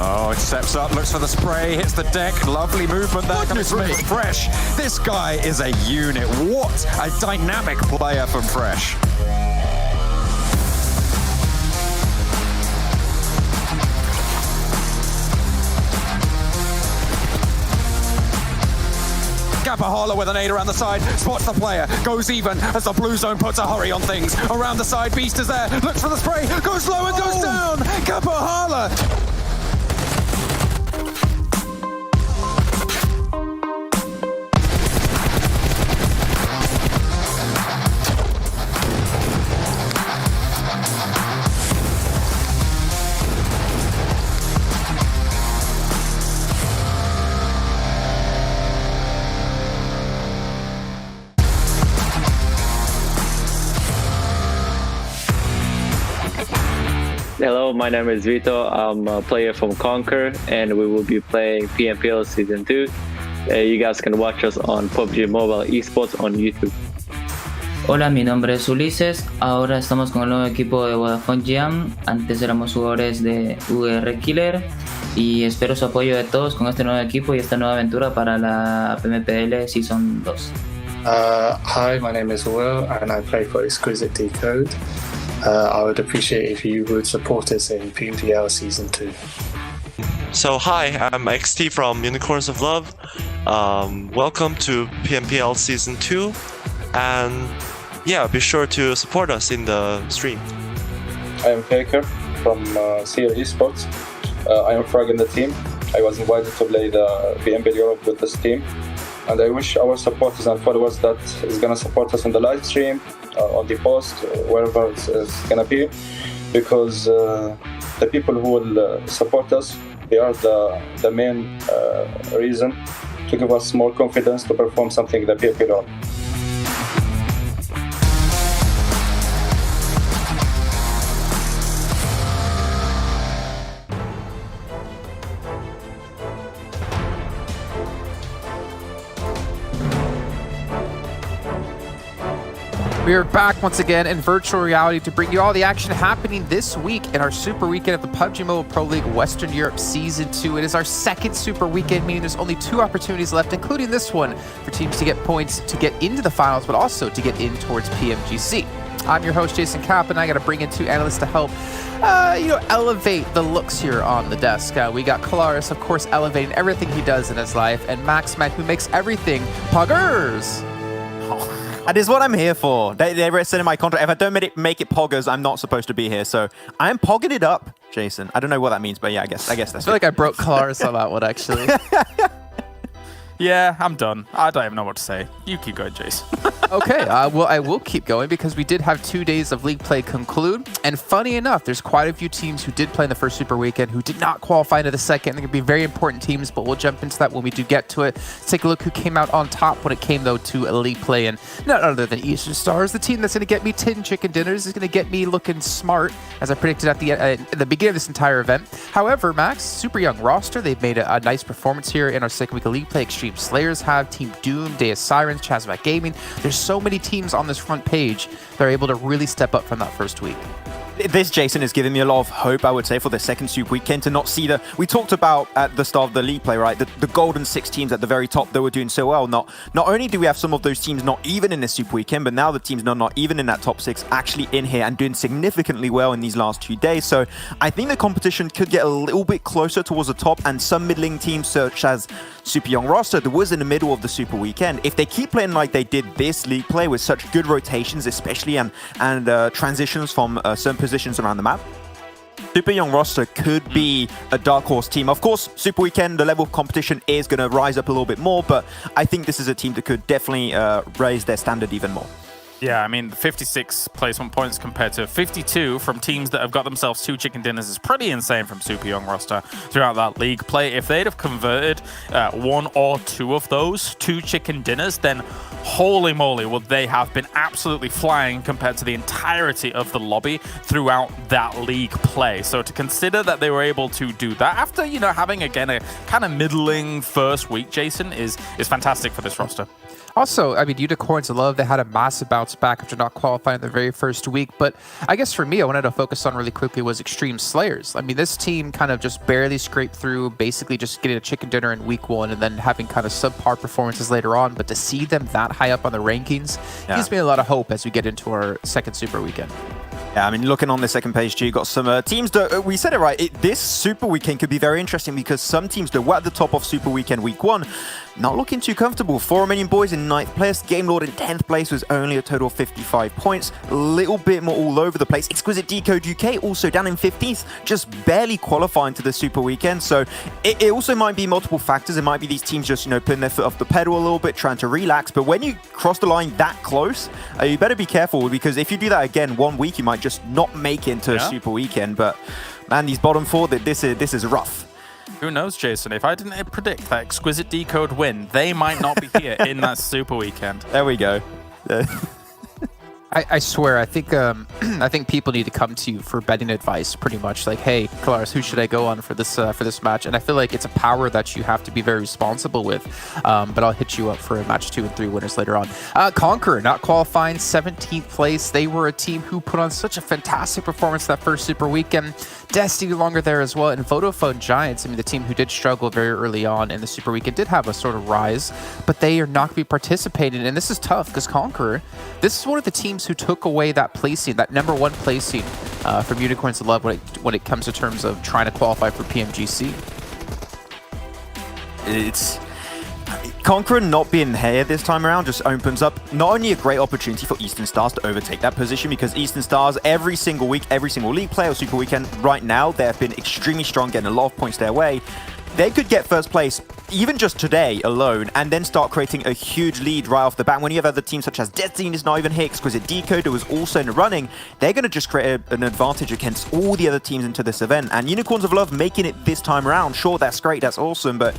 Oh, it steps up, looks for the spray, hits the deck. Lovely movement there coming through from Fresh. This guy is a unit. What a dynamic player from Fresh. Gapahala with an 8 around the side, spots the player, goes even as the blue zone puts a hurry on things. Around the side, Beast is there, looks for the spray, goes low and goes down. Gapahala. Hello, my name is Vito. I'm a player from Conquer, and we will be playing PMPL Season 2. You guys can watch us on PUBGMOBILE esports on YouTube. Hola, mi nombre es Ulises. Ahora estamos con el nuevo equipo de Vodafone Jam. Antes éramos jugadores de Killer y espero su apoyo de todos con este nuevo equipo y esta nueva aventura para la PMPL Season 2. Hi, my name is Will and I play for Exquisite Décode. I would appreciate if you would support us in PMPL Season 2. So hi, I'm XT from Unicorns of Love. Welcome to PMPL Season 2, and yeah, be sure to support us in the stream. I am Faker from CL Esports. I am frag in the team. I was invited to play the PMPL Europe with this team, and I wish our supporters and followers that is gonna support us in the live stream, on the post, wherever it's gonna be, because the people who will support us, they are the main reason to give us more confidence to perform something that people on. We are back once again in virtual reality to bring you all the action happening this week in our Super Weekend of the PUBG Mobile Pro League Western Europe Season 2. It is our second Super Weekend, meaning there's only 2 opportunities left, including this one, for teams to get points to get into the finals, but also to get in towards PMGC. I'm your host, Jason Kapp, and I got to bring in 2 analysts to help, elevate the looks here on the desk. We got Kalaris, of course, elevating everything he does in his life, and MaxMac, who makes everything poggers. That is what I'm here for. They said in my contract, if I don't make it poggers, I'm not supposed to be here. So I'm pogging it up, Jason. I don't know what that means, but yeah, I guess that's I feel like I broke Kalaris on that one, actually. Yeah, I'm done. I don't even know what to say. You keep going, Jason. Okay, well, I will keep going because we did have 2 days of league play conclude. And funny enough, there's quite a few teams who did play in the first Super Weekend who did not qualify into the second. They're going to be very important teams, but we'll jump into that when we do get to it. Let's take a look who came out on top when it came, though, to elite play. And none other than Eastern Stars, the team that's going to get me 10 chicken dinners, is going to get me looking smart, as I predicted at the beginning of this entire event. However, Max, super young roster. They've made a nice performance here in our second week of league play. Extreme Slayers have Team Doom, Deus Sirens, ChasMac Gaming. There's so many teams on this front page that are able to really step up from that first week. This, Jason, is giving me a lot of hope, I would say, for the second Super Weekend to not see the... We talked about at the start of the league play, right? The golden 6 teams at the very top that were doing so well. Not only do we have some of those teams not even in this Super Weekend, but now the teams not even in that top 6 actually in here and doing significantly well in these last 2 days. So I think the competition could get a little bit closer towards the top, and some middling teams such as Super Young roster that was in the middle of the Super Weekend, if they keep playing like they did this league play with such good rotations especially and transitions from certain positions around the map, Super Young roster could be a dark horse team. Of course, Super Weekend, the level of competition is going to rise up a little bit more, but I think this is a team that could definitely raise their standard even more. Yeah, I mean, 56 placement points compared to 52 from teams that have got themselves 2 chicken dinners is pretty insane from Super Young roster throughout that league play. If they'd have converted 1 or 2 of those 2 chicken dinners, then holy moly, would they have been absolutely flying compared to the entirety of the lobby throughout that league play. So to consider that they were able to do that after, having, again, a kind of middling first week, Jason, is fantastic for this roster. Also, I mean, Unicorns of Love, they had a massive bounce back after not qualifying in the very first week. But I guess for me, I wanted to focus on really quickly was Xtreme Slayers. I mean, this team kind of just barely scraped through, basically just getting a chicken dinner in week 1 and then having kind of subpar performances later on. But to see them that high up on the rankings gives me a lot of hope as we get into our second Super Weekend. Yeah, I mean, looking on the second page, G, you got some teams that, we said it right, this Super Weekend could be very interesting because some teams that were at the top of Super Weekend Week 1, not looking too comfortable. 4 Romanian Boys in 9th place, Game Lord in 10th place with only a total of 55 points. A little bit more all over the place. Exquisite Décode UK also down in 15th, just barely qualifying to the Super Weekend. So it also might be multiple factors. It might be these teams just, putting their foot off the pedal a little bit, trying to relax. But when you cross the line that close, you better be careful because if you do that again 1 week, you might just not make it into a Super Weekend. But man, these bottom 4, this is rough. Who knows, Jason? If I didn't predict that Exquisite Décode win, they might not be here in that Super Weekend. There we go. I swear, I think people need to come to you for betting advice, pretty much. Like, hey, Kalaris, who should I go on for this match? And I feel like it's a power that you have to be very responsible with. But I'll hit you up for a match 2 and 3 winners later on. Conqueror, not qualifying, 17th place. They were a team who put on such a fantastic performance that first Super Weekend. Destiny longer there as well. And Vodafone Giants, I mean, the team who did struggle very early on in the Super Weekend, did have a sort of rise, but they are not going to be participating. And this is tough because Conqueror, this is one of the teams who took away that placing, that #1 placing from Unicorns of Love when it comes to terms of trying to qualify for PMGC. It's Conqueror not being here this time around just opens up not only a great opportunity for Eastern Stars to overtake that position, because Eastern Stars every single week, every single league play or Super Weekend right now, they have been extremely strong, getting a lot of points their way. They could get first place even just today alone and then start creating a huge lead right off the bat. When you have other teams such as Destiny is not even here, Exquisite Décode was also in the running, they're going to just create an advantage against all the other teams into this event. And Unicorns of Love making it this time around, sure, that's great, that's awesome, but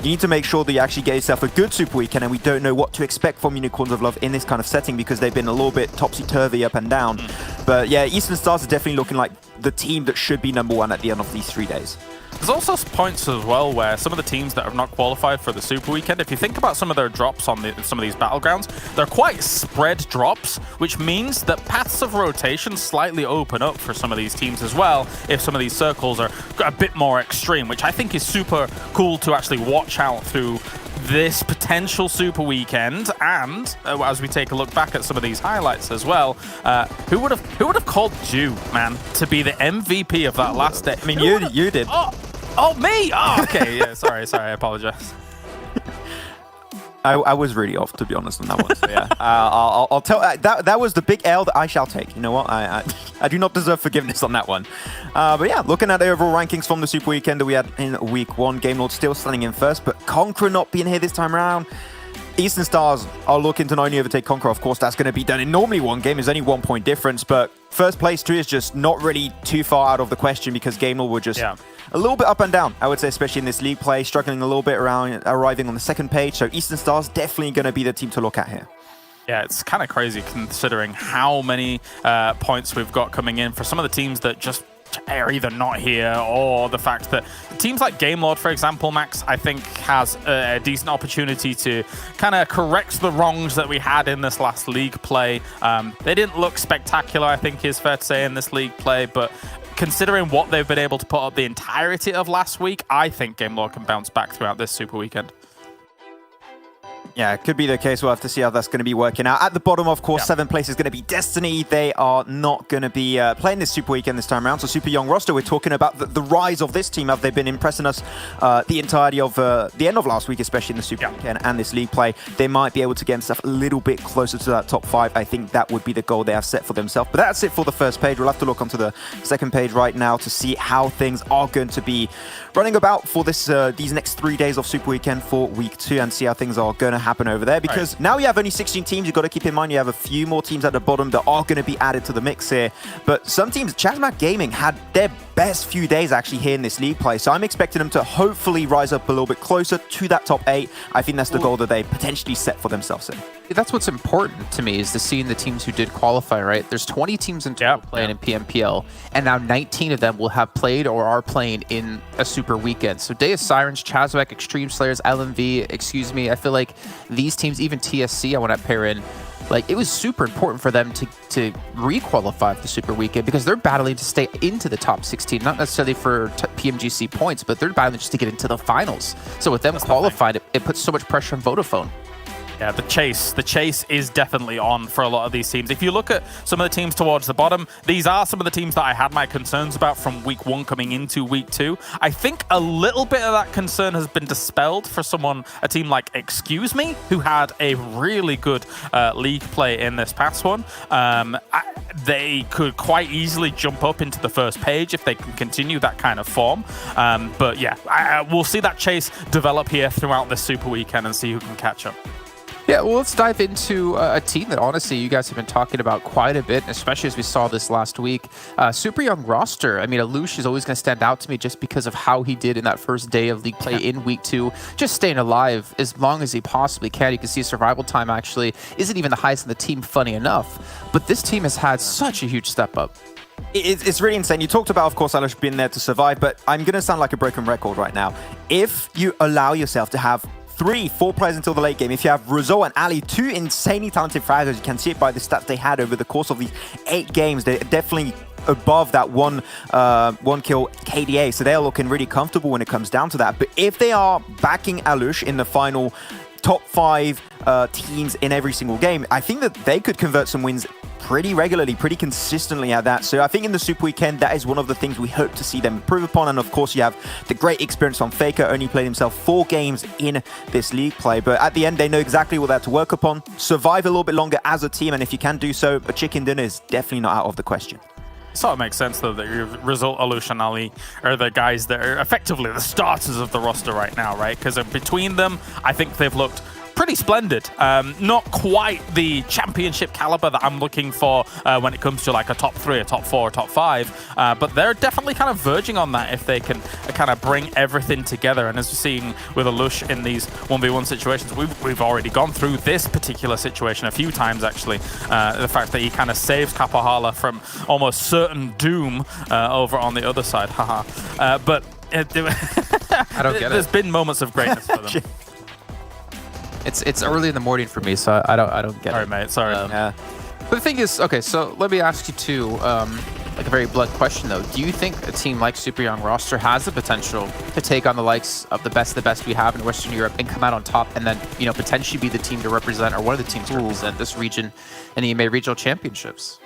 you need to make sure that you actually get yourself a good Super Weekend, and we don't know what to expect from Unicorns of Love in this kind of setting because they've been a little bit topsy-turvy up and down. But yeah, Eastern Stars is definitely looking like the team that should be #1 at the end of these 3 days. There's also points as well where some of the teams that have not qualified for the Super Weekend, if you think about some of their drops on some of these battlegrounds, they're quite spread drops, which means that paths of rotation slightly open up for some of these teams as well if some of these circles are a bit more extreme, which I think is super cool to actually watch out through this potential Super Weekend. And as we take a look back at some of these highlights as well, who would have called Jew, man, to be the MVP of that last day? I mean, you did. Oh, me? Oh, okay. Yeah, sorry. I apologize. I was really off, to be honest, on that one. So yeah, I'll tell that was the big L that I shall take. You know what? I do not deserve forgiveness on that one. But yeah, looking at the overall rankings from the Super Weekend that we had in week 1, Game Lord still standing in first, but Conqueror not being here this time around. Eastern Stars are looking to not only overtake Conqueror. Of course, that's going to be done in normally one game. There's only 1 point difference, but first place 2 is just not really too far out of the question because Game Lord were just a little bit up and down, I would say, especially in this league play, struggling a little bit around arriving on the second page. So Eastern Stars definitely going to be the team to look at here. Yeah, it's kind of crazy considering how many points we've got coming in for some of the teams that just are either not here, or the fact that teams like Game Lord, for example, Max, I think has a decent opportunity to kind of correct the wrongs that we had in this last league play. They didn't look spectacular, I think is fair to say, in this league play, but considering what they've been able to put up the entirety of last week, I think Game Lord can bounce back throughout this Super Weekend. Yeah, it could be the case. We'll have to see how that's going to be working out. At the bottom, of course, 7th place is going to be Destiny. They are not going to be playing this Super Weekend this time around. So super young roster. We're talking about the rise of this team. Have they been impressing us the entirety of the end of last week, especially in the Super Weekend and this league play? They might be able to get themselves a little bit closer to that top 5. I think that would be the goal they have set for themselves. But that's it for the first page. We'll have to look onto the second page right now to see how things are going to be running about for this these next 3 days of Super Weekend for week 2, and see how things are going to happen over there. Because now you have only 16 teams. You've got to keep in mind you have a few more teams at the bottom that are going to be added to the mix here. But some teams, ChasMac Gaming had their best few days actually here in this league play. So I'm expecting them to hopefully rise up a little bit closer to that top 8. I think that's the goal that they potentially set for themselves here. That's what's important to me, is to seeing the teams who did qualify, right? There's 20 teams in total playing in PMPL, and now 19 of them will have played or are playing in a super weekend. So Deus Sirens, ChasMac, Xtreme Slayers, LMV, excuse me, I feel like these teams, even TSC, I want to pair in, like, it was super important for them to re-qualify for the super weekend, because they're battling to stay into the top 16, not necessarily for PMGC points, but they're battling just to get into the finals. So with them qualified, it puts so much pressure on Vodafone. Yeah, the chase is definitely on for a lot of these teams. If you look at some of the teams towards the bottom, these are some of the teams that I had my concerns about from week 1 coming into week 2. I think a little bit of that concern has been dispelled for a team like Excuse Me, who had a really good league play in this past one. They could quite easily jump up into the first page if they can continue that kind of form. But yeah, we'll see that chase develop here throughout this super weekend and see who can catch up. Yeah, well, let's dive into a team that honestly you guys have been talking about quite a bit, especially as we saw this last week. Super young roster. I mean, Alush is always going to stand out to me just because of how he did in that first day of league play in week 2, just staying alive as long as he possibly can. You can see survival time actually isn't even the highest in the team, funny enough. But this team has had such a huge step up. It's really insane. You talked about, of course, Alush being there to survive, but I'm going to sound like a broken record right now. If you allow yourself to have 3-4 players until the late game, if you have Rizzo and Ali, 2 insanely talented fraggers, you can see it by the stats they had over the course of these 8 games. They're definitely above that one kill KDA, so they're looking really comfortable when it comes down to that. But if they are backing Alush in the final top 5 teams in every single game, I think that they could convert some wins pretty regularly, pretty consistently at that. So I think in the Super Weekend, that is one of the things we hope to see them improve upon. And of course, you have the great experience from Faker, only played himself 4 games in this league play. But at the end, they know exactly what they have to work upon, survive a little bit longer as a team. And if you can do so, a chicken dinner is definitely not out of the question. Sort of makes sense, though, that your result, Alush and Ali are the guys that are effectively the starters of the roster right now, right? Because between them, I think they've looked pretty splendid. Not quite the championship caliber that I'm looking for when it comes to like a top 3, a top 4, a top 5, but they're definitely kind of verging on that if they can kind of bring everything together. And as we're seeing with Alush in these 1v1 situations, we've already gone through this particular situation a few times, actually. The fact that he kind of saves Kapahala from almost certain doom over on the other side, haha. But I don't get it. There's been moments of greatness for them. It's early in the morning for me, so I don't get it. Sorry, mate. Sorry. Yeah. But the thing is, okay, so let me ask you too, like a very blunt question though. Do you think a team like Super Young roster has the potential to take on the likes of the best we have in Western Europe and come out on top, and then potentially be the team to represent, or one of the teams to represent this region in the EMEA Regional Championships?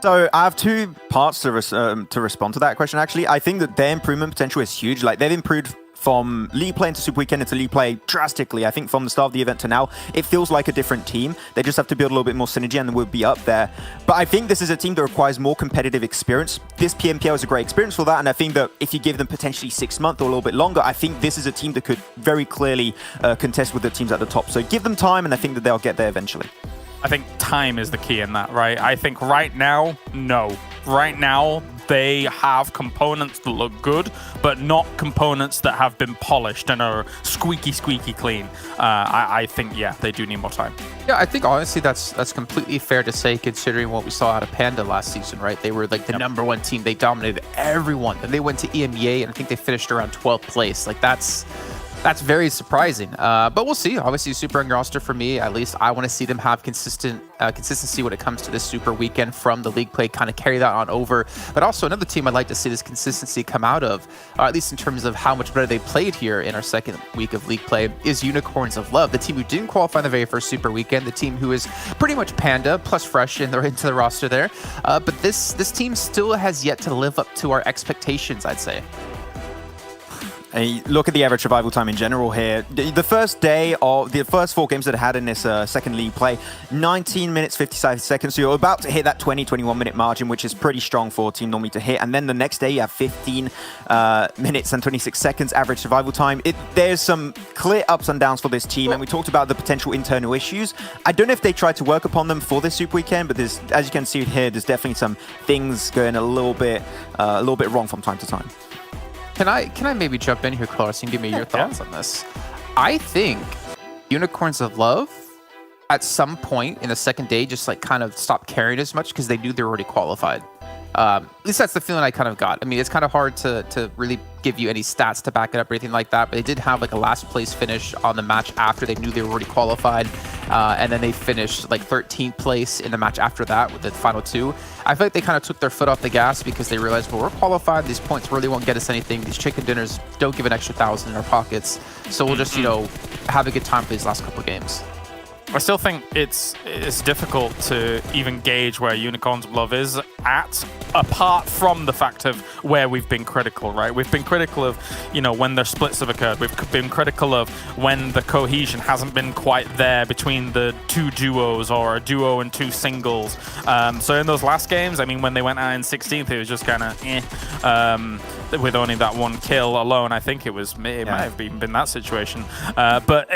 So I have 2 parts to respond to that question. Actually, I think that their improvement potential is huge. Like, they've improved from league play into Super Weekend into league play drastically. I think from the start of the event to now, it feels like a different team. They just have to build a little bit more synergy and we'll be up there. But I think this is a team that requires more competitive experience. This PMPL is a great experience for that, and I think that if you give them potentially 6 months or a little bit longer, I think this is a team that could very clearly contest with the teams at the top. So give them time, and I think that they'll get there eventually. I think time is the key in that, right? I think right now, no. Right now, they have components that look good, but not components that have been polished and are squeaky clean. I think, yeah, they do need more time. Yeah, I think honestly that's completely fair to say, considering what we saw out of Panda last season, right? They were like the #1 team. They dominated everyone. Then they went to EMEA, and I think they finished around 12th place. Like, that's very surprising. But we'll see. Obviously, Super Young roster for me, at least, I want to see them have consistency when it comes to this Super Weekend from the league play, kind of carry that on over. But also another team I'd like to see this consistency come out of, at least in terms of how much better they played here in our second week of league play, is Unicorns of Love, the team who didn't qualify in the very first Super Weekend, the team who is pretty much Panda plus fresh into the roster there. But this team still has yet to live up to our expectations, I'd say. Look at the average survival time in general here. The first day of the first 4 games that I had in this second league play, 19 minutes 55 seconds. So you're about to hit that 20-21 minute margin, which is pretty strong for a team normally to hit. And then the next day you have 15 minutes and 26 seconds average survival time. There's some clear ups and downs for this team, and we talked about the potential internal issues. I don't know if they tried to work upon them for this Super Weekend, but there's, as you can see here, there's definitely some things going a little bit wrong from time to time. Can I maybe jump in here, Carlos, and give me your thoughts on this? I think Unicorns of Love at some point in the second day just like kind of stopped caring as much because they knew they were already qualified. At least that's the feeling I kind of got. I mean, it's kind of hard to really give you any stats to back it up or anything like that, but they did have like a last place finish on the match after they knew they were already qualified, and then they finished like 13th place in the match after that with the final two. I feel like they kind of took their foot off the gas because they realized, well, we're qualified, these points really won't get us anything, these chicken dinners don't give an extra 1,000 in our pockets, so we'll just, you know, have a good time for these last couple of games. I still think it's difficult to even gauge where Unicorns of Love is at, apart from the fact of where we've been critical, right? We've been critical of, you know, when their splits have occurred. We've been critical of when the cohesion hasn't been quite there between the two duos or a duo and two singles. So in those last games, I mean, when they went out in 16th, it was just kind of with only that one kill alone. I think it might have even been that situation. But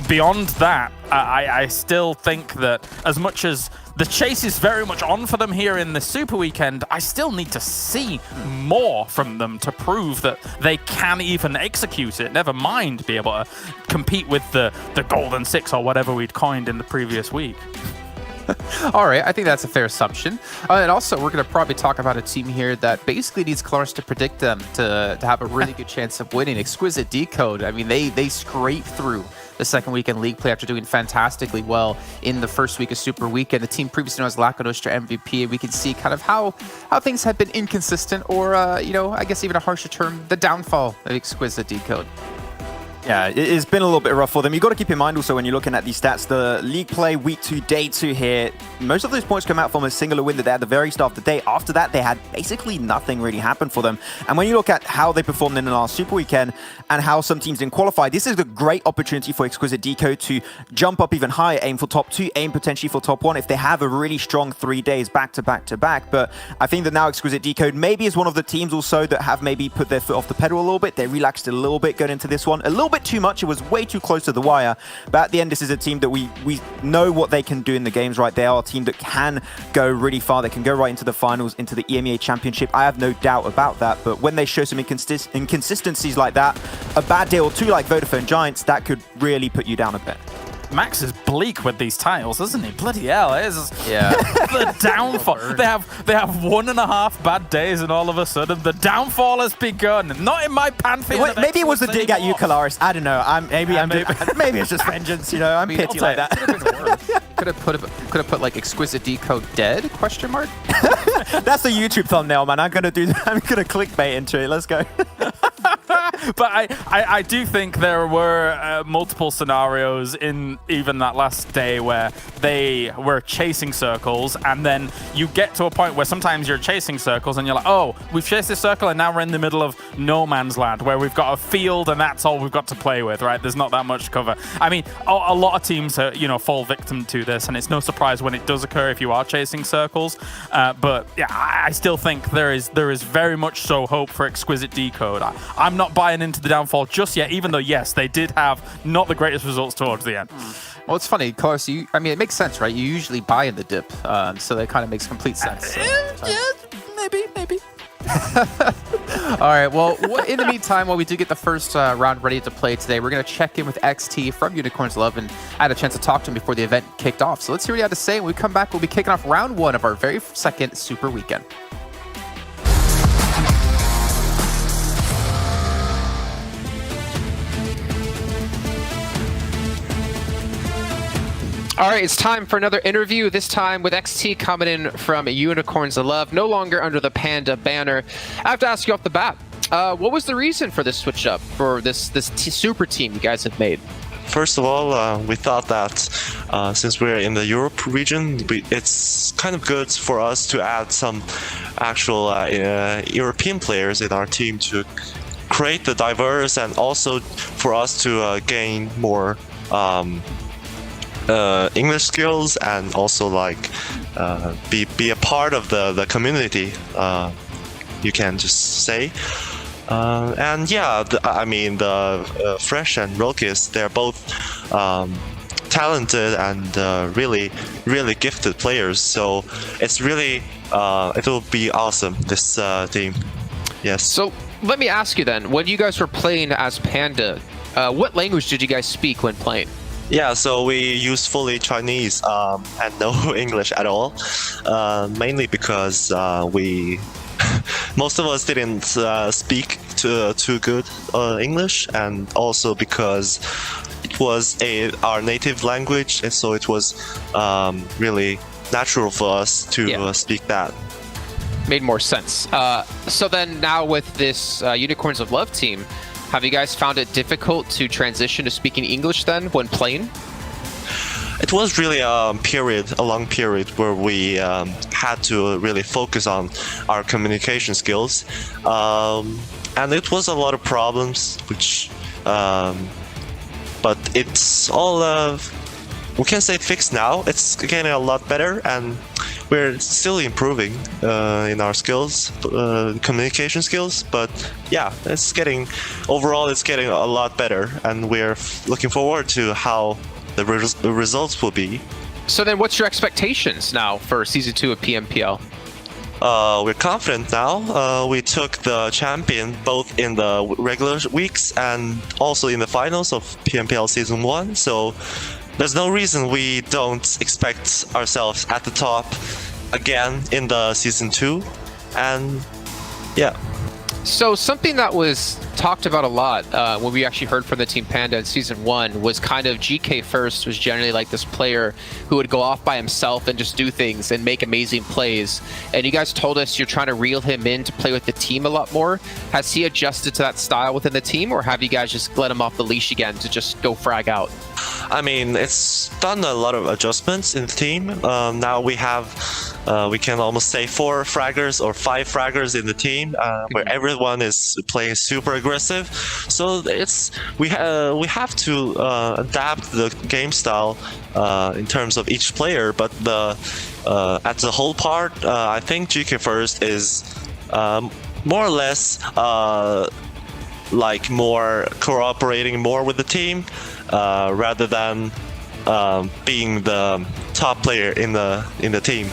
beyond that, I still think that as much as the chase is very much on for them here in the Super Weekend, I still need to see more from them to prove that they can even execute it, never mind be able to compete with the Golden Six or whatever we'd coined in the previous week. All right, I think that's a fair assumption. And also, we're going to probably talk about a team here that basically needs Clarence to predict them to have a really good chance of winning. Exquisite Décode. I mean, they scraped through the second weekend league play after doing fantastically well in the first week of Super Weekend. The team previously known as Lackadostra MVP, and we can see kind of how things have been inconsistent, or, you know, I guess even a harsher term, the downfall of Exquisite Décode. Yeah, it's been a little bit rough for them. You've got to keep in mind also when you're looking at these stats, the league play week 2, day 2 here, most of those points come out from a singular win that they had at the very start of the day. After that, they had basically nothing really happen for them. And when you look at how they performed in the last Super Weekend and how some teams didn't qualify, this is a great opportunity for Exquisite Décode to jump up even higher, aim for top 2, aim potentially for top 1 if they have a really strong 3 days back to back to back. But I think that now Exquisite Décode maybe is one of the teams also that have maybe put their foot off the pedal a little bit. They relaxed a little bit going into this one, a little bit too much. It was way too close to the wire, but at the end, this is a team that we know what they can do in the games, right? They are a team that can go really far. They can go right into the finals, into the EMEA Championship. I have no doubt about that, but when they show some inconsistencies like that, a bad day or two like Vodafone Giants, that could really put you down a bit. Max is bleak with these titles, isn't he? Bloody hell, it is the downfall. They have 1.5 bad days, and all of a sudden the downfall has begun. Not in my pantheon. Maybe it was a dig at you, Kalaris. I don't know. Maybe it's just vengeance. You know, I'm petty like that. Could have put like Exquisite Décode dead? Question mark. That's a YouTube thumbnail, man. I'm gonna clickbait into it. Let's go. But I do think there were multiple scenarios in even that last day where they were chasing circles, and then you get to a point where sometimes you're chasing circles and you're like, oh, we've chased this circle and now we're in the middle of no man's land where we've got a field and that's all we've got to play with, right? There's not that much to cover. I mean, a lot of teams fall victim to this, and it's no surprise when it does occur if you are chasing circles. But yeah, I still think there is very much so hope for Exquisite Décode. I'm not buying into the downfall just yet, even though, yes, they did have not the greatest results towards the end. Well, it's funny, Carlos, I mean, it makes sense, right? You usually buy in the dip, so that kind of makes complete sense. Yeah, maybe. All right, well, in the meantime, while we do get the first round ready to play today, we're going to check in with XT from Unicorns Love, and I had a chance to talk to him before the event kicked off. So let's hear what he had to say. When we come back, we'll be kicking off round 1 of our very second Super Weekend. All right, it's time for another interview, this time with XT coming in from Unicorns of Love, no longer under the Panda banner. I have to ask you off the bat, what was the reason for this switch up, for this super team you guys have made? First of all, we thought that since we're in the Europe region, it's kind of good for us to add some actual European players in our team to create the diverse, and also for us to gain more English skills, and also like be a part of the community, you can just say. And yeah, the Fresh and Rokis, they're both talented and really gifted players, so it's really it will be awesome, this team. Yes. So let me ask you then, when you guys were playing as Panda, what language did you guys speak when playing? Yeah, so we used fully Chinese and no English at all, mainly because we most of us didn't speak too good English, and also because it was our native language, and so it was really natural for us to speak that. Made more sense. So then now with this Unicorns of Love team, have you guys found it difficult to transition to speaking English then when playing? It was really a long period where we had to really focus on our communication skills, and it was a lot of problems, but it's all we can say fixed now. It's getting a lot better, and we're still improving in our skills, communication skills. But yeah, overall it's getting a lot better, and we're looking forward to how the results will be. So then what's your expectations now for Season 2 of PMPL? We're confident now. We took the champion both in the regular weeks and also in the finals of PMPL Season 1, so there's no reason we don't expect ourselves at the top again in the Season 2, and yeah. So something that was talked about a lot when we actually heard from the Team Panda in Season 1 was kind of GK First was generally like this player who would go off by himself and just do things and make amazing plays. And you guys told us you're trying to reel him in to play with the team a lot more. Has he adjusted to that style within the team, or have you guys just let him off the leash again to just go frag out? I mean, it's done a lot of adjustments in the team. Now we can almost say 4 fraggers or 5 fraggers in the team, where everyone is playing super aggressive. So we have to adapt the game style in terms of each player. But at the whole part, I think GK First is more or less like more cooperating more with the team, rather than being the top player in the team.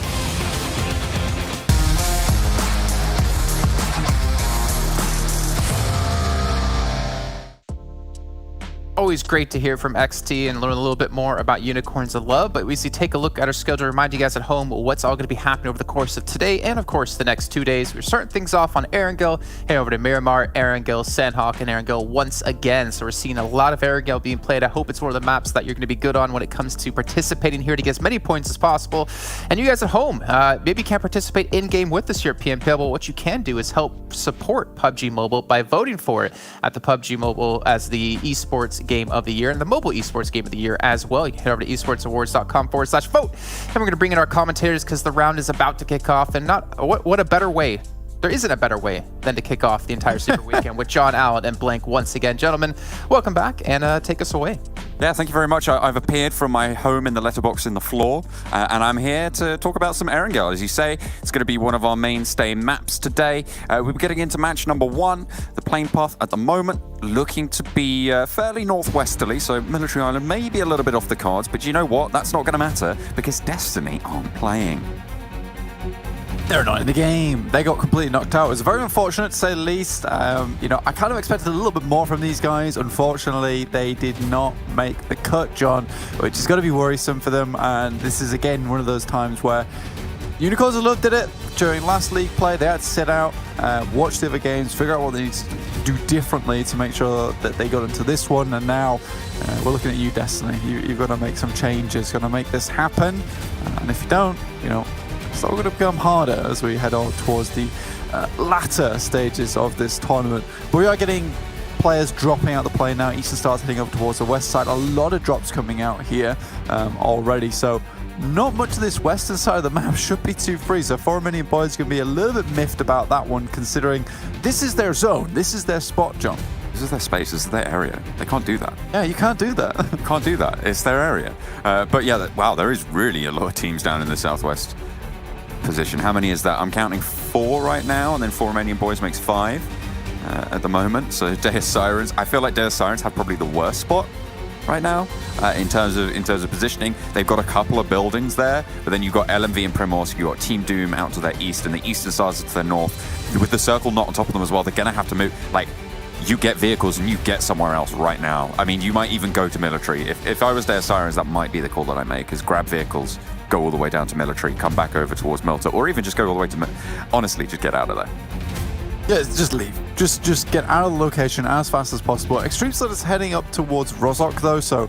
Always great to hear from XT and learn a little bit more about Unicorns of Love, but we see take a look at our schedule, remind you guys at home what's all going to be happening over the course of today and of course the next 2 days. We're starting things off on Erangel, heading over to Miramar, Erangel, Sanhok, and Erangel once again. So we're seeing a lot of Erangel being played. I hope it's one of the maps that you're going to be good on when it comes to participating here to get as many points as possible. And you guys at home, maybe you can't participate in-game with us here at PMPL, but what you can do is help support PUBG Mobile by voting for it at the PUBG Mobile as the esports game of the year and the mobile esports game of the year as well. You can head over to esportsawards.com/vote. And we're going to bring in our commentators because the round is about to kick off, and what a better way. There isn't a better way than to kick off the entire Super Weekend with John, Allen, and Blank once again. Gentlemen, welcome back and take us away. Yeah, thank you very much. I've appeared from my home in the letterbox in the floor, and I'm here to talk about some Erangel. As you say, it's going to be one of our mainstay maps today. We're getting into match number 1. The playing path at the moment looking to be fairly northwesterly, so Military Island may be a little bit off the cards, but you know what? That's not going to matter because Destiny aren't playing. They're not in the game. They got completely knocked out. It was very unfortunate, to say the least. You know, I kind of expected a little bit more from these guys. Unfortunately, they did not make the cut, John, which is going to be worrisome for them. And this is, again, one of those times where Unicorns of Love did it during last league play. They had to sit out, watch the other games, figure out what they need to do differently to make sure that they got into this one. And now we're looking at you, Destiny. You've got to make some changes, got to make this happen. And if you don't, you know, it's all going to become harder as we head on towards the latter stages of this tournament. But we are getting players dropping out the plane now. Eastern Star's heading up towards the west side. A lot of drops coming out here already. So not much of this western side of the map should be too free. So Romanian Boys are going to be a little bit miffed about that one, considering this is their zone. This is their spot, John. This is their space, this is their area. They can't do that. Yeah, you can't do that. You can't do that. It's their area. But yeah, wow, there is really a lot of teams down in the southwest position. How many is that? I'm counting 4 right now, and then 4 Romanian Boys makes 5 at the moment. So Deus Sirens, I feel like Deus Sirens have probably the worst spot right now in terms of positioning. They've got a couple of buildings there, but then you've got LMV and Primorsk, you've got Team Doom out to their east, and the Eastern Stars to their north. With the circle not on top of them as well, they're gonna have to move. Like, you get vehicles and you get somewhere else right now. I mean, you might even go to military. If I was Deus Sirens, that might be the call that I make, is grab vehicles, go all the way down to military, come back over towards Malta, or even just go all the way to... Honestly, just get out of there. Yeah, just leave. Just get out of the location as fast as possible. Xtreme Slayers heading up towards Rozhok though, so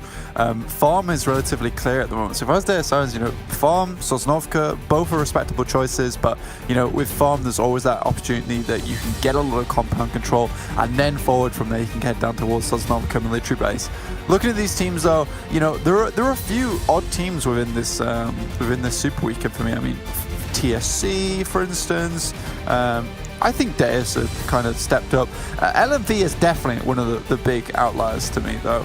farm is relatively clear at the moment. So if I was Deus Sirens, you know, farm, Sosnovka, both are respectable choices, but you know, with farm there's always that opportunity that you can get a lot of compound control, and then forward from there you can head down towards Sosnovka military base. Looking at these teams though, you know, there are a few odd teams within this Super Weekend for me. I mean, TSC for instance. I think Deus have kind of stepped up. LMV is definitely one of the big outliers to me, though.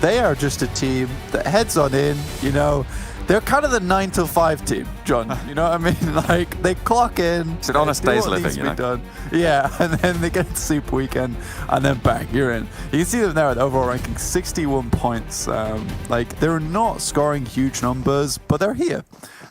They are just a team that heads on in, you know. They're kind of the 9 till 5 team, John. You know what I mean? Like, they clock in. It's an honest day's living, you know. Done. Yeah, and then they get to Super Weekend, and then bang, you're in. You can see them there at the overall ranking, 61 points. Like, they're not scoring huge numbers, but they're here.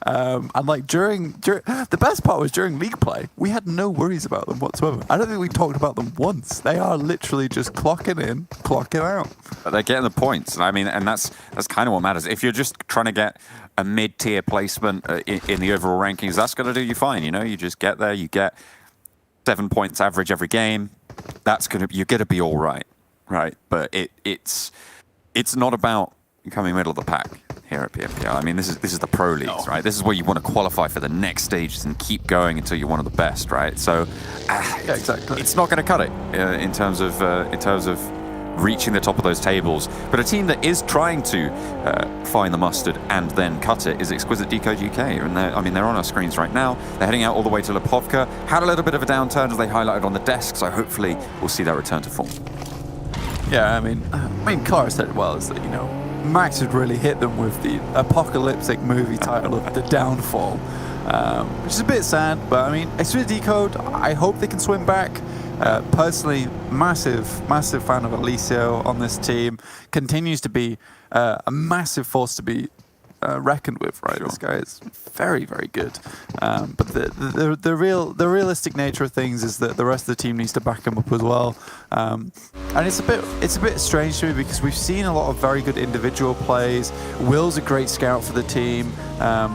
And like during the best part was during league play, we had no worries about them whatsoever. I don't think we talked about them once. They are literally just clocking in, clocking out. But they're getting the points. I mean, and that's kind of what matters. If you're just trying to get a mid-tier placement in the overall rankings, that's going to do you fine. You know, you just get there, you get 7 points average every game. You're going to be all right, right? But it's not about coming middle of the pack here at PMPL. I mean, this is the pro leagues, right? This is where you want to qualify for the next stages and keep going until you're one of the best, right? So, yeah, exactly. It's not going to cut it in terms of reaching the top of those tables. But a team that is trying to find the mustard and then cut it is Exquisite Décode UK. And they're on our screens right now. They're heading out all the way to Lipovka. Had a little bit of a downturn as they highlighted on the desk, so hopefully we'll see that return to form. Yeah, I mean, Clara said it well, is that, you know, Max had really hit them with the apocalyptic movie title of The Downfall, which is a bit sad, but I mean, Exquisite Décode, I hope they can swim back. Personally, massive fan of Alicio on this team. Continues to be a massive force to be reckoned with, right? Sure. This guy is very, very good. But the realistic nature of things is that the rest of the team needs to back him up as well. And it's a bit strange to me because we've seen a lot of very good individual plays. Will's a great scout for the team.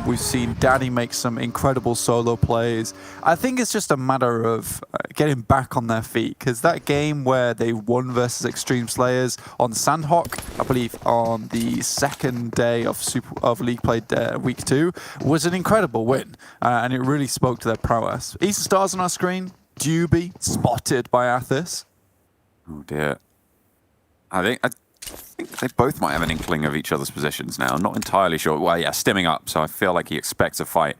We've seen Danny make some incredible solo plays. I think it's just a matter of getting back on their feet, because that game where they won versus Xtreme Slayers on Sanhok, I believe on the second day of League Play Week 2, was an incredible win, and it really spoke to their prowess. Eastern Stars on our screen, Duby, spotted by Athis. Oh dear. I think they both might have an inkling of each other's positions now. I'm not entirely sure. Well, yeah, stimming up, so I feel like he expects a fight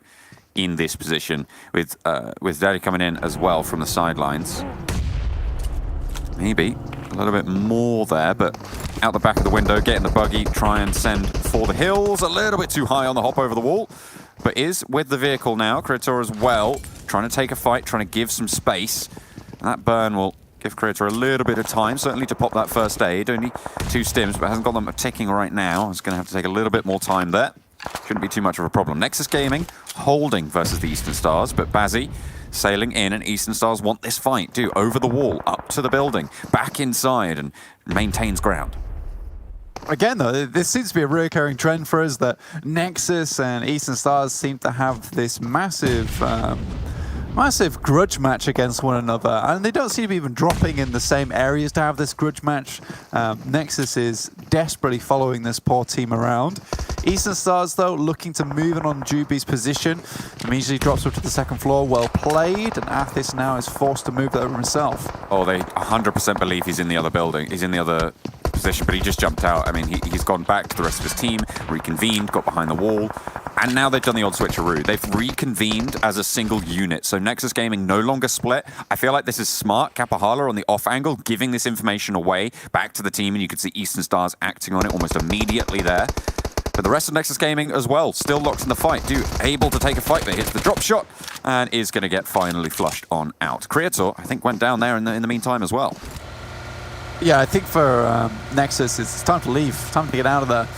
in this position with Daddy coming in as well from the sidelines. Maybe a little bit more there, but out the back of the window, getting the buggy, try and send for the hills. A little bit too high on the hop over the wall, but is with the vehicle now. Creator as well, trying to take a fight, trying to give some space. And that burn will give Creator a little bit of time, certainly to pop that first aid. Only 2 stims, but hasn't got them ticking right now. It's going to have to take a little bit more time there. Shouldn't be too much of a problem. Nexus Gaming holding versus the Eastern Stars, but Bazzy sailing in, and Eastern Stars want this fight. Do over the wall, up to the building, back inside, and maintains ground. Again, though, this seems to be a recurring trend for us that Nexus and Eastern Stars seem to have this massive grudge match against one another, and they don't seem to be even dropping in the same areas to have this grudge match. Nexus is desperately following this poor team around. Eastern Stars, though, looking to move in on Juby's position. Immediately drops up to the second floor. Well played, and Athis now is forced to move over himself. Oh, they 100% believe he's in the other building. He's in the other position, but he just jumped out. I mean, he's gone back to the rest of his team, reconvened, got behind the wall, and now they've done the old switcheroo. They've reconvened as a single unit, so Nexus Gaming no longer split. I feel like this is smart. Kapahala on the off angle, giving this information away back to the team, and you can see Eastern Stars acting on it almost immediately there. But the rest of Nexus Gaming as well, still locked in the fight. Able to take a fight, but hits the drop shot and is going to get finally flushed on out. Creator, I think, went down there in the meantime as well. Yeah, I think for Nexus, it's time to leave. Time to get out of there.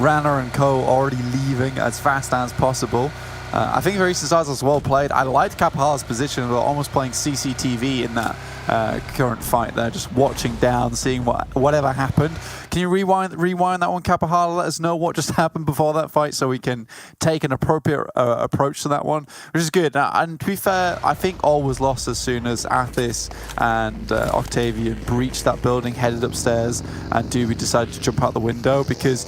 Rana and co already leaving as fast as possible. I think for Eastern Stars was well played. I liked Kapahala's position, but almost playing CCTV in that current fight there, just watching down, seeing whatever happened. Can you rewind that one, Kapahala? Let us know what just happened before that fight so we can take an appropriate approach to that one, which is good. And to be fair, I think all was lost as soon as Athis and Octavian breached that building, headed upstairs, and Doobie decided to jump out the window, because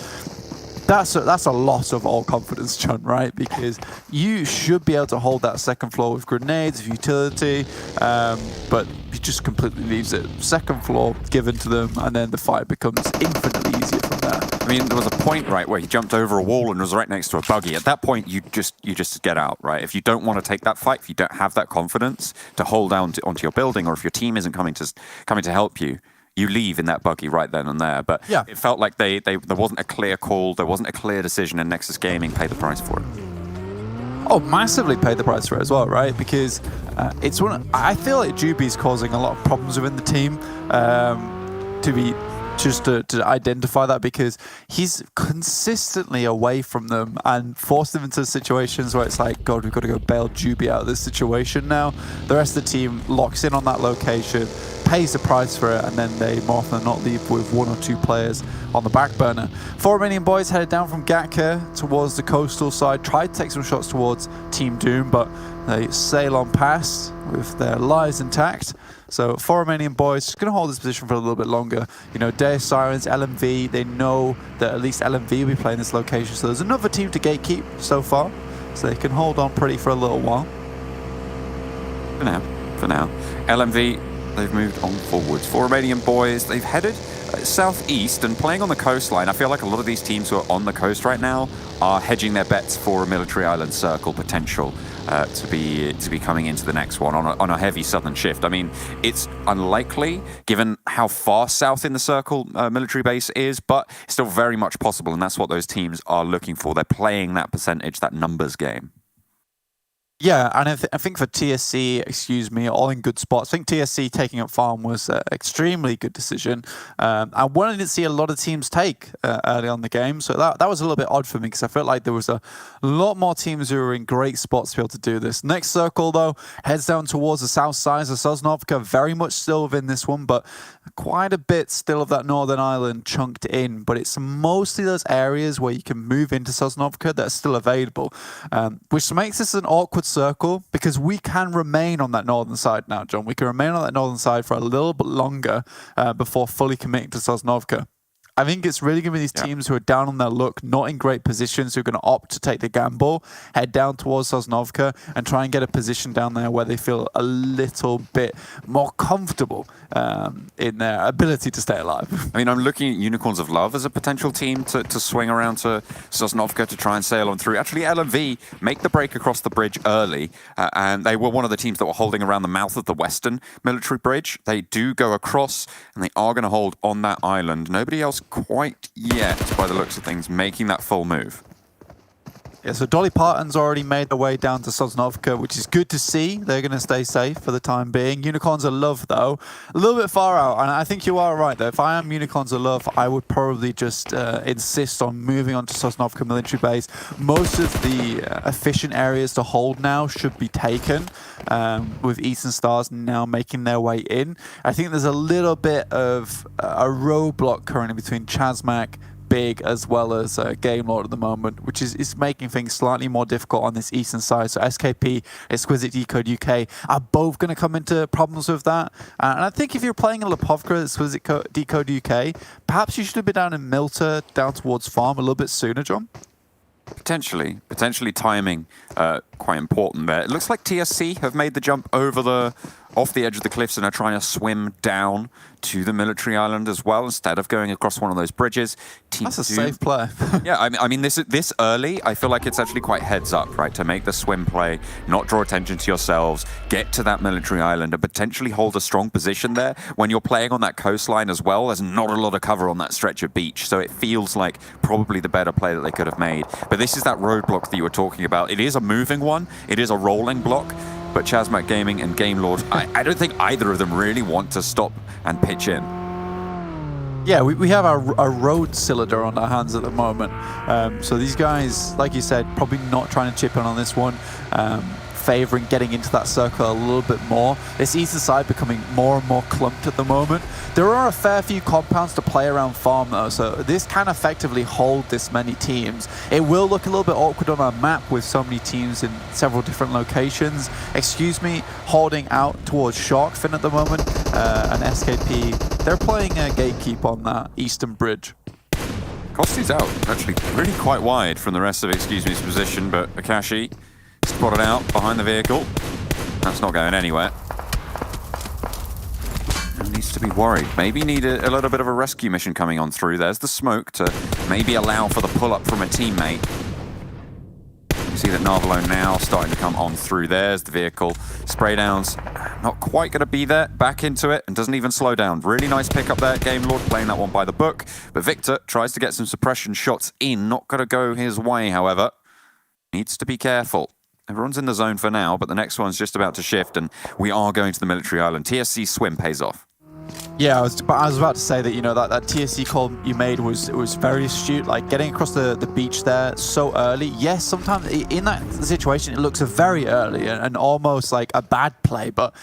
that's a loss of all confidence, John, right? Because you should be able to hold that second floor with grenades, with utility, but he just completely leaves it. Second floor given to them, and then the fight becomes infinitely easier from there. I mean, there was a point, right, where he jumped over a wall and was right next to a buggy. At that point, you just get out, right? If you don't want to take that fight, if you don't have that confidence to hold down onto your building, or if your team isn't coming to help you, you leave in that buggy right then and there. But yeah, it felt like there wasn't a clear call, there wasn't a clear decision, and Nexus Gaming paid the price for it. Oh, massively paid the price for it as well, right? Because it's I feel like Juby's causing a lot of problems within the team. To identify that, because he's consistently away from them and forced them into situations where it's like, God, we've got to go bail Juby out of this situation now. The rest of the team locks in on that location, pays the price for it, and then they more often than not leave with 1 or 2 players on the back burner. 4 Romanian Boys headed down from Gatka towards the coastal side, tried to take some shots towards Team Doom, but they sail on past with their lives intact. So 4 Romanian Boys just going to hold this position for a little bit longer. You know, Deus Sirens, LMV, they know that at least LMV will be playing this location, so there's another team to gatekeep so far, so they can hold on pretty for a little while. For now. LMV, they've moved on forwards. 4 Romanian Boys, they've headed southeast and playing on the coastline. I feel like a lot of these teams who are on the coast right now are hedging their bets for a military island circle potential to be coming into the next one on a heavy southern shift. I mean, it's unlikely given how far south in the circle military base is, but it's still very much possible, and that's what those teams are looking for. They're playing that percentage, that numbers game. Yeah, and I think for TSC, all in good spots. I think TSC taking up farm was an extremely good decision. And one I didn't see a lot of teams take early on the game, so that was a little bit odd for me, because I felt like there was a lot more teams who were in great spots to be able to do this. Next circle, though, heads down towards the south side of Sosnovka, very much still within this one, but quite a bit still of that northern island chunked in. But it's mostly those areas where you can move into Sosnovka that are still available, which makes this an awkward circle, because we can remain on that northern side now, John. We can remain on that northern side for a little bit longer before fully committing to Sosnovka. I think it's really going to be these teams who are down on their luck, not in great positions, who are going to opt to take the gamble, head down towards Sosnovka, and try and get a position down there where they feel a little bit more comfortable in their ability to stay alive. I mean, I'm looking at Unicorns of Love as a potential team to swing around to Sosnovka to try and sail on through. Actually, LMV make the break across the bridge early, and they were one of the teams that were holding around the mouth of the western military bridge. They do go across, and they are going to hold on that island. Nobody else quite yet, by the looks of things, making that full move. Yeah, so Dolly Parton's already made their way down to Sosnovka, which is good to see. They're going to stay safe for the time being. Unicorns of Love, though, a little bit far out, and I think you are right, though. If I am Unicorns of Love, I would probably just insist on moving on to Sosnovka military base. Most of the efficient areas to hold now should be taken, with Eastern Stars now making their way in. I think there's a little bit of a roadblock currently between ChasMac, Big, as well as Game Lord at the moment, which is making things slightly more difficult on this eastern side. So SKP, Exquisite Décode UK are both going to come into problems with that. And I think if you're playing in Lepovka, Exquisite Décode UK, perhaps you should have been down in Milta, down towards Farm a little bit sooner, John. Potentially timing quite important there. It looks like TSC have made the jump off the edge of the cliffs and are trying to swim down to the military island as well, instead of going across one of those bridges. That's a safe play. Yeah, I mean, this early, I feel like it's actually quite heads up, right? To make the swim play, not draw attention to yourselves, get to that military island and potentially hold a strong position there. When you're playing on that coastline as well, there's not a lot of cover on that stretch of beach, so it feels like probably the better play that they could have made. But this is that roadblock that you were talking about. It is a moving one, it is a rolling block, but ChasMac Gaming and Game Lord, I don't think either of them really want to stop and pitch in. Yeah, we have a road cylinder on our hands at the moment. So these guys, like you said, probably not trying to chip in on this one. favouring getting into that circle a little bit more. This eastern side becoming more and more clumped at the moment. There are a fair few compounds to play around farm though, so this can effectively hold this many teams. It will look a little bit awkward on our map with so many teams in several different locations. Excuse me, holding out towards Sharkfin at the moment, and SKP, they're playing a gatekeep on that eastern bridge. Kosti's out, actually really quite wide from the rest of Excuse Me's position, but Akashi spotted out behind the vehicle. That's not going anywhere. And needs to be worried. Maybe need a little bit of a rescue mission coming on through. There's the smoke to maybe allow for the pull-up from a teammate. You see that Narvalo now starting to come on through. There's the vehicle. Spray downs, not quite going to be there. Back into it and doesn't even slow down. Really nice pick up there. Game Lord playing that one by the book. But Victor tries to get some suppression shots in. Not going to go his way, however. Needs to be careful. Everyone's in the zone for now, but the next one's just about to shift, and we are going to the military island. TSC swim pays off. Yeah, I was about to say that, you know, that TSC call you made was very astute. Like getting across the beach there so early. Yes, sometimes in that situation it looks very early and almost like a bad play. But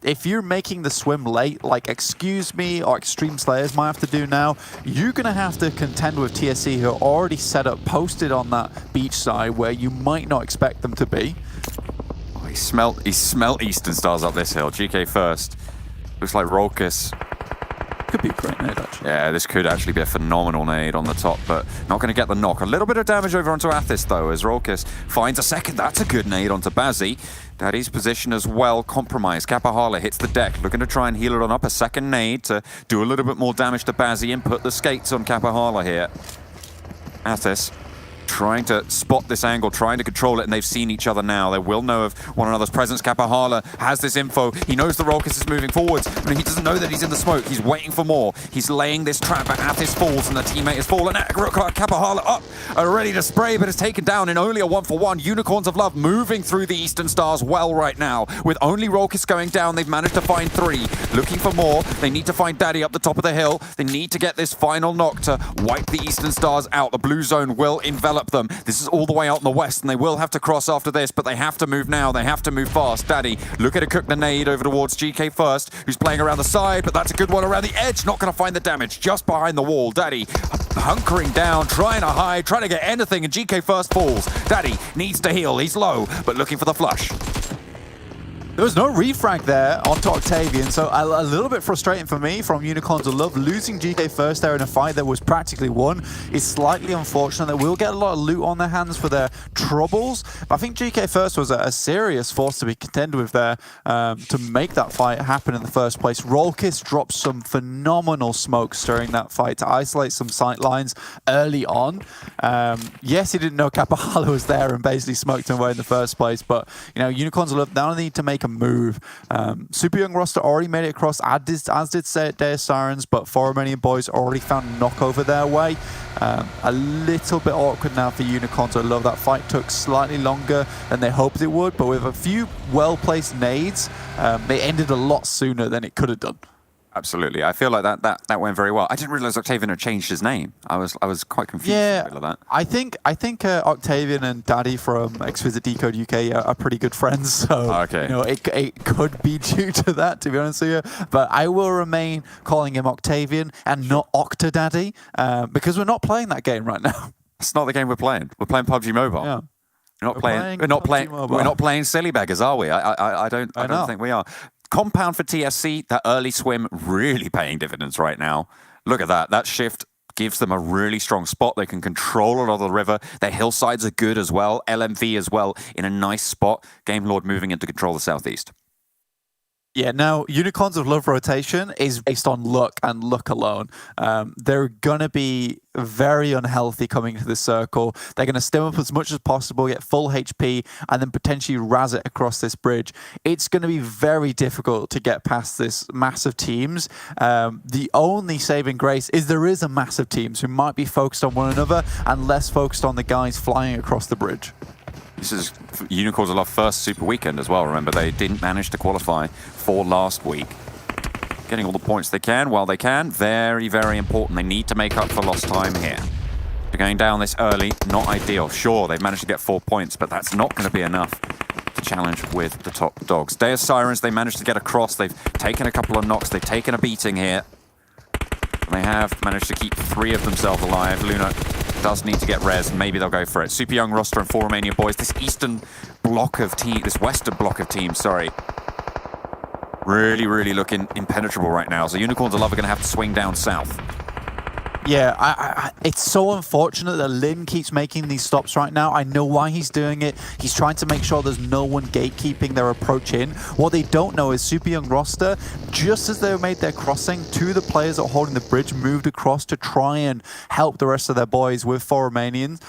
if you're making the swim late, like Excuse Me or Xtreme Slayers might have to do now, you're gonna have to contend with TSC who are already set up, posted on that beach side where you might not expect them to be. Oh, he smelt Eastern Stars up this hill. GK first. Looks like Rolkis. Could be a great nade, actually. Yeah, this could actually be a phenomenal nade on the top, but not going to get the knock. A little bit of damage over onto Athis, though, as Rolkis finds a second. That's a good nade onto Bazzi. Daddy's position as well compromised. Kapahala hits the deck, looking to try and heal it on up. A second nade to do a little bit more damage to Bazzi and put the skates on Kapahala here. Athis trying to spot this angle, trying to control it, and they've seen each other now. They will know of one another's presence. Kapahala has this info. He knows the Rolkis is moving forwards, but he doesn't know that he's in the smoke. He's waiting for more. He's laying this trap, but Athis falls, and the teammate is fallen. Kapahala up, ready to spray, but is taken down in only a 1-for-1. Unicorns of Love moving through the Eastern Stars well right now. With only Rolkis going down, they've managed to find 3. Looking for more. They need to find Daddy up the top of the hill. They need to get this final knock to wipe the Eastern Stars out. The blue zone will envelop them. This is all the way out in the west, and they will have to cross after this, but they have to move now. They have to move fast. Daddy looking to cook the nade over towards GK first, who's playing around the side, but that's a good one around the edge. Not going to find the damage, just behind the wall. Daddy hunkering down, trying to hide, trying to get anything, and GK first falls. Daddy needs to heal. He's low, but looking for the flush. There was no refrag there onto Octavian, so a little bit frustrating for me from Unicorns of Love. Losing GK first there in a fight that was practically won is slightly unfortunate. They will get a lot of loot on their hands for their troubles, but I think GK first was a serious force to be contended with there to make that fight happen in the first place. Rolkis dropped some phenomenal smokes during that fight to isolate some sight lines early on. Yes, he didn't know Kapahala was there and basically smoked him away in the first place, but you know, Unicorns of Love now need to make a move. Super young roster already made it across, as did Deus Sirens, but Romanian Boys already found a knockover their way. A little bit awkward now for Unicorns. I love that fight took slightly longer than they hoped it would, but with a few well-placed nades, they ended a lot sooner than it could have done. Absolutely. I feel like that went very well. I didn't realize Octavian had changed his name. I was quite confused. Yeah, with that. I think Octavian and Daddy from Exquisite Décode UK are pretty good friends. So okay. You know, it could be due to that, to be honest with you. But I will remain calling him Octavian and not Octodaddy because we're not playing that game right now. It's not the game we're playing. We're playing PUBG Mobile. Yeah. We're not playing silly beggars, are we? I don't think we are. Compound for TSC, that early swim really paying dividends right now. Look at that. That shift gives them a really strong spot. They can control a lot of the river. Their hillsides are good as well. LMV as well in a nice spot. Game Lord moving in to control the southeast. Yeah, now, Unicorns of Love rotation is based on luck and luck alone. They're going to be very unhealthy coming to the circle. They're going to stem up as much as possible, get full HP, and then potentially razz it across this bridge. It's going to be very difficult to get past this massive teams. The only saving grace is there is a massive teams who might be focused on one another and less focused on the guys flying across the bridge. This is Unicorns of Love first Super Weekend as well. Remember, they didn't manage to qualify for last week. Getting all the points they can while they can. Very, very important. They need to make up for lost time here. They're going down this early, not ideal. Sure, they've managed to get 4 points, but that's not going to be enough to challenge with the top dogs. Deus Sirens, they managed to get across. They've taken a couple of knocks. They've taken a beating here. They have managed to keep 3 of themselves alive. Luna does need to get res. Maybe they'll go for it. Super Young roster and 4 Romanian Boys. This eastern block of team, this western block of teams, sorry. Really, really looking impenetrable right now. So Unicorns of Love are going to have to swing down south. Yeah, it's so unfortunate that Lin keeps making these stops right now. I know why he's doing it. He's trying to make sure there's no one gatekeeping their approach in. What they don't know is Super Young roster, just as they made their crossing, 2 of the players that are holding the bridge moved across to try and help the rest of their boys with 4 Romanian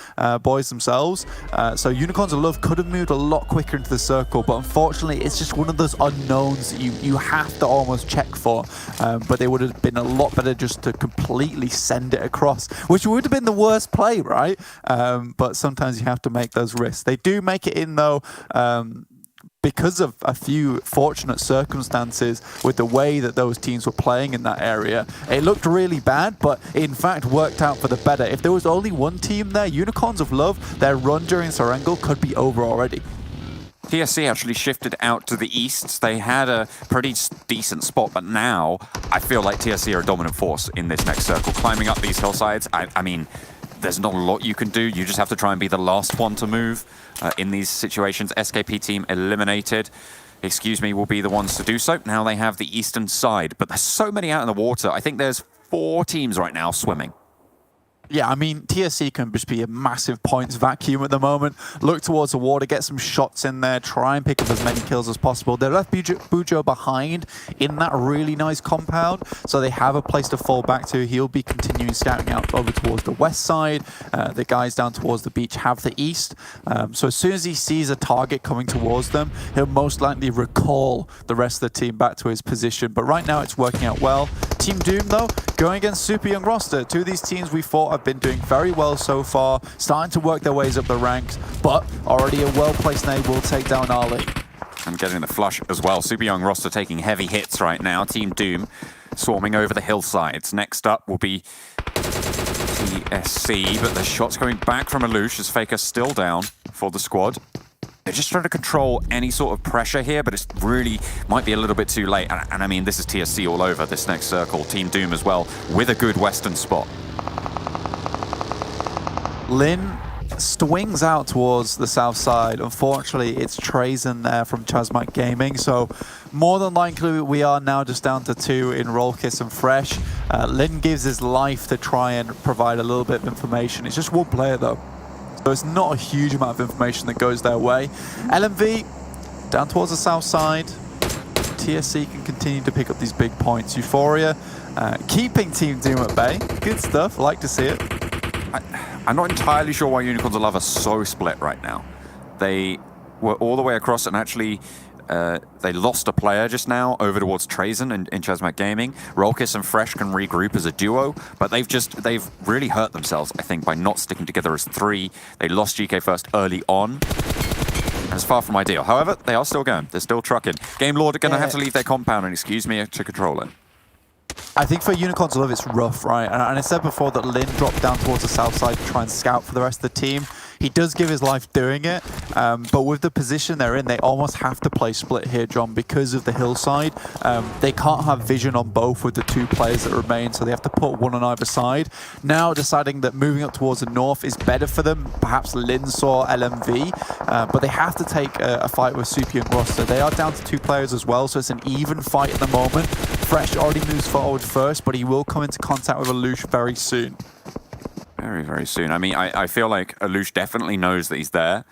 boys themselves. So Unicorns of Love could have moved a lot quicker into the circle, but unfortunately, it's just one of those unknowns that you have to almost check for. But they would have been a lot better just to completely send it across, which would have been the worst play, right? But sometimes you have to make those risks. They do make it in though, because of a few fortunate circumstances with the way that those teams were playing in that area. It looked really bad, but in fact worked out for the better. If there was only one team there, Unicorns of Love, their run during Erangel could be over already. TSC actually shifted out to the east. They had a pretty decent spot, but now I feel like TSC are a dominant force in this next circle. Climbing up these hillsides, I mean, there's not a lot you can do. You just have to try and be the last one to move in these situations. SKP team eliminated. Excuse me, will be the ones to do so. Now they have the eastern side, but there's so many out in the water. I think there's 4 teams right now swimming. Yeah, I mean, TSC can just be a massive points vacuum at the moment. Look towards the water, get some shots in there, try and pick up as many kills as possible. They left Bujo behind in that really nice compound, so they have a place to fall back to. He'll be continuing scouting out over towards the west side. The guys down towards the beach have the east. So as soon as he sees a target coming towards them, he'll most likely recall the rest of the team back to his position. But right now, it's working out well. Team Doom, though, going against Super Young roster. 2 of these teams we thought have been doing very well so far, starting to work their ways up the ranks, but already a well-placed nade will take down Ali. And getting the flush as well. Super Young roster taking heavy hits right now. Team Doom swarming over the hillsides. Next up will be TSC, but the shot's coming back from Alush as Faker still down for the squad. They're just trying to control any sort of pressure here, but it's really might be a little bit too late. And I mean, this is TSC all over this next circle. Team Doom as well, with a good western spot. Lin swings out towards the south side. Unfortunately, it's Trazen there from ChasMac Gaming, so more than likely we are now just down to 2 in Rollkiss and Fresh. Lin gives his life to try and provide a little bit of information. It's just 1 player though, so it's not a huge amount of information that goes their way. LMV down towards the south side. TSC can continue to pick up these big points. Euphoria keeping Team Doom at bay. Good stuff, like to see it. I'm not entirely sure why Unicorns of Love are so split right now. They were all the way across, and actually they lost a player just now over towards Trazen in ChasMac Gaming. Rollkiss and Fresh can regroup as a duo, but they've really hurt themselves, I think, by not sticking together as 3. They lost GK First early on. And it's far from ideal. However, they are still going. They're still trucking. Game Lord are going to have to leave their compound and, excuse me, to control it. I think for Unicorns of Love, it's rough, right? And I said before that Lin dropped down towards the south side to try and scout for the rest of the team. He does give his life doing it, but with the position they're in, they almost have to play split here, John, because of the hillside. They can't have vision on both with the 2 players that remain, so they have to put 1 on either side. Now deciding that moving up towards the north is better for them. Perhaps Lin saw LMV, but they have to take a fight with Super Young roster. They are down to 2 players as well, so it's an even fight at the moment. Fresh already moves forward first, but he will come into contact with Alush very soon. Very, very soon. I mean, I feel like Alush definitely knows that he's there.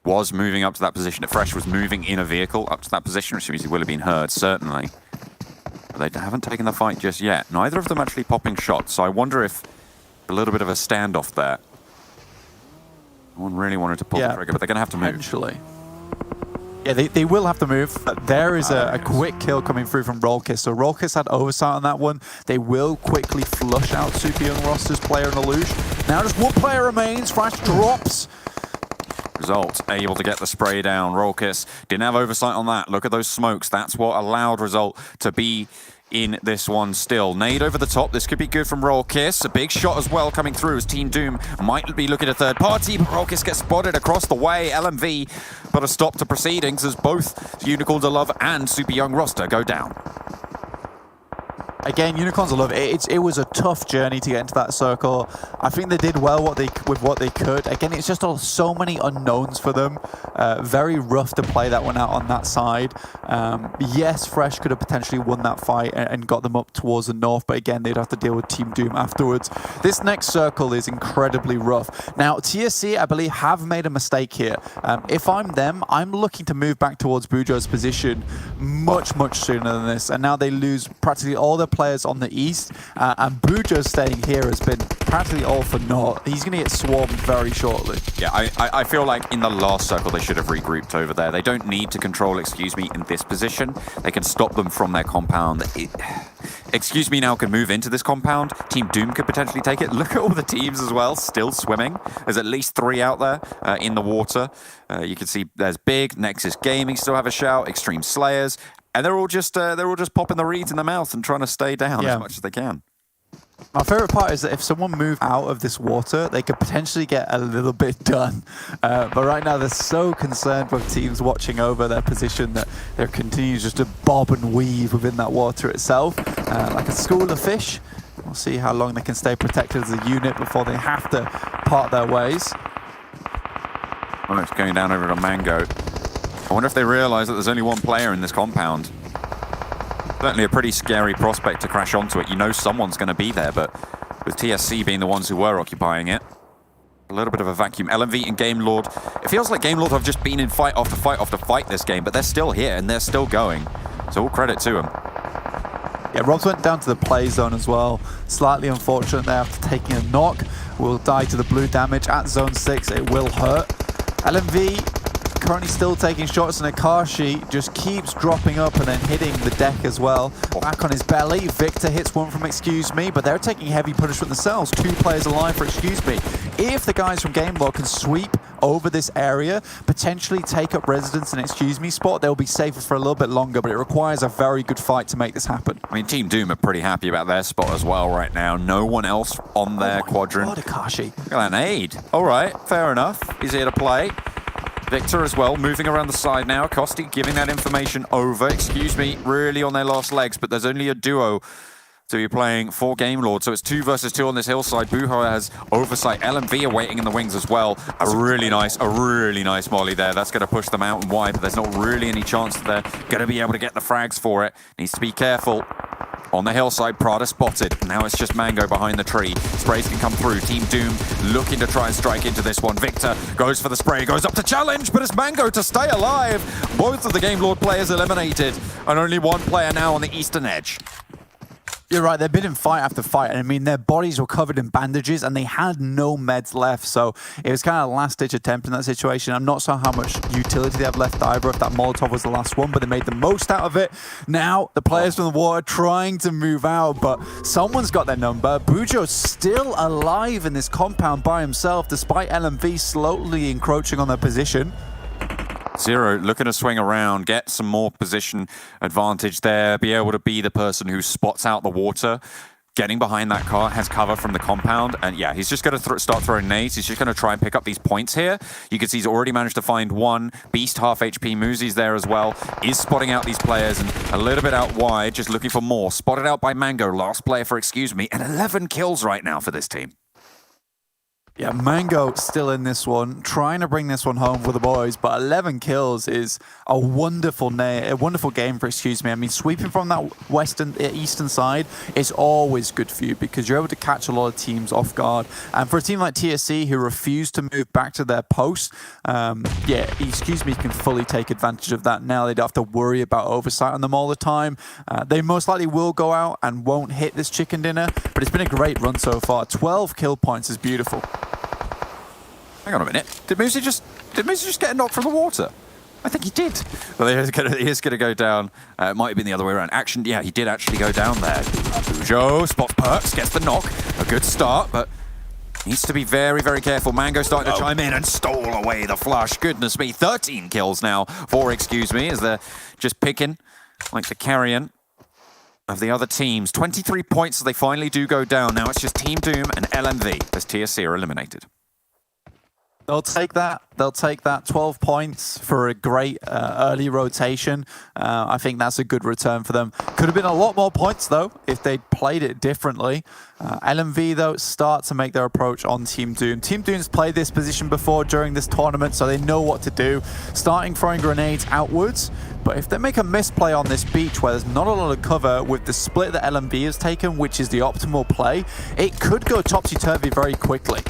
Was moving up to that position. Fresh was moving in a vehicle up to that position, which means he will have been heard, certainly. But they haven't taken the fight just yet. Neither of them actually popping shots, so I wonder if a little bit of a standoff there. No one really wanted to pull the trigger, but they're going to have to move. Potentially. Yeah, they will have to move. There is a quick kill coming through from Rollkiss. So Rollkiss had oversight on that one. They will quickly flush out Super Young roster's player in Alush. Now just 1 player remains. Fresh drops. Result, able to get the spray down. Rollkiss didn't have oversight on that. Look at those smokes. That's what allowed Result to be in this one still. Nade over the top. This could be good from Royal Kiss. A big shot as well coming through as Team Doom might be looking at third party, but Royal Kiss gets spotted across the way. LMV put a stop to proceedings as both Unicorns of Love and Super Young Roster go down. Again, Unicorns of Love, it was a tough journey to get into that circle. I think they did well with what they could. Again, it's just so many unknowns for them. Very rough to play that one out on that side. Yes, Fresh could have potentially won that fight and got them up towards the north, but again, they'd have to deal with Team Doom afterwards. This next circle is incredibly rough. Now, TSC, I believe, have made a mistake here. If I'm them, I'm looking to move back towards Bujo's position much, much sooner than this, and now they lose practically all their players on the east, and Bujo staying here has been practically all for naught. He's going to get swarmed very shortly. Yeah, I feel like in the last circle they should have regrouped over there. They don't need to control Excuse Me in this position. They can stop them from their compound. Excuse Me now can move into this compound. Team Doom could potentially take it. Look at all the teams as well, still swimming. There's at least 3 out there in the water. You can see there's Big, Nexus Gaming still have a shout, Xtreme Slayers, and they're all just popping the reeds in their mouth and trying to stay down as much as they can. My favourite part is that if someone moved out of this water, they could potentially get a little bit done. But right now, they're so concerned with teams watching over their position that they're continuing just to bob and weave within that water itself, like a school of fish. We'll see how long they can stay protected as a unit before they have to part their ways. Oh, it's going down over to Mango. I wonder if they realise that there's only one player in this compound. Certainly a pretty scary prospect to crash onto it. You know someone's going to be there, but with TSC being the ones who were occupying it, a little bit of a vacuum. LMV and Game Lord, it feels like Game Lord have just been in fight after fight after fight this game, but they're still here and they're still going. So all credit to them. Yeah, Robs went down to the play zone as well. Slightly unfortunate there after taking a knock. Will die to the blue damage at zone 6. It will hurt. LMV currently still taking shots, and Akashi just keeps dropping up and then hitting the deck as well. Back on his belly, Victor hits one from Excuse Me, but they're taking heavy punishment themselves. 2 players alive for Excuse Me. If the guys from Game Lord can sweep over this area, potentially take up residence in Excuse Me spot, they'll be safer for a little bit longer, but it requires a very good fight to make this happen. I mean, Team Doom are pretty happy about their spot as well right now. No one else on their quadrant. God, Akashi. Look at that nade. All right, fair enough. He's here to play. Victor as well, moving around the side now. Costi giving that information over. Excuse Me, really on their last legs, but there's only a duo to be playing for Game Lord. So it's 2 versus 2 on this hillside. Buho has oversight. LMV are waiting in the wings as well. A really nice molly there. That's going to push them out and wide, but there's not really any chance that they're going to be able to get the frags for it. Needs to be careful. On the hillside, Prada spotted. Now it's just Mango behind the tree. Sprays can come through. Team Doom looking to try and strike into this one. Victor goes for the spray, goes up to challenge, but it's Mango to stay alive. Both of the Game Lord players eliminated, and only one player now on the eastern edge. You're right, they've been in fight after fight, and I mean, their bodies were covered in bandages, and they had no meds left, so it was kind of a last-ditch attempt in that situation. I'm not sure how much utility they have left either, if that Molotov was the last one, but they made the most out of it. Now, the players from the water trying to move out, but someone's got their number. Bujo's still alive in this compound by himself, despite LMV slowly encroaching on their position. Zero looking to swing around, get some more position advantage there, be able to be the person who spots out the water. Getting behind that car, has cover from the compound, and yeah, he's just going to start throwing nades. He's just going to try and pick up these points here. You can see he's already managed to find one. Beast half HP Muzi's there as well. Is spotting out these players and a little bit out wide, just looking for more. Spotted out by Mango, last player for Excuse Me, and 11 kills right now for this team. Yeah, Mango still in this one, trying to bring this one home for the boys, but 11 kills is a wonderful game for Excuse Me. I mean, sweeping from that eastern side is always good for you because you're able to catch a lot of teams off guard. And for a team like TSC who refuse to move back to their post, yeah, Excuse Me can fully take advantage of that now. They don't have to worry about oversight on them all the time. They most likely will go out and won't hit this chicken dinner, but it's been a great run so far. 12 kill points is beautiful. Hang on a minute. Did Muzi just get a knock from the water? I think he did. Well, he is going to go down. It might have been the other way around. Action, yeah, he did actually go down there. Bujo spots Perks, gets the knock. A good start, but needs to be very, very careful. Mango starting to chime in and stole away the flush. Goodness me, 13 kills now for Excuse Me as they're just picking like the carrion. of the other teams. 23 points as they finally do go down. Now it's just Team Doom and LMV as TSC are eliminated. They'll take that. They'll take that. 12 points for a great early rotation. I think that's a good return for them. Could have been a lot more points, though, if they'd played it differently. LMV, though, start to make their approach on Team Doom. Team Doom's played this position before during this tournament, so they know what to do. Starting throwing grenades outwards. But if they make a misplay on this beach where there's not a lot of cover with the split that LMV has taken, which is the optimal play, it could go topsy-turvy very quickly.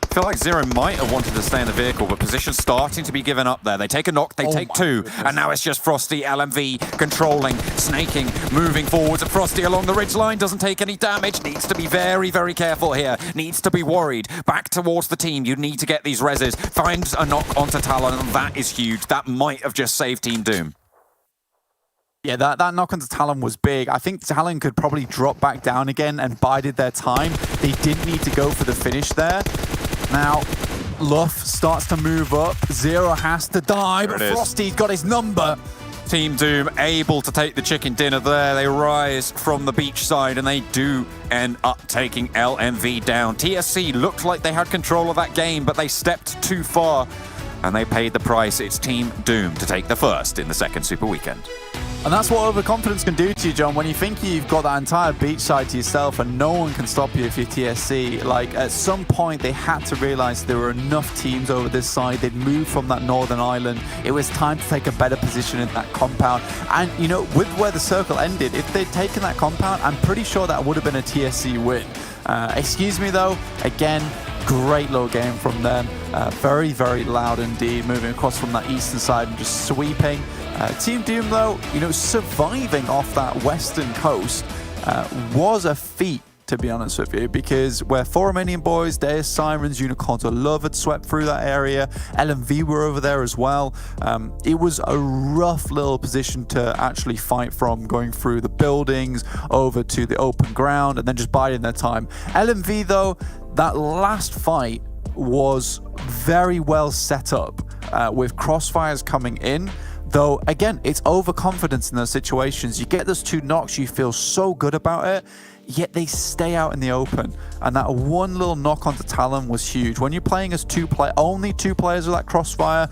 I feel like Zero might have wanted to stay in the vehicle, but position's starting to be given up there. They take a knock, they take two, and now it's just Frosty, LMV, controlling, snaking, moving forwards. And Frosty along the ridgeline doesn't take any damage. Needs to be very, very careful here. Needs to be worried. Back towards the team. You need to get these reses. Finds a knock onto Talon, and that is huge. That might have just saved Team Doom. Yeah, that knock onto Talon was big. I think Talon could probably drop back down again and bided their time. They didn't need to go for the finish there. Now, Luff starts to move up. Zero has to die, but Frosty's got his number. Team Doom able to take the chicken dinner there. They rise from the beach side and they do end up taking LMV down. TSC looked like they had control of that game, but they stepped too far and they paid the price. It's Team Doom to take the first in the second Super Weekend. And that's what overconfidence can do to you, John. When you think you've got that entire beachside to yourself and no one can stop you if you're TSC, like at some point they had to realize there were enough teams over this side. They'd moved from that northern island. It was time to take a better position in that compound. And, you know, with where the circle ended, if they'd taken that compound, I'm pretty sure that would have been a TSC win. Excuse me, though. Again, great low game from them. Very, very loud indeed, moving across from that eastern side and just sweeping. Team Doom, though, you know, surviving off that western coast was a feat, to be honest with you, because where Romanian Boys, Deus Sirens, Unicorns of Love had swept through that area, LMV were over there as well. It was a rough little position to actually fight from, going through the buildings, over to the open ground, and then just biding their time. LMV, though, that last fight was very well set up, with crossfires coming in. Though, again, it's overconfidence in those situations. You get those two knocks, you feel so good about it, yet they stay out in the open. And that one little knock onto Talon was huge. When you're playing as only two players with that crossfire,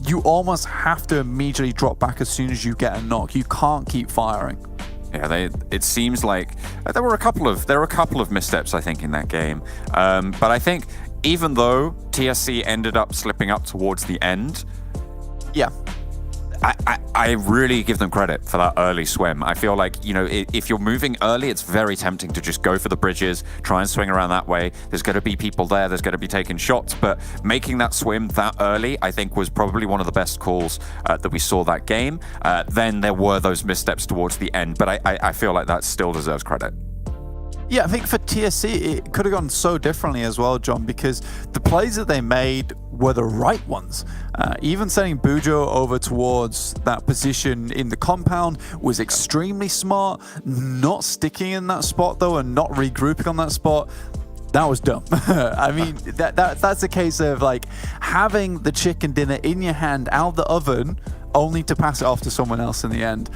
you almost have to immediately drop back as soon as you get a knock. You can't keep firing. Yeah, it seems like there were a couple of missteps, I think, in that game. But I think even though TSC ended up slipping up towards the end, yeah, I really give them credit for that early swim. I feel like, you know, if you're moving early, it's very tempting to just go for the bridges, try and swing around that way. There's going to be people there, there's going to be taking shots, but making that swim that early, I think, was probably one of the best calls that we saw that game. Then there were those missteps towards the end, but I feel like that still deserves credit. Yeah, I think for TSC, it could have gone so differently as well, John, because the plays that they made were the right ones. Even sending Bujo over towards that position in the compound was extremely smart. Not sticking in that spot, though, and not regrouping on that spot, that was dumb. I mean, that's a case of, like, having the chicken dinner in your hand out the oven only to pass it off to someone else in the end.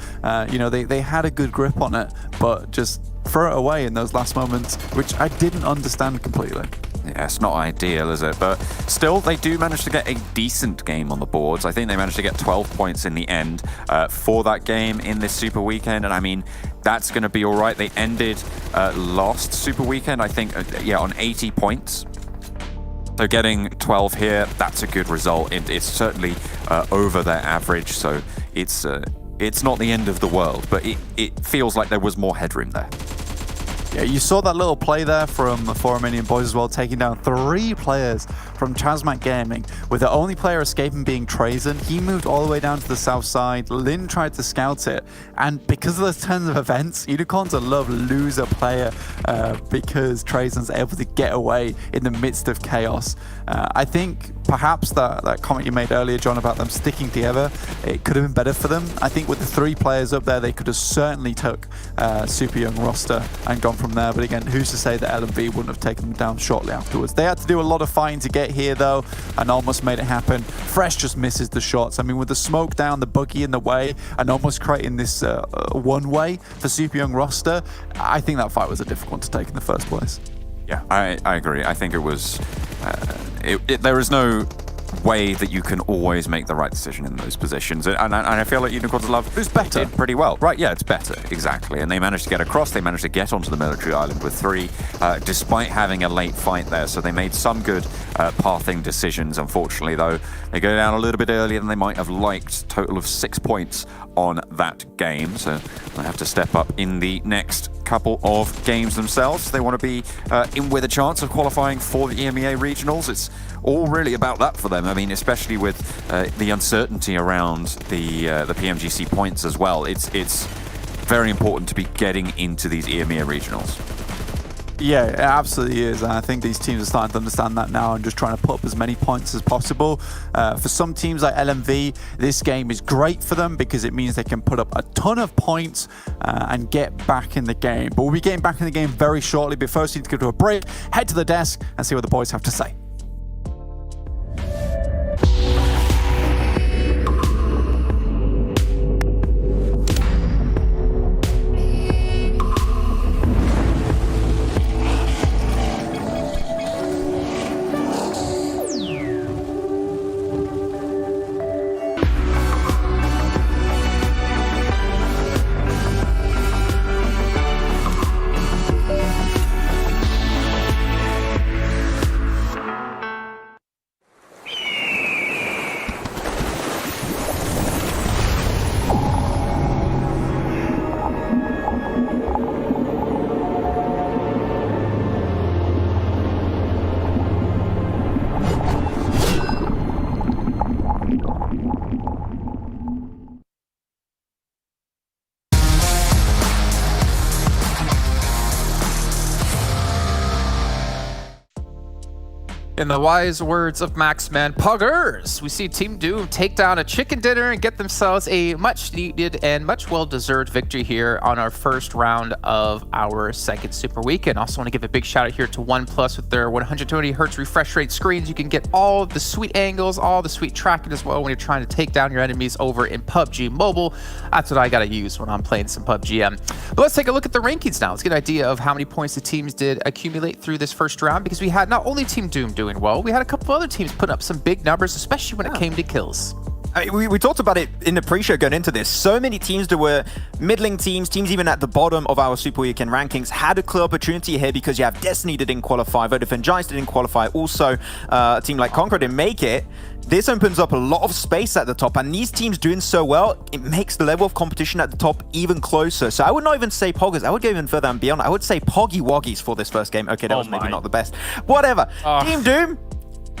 You know, they had a good grip on it, but just throw it away in those last moments, which I didn't understand completely. Yeah, it's not ideal, is it? But still, they do manage to get a decent game on the boards. I think they managed to get 12 points in the end for that game in this Super Weekend. And I mean, that's going to be all right. They ended last Super Weekend, I think, on 80 points. So getting 12 here, that's a good result. It's certainly over their average, so it's not the end of the world, but it feels like there was more headroom there. Yeah, you saw that little play there from the Romanian Boys as well, taking down 3 players from ChasMac Gaming, with the only player escaping being Trazen. He moved all the way down to the south side. Lin tried to scout it, and because of those turns of events, Unicorns of Love lose a player because Trazen's able to get away in the midst of chaos. I think perhaps that comment you made earlier, John, about them sticking together, it could have been better for them. I think with the 3 players up there, they could have certainly took Super Young roster and gone for from there. But again, who's to say that LMV wouldn't have taken them down shortly afterwards? They had to do a lot of fighting to get here, though, and almost made it happen. Fresh just misses the shots. I mean, with the smoke down, the buggy in the way, and almost creating this one-way for Super Young roster, I think that fight was a difficult one to take in the first place. Yeah, I agree. I think it was... there is no way that you can always make the right decision in those positions. And I feel like Unicorns of Love Who's better? did pretty well. Right, yeah, it's better, exactly. And they managed to get across, they managed to get onto the military island with 3, despite having a late fight there. So they made some good pathing decisions. Unfortunately, though, they go down a little bit earlier than they might have liked. Total of 6 points on that game. So they have to step up in the next couple of games themselves. They want to be in with a chance of qualifying for the EMEA regionals. It's all really about that for them. I mean, especially with the uncertainty around the PMGC points as well. It's very important to be getting into these EMEA regionals. Yeah, it absolutely is. And I think these teams are starting to understand that now and just trying to put up as many points as possible. For some teams like LMV, this game is great for them because it means they can put up a ton of points and get back in the game. But we'll be getting back in the game very shortly. But first, we need to go to a break, head to the desk, and see what the boys have to say. In the wise words of Maxman, Puggers, we see Team Doom take down a chicken dinner and get themselves a much needed and much well-deserved victory here on our first round of our second Super Weekend. Also want to give a big shout out here to OnePlus with their 120 hertz refresh rate screens. You can get all the sweet angles, all the sweet tracking as well when you're trying to take down your enemies over in PUBG Mobile. That's what I gotta use when I'm playing some PUBGM. But let's take a look at the rankings now. Let's get an idea of how many points the teams did accumulate through this first round, because we had not only Team Doom doing well, we had a couple of other teams put up some big numbers, especially when it came to kills. We talked about it in the pre-show going into this. So many teams that were middling teams even at the bottom of our Super Weekend rankings had a clear opportunity here because you have Destiny that didn't qualify, Vodafone Giants didn't qualify, also a team like Conqueror didn't make it. This opens up a lot of space at the top, and these teams doing so well, it makes the level of competition at the top even closer. So I would not even say Poggers, I would go even further and beyond. I would say Poggy Woggies for this first game. Okay, that was maybe not the best. Whatever. Team Doom,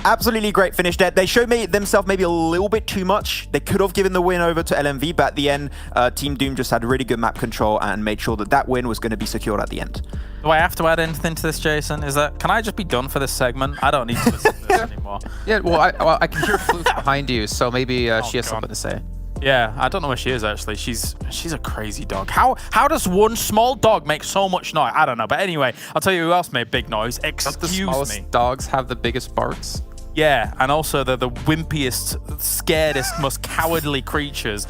absolutely great finish there. They showed themselves maybe a little bit too much. They could have given the win over to LMV, but at the end, Team Doom just had really good map control and made sure that that win was going to be secured at the end. Do I have to add anything to this, Jason? Can I just be done for this segment? I don't need to listen to this anymore. Yeah, well, I can hear Floof behind you, so maybe she has something to say. Yeah, I don't know where she is actually. She's a crazy dog. How does one small dog make so much noise? I don't know. But anyway, I'll tell you who else made big noise. Excuse the smallest me. Dogs have the biggest barks. Yeah, and also they're the wimpiest, scaredest, most cowardly creatures.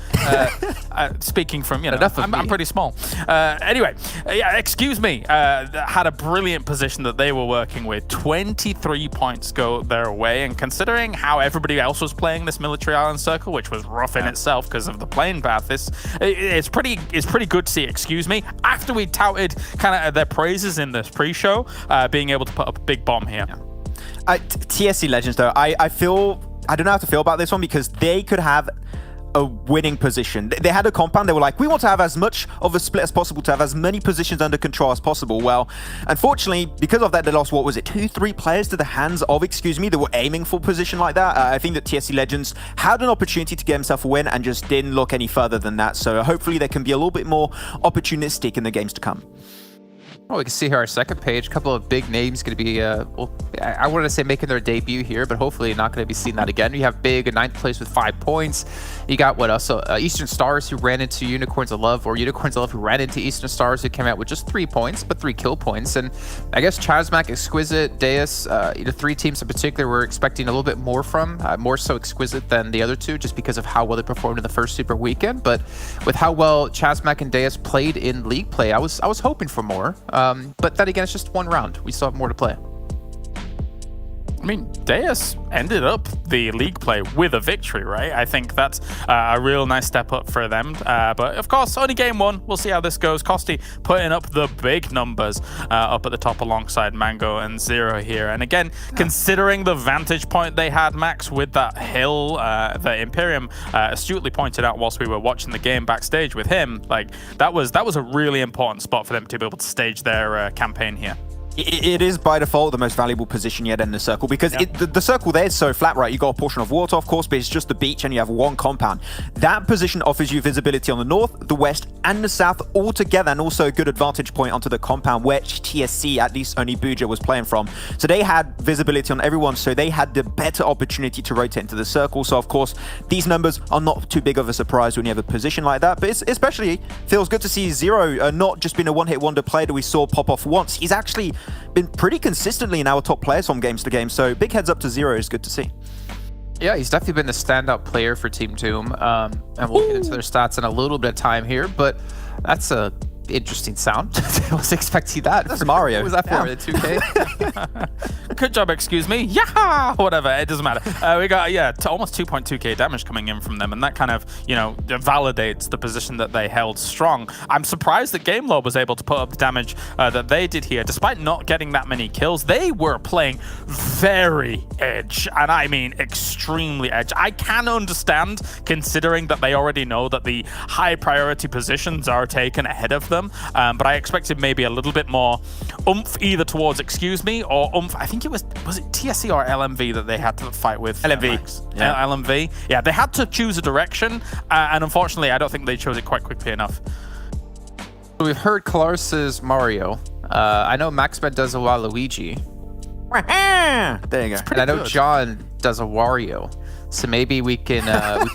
Speaking from, I'm pretty small. Anyway, yeah, excuse me. Had a brilliant position that they were working with. 23 points go their way, and considering how everybody else was playing this military island circle, which was rough in itself because of the plane path, it's pretty good to see. Excuse me. After we touted kind of their praises in this pre-show, being able to put up a big bomb here. Yeah. TSC Legends, though, I don't know how to feel about this one because they could have a winning position. They had a compound. They were like, we want to have as much of a split as possible to have as many positions under control as possible. Well, unfortunately, because of that, they lost, what was it, 2-3 players to the hands of, excuse me, they were aiming for a position like that. I think that TSC Legends had an opportunity to get himself a win and just didn't look any further than that. So hopefully they can be a little bit more opportunistic in the games to come. Well, we can see here our second page. A couple of big names going to be, well, I wanted to say making their debut here, but hopefully not going to be seeing that again. You have Big in 9th place with 5 points. You got what else? Eastern Stars, who ran into Unicorns of Love, or Unicorns of Love, who ran into Eastern Stars, who came out with just 3 points, but 3 kill points. And I guess ChasMac, Exquisite, Deus, 3 teams in particular we're expecting a little bit more from, more so Exquisite than the other 2, just because of how well they performed in the first Super Weekend. But with how well ChasMac and Deus played in League play, I was hoping for more. But then again, it's just 1 round. We still have more to play. I mean, Deus ended up the league play with a victory, right? I think that's a real nice step up for them. But of course, only game 1. We'll see how this goes. Kosti putting up the big numbers up at the top alongside Mango and Zero here. And again, considering the vantage point they had, Max, with that hill that Imperium astutely pointed out whilst we were watching the game backstage with him, like that was a really important spot for them to be able to stage their campaign here. It is by default the most valuable position yet in the circle, because the circle there is so flat, right? You got a portion of water, of course, but it's just the beach and you have 1 compound. That position offers you visibility on the north, the west, and the south all together, and also a good advantage point onto the compound, which TSC, at least only Buja, was playing from. So they had visibility on everyone, so they had the better opportunity to rotate into the circle. So of course, these numbers are not too big of a surprise when you have a position like that, but it especially feels good to see Zero not just being a one-hit wonder player that we saw pop off once. He's actually been pretty consistently in our top players from games to game, so big heads up to Zero is good to see. Yeah, he's definitely been the standout player for Team Doom, and we'll get into their stats in a little bit of time here, but that's a interesting sound. I was expecting that. That's Mario. What was that for? The 2K? Good job, excuse me. Yeah, whatever. It doesn't matter. We got, almost 2.2k damage coming in from them, and that kind of, validates the position that they held strong. I'm surprised that GameLore was able to put up the damage that they did here, despite not getting that many kills. They were playing very edge, and I mean extremely edge. I can understand, considering that they already know that the high priority positions are taken ahead of them, but I expected maybe a little bit more oomph either towards Excuse Me or oomph. I think it was it TSC or LMV that they had to fight with? LMV. LMV. Yeah, they had to choose a direction, and unfortunately, I don't think they chose it quite quickly enough. We've heard Kalars's Mario. I know Maxmed does a Waluigi. There you go. And I know John does a Wario. So maybe we can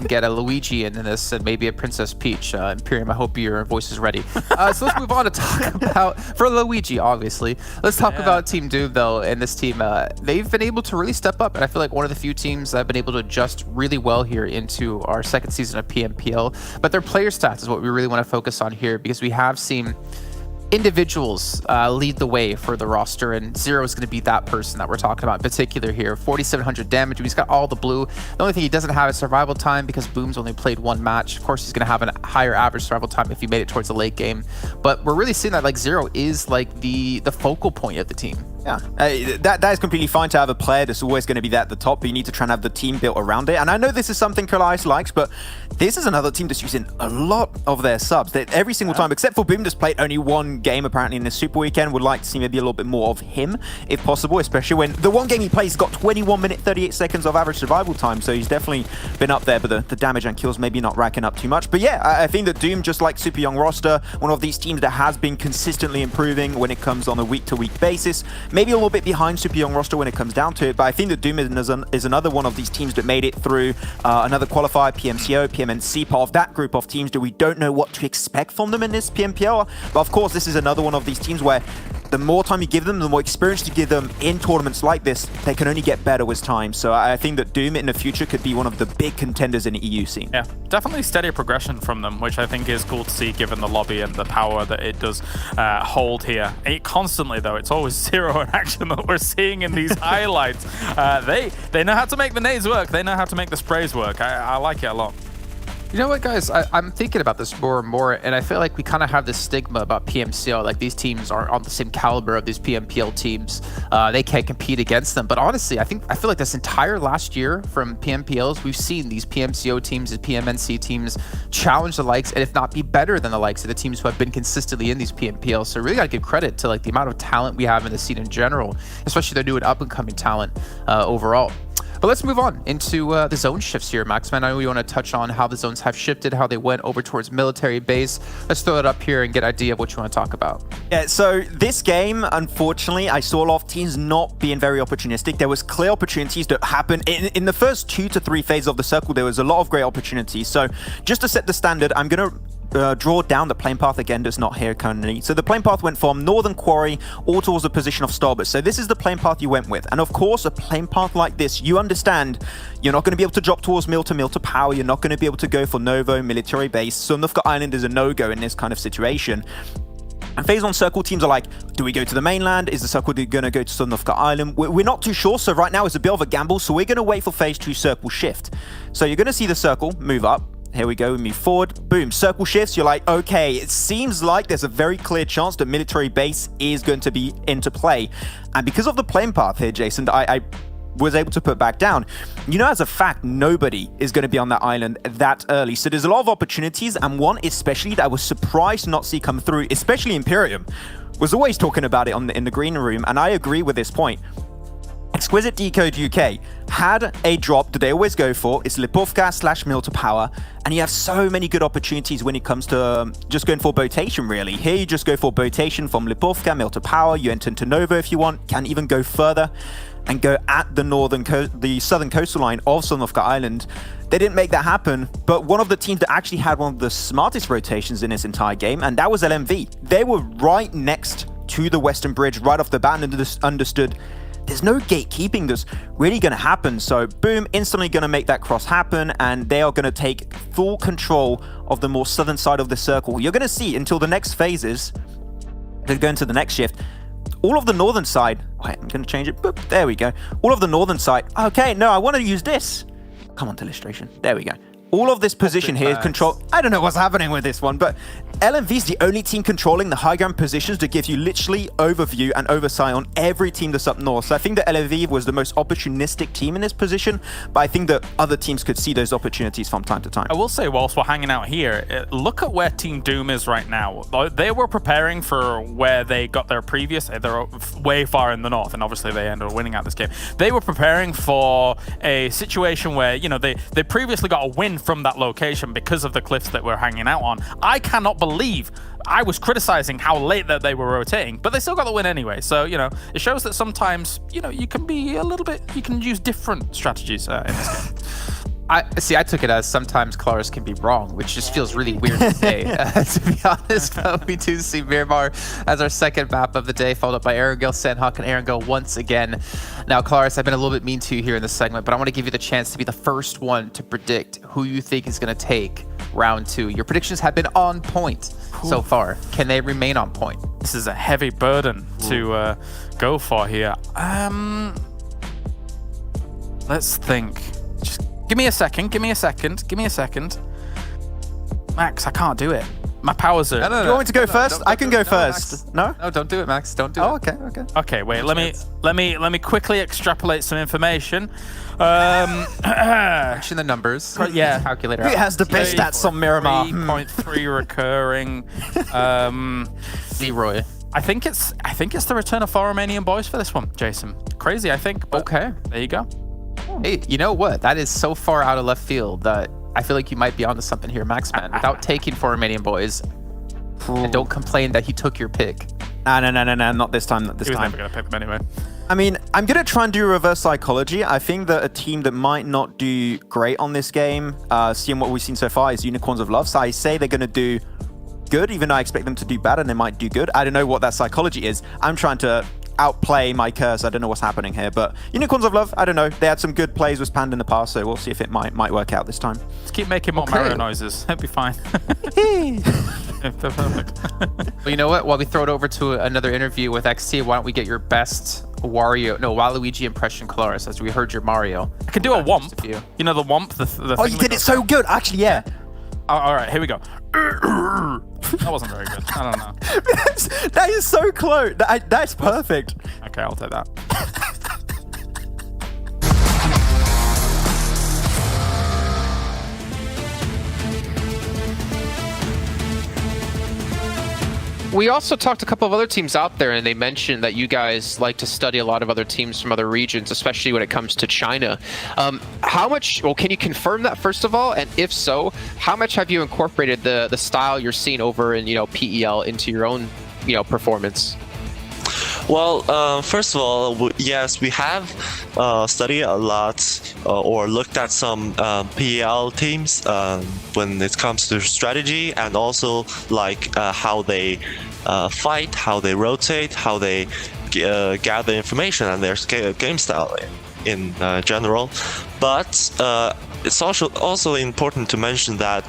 get a Luigi in this, and maybe a Princess Peach. Imperium, I hope your voice is ready. So let's move on to talk about, for Luigi, obviously. Let's talk about Team Doom, though, and this team. They've been able to really step up, and I feel like one of the few teams that have been able to adjust really well here into our second season of PMPL. But their player stats is what we really want to focus on here, because we have seen individuals lead the way for the roster, and Zero is going to be that person that we're talking about in particular here. 4,700 damage. He's got all the blue. The only thing he doesn't have is survival time, because Boom's only played 1 match. Of course, he's going to have a higher average survival time if he made it towards the late game. But we're really seeing that like Zero is like the focal point of the team. Yeah, that is completely fine to have a player that's always going to be at the top, but you need to try and have the team built around it. And I know this is something Kalais likes, but this is another team that's using a lot of their subs. Every single time, except for Boom, that's played only 1 game apparently in this Super Weekend. Would like to see maybe a little bit more of him, if possible, especially when the 1 game he plays got 21 minutes, 38 seconds of average survival time. So he's definitely been up there, but the damage and kills maybe not racking up too much. But yeah, I think that Doom, just like Super Young Roster, one of these teams that has been consistently improving when it comes on a week-to-week basis. Maybe a little bit behind Super Young Roster when it comes down to it, but I think that Doom is another one of these teams that made it through another qualifier, PMCO, PMNC, part of that group of teams that we don't know what to expect from them in this PMPL. But of course, this is another one of these teams where the more time you give them, the more experience you give them in tournaments like this, they can only get better with time. So I think that Doom in the future could be one of the big contenders in the EU scene. Yeah, definitely steady progression from them, which I think is cool to see given the lobby and the power that it does hold here. Constantly, though, it's always Zero in action that we're seeing in these highlights. They know how to make the nades work. They know how to make the sprays work. I like it a lot. You know what, guys? I'm thinking about this more and more, and I feel like we kind of have this stigma about PMCL, like these teams aren't on the same caliber of these PMPL teams. They can't compete against them. But honestly, I feel like this entire last year from PMPLs, we've seen these PMCO teams and PMNC teams challenge the likes, and if not be better than the likes of the teams who have been consistently in these PMPLs. So really got to give credit to like the amount of talent we have in the scene in general, especially the new and up-and-coming talent overall. But let's move on into the zone shifts here, Maxman. I know you want to touch on how the zones have shifted, how they went over towards military base. Let's throw it up here and get an idea of what you want to talk about. Yeah, so this game, unfortunately, I saw a lot of teams not being very opportunistic. There was clear opportunities that happened. In the first 2 to 3 phases of the circle, there was a lot of great opportunities. So just to set the standard, I'm going to draw down the plane path again that's not here currently. So the plane path went from Northern Quarry all towards the position of starboard. So this is the plane path you went with. And of course, a plane path like this, you understand you're not going to be able to drop towards Mill to Power. You're not going to be able to go for Novo, military base. Sanhok Island is a no-go in this kind of situation. And phase 1 circle teams are like, do we go to the mainland? Is the circle going to go to Sanhok Island? We're not too sure. So right now it's a bit of a gamble. So we're going to wait for phase 2 circle shift. So you're going to see the circle move up. Here we go, we move forward, boom, circle shifts. You're like, okay, it seems like there's a very clear chance that military base is going to be into play. And because of the plane path here, Jason, that I was able to put back down, you know, as a fact, nobody is going to be on that island that early. So there's a lot of opportunities, and one especially that I was surprised to not see come through, especially Imperium, was always talking about it in the green room, and I agree with this point. Exquisite Décode UK had a drop that they always go for. It's Lipovka / Mill to Power, and you have so many good opportunities when it comes to just going for botation, really. Here you just go for botation from Lipovka, Mill to Power. You enter into Novo if you want, can even go further and go at the southern coastal line of Sanhok Island. They didn't make that happen, but one of the teams that actually had one of the smartest rotations in this entire game, and that was LMV. They were right next to the Western Bridge right off the bat and understood there's no gatekeeping that's really going to happen. So boom, instantly going to make that cross happen, and they are going to take full control of the more southern side of the circle. You're going to see until the next phases, they're going to the next shift, all of the northern side, wait, I'm going to change it, boop, there we go. All of the northern side, okay, no, I want to use this. Come on to illustration, there we go. All of this position here is control. I don't know what's happening with this one, but LMV is the only team controlling the high ground positions that give you literally overview and oversight on every team that's up north. So I think that LMV was the most opportunistic team in this position, but I think that other teams could see those opportunities from time to time. I will say, whilst we're hanging out here, look at where Team Doom is right now. They were preparing for where they got their previous, they're way far in the north, and obviously they ended up winning out this game. They were preparing for a situation where, you know, they previously got a win from that location because of the cliffs that we're hanging out on. I cannot believe I was criticizing how late that they were rotating, but they still got the win anyway. So, you know, it shows that sometimes, you know, you can be a little bit, you can use different strategies in this game. I took it as sometimes Claris can be wrong, which just feels really weird to say. To be honest, but we do see Miramar as our second map of the day, followed up by Erangel, Sanhok, and Erangel once again. Now, Claris, I've been a little bit mean to you here in this segment, but I want to give you the chance to be the first one to predict who you think is going to take round 2. Your predictions have been on point so far. Can they remain on point? This is a heavy burden to go for here. Let's think. Just give me a second. Max, I can't do it. My powers are... Do you want me to go first? I can go first. No? No, don't do it, Max. Don't do it. Oh, okay. Okay, wait. Let me quickly extrapolate some information. Mention the numbers. Yeah. Calculator. Who has the best stats on Miramar? 3.3 recurring. Leroy. I think it's the return of 4 Romanian Boys for this one, Jason. Crazy, I think. But okay. There you go. Hey, you know what? That is so far out of left field that I feel like you might be onto something here, Maxman. Without taking 4 Romanian Boys, and don't complain that he took your pick. No, not this time. Not this time. He was time. never going to pick them anyway. I mean, I'm going to try and do reverse psychology. I think that a team that might not do great on this game, seeing what we've seen so far, is Unicorns of Love. So I say they're going to do good, even though I expect them to do bad, and they might do good. I don't know what that psychology is. I'm trying to outplay my curse. I don't know what's happening here, but Unicorns of Love, I don't know. They had some good plays with Panda in the past, so we'll see if it might work out this time. Just keep making more Mario noises. It'll be fine. Perfect. Well, you know what? While we throw it over to another interview with XT, why don't we get your best Waluigi impression, Claris, as we heard your Mario. I can do a Womp. You know the Womp? The you did it so good. Actually, yeah. All right, here we go. That wasn't very good. I don't know. That is so close. That's perfect. Okay, I'll take that. We also talked to a couple of other teams out there, and they mentioned that you guys like to study a lot of other teams from other regions, especially when it comes to China. How much, well, can you confirm that first of all? And if so, how much have you incorporated the style you're seeing over in, PEL into your own, performance? Well, first of all, yes, we have studied a lot or looked at some PEL teams when it comes to strategy, and also like how they fight, how they rotate, how they gather information, and their game style in general. But it's also important to mention that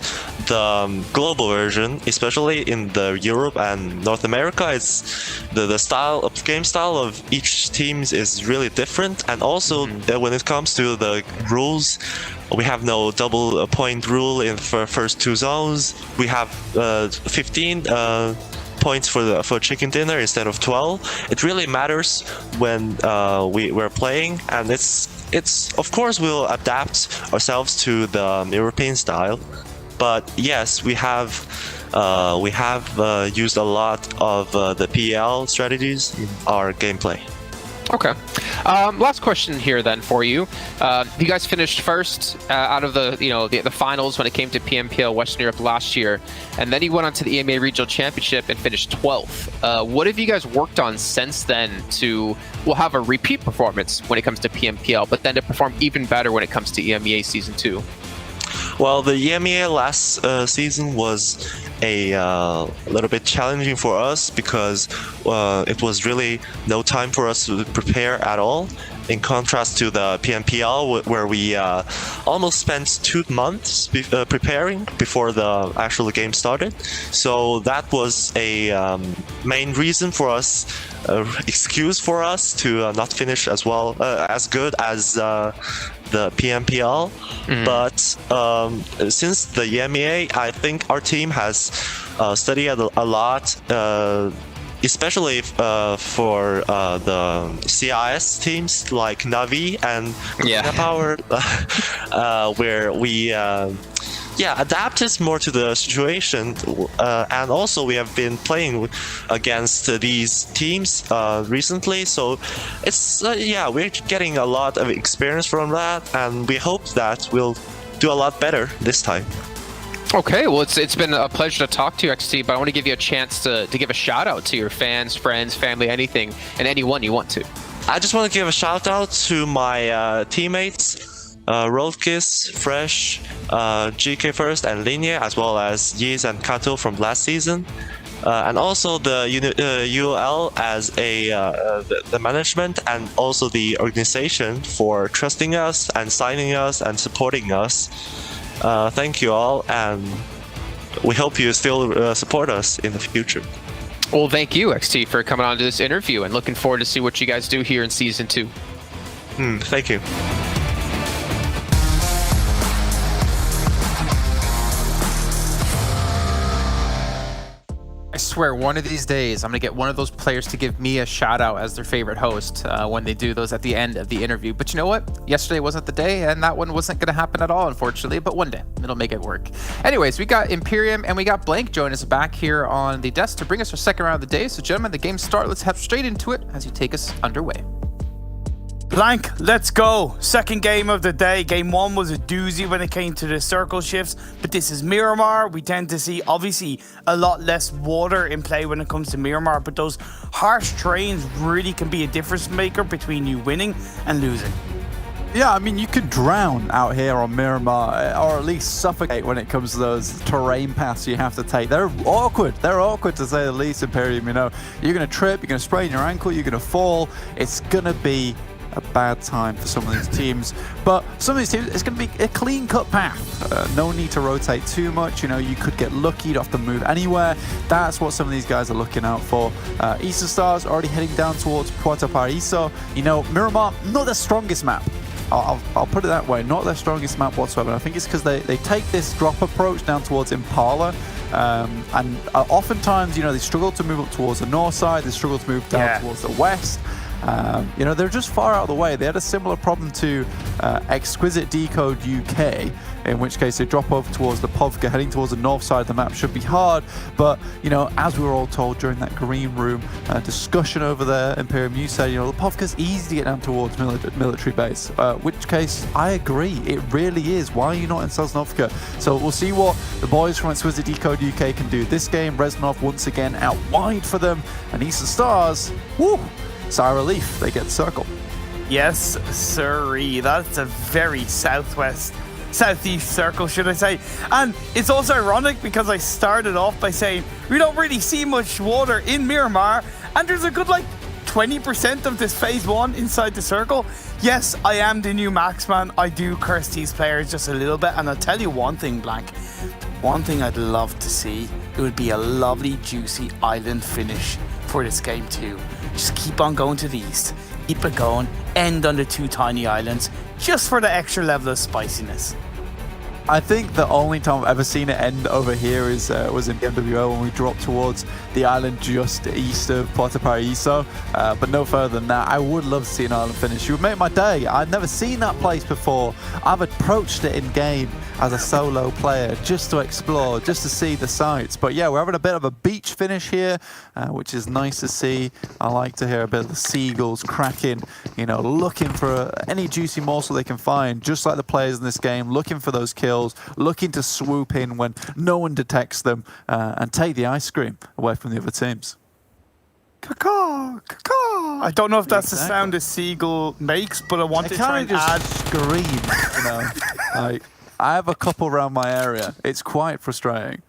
the global version, especially in the Europe and North America, is the style of game style of each teams is really different. And also when it comes to the rules, we have no double point rule in the first 2 zones. We have 15 points for chicken dinner instead of 12. It really matters when we're playing, and it's of course we'll adapt ourselves to the European style. But yes, we have used a lot of the PEL strategies in our gameplay. Okay. Last question here then for you. You guys finished first out of the finals when it came to PMPL Western Europe last year, and then you went on to the EMEA Regional Championship and finished 12th. What have you guys worked on since then to have a repeat performance when it comes to PMPL, but then to perform even better when it comes to EMEA Season 2? Well, the EMEA last season was a little bit challenging for us because it was really no time for us to prepare at all. In contrast to the PMPL, where we almost spent 2 months preparing before the actual game started. So that was a main reason for us, excuse for us to not finish as well, as good as the PMPL. But since the EMEA, I think our team has studied a lot, especially for the CIS teams like Navi and Power, where we adapted more to the situation, and also we have been playing against these teams recently, so it's we're getting a lot of experience from that, and we hope that we'll do a lot better this time. Okay, well, it's been a pleasure to talk to you, XT, but I want to give you a chance to give a shout out to your fans, friends, family, anything, and anyone you want to. I just want to give a shout out to my teammates, Rolfkis, Fresh, GK First, and Linia, as well as Yiz and Kato from last season. And also the UL as the management, and also the organization for trusting us and signing us and supporting us. Thank you all, and we hope you still support us in the future. Well, thank you, XT, for coming on to this interview, and looking forward to see what you guys do here in Season 2. Thank you. I swear, one of these days, I'm going to get one of those players to give me a shout out as their favorite host when they do those at the end of the interview. But you know what? Yesterday wasn't the day, and that one wasn't going to happen at all, unfortunately. But one day, it'll make it work. Anyways, we got Imperium and we got Blank join us back here on the desk to bring us our second round of the day. So, gentlemen, the game start. Let's head straight into it as you take us underway. Blank, let's go. Second game of the day. Game 1 was a doozy when it came to the circle shifts, but this is Miramar. We tend to see, obviously, a lot less water in play when it comes to Miramar, but those harsh terrains really can be a difference maker between you winning and losing. Yeah, I mean, you could drown out here on Miramar, or at least suffocate when it comes to those terrain paths you have to take. They're awkward. They're awkward, to say the least, Imperium. You know, you're going to trip, you're going to sprain your ankle, you're going to fall. It's going to be a bad time for some of these teams, but some of these teams, it's going to be a clean-cut path. No need to rotate too much. You know, you could get lucky, you don't have to move anywhere. That's what some of these guys are looking out for. Eastern Stars already heading down towards Puerto Paraíso. You know, Miramar, not the strongest map. I'll put it that way, not their strongest map whatsoever. I think it's because they take this drop approach down towards Impala, and oftentimes, you know, they struggle to move up towards the north side, they struggle to move down towards the west. You know, they're just far out of the way. They had a similar problem to Exquisite Décode UK, in which case they drop over towards the PUBG, heading towards the north side of the map should be hard. But, you know, as we were all told during that green room discussion over there, Imperium, you said, you know, the PUBG is easy to get down towards military base, which case I agree, it really is. Why are you not in Sanhok? So we'll see what the boys from Exquisite Décode UK can do. This game, Reznov once again out wide for them, and Eastern Stars, woo, sigh of relief, they get the circle. Yes, sirree. That's a very southeast circle, should I say. And it's also ironic because I started off by saying we don't really see much water in Miramar, and there's a good, like, 20% of this phase 1 inside the circle. Yes, I am the new Maxman. I do curse these players just a little bit, and I'll tell you one thing, Blank. One thing I'd love to see, it would be a lovely, juicy island finish for this game too. Just keep on going to the east. Keep it going. End on the 2 tiny islands, just for the extra level of spiciness. I think the only time I've ever seen it end over here is was in WEU when we dropped towards the island just east of Puerto Paraíso, but no further than that. I would love to see an island finish. You would make my day. I've never seen that place before. I've approached it in game as a solo player just to explore, just to see the sights. But yeah, we're having a bit of a beach finish here, which is nice to see. I like to hear a bit of the seagulls cracking, you know, looking for any juicy morsel they can find, just like the players in this game, looking for those kills, looking to swoop in when no one detects them and take the ice cream away from the other teams. Caw, caw. I don't know if that's the sound a seagull makes, but I want to try and add scream. You know, I have a couple around my area. It's quite frustrating.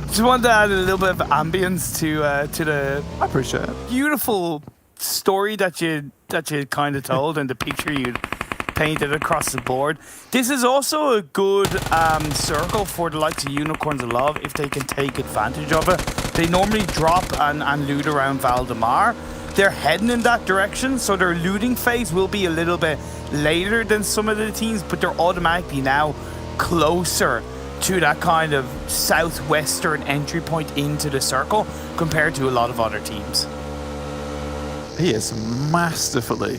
Just wanted to add a little bit of ambience to the I appreciate it. Beautiful story that you kind of told and the picture you painted across the board. This is also a good circle for the likes of Unicorns of Love if they can take advantage of it. They normally drop and loot around Valdemar. They're heading in that direction, so their looting phase will be a little bit later than some of the teams, but they're automatically now closer to that kind of southwestern entry point into the circle compared to a lot of other teams. He has masterfully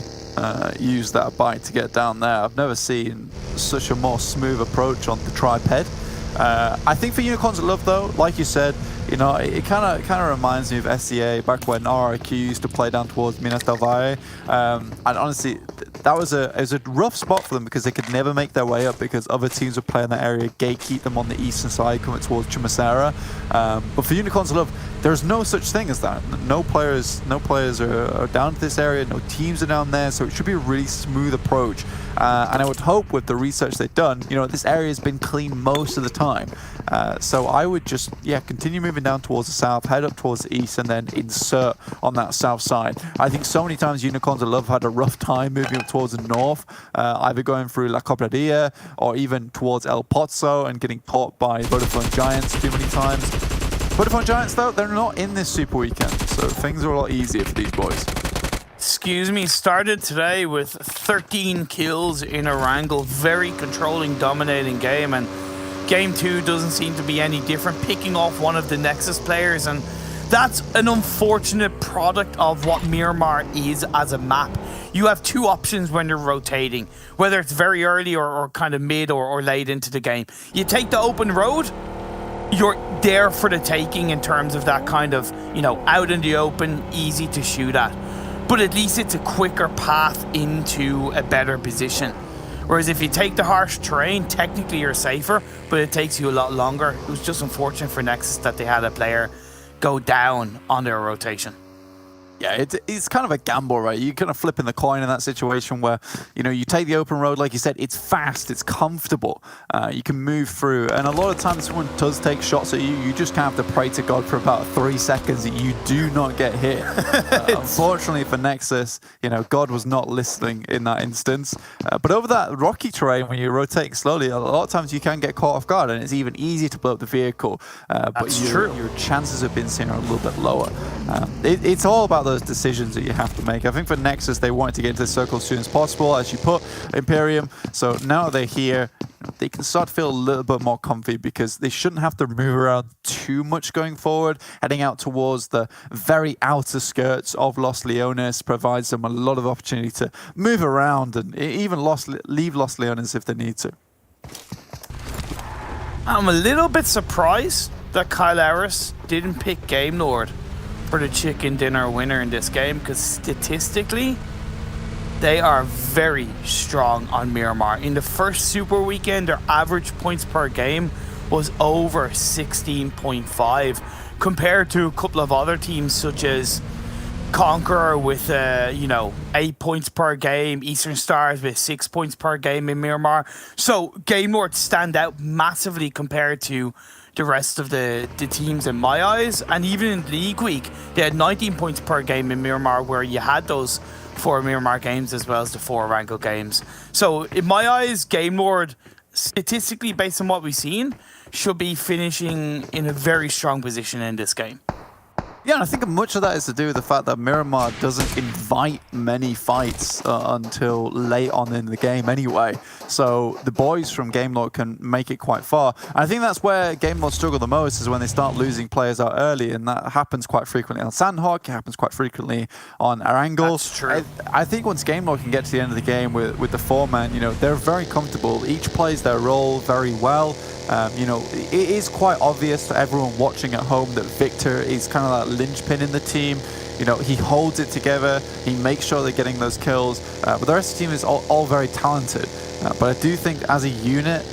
used that bite to get down there. I've never seen such a more smooth approach on the triped. I think for Unicorns of Love, though, like you said, you know, it kind of reminds me of SEA back when RRQ used to play down towards Minas del Valle. And honestly, it was a rough spot for them because they could never make their way up because other teams would play in that area, gatekeep them on the eastern side, coming towards Chumacera. But for Unicorns of Love, there's no such thing as that. No players are down to this area, no teams are down there, so it should be a really smooth approach. And I would hope with the research they've done, you know, this area has been clean most of the time. So I would just, continue moving down towards the south, head up towards the east, and then insert on that south side. I think so many times Unicorns of Love had a rough time moving up towards the north, either going through La Cobradilla or even towards El Pozo and getting caught by Vodafone Giants too many times. Vodafone Giants, though, they're not in this Super Weekend, so things are a lot easier for these boys. Excuse me, started today with 13 kills in Erangel. Very controlling, dominating game, and game 2 doesn't seem to be any different, picking off one of the Nexus players, and that's an unfortunate product of what Miramar is as a map. You have 2 options when you're rotating, whether it's very early or kind of mid or late into the game. You take the open road, you're there for the taking in terms of that kind of, you know, out in the open, easy to shoot at. But at least it's a quicker path into a better position. Whereas if you take the harsh terrain, technically you're safer, but it takes you a lot longer. It was just unfortunate for Nexus that they had a player go down on their rotation. Yeah, it's kind of a gamble, right? You're kind of flipping the coin in that situation where, you know, you take the open road, like you said, it's fast, it's comfortable, you can move through, and a lot of times someone does take shots at you, you just kind of have to pray to God for about 3 seconds that you do not get hit. Unfortunately for Nexus, you know, God was not listening in that instance. But over that rocky terrain, when you're rotating slowly, a lot of times you can get caught off guard, and it's even easy to blow up the vehicle. But your chances of being seen are a little bit lower. It's all about those decisions that you have to make. I think for Nexus, they wanted to get into the circle as soon as possible, as you put Imperium. So now they're here. they can start to feel a little bit more comfy because they shouldn't have to move around too much going forward. Heading out towards the very outer skirts of Los Leones provides them a lot of opportunity to move around and even leave Los Leones if they need to. I'm a little bit surprised that Kyle Harris didn't pick Game Lord for the chicken dinner winner in this game, because statistically, they are very strong on Miramar. In the first Super Weekend, their average points per game was over 16.5, compared to a couple of other teams such as Conqueror with 8 points per game, Eastern Stars with 6 points per game in Miramar. So Game Lord stand out massively compared to the rest of the teams in my eyes. And even in League Week, they had 19 points per game in Miramar, where you had those 4 Miramar games as well as the 4 Erangel games. So in my eyes, Game Lord, statistically based on what we've seen, should be finishing in a very strong position in this game. Yeah, and I think much of that is to do with the fact that Miramar doesn't invite many fights until late on in the game anyway. So the boys from Game Lord can make it quite far. And I think that's where Game Lord struggle the most, is when they start losing players out early, and that happens quite frequently on Sanhok, it happens quite frequently on Erangel. That's true. I think once Game Lord can get to the end of the game with the 4-man, they're very comfortable. Each plays their role very well. It is quite obvious to everyone watching at home that Victor is kind of that linchpin in the team. He holds it together, he makes sure they're getting those kills, but the rest of the team is all very talented. But I do think as a unit,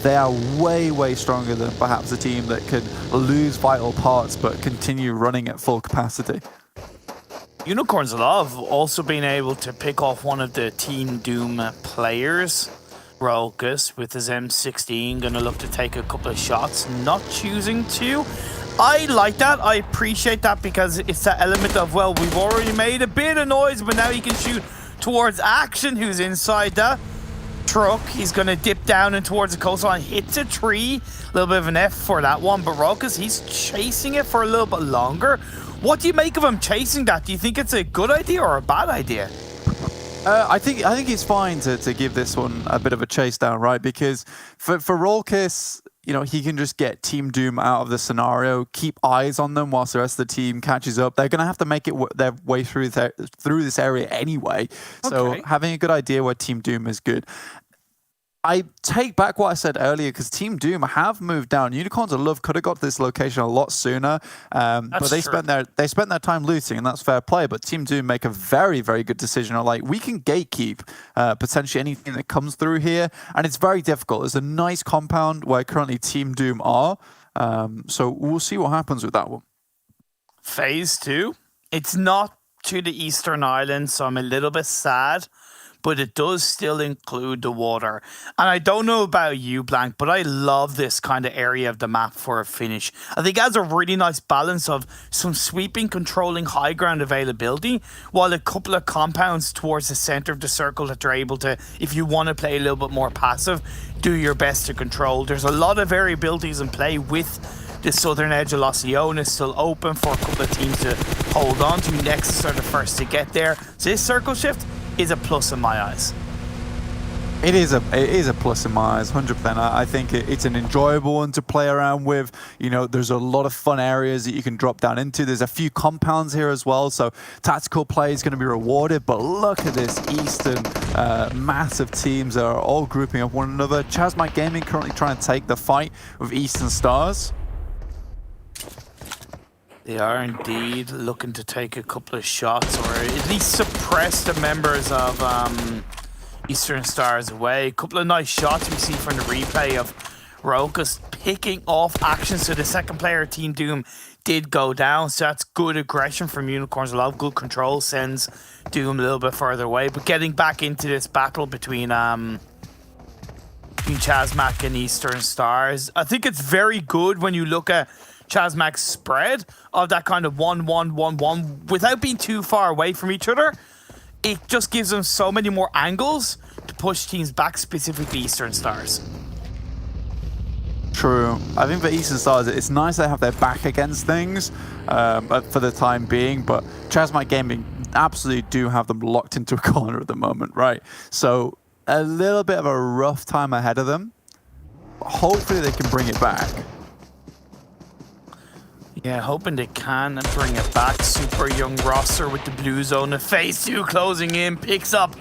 they are way, way stronger than perhaps a team that can lose vital parts but continue running at full capacity. Unicorns Love also being able to pick off one of the Team Doom players, Rolkus, with his M16, going to look to take a couple of shots, not choosing to. I like that. I appreciate that, because it's that element of, well, we've already made a bit of noise, but now he can shoot towards Action, who's inside the truck. He's going to dip down and towards the coastline, hits a tree. A little bit of an F for that one, but Rolkus, he's chasing it for a little bit longer. What do you make of him chasing that? Do you think it's a good idea or a bad idea? I think it's fine to give this one a bit of a chase down, right? Because for Rolkus, he can just get Team Doom out of the scenario, keep eyes on them whilst the rest of the team catches up. They're going to have to make it their way through this area anyway. So having a good idea where Team Doom is good. I take back what I said earlier, because Team Doom have moved down. Unicorns of Love could have got to this location a lot sooner, but they spent their time looting, and that's fair play. But Team Doom make a very, very good decision. Like, we can gatekeep potentially anything that comes through here, and it's very difficult. There's a nice compound where currently Team Doom are, so we'll see what happens with that one. Phase 2. It's not to the Eastern Islands, so I'm a little bit sad, but it does still include the water. And I don't know about you, Blank, but I love this kind of area of the map for a finish. I think it has a really nice balance of some sweeping, controlling high ground availability, while a couple of compounds towards the center of the circle that you're able to, if you want to play a little bit more passive, do your best to control. There's a lot of variabilities in play with the southern edge of Los Leones still open for a couple of teams to hold on to. Nexus are the first to get there. So this circle shift is a plus in my eyes. It is a plus in my eyes, 100%. I think it's an enjoyable one to play around with. There's a lot of fun areas that you can drop down into. There's a few compounds here as well, so tactical play is going to be rewarded. But look at this Eastern massive teams that are all grouping up one another. ChasMac Gaming currently trying to take the fight with Eastern Stars. They are indeed looking to take a couple of shots, or at least suppress the members of Eastern Stars away. A couple of nice shots we see from the replay of Rolkus picking off Action. So the second player, Team Doom, did go down. So that's good aggression from Unicorns Love. Good control sends Doom a little bit further away. But getting back into this battle between ChasMac and Eastern Stars, I think it's very good when you look at ChasMac's spread of that kind of 1-1-1-1 without being too far away from each other. It just gives them so many more angles to push teams back, specifically Eastern Stars. True. I think for Eastern Stars, it's nice they have their back against things for the time being, but ChasMac Gaming absolutely do have them locked into a corner at the moment, right? So a little bit of a rough time ahead of them. hopefully they can bring it back. Yeah, hoping they can bring it back. Super young roster with the blue zone. The phase 2 closing in, picks up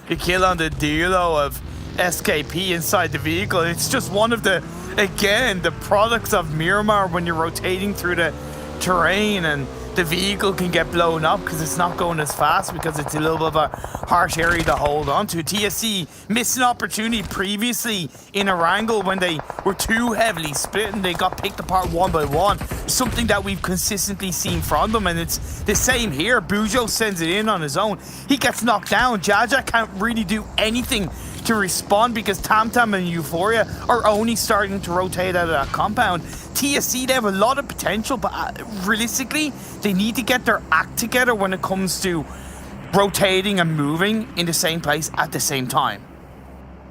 the kill on the dealo of SKP inside the vehicle. It's just one of the, again, the products of Miramar when you're rotating through the terrain and the vehicle can get blown up because it's not going as fast because it's a little bit of a harsh area to hold on to. TSC missed an opportunity previously in Erangel when they were too heavily split and they got picked apart one by one. Something that we've consistently seen from them, and it's the same here. Bujo sends it in on his own. He gets knocked down. Jaja can't really do anything to respond because Tamtam and Euphoria are only starting to rotate out of that compound. TSC, they have a lot of potential, but realistically, they need to get their act together when it comes to rotating and moving in the same place at the same time.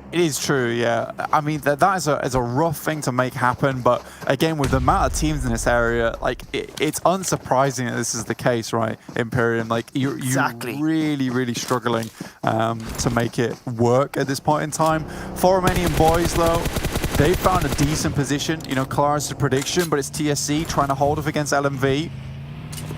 It is true, yeah. I mean, that is a rough thing to make happen, but again, with the amount of teams in this area, like, it's unsurprising that this is the case, right, Imperium? Like, you're really, really struggling to make it work at this point in time. For Romanian Boys, though, they found a decent position. You know, Clara's prediction, but it's TSC trying to hold off against LMV.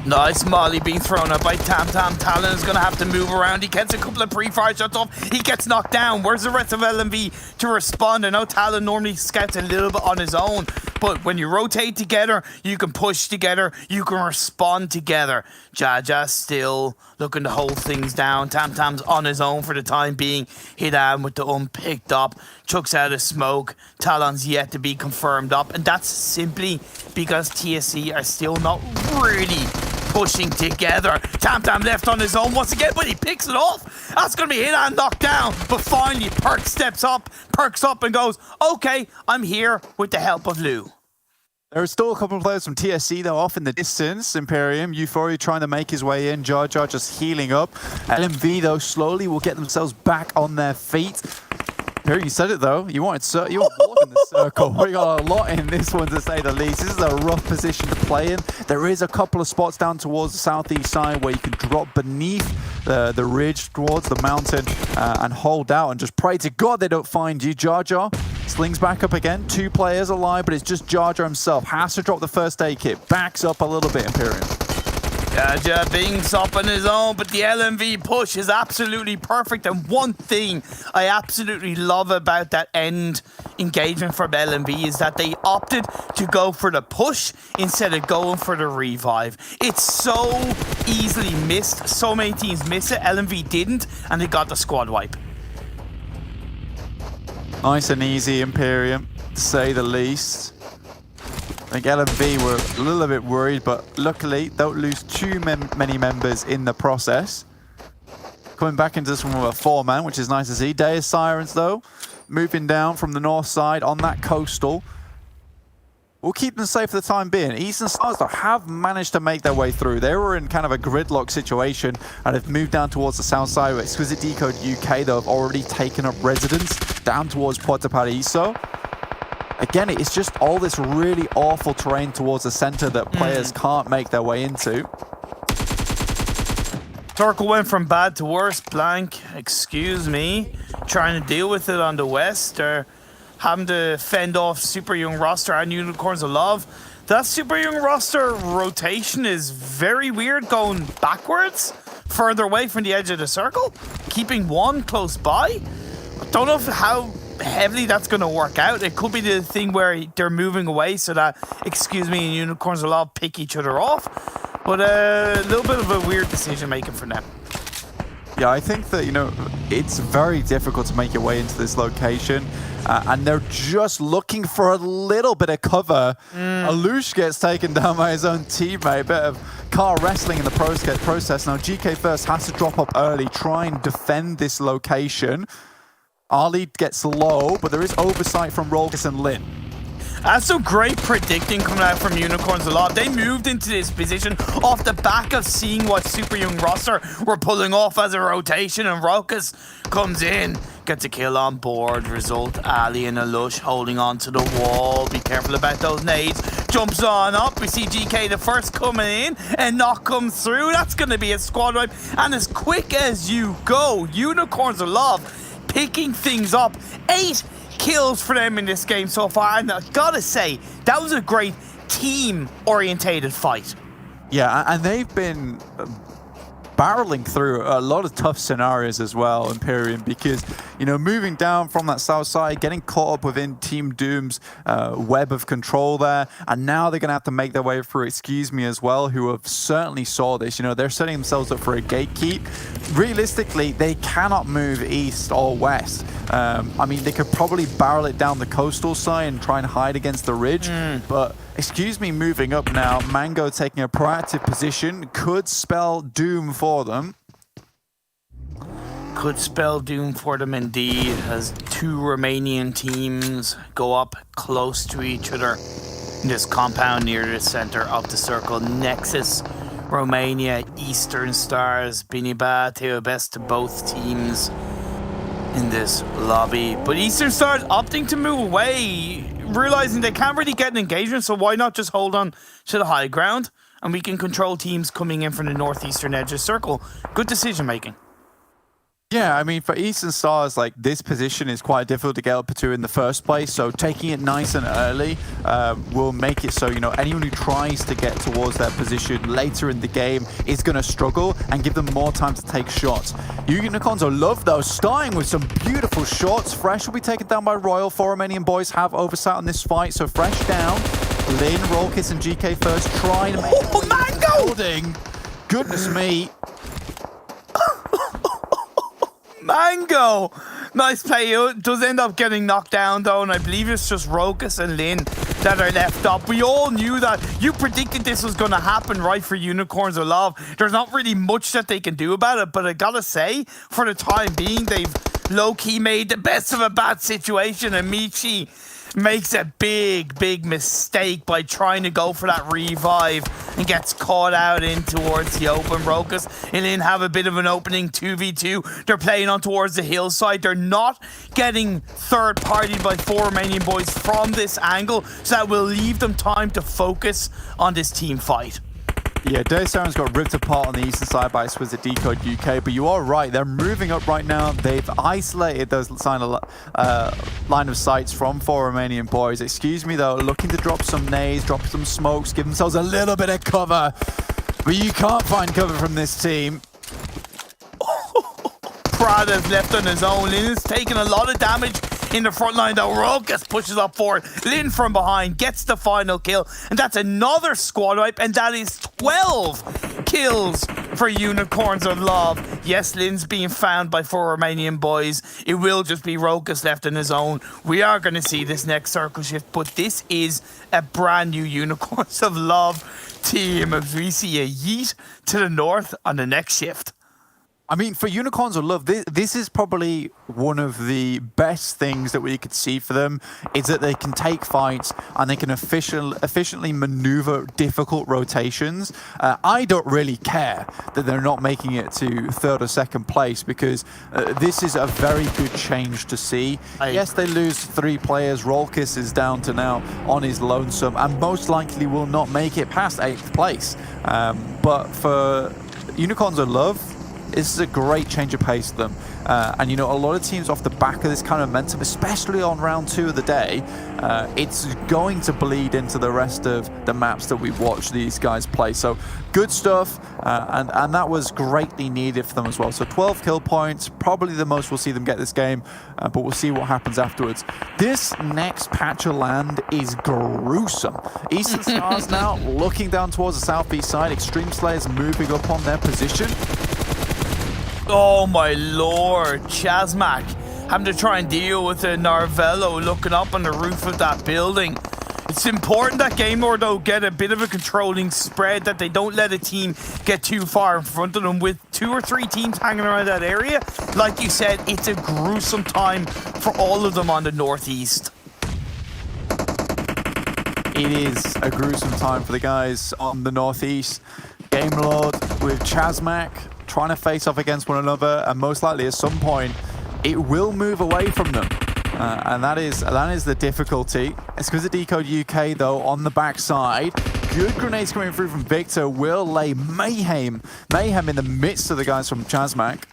Nice molly being thrown up by Tamtam. Talon is going to have to move around. He gets a couple of pre-fire shots off. He gets knocked down. Where's the rest of LMV to respond? I know Talon normally scouts a little bit on his own, but when you rotate together, you can push together, you can respond together. Jaja still looking to hold things down. Tamtam's on his own for the time being. Hit out with the unpicked up. Chucks out of smoke. Talon's yet to be confirmed up, and that's simply because TSC are still not really pushing together. Tamtam left on his own once again, but he picks it off. That's going to be hit and knocked down. But finally, perks up and goes, okay, I'm here with the help of Lou. There are still a couple of players from TSC, though, off in the distance. Imperium, Euphoria trying to make his way in. Jar Jar just healing up. LMV, though, slowly will get themselves back on their feet. Here, you said it, though. You wanted more in the circle. We got a lot in this one, to say the least. This is a rough position to play in. There is a couple of spots down towards the southeast side where you can drop beneath the ridge towards the mountain and hold out and just pray to God they don't find you. Jar Jar slings back up again. 2 players alive, but it's just Jar Jar himself. Has to drop the first aid kit. Backs up a little bit, Imperium. Jaja Bing's up on his own, but the LMV push is absolutely perfect. And one thing I absolutely love about that end engagement from LMV is that they opted to go for the push instead of going for the revive. It's so easily missed. So many teams miss it. LMV didn't, and they got the squad wipe. Nice and easy, Imperium, to say the least. I think LMV were a little bit worried, but luckily don't lose too many members in the process. Coming back into this one with a 4-man, which is nice to see. Deus Sirens, though, moving down from the north side on that coastal. We'll keep them safe for the time being. Eastern Stars, though, have managed to make their way through. They were in kind of a gridlock situation and have moved down towards the south side. Where Exquisite Décode UK, though, have already taken up residence down towards Puerto Paraíso. Again, it's just all this really awful terrain towards the center that players can't make their way into. Turkle went from bad to worse. Blank, excuse me, trying to deal with it on the west. They're having to fend off Super Young roster and Unicorns of Love. That Super Young roster rotation is very weird, going backwards, further away from the edge of the circle, keeping one close by. Don't know how heavily that's going to work out. It could be the thing where they're moving away so that, excuse me, and Unicorns will all pick each other off. But a little bit of a weird decision making for them. Yeah, I think that, you know, it's very difficult to make your way into this location. And they're just looking for a little bit of cover. Alush gets taken down by his own teammate. Bit of car wrestling in the process. Now, GK First has to drop up early, try and defend this location. Ali gets low, but there is oversight from Rolkis and Lin. That's some great predicting coming out from Unicorns a lot. They moved into this position off the back of seeing what Super Young roster were pulling off as a rotation, and Rolkis comes in, gets a kill on board. Result, Ali and Alush holding on to the wall. Be careful about those nades. Jumps on up. We see GK the first coming in and not come through. That's going to be a squad wipe. And as quick as you go, Unicorns of Love picking things up. 8 kills for them in this game so far. And I gotta say, that was a great team-orientated fight. Yeah, and they've been barreling through a lot of tough scenarios as well, Imperium, because, you know, moving down from that south side, getting caught up within Team Doom's web of control there, and now they're going to have to make their way through Excuse Me as well, who have certainly saw this. You know, they're setting themselves up for a gatekeep. Realistically, they cannot move east or west. I mean, they could probably barrel it down the coastal side and try and hide against the ridge, but Excuse Me moving up now, Mango taking a proactive position, could spell doom for them. Could spell doom for them indeed, as two Romanian teams go up close to each other in this compound near the center of the circle. Nexus, Romania, Eastern Stars, Biniba, Teo best to both teams in this lobby. But Eastern Stars opting to move away, realizing they can't really get an engagement, so why not just hold on to the high ground and we can control teams coming in from the northeastern edge of the circle. Good decision making. Yeah, I mean, for Eastern Stars, like, this position is quite difficult to get up to in the first place, so taking it nice and early will make it so, you know, anyone who tries to get towards that position later in the game is going to struggle and give them more time to take shots. Unicorns are loved, though, starting with some beautiful shots. Fresh will be taken down by Royal. 4 Romanian boys have oversight on this fight, so Fresh down. Lin, Rollkiss, and GK first trying to make Mango! building. Goodness me. Mango! Nice play. It does end up getting knocked down, though, and I believe it's just Rokas and Lin that are left up. We all knew that. You predicted this was going to happen, right, for Unicorns of Love. There's not really much that they can do about it, but I gotta say, for the time being, they've low-key made the best of a bad situation, and Michi makes a big mistake by trying to go for that revive and gets caught out in towards the open. Rokas and Lin have a bit of an opening 2v2. They're playing on towards the hillside. They're not getting third-partied by 4 Romanian boys from this angle, so that will leave them time to focus on this team fight. Yeah, Deus Sirens got ripped apart on the eastern side by Exquisite Décode UK, but you are right, they're moving up right now. They've isolated those line of sights from 4 Romanian boys. Excuse me, though, looking to drop some nades, drop some smokes, give themselves a little bit of cover, but you can't find cover from this team. Prada's left on his own. Lin is taking a lot of damage in the front line, though. Rokas pushes up forward. Lin from behind gets the final kill, and that's another squad wipe, and that is 12 kills for Unicorns of Love. Yes, Lin's being found by 4 Romanian boys. It will just be Rokas left on his own. We are going to see this next circle shift, but this is a brand new Unicorns of Love team as we see a yeet to the north on the next shift. I mean, for Unicorns of Love, this is probably one of the best things that we could see for them, is that they can take fights and they can efficiently maneuver difficult rotations. I don't really care that they're not making it to 3rd or 2nd place, because this is a very good change to see. Yes, they lose 3 players. Rollkiss is down to now on his lonesome and most likely will not make it past 8th place. But for Unicorns of Love, this is a great change of pace for them. And, you know, a lot of teams off the back of this kind of momentum, especially on round 2 of the day, it's going to bleed into the rest of the maps that we watch these guys play. So good stuff, and that was greatly needed for them as well. So 12 kill points, probably the most we'll see them get this game, but we'll see what happens afterwards. This next patch of land is gruesome. Eastern Stars now looking down towards the southeast side. Xtreme Slayers moving up on their position. Oh my lord, ChasMac having to try and deal with a Narvello looking up on the roof of that building. It's important that Game Lord, though, get a bit of a controlling spread, that they don't let a team get too far in front of them. With 2 or 3 teams hanging around that area, like you said, it's a gruesome time for all of them on the northeast. It is a gruesome time for the guys on the northeast. Game Lord with ChasMac trying to face off against one another, and most likely at some point it will move away from them, and that is the difficulty. Exquisite Décode UK, though, on the backside. Good grenades coming through from Victor will lay mayhem in the midst of the guys from ChasMac.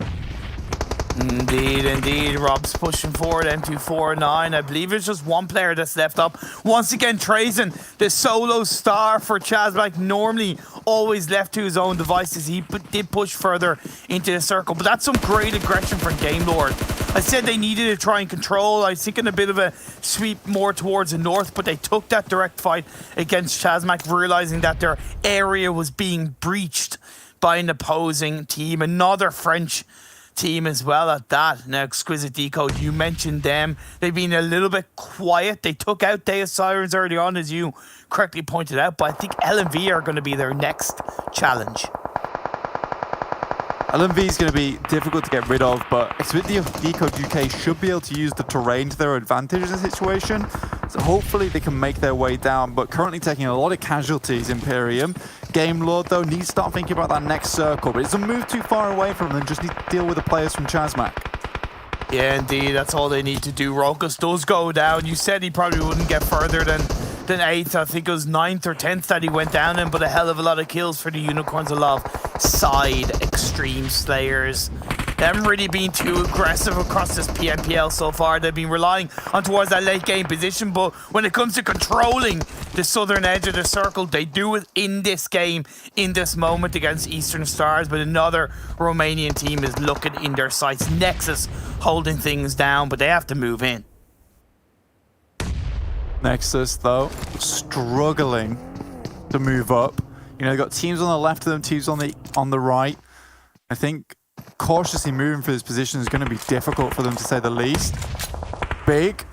Indeed. Rob's pushing forward, M249. I believe it's just one player that's left up. Once again, Trazen, the solo star for ChasMac, normally always left to his own devices. He did push further into the circle, but that's some great aggression from Game Lord. I said they needed to try and control. I was thinking a bit of a sweep more towards the north, but they took that direct fight against ChasMac, realizing that their area was being breached by an opposing team. Another French team as well at that. Now, Exquisite Décode, you mentioned them. They've been a little bit quiet. They took out Deus Sirens early on, as you correctly pointed out, but I think LMV are going to be their next challenge. LMV is going to be difficult to get rid of, but Exquisite Décode UK should be able to use the terrain to their advantage in this situation. So hopefully they can make their way down, but currently taking a lot of casualties, Imperium. Game Lord, though, needs to start thinking about that next circle, but it doesn't move too far away from them, just need to deal with the players from ChasMac. Yeah, indeed, that's all they need to do. Rokas does go down. You said he probably wouldn't get further than 8th. I think it was 9th or 10th that he went down in, but a hell of a lot of kills for the Unicorns of Love side Xtreme Slayers. They haven't really been too aggressive across this PMPL so far. They've been relying on towards that late game position, but when it comes to controlling the southern edge of the circle, they do it in this game, in this moment against Eastern Stars, but another Romanian team is looking in their sights. Nexus holding things down, but they have to move in. Nexus, though, struggling to move up. You know, they've got teams on the left of them, teams on the right. I think cautiously moving for this position is going to be difficult for them, to say the least. Big.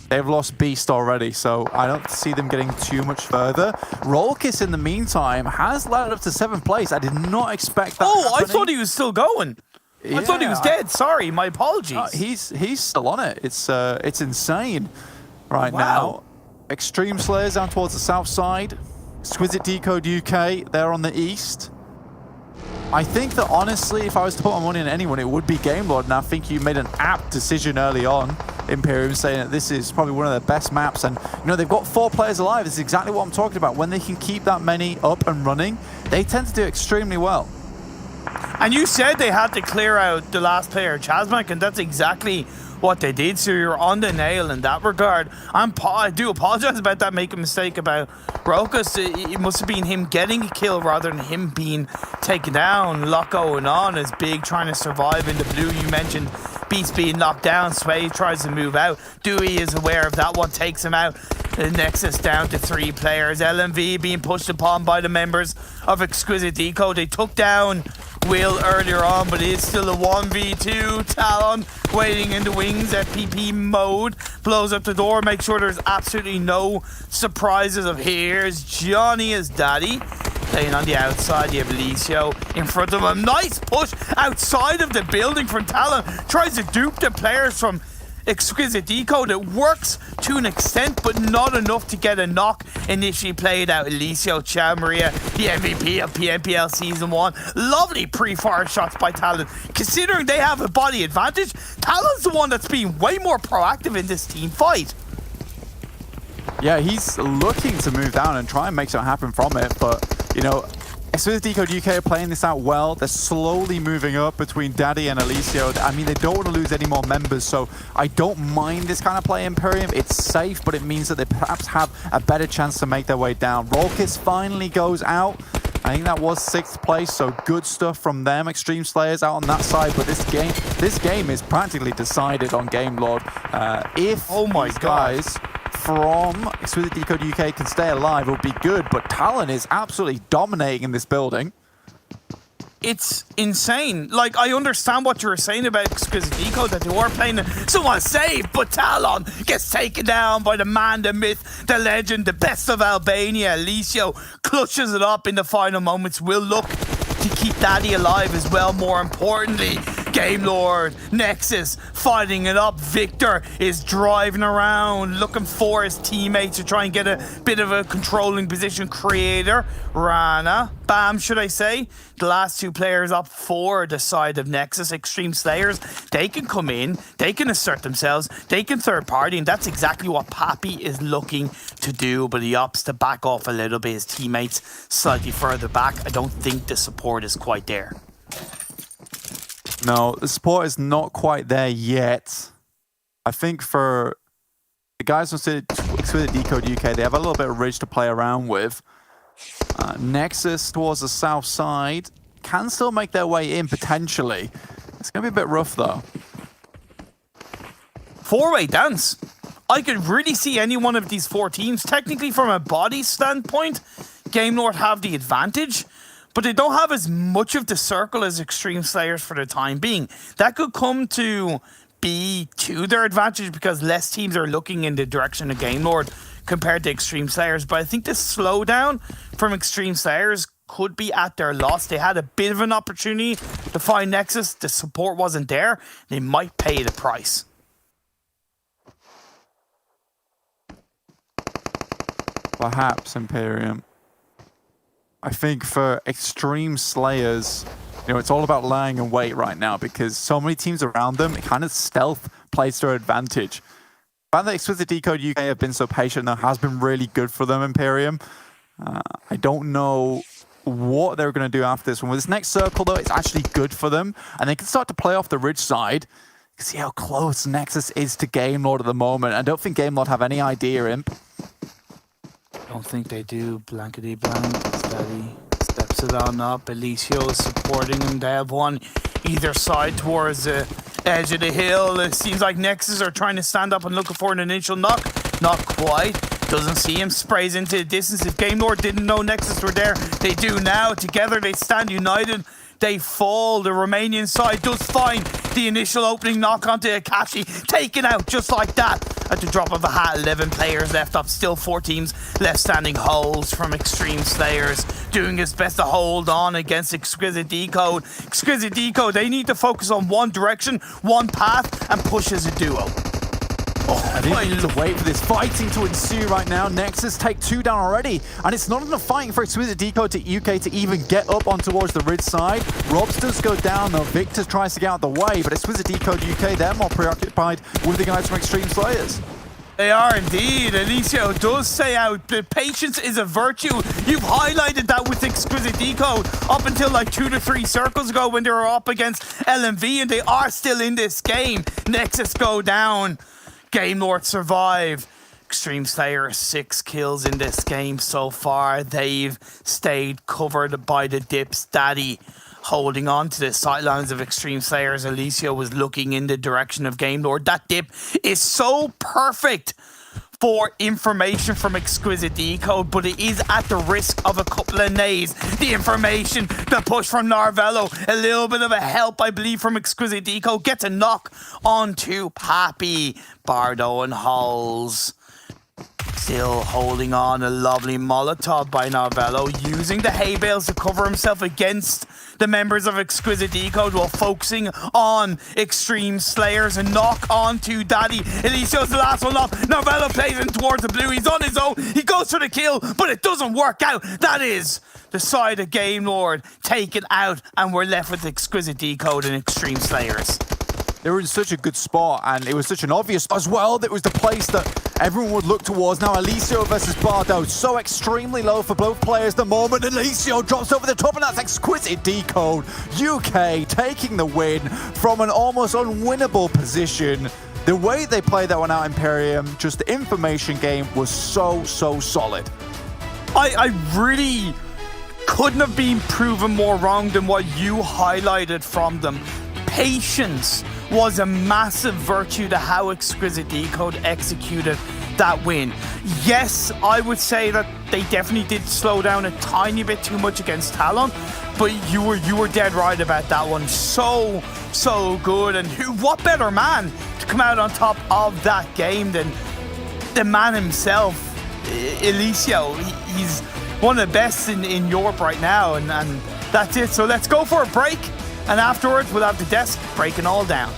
They've lost Beast already, so I don't see them getting too much further. Rollkiss, in the meantime, has led up to 7th place. I did not expect that happening. I thought he was still going. Yeah, I thought he was dead. Sorry, my apologies. He's still on it. It's insane right now. Xtreme Slayers down towards the south side. Exquisite Décode UK, they're on the east. I think that, honestly, if I was to put my money on anyone, it would be Game Lord, and I think you made an apt decision early on, Imperium, saying that this is probably one of their best maps, and, you know, they've got 4 players alive. This is exactly what I'm talking about. When they can keep that many up and running, they tend to do extremely well. And you said they had to clear out the last player, ChasMac, and that's exactly what they did, so you're on the nail in that regard. I do apologize about that, make a mistake about Rokas. It must have been him getting a kill rather than him being taken down. A lot going on as Big trying to survive in the blue. You mentioned Beast being knocked down. Sway tries to move out. Dewey is aware of that one, takes him out. The Nexus down to 3 players. LMV being pushed upon by the members of Exquisite Décode. They took down Will earlier on, but it is still a 1v2. Talon waiting in the wings at PP mode. Blows up the door, make sure there's absolutely no surprises of here's Johnny as daddy. Playing on the outside, you have Alicio in front of him. Nice push outside of the building from Talon. Tries to dupe the players from Exquisite Décode. It works to an extent, but not enough to get a knock. Initially played out Alicio Maria, the MVP of PMPL Season 1. Lovely pre-fire shots by Talon. Considering they have a body advantage, Talon's the one that's been way more proactive in this team fight. Yeah, he's looking to move down and try and make something happen from it, but, you know, Exquisite Décode UK are playing this out well. They're slowly moving up between Daddy and Alicio. I mean, they don't want to lose any more members, so I don't mind this kind of play, Imperium. It's safe, but it means that they perhaps have a better chance to make their way down. Rollkiss finally goes out. I think that was 6th place, so good stuff from them. Xtreme Slayers out on that side, but this game is practically decided on Game Lord. If these guys from Exquisite Décode UK can stay alive, it would be good, but Talon is absolutely dominating in this building. It's insane. Like, I understand what you were saying about Exquisite Décode, that they were playing someone safe, but Talon gets taken down by the man, the myth, the legend, the best of Albania. Alicio clutches it up in the final moments. Will look to keep Daddy alive as well, more importantly. Game Lord, Nexus fighting it up. Victor is driving around looking for his teammates to try and get a bit of a controlling position. Creator, Rana, Bam, should I say. The last 2 players up for the side of Nexus. Xtreme Slayers, they can come in, they can assert themselves, they can third party, and that's exactly what Pappy is looking to do, but he opts to back off a little bit. His teammates slightly further back. I don't think the support is quite there. No, the support is not quite there yet. I think for the guys from Exquisite Décode UK, they have a little bit of ridge to play around with. Nexus towards the south side can still make their way in, potentially. It's going to be a bit rough, though. Four-way dance. I could really see any one of these four teams. Technically, from a body standpoint, Game Lord have the advantage, but they don't have as much of the circle as Xtreme Slayers for the time being. That could come to be to their advantage because less teams are looking in the direction of Game Lord compared to Xtreme Slayers. But I think the slowdown from Xtreme Slayers could be at their loss. They had a bit of an opportunity to find Nexus. The support wasn't there. They might pay the price. Perhaps, Imperium. I think for Xtreme Slayers, it's all about lying in wait right now because so many teams around them, it kind of stealth plays to their advantage. The fact that Exquisite Décode UK have been so patient though has been really good for them, Imperium. I don't know what they're going to do after this one. With this next circle though, it's actually good for them and they can start to play off the ridge side. You can see how close Nexus is to Game Lord at the moment. I don't think Game Lord have any idea, Imp. Don't think they do. Blankety blank. Steady. Steps it on up. Alicio is supporting him. They have one either side towards the edge of the hill. It seems like Nexus are trying to stand up and looking for an initial knock. Not quite. Doesn't see him. Sprays into the distance. If Game Lord didn't know Nexus were there, they do now. Together they stand united. They fall. The Romanian side does find the initial opening knock onto Akashi. Taken out just like that. At the drop of a hat, 11 players left up. Still 4 teams left standing. Holes from Xtreme Slayers. Doing his best to hold on against Exquisite Décode. Exquisite Décode, they need to focus on one direction, one path, and push as a duo. I think we need to wait for this fighting to ensue right now. Nexus take 2 down already, and it's not enough fighting for Exquisite Décode to UK to even get up on towards the ridge side. Robs does go down though. Victor tries to get out of the way, but Exquisite Décode UK, they're more preoccupied with the guys from Xtreme Slayers. They are indeed. Alicio does say out, the patience is a virtue. You've highlighted that with Exquisite Décode up until like 2 to 3 circles ago when they were up against LMV, and they are still in this game. Nexus go down. Game Lord survive. Xtreme Slayer 6 kills in this game so far. They've stayed covered by the dips. Daddy holding on to the sidelines of Xtreme Slayers. Alicio was looking in the direction of Game Lord. That dip is so perfect for information from Exquisite Décode, but it is at the risk of a couple of nays. The information, the push from Narvello, a little bit of a help, I believe, from Exquisite Décode. Gets a knock onto Pappy. Bardo and Halls still holding on. A lovely Molotov by Narvello, using the hay bales to cover himself against the members of Exquisite Décode while focusing on Xtreme Slayers. And knock on to Daddy. Alicio's the last one up. Narvello plays in towards the blue. He's on his own. He goes for the kill, but it doesn't work out. That is the side of Game Lord taken out, and we're left with Exquisite Décode and Xtreme Slayers. They were in such a good spot, and it was such an obvious as well. That was the place that everyone would look towards. Now Alicio versus Bardo, so extremely low for both players at the moment. Alicio drops over the top, and that's Exquisite Décode UK taking the win from an almost unwinnable position. The way they played that one out, Imperium, just the information game was so solid. I really couldn't have been proven more wrong than what you highlighted from them. Patience was a massive virtue to how Exquisite Décode executed that win. Yes, I would say that they definitely did slow down a tiny bit too much against Talon, but you were dead right about that one. So good, and what better man to come out on top of that game than the man himself, Alicio. He's one of the best in Europe right now, and that's it. So let's go for a break. And afterwards, we'll have the desk breaking all down.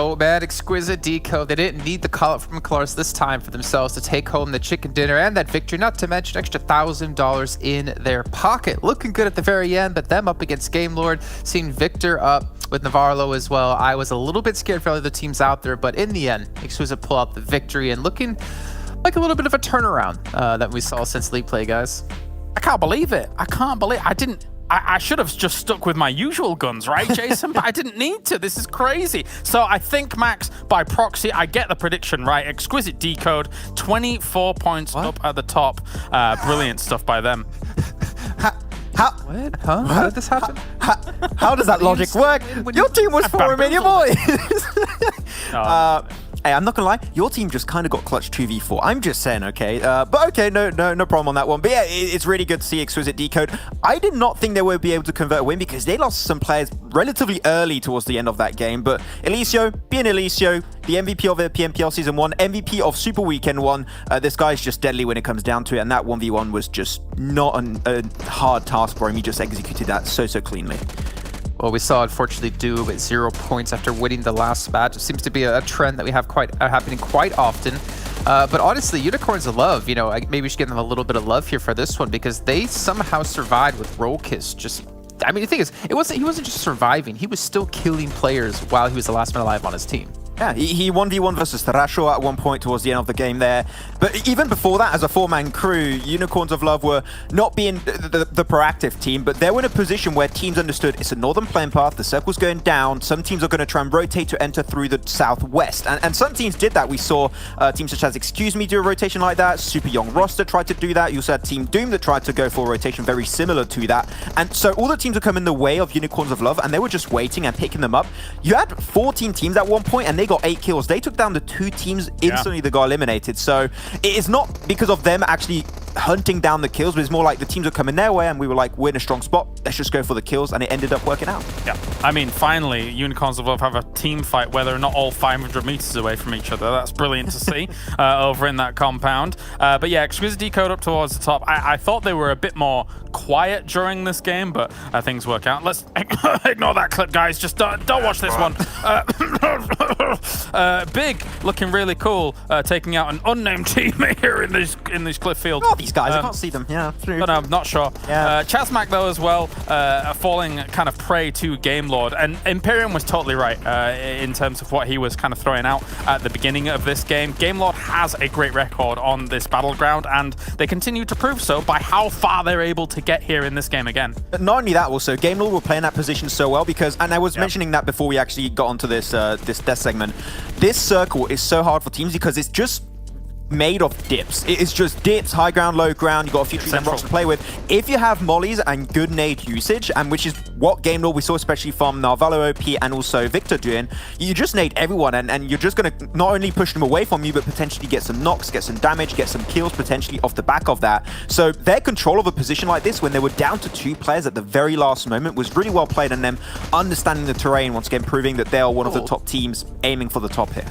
Oh man, Exquisite Décode. They didn't need the call up from Clarus this time for themselves to take home the chicken dinner and that victory, not to mention extra $1,000 in their pocket. Looking good at the very end, but them up against Game Lord, seeing Victor up with Navarro as well. I was a little bit scared for other teams out there, but in the end, Exquisite pull out the victory and looking like a little bit of a turnaround that we saw since League Play, guys. I can't believe it. I should have just stuck with my usual guns, right, Jason? But I didn't need to. This is crazy. So I think, Max, by proxy, I get the prediction right. Exquisite Décode, 24 points up at the top. Brilliant stuff by them. What? Huh? How did this happen? How does that logic work? Your team was 4 Romanian Boys. Hey, I'm not gonna lie, your team just kind of got clutch 2v4. I'm just saying, okay? But okay, no problem on that one. But yeah, it's really good to see Exquisite Décode. I did not think they would be able to convert a win because they lost some players relatively early towards the end of that game. But Elicio, being Elicio, the MVP of the PMPL Season 1, MVP of Super Weekend 1, this guy's just deadly when it comes down to it. And that 1v1 was just not a hard task for him. He just executed that so cleanly. Well, we saw, unfortunately, Do with 0 points after winning the last match. It seems to be a trend that we have happening quite often. But honestly, Unicorns of Love, you know, maybe we should give them a little bit of love here for this one because they somehow survived with Rollkiss. I mean, the thing is, he wasn't just surviving. He was still killing players while he was the last man alive on his team. Yeah, he 1v1 versus Tarasho at one point towards the end of the game there. But even before that, as a four-man crew, Unicorns of Love were not being the proactive team, but they were in a position where teams understood it's a northern playing path, the circle's going down, some teams are going to try and rotate to enter through the southwest. And some teams did that. We saw teams such as Excuse Me do a rotation like that, Super Young Roster tried to do that, you also had Team Doom that tried to go for a rotation very similar to that. And so all the teams would come in the way of Unicorns of Love, and they were just waiting and picking them up. You had 14 teams at one point, and they got 8 kills. They took down the 2 teams instantly that got eliminated. So it's not because of them actually hunting down the kills, but it's more like the teams are coming their way and we were like, we're in a strong spot, let's just go for the kills, and it ended up working out. Yeah, I mean, finally, Unicorns of Love have a team fight where they're not all 500 meters away from each other. That's brilliant to see over in that compound. But yeah, Exquisite Décode up towards the top. I thought they were a bit more quiet during this game, but things work out. Let's ignore that clip, guys. Just don't watch this one. Big, looking really cool, taking out an unnamed teammate here in this cliff field. Oh, these guys, I can't see them. Yeah, but I'm not sure. Yeah. ChasMac, though, as well, falling kind of prey to Game Lord. And Imperium was totally right in terms of what he was kind of throwing out at the beginning of this game. Game Lord has a great record on this battleground, and they continue to prove so by how far they're able to get here in this game again. But not only that, also, Game Lord were playing that position so well because, and I was mentioning that before we actually got onto this this death segment, this circle is so hard for teams because it's just made of dips. It's just dips, high ground, low ground. You got a few trees and rocks to play with. If you have mollies and good nade usage, and which is what Game Lord we saw, especially from Narvalo OP and also Victor doing, you just nade everyone, and you're just going to not only push them away from you, but potentially get some knocks, get some damage, get some kills potentially off the back of that. So their control of a position like this when they were down to 2 players at the very last moment was really well played, and them understanding the terrain, once again proving that they are one of the top teams aiming for the top here.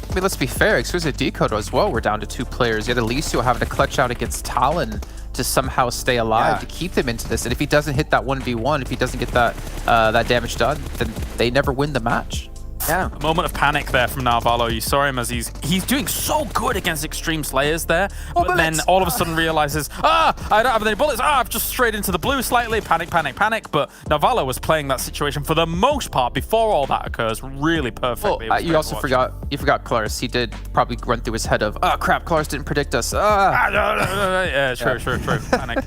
I mean, let's be fair, Exquisite Décode as well, we're down to 2 players. You had Elicio having to clutch out against Talon to somehow stay alive, to keep them into this. And if he doesn't hit that 1v1, if he doesn't get that that damage done, then they never win the match. Yeah, a moment of panic there from Narvalo. You saw him as he's doing so good against Xtreme Slayers there, but then all of a sudden realizes, I don't have any bullets. I've just strayed into the blue slightly. Panic. But Narvalo was playing that situation for the most part before all that occurs really perfectly. You also forgot Clarus. He did probably run through his head of, oh crap, Clarus didn't predict us. Yeah, true. Panic.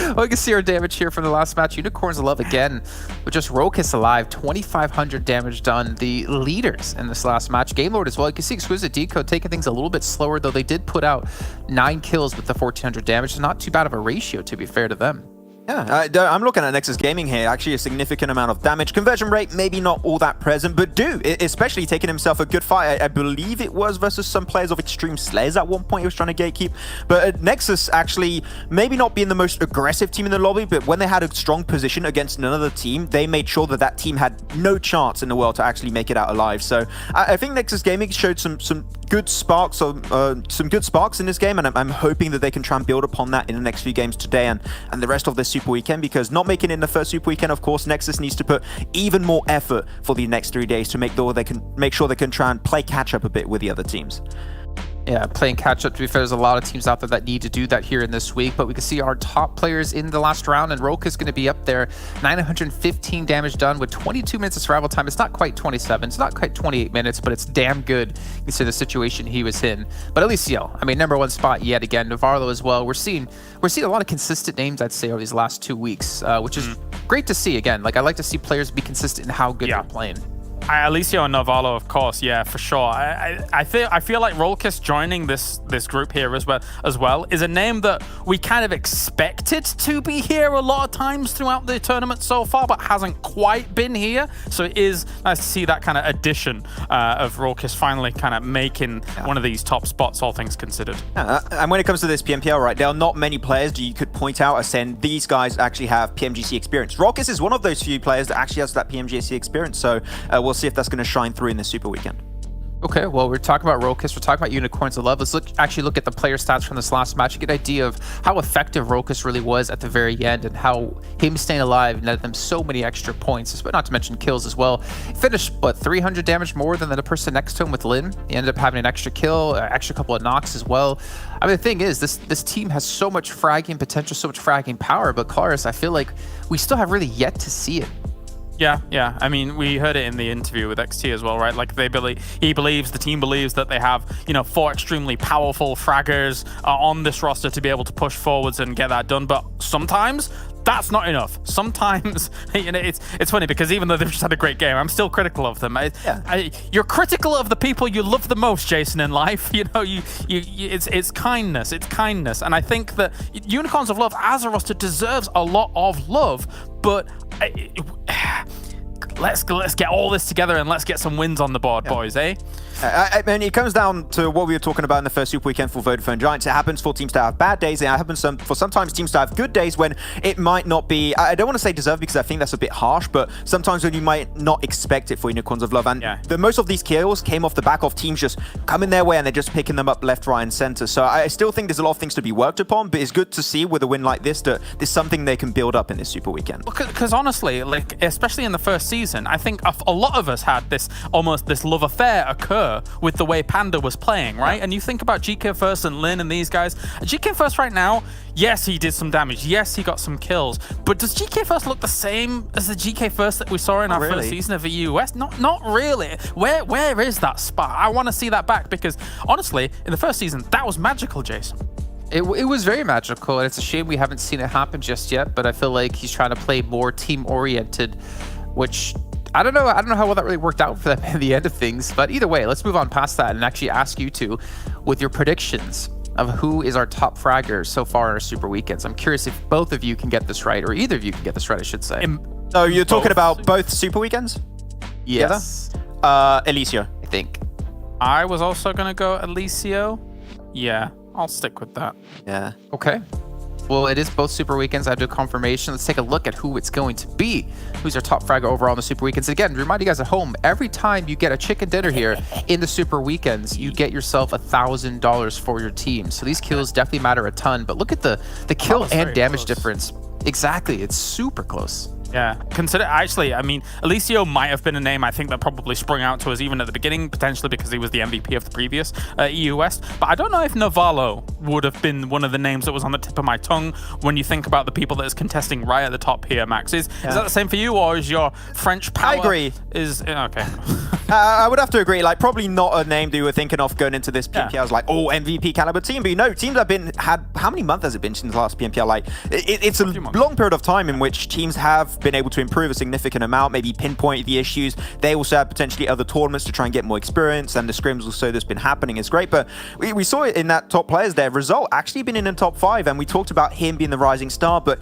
Well, you can see our damage here from the last match. Unicorns of Love again with just Rollkiss alive, 2,500 damage done. The leaders in this last match. Game Lord as well. You can see Exquisite Décode taking things a little bit slower, though they did put out 9 kills with the 1,400 damage. It's not too bad of a ratio, to be fair to them. Yeah, I'm looking at Nexus Gaming here. Actually, a significant amount of damage. Conversion rate, maybe not all that present, but especially taking himself a good fight. I believe it was versus some players of Xtreme Slayers at one point he was trying to gatekeep. But Nexus actually, maybe not being the most aggressive team in the lobby, but when they had a strong position against another team, they made sure that that team had no chance in the world to actually make it out alive. So I think Nexus Gaming showed some good sparks, some good sparks in this game, and I'm hoping that they can try and build upon that in the next few games today and the rest of this Super Weekend, because not making it in the first Super Weekend, of course, Nexus needs to put even more effort for the next 3 days to make sure they can try and play catch up a bit with the other teams. Yeah, playing catch-up. To be fair, there's a lot of teams out there that need to do that here in this week, but we can see our top players in the last round, and Roke is going to be up there. 915 damage done with 22 minutes of survival time. It's not quite 27, it's not quite 28 minutes, but it's damn good considering the situation he was in. But Alicio, I mean, #1 spot yet again. Navarro as well. We're seeing a lot of consistent names, I'd say, over these last 2 weeks, which is great to see. Again, like, I like to see players be consistent in how good they're playing. Alicio and Navarro, of course, yeah, for sure. I feel like Rolkis joining this group here as well is a name that we kind of expected to be here a lot of times throughout the tournament so far, but hasn't quite been here. So it is nice to see that kind of addition of Rolkis finally kind of making one of these top spots, all things considered. And when it comes to this PMPL, right, there are not many players that you could point out as saying these guys actually have PMGC experience. Rolkis is one of those few players that actually has that PMGC experience, so we'll see if that's going to shine through in the Super Weekend. Okay, well, we're talking about Rokas, we're talking about Unicorns of Love. Let's actually look at the player stats from this last match to get an idea of how effective Rokas really was at the very end and how him staying alive netted them so many extra points, but not to mention kills as well. He finished, 300 damage more than the person next to him with Lin. He ended up having an extra kill, extra couple of knocks as well. I mean, the thing is, this team has so much fragging potential, so much fragging power, but Claris, I feel like we still have really yet to see it. Yeah. I mean, we heard it in the interview with XT as well, right? Like the team believes that they have, 4 extremely powerful fraggers on this roster to be able to push forwards and get that done. But sometimes that's not enough. Sometimes, it's funny because even though they've just had a great game, I'm still critical of them. You're critical of the people you love the most, Jason, in life. It's kindness. It's kindness. And I think that Unicorns of Love as a roster deserves a lot of love, but let's get all this together and let's get some wins on the board, boys, eh? I mean, it comes down to what we were talking about in the first Super Weekend for Vodafone Giants. It happens for teams to have bad days. It happens for sometimes teams to have good days when it might not be, I don't want to say deserved because I think that's a bit harsh, but sometimes when you might not expect it for Unicorns of Love. And most of these kills came off the back of teams just coming their way and they're just picking them up left, right, and center. So I still think there's a lot of things to be worked upon, but it's good to see with a win like this that there's something they can build up in this Super Weekend. Because honestly, like, especially in the first season, I think a lot of us had this love affair occur with the way Panda was playing, right? And you think about GK First and Lin and these guys. GK First right now, yes, he did some damage. Yes, he got some kills. But does GK First look the same as the GK First that we saw in our first season of the US? Not really. Where is that spot? I want to see that back because honestly, in the first season, that was magical, Jason. It was very magical, and it's a shame we haven't seen it happen just yet, but I feel like he's trying to play more team-oriented, which I don't know how well that really worked out for them in the end of things, but either way, let's move on past that and actually ask you two with your predictions of who is our top fragger so far in our Super Weekends. I'm curious if both of you can get this right, or either of you can get this right, I should say. So you're talking about both Super Weekends? Yes. Alicio. I think. I was also going to go Alicio. Yeah, I'll stick with that. Yeah. Okay. Well, it is both Super Weekends. I have to do confirmation. Let's take a look at who it's going to be. Who's our top fragger overall in the Super Weekends. Again, remind you guys at home, every time you get a chicken dinner here in the Super Weekends, you get yourself $1,000 for your team. So these kills definitely matter a ton. But look at the kill and damage difference. Exactly. It's super close. Yeah, I mean, Alicio might have been a name I think that probably sprung out to us even at the beginning, potentially because he was the MVP of the previous EU West. But I don't know if Navarro would have been one of the names that was on the tip of my tongue when you think about the people that is contesting right at the top here, Max. Is that the same for you, or is your French power? I agree. Okay. I would have to agree. Like, probably not a name that you were thinking of going into this PMPL as like, MVP caliber team. But teams have had how many months has it been since the last PMPL? Like, it's a long period of time in which teams have been able to improve a significant amount, maybe pinpoint the issues. They also have potentially other tournaments to try and get more experience, and the scrims also that's been happening is great. But we saw it in that top players there. Result actually been in the top 5, and we talked about him being the rising star, but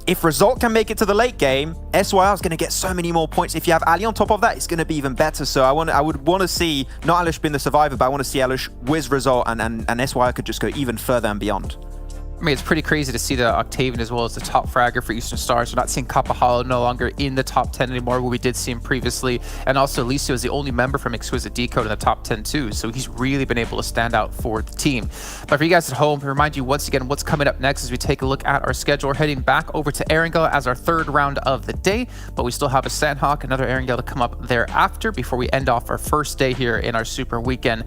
if Result can make it to the late game, SYR is going to get so many more points. If you have Ali on top of that, it's going to be even better. So I would want to see, not Alish being the survivor, but I want to see Alish with Result, and SYR could just go even further and beyond. I mean, it's pretty crazy to see the Octavian as well as the top fragger for Eastern Stars. We're not seeing Kapahalo no longer in the top 10 anymore, where we did see him previously. And also, Alicio is the only member from Exquisite Décode in the top 10 too. So he's really been able to stand out for the team. But for you guys at home, to remind you once again what's coming up next as we take a look at our schedule. We're heading back over to Erangel as our third round of the day. But we still have a Sanhok, another Erangel to come up thereafter before we end off our first day here in our Super Weekend.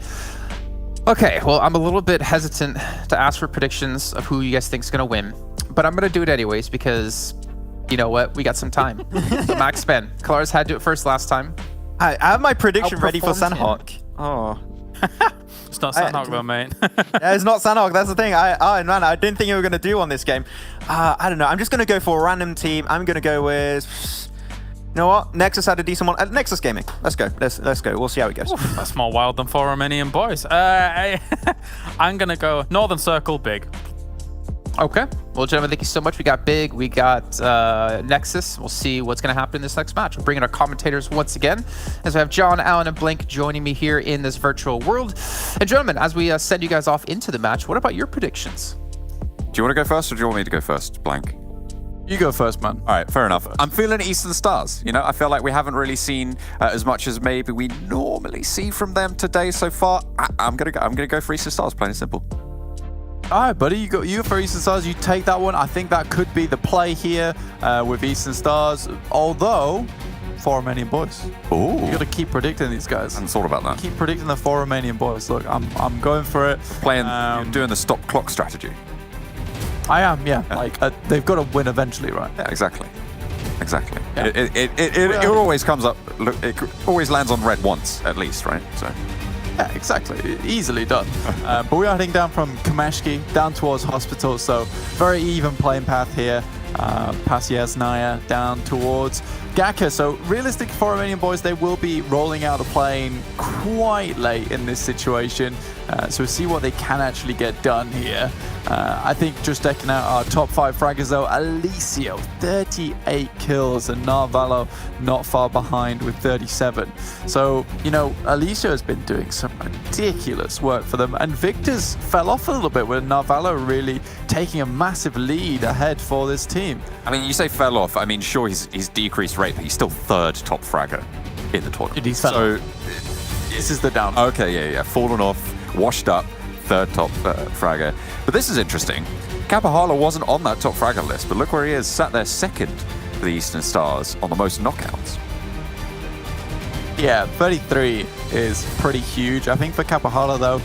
Okay, well, I'm a little bit hesitant to ask for predictions of who you guys think is going to win, but I'm going to do it anyways because, you know what, we got some time. So Max Ben, Kalaris had to do it first last time. I have my prediction ready for Sanhok. Oh. It's not Sanhok though, mate. Yeah, it's not Sanhok, that's the thing. I didn't think you were going to do on this game. I don't know, I'm just going to go for a random team. I'm going to go with... You know what? Nexus had a decent one. Nexus Gaming. Let's go. Let's go. We'll see how it goes. Oof, that's more wild than 4 Romanian Boys. I'm going to go Northern Circle Big. Okay. Well, gentlemen, thank you so much. We got Big. We got Nexus. We'll see what's going to happen in this next match. We're bringing our commentators once again, as we have John, Alan, and Blink joining me here in this virtual world. And gentlemen, as we send you guys off into the match, what about your predictions? Do you want to go first or do you want me to go first, Blank? You go first, man. All right, fair enough. I'm feeling Eastern Stars. You know, I feel like we haven't really seen as much as maybe we normally see from them today so far. I'm gonna go for Eastern Stars, plain and simple. All right, buddy. You go for Eastern Stars. You take that one. I think that could be the play here with Eastern Stars. Although, 4 Romanian Boys. Ooh. You got to keep predicting these guys. I hadn't thought about that. Keep predicting the 4 Romanian Boys. Look, I'm going for it. Playing, you're doing the stop clock strategy. I am, yeah. Like they've got to win eventually, right? Yeah, exactly. Yeah. It Yeah. always comes up. Look, it always lands on red once at least, right? So. Yeah, exactly. Easily done. But we are heading down from Kameshki down towards Hospital, so very even playing path here. Past Yasnaya down towards Gaka. So realistic for Romanian Boys, they will be rolling out a plane quite late in this situation. So we'll see what they can actually get done here. I think just decking out our top 5 fraggers though, Alicio, 38 kills, and Narvalo not far behind with 37. So, you know, Alicio has been doing some ridiculous work for them, and Victor's fell off a little bit with Narvalo really taking a massive lead ahead for this team. I mean, you say fell off. I mean, sure, he's decreased rate, but he's still 3rd top fragger in the tournament. So this is the down. Okay, yeah. Fallen off, washed up, 3rd top fragger. But this is interesting. Kapahalo wasn't on that top fragger list, but look where he is, sat there 2nd for the Eastern Stars on the most knockouts. Yeah, 33 is pretty huge. I think for Kapahalo, though,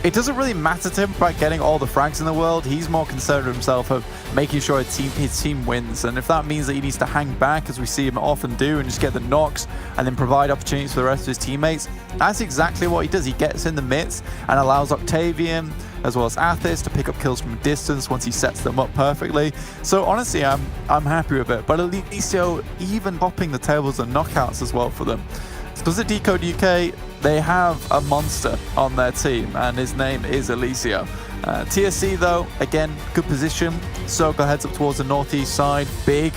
it doesn't really matter to him about getting all the frags in the world. He's more concerned with himself of making sure his team wins. And if that means that he needs to hang back, as we see him often do, and just get the knocks and then provide opportunities for the rest of his teammates, that's exactly what he does. He gets in the midst and allows Octavian as well as Athis to pick up kills from a distance once he sets them up perfectly. So honestly, I'm happy with it. But Alicio even topping the tables and knockouts as well for them. Exquisite Décode UK, they have a monster on their team, and his name is Alicio. TSC, though, again, good position. Circle heads up towards the northeast side, big.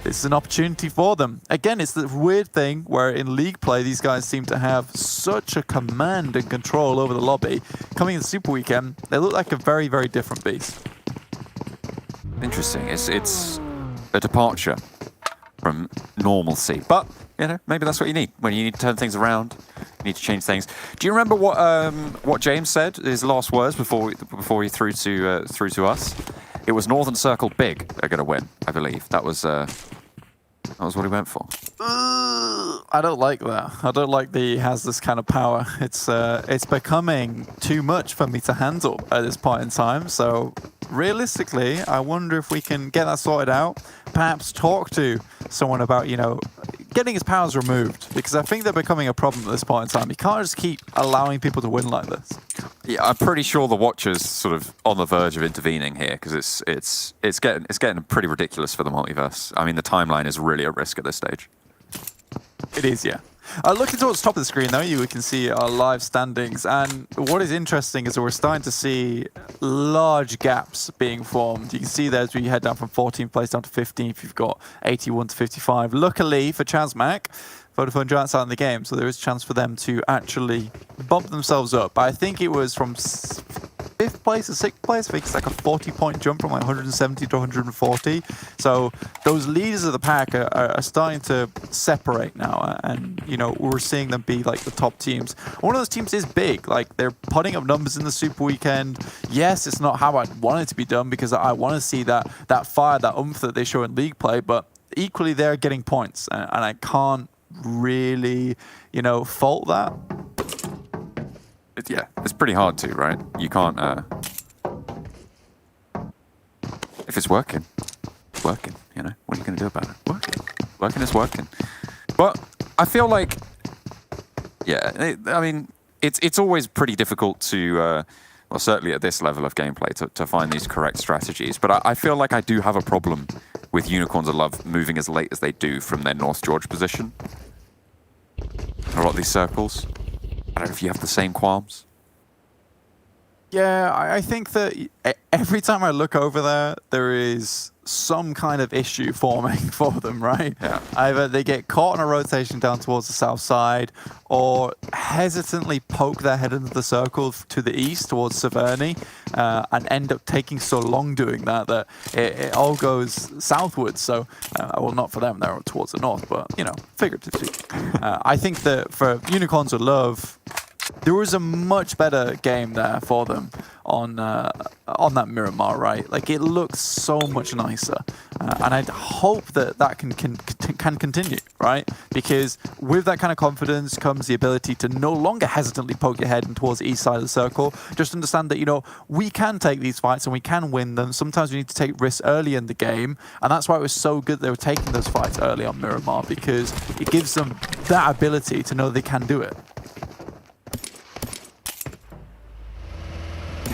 This is an opportunity for them. Again, it's the weird thing where in league play, these guys seem to have such a command and control over the lobby. Coming in the Super Weekend, they look like a very, very different beast. Interesting. It's a departure from normalcy, but you know, maybe that's what you need when you need to turn things around. You need to change things. Do you remember what James said? His last words before he threw to us. It was Northern Circle Big are going to win, I believe. That was what he went for. I don't like that. I don't like that he has this kind of power. It's becoming too much for me to handle at this point in time. So realistically, I wonder if we can get that sorted out. Perhaps talk to someone about, you know, getting his powers removed, because I think they're becoming a problem at this point in time. You can't just keep allowing people to win like this. Yeah, I'm pretty sure the Watcher's sort of on the verge of intervening here, because it's getting pretty ridiculous for the multiverse. I mean, the timeline is really at risk at this stage. It is, yeah. Looking towards the top of the screen, though, we can see our live standings. And what is interesting is that we're starting to see large gaps being formed. You can see there as we head down from 14th place down to 15th, you've got 81 to 55. Luckily for ChasMac, Vodafone Giants out in the game, so there is a chance for them to actually bump themselves up. I think it was from 5th 5th place and 6th place. I think it's like a 40-point jump from like 170 to 140. So those leaders of the pack are starting to separate now, and you know, we're seeing them be like the top teams. One of those teams is big. Like, they're putting up numbers in the Super Weekend. Yes, it's not how I'd want it to be done, because I want to see that fire, that oomph that they show in league play, but equally they're getting points, and I can't really, you know, fault that. Yeah, it's pretty hard to, right? You can't, if it's working, it's working, you know? What are you going to do about it? Working. Working is working. But I feel like, yeah, I mean, it's always pretty difficult to, well, certainly at this level of gameplay, to find these correct strategies. But I feel like I do have a problem with Unicorns of Love moving as late as they do from their North George position. A lot of these circles. I don't know if you have the same qualms. Yeah, I think that every time I look over there, there is some kind of issue forming for them, right? Yeah. Either they get caught in a rotation down towards the south side, or hesitantly poke their head into the circle to the east towards Severny, and end up taking so long doing that it all goes southwards. So, well, not for them, they're towards the north, but, you know, figuratively. I think that for Unicorns of Love, there was a much better game there for them on that Miramar, right? Like, it looks so much nicer, and I'd hope that can continue, right? Because with that kind of confidence comes the ability to no longer hesitantly poke your head in towards the east side of the circle. Just understand that, you know, we can take these fights and we can win them. Sometimes we need to take risks early in the game, and that's why it was so good they were taking those fights early on Miramar, because it gives them that ability to know they can do it.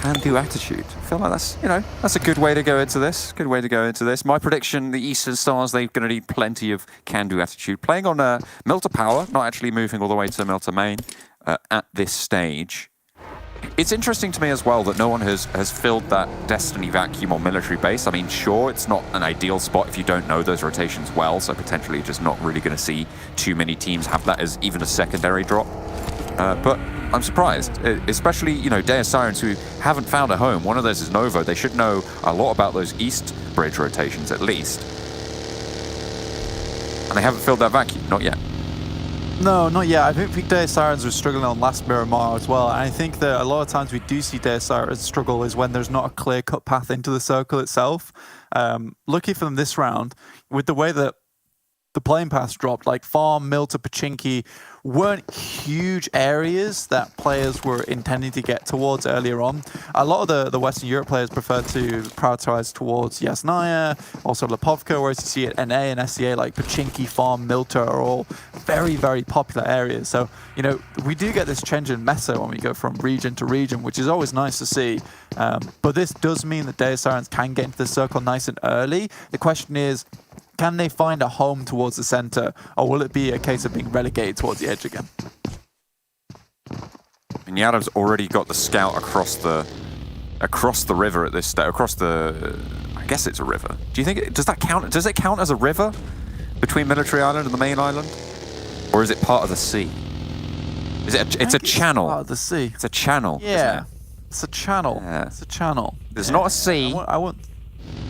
Can-do attitude. I feel like that's, you know, that's a good way to go into this. Good way to go into this. My prediction, the Eastern Stars, they're going to need plenty of can-do attitude. Playing on Milta Power, not actually moving all the way to Milta Main at this stage. It's interesting to me as well that no one has filled that Destiny vacuum on military base. I mean, sure, it's not an ideal spot if you don't know those rotations well, so potentially just not really going to see too many teams have that as even a secondary drop. But I'm surprised, especially, you know, Deus Sirens, who haven't found a home. One of those is Novo. They should know a lot about those east bridge rotations, at least. And they haven't filled that vacuum, not yet. No, not yet. I think Deus Sirens was struggling on last Miramar as well. And I think that a lot of times we do see Deus Sirens struggle is when there's not a clear-cut path into the circle itself. Lucky for them this round, with the way that the playing paths dropped, like Farm, Milta, Pachinki, weren't huge areas that players were intending to get towards earlier on. A lot of the Western Europe players prefer to prioritize towards Yasnaya, also Lepovka, whereas you see at NA and SCA, like Pachinki, Farm, Milta are all very, very popular areas. So, you know, we do get this change in meta when we go from region to region, which is always nice to see. But this does mean that Deus Sirens can get into the circle nice and early. The question is, can they find a home towards the center, or will it be a case of being relegated towards the edge again? And Yadav's already got the scout across the river at this stage. Across the, I guess it's a river. Do you think does that count? Does it count as a river between Military Island and the main island, or is it part of the sea? Is it? It's a channel. Part of the sea. It's a channel. Yeah, it's a channel. Yeah. It's a channel. There's not a sea. I want.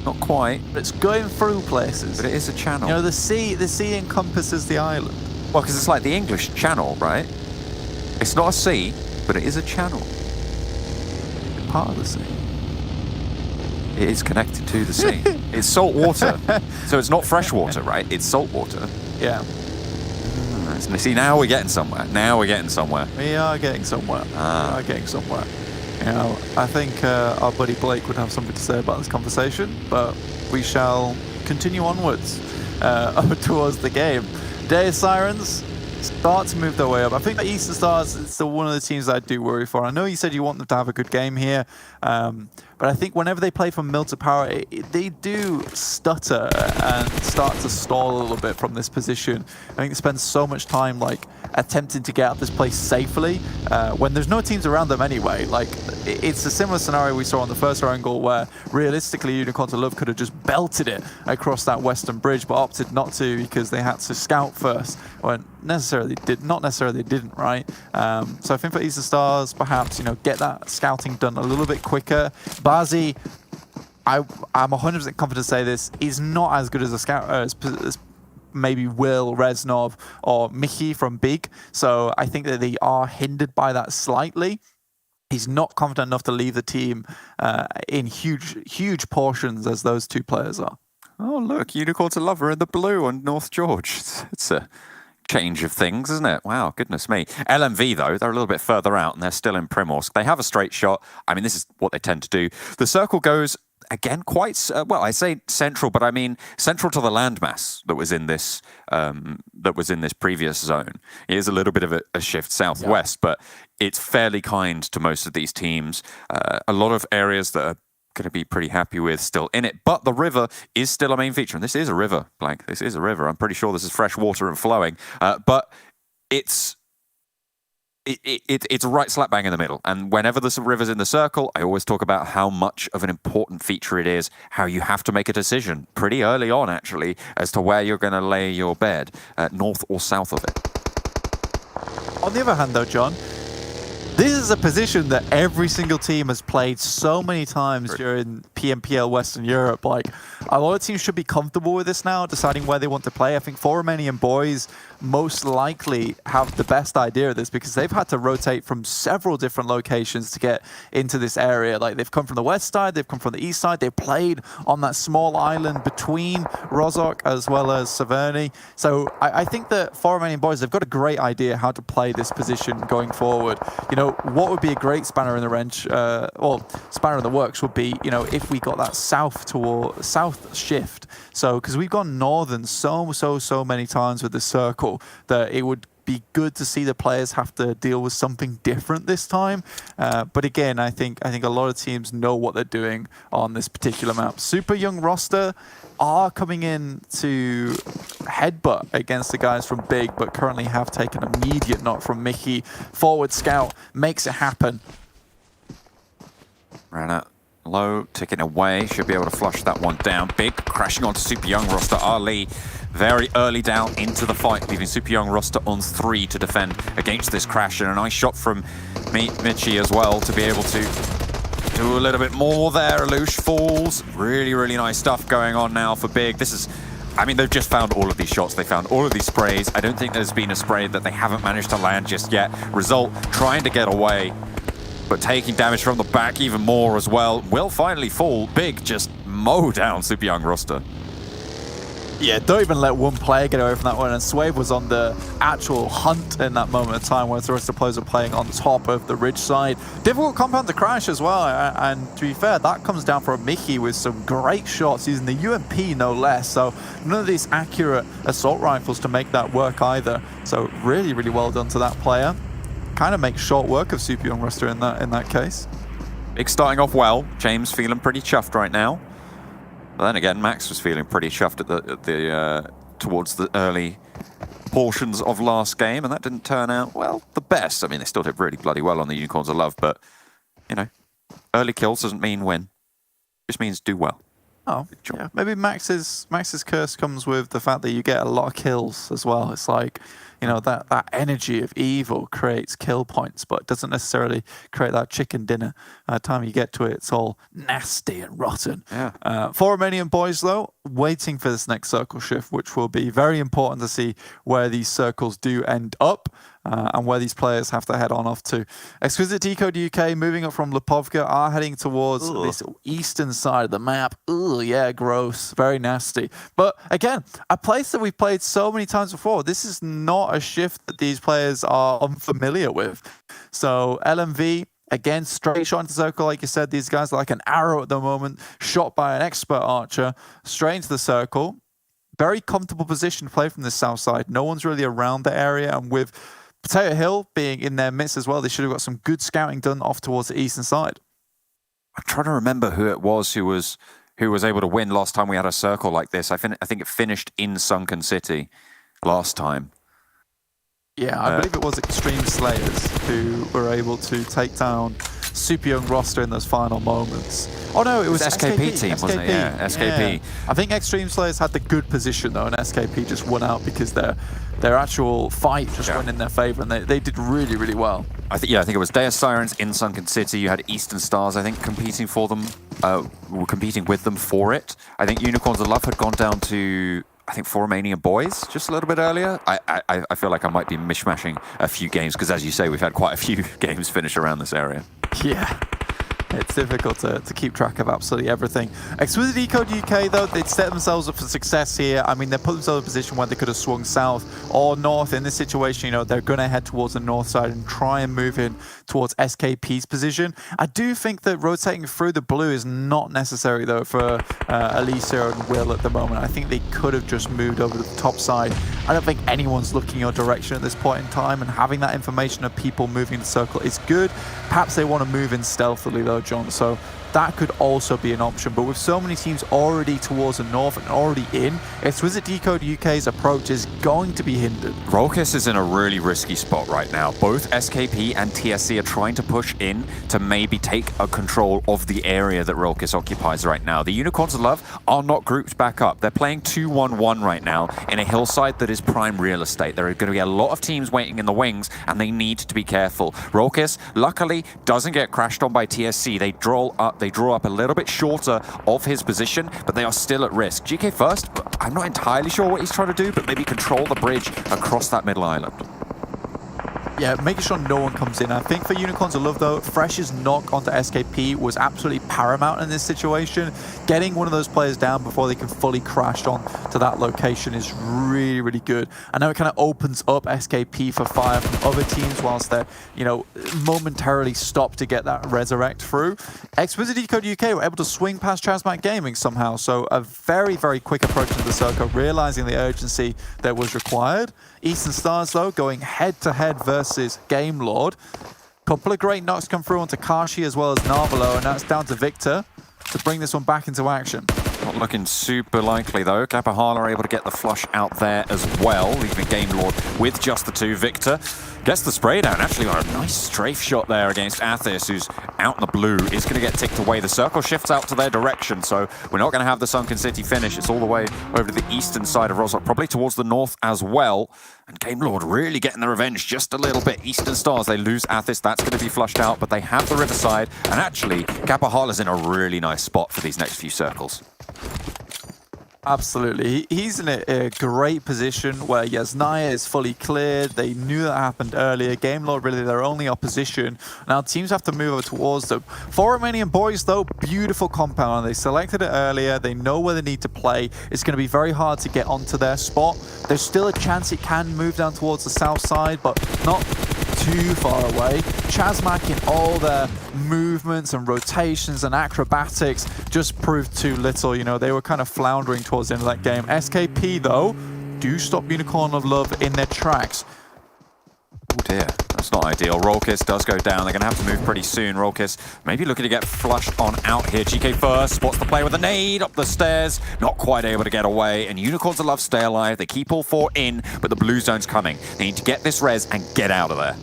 Not quite. But it's going through places. But it is a channel. You know, the sea encompasses the island. Well, because it's like the English channel, right? It's not a sea, but it is a channel. It's part of the sea. It is connected to the sea. It's salt water. So it's not fresh water, right? It's salt water. Yeah. See, now we're getting somewhere. Now we're getting somewhere. We are getting somewhere. We are getting somewhere. You know, I think our buddy Blake would have something to say about this conversation, but we shall continue onwards up towards the game. Deus Sirens start to move their way up. I think the Eastern Stars is one of the teams that I do worry for. I know you said you want them to have a good game here, but I think whenever they play from mill to power, they do stutter and start to stall a little bit from this position. I think they spend so much time like attempting to get out this place safely when there's no teams around them anyway. Like, it's a similar scenario we saw on the first Erangel where realistically Unicorns of Love could have just belted it across that western bridge, but opted not to because they had to scout first. When not necessarily didn't, right? So I think for Eastern Stars, perhaps, you know, get that scouting done a little bit quicker. Bazi, I'm 100% confident to say this, is not as good as a scout as maybe Will, Reznov, or Mickey from Big. So I think that they are hindered by that slightly. He's not confident enough to leave the team in huge portions as those two players are. Oh, look, Unicorns of Love are in the blue on North George. It's a change of things, isn't it? Wow, goodness me. LMV, though, they're a little bit further out and they're still in Primorsk. They have a straight shot. I mean, this is what they tend to do. The circle goes, again, quite, well, I say central, but I mean central to the landmass that was in this previous zone. It is a little bit of a shift southwest, but it's fairly kind to most of these teams. A lot of areas that are going to be pretty happy with still in it, but the river is still a main feature, and this is a river, Blank. This is a river. I'm pretty sure this is fresh water and flowing, but it's right slap bang in the middle. And whenever the river's in the circle, I always talk about how much of an important feature it is, how you have to make a decision pretty early on, actually, as to where you're going to lay your bed, north or south of it. On the other hand, though, John, this is a position that every single team has played so many times during PMPL Western Europe. Like, a lot of teams should be comfortable with this now, deciding where they want to play. I think 4 Romanian Boys most likely have the best idea of this because they've had to rotate from several different locations to get into this area. Like, they've come from the west side, they've come from the east side, they've played on that small island between Rozhok as well as Severny. So I think that 4 Romanian Boys, they've got a great idea how to play this position going forward. You know, what would be a great spanner in the wrench, well, spanner in the works would be, you know, if we got that south shift. So, because we've gone northern so many times with the circle, that it would be good to see the players have to deal with something different this time. But again, I think a lot of teams know what they're doing on this particular map. Super young roster are coming in to headbutt against the guys from Big, but currently have taken an immediate knock from Mickey. Forward scout makes it happen. Ran out low, ticking away, should be able to flush that one down. Big crashing onto Super Young roster. Ali very early down into the fight, leaving Super Young roster on 3 to defend against this crash, and a nice shot from Michi as well to be able to do a little bit more there. Alush falls. Really nice stuff going on now for Big. This is, I mean, they've just found all of these shots. They found all of these sprays. I don't think there's been a spray that they haven't managed to land just yet. Result, trying to get away, but taking damage from the back even more as well. Will finally fall. Big just mow down Super Young roster. Yeah, don't even let one player get away from that one. And Swave was on the actual hunt in that moment of time, whereas the rest of the players are playing on top of the ridge side. Difficult compound to crash as well. And to be fair, that comes down from Mickey with some great shots, using the UMP no less. So none of these accurate assault rifles to make that work either. So really well done to that player. Kind of makes short work of Super Young roster in that case. Big starting off well. James feeling pretty chuffed right now. But then again, Max was feeling pretty chuffed at towards the early portions of last game, and that didn't turn out, well, the best. I mean, they still did really bloody well on the Unicorns of Love, but, you know, early kills doesn't mean win. It just means do well. Oh, yeah. Maybe Max's curse comes with the fact that you get a lot of kills as well. It's like, you know, that energy of evil creates kill points, but doesn't necessarily create that chicken dinner. By the time you get to it, it's all nasty and rotten. Yeah. 4 Romanian Boys, though, waiting for this next circle shift, which will be very important to see where these circles do end up. And where these players have to head on off to. Exquisite Décode UK, moving up from Lipovka, are heading towards this eastern side of the map. Ooh, yeah, gross. Very nasty. But again, a place that we've played so many times before. This is not a shift that these players are unfamiliar with. So LMV, again, straight shot into the circle. Like you said, these guys are like an arrow at the moment, shot by an expert archer, straight into the circle. Very comfortable position to play from the south side. No one's really around the area, and with Potato Hill being in their midst as well, they should have got some good scouting done off towards the eastern side. I'm trying to remember who it was who was able to win last time we had a circle like this. I think it finished in Sunken City last time. Yeah, I believe it was Xtreme Slayers who were able to take down super young roster in those final moments. Oh no, it was SKP team, wasn't it? Yeah, SKP. Yeah. I think Extreme Slayers had the good position though, and SKP just won out because their actual fight just went in their favor, and they did really, really well. I think it was Deus Sirens in Sunken City. You had Eastern Stars, I think, competing for them, were competing with them for it. I think Unicorns of Love had gone down to, I think, Romanian Boys just a little bit earlier. I feel like I might be mishmashing a few games because, as you say, we've had quite a few games finish around this area. Yeah. It's difficult to keep track of absolutely everything. Exquisite Décode UK, though, they'd set themselves up for success here. I mean, they put themselves in a position where they could have swung south or north. In this situation, you know, they're going to head towards the north side and try and move in towards SKP's position. I do think that rotating through the blue is not necessary, though, for Alicia and Will at the moment. I think they could have just moved over to the top side. I don't think anyone's looking your direction at this point in time, and having that information of people moving in the circle is good. Perhaps they want to move in stealthily, though, John, so that could also be an option. But with so many teams already towards the north and already in, Exquisite Décode UK's approach is going to be hindered. Rolkis is in a really risky spot right now. Both SKP and TSC are trying to push in to maybe take a control of the area that Rolkis occupies right now. The Unicorns of Love are not grouped back up. They're playing 2-1-1 right now in a hillside that is prime real estate. There are going to be a lot of teams waiting in the wings, and they need to be careful. Rolkis, luckily, doesn't get crashed on by TSC. They draw up a little bit shorter of his position, but they are still at risk. GK first, I'm not entirely sure what he's trying to do, but maybe control the bridge across that middle island. Yeah, making sure no one comes in. I think for Unicorns of Love, though, Fresh's knock onto SKP was absolutely paramount in this situation. Getting one of those players down before they can fully crash on to that location is really, really good. I know it kind of opens up SKP for fire from other teams whilst they're, you know, momentarily stopped to get that resurrect through. Exquisite Décode UK were able to swing past ChasMac Gaming somehow, so a very, very quick approach to the circle, realizing the urgency that was required. Eastern Stars, though, going head-to-head versus Game Lord. Couple of great knocks come through onto Kashi as well as Narvalo, and that's down to Victor to bring this one back into action. Not looking super likely, though. Kapahala are able to get the flush out there as well, leaving Game Lord with just the two. Victor gets the spray down. Actually got a nice strafe shot there against Athis, who's out in the blue. Is going to get ticked away. The circle shifts out to their direction, so we're not going to have the Sunken City finish. It's all the way over to the eastern side of Rosok, probably towards the north as well. And Game Lord really getting the revenge just a little bit. Eastern Stars, they lose Athis. That's going to be flushed out, but they have the riverside. And actually, Kapahala's in a really nice spot for these next few circles. Absolutely. He's in a great position where Yasnaya is fully cleared. They knew that happened earlier. Game Lord really their only opposition. Now teams have to move over towards them. For Romanian Boys, though, beautiful compound. They selected it earlier. They know where they need to play. It's going to be very hard to get onto their spot. There's still a chance it can move down towards the south side, but not too far away. ChasMac in all their movements and rotations and acrobatics just proved too little. You know, they were kind of floundering towards the end of that game. SKP, though, do stop Unicorn of Love in their tracks. Oh dear, that's not ideal. Rolkis does go down. They're going to have to move pretty soon. Rolkis maybe looking to get flushed on out here. GK first, spots the play with a nade up the stairs. Not quite able to get away. And Unicorns of Love stay alive. They keep all four in, but the blue zone's coming. They need to get this res and get out of there.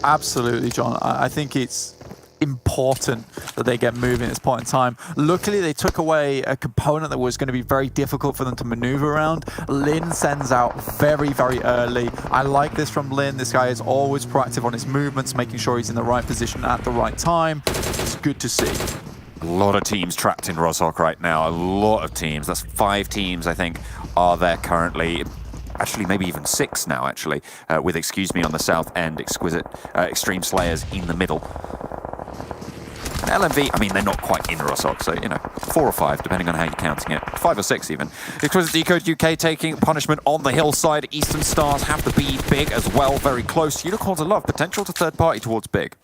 Absolutely, John. I think it's important that they get moving at this point in time. Luckily, they took away a component that was going to be very difficult for them to maneuver around. Lin sends out very, very early. I like this from Lin. This guy is always proactive on his movements, making sure he's in the right position at the right time. It's good to see. A lot of teams trapped in Rosok right now. A lot of teams. That's 5 teams, I think, are there currently. Actually, maybe even 6 now, actually, with Excuse Me on the south end, Xtreme Slayers in the middle. And LMV, I mean, they're not quite in Rosok, so, you know, 4 or 5, depending on how you're counting it. 5 or 6, even. Exquisite Décode UK taking punishment on the hillside. Eastern Stars have to be big as well, very close. Unicorns of Love, potential to third party towards big.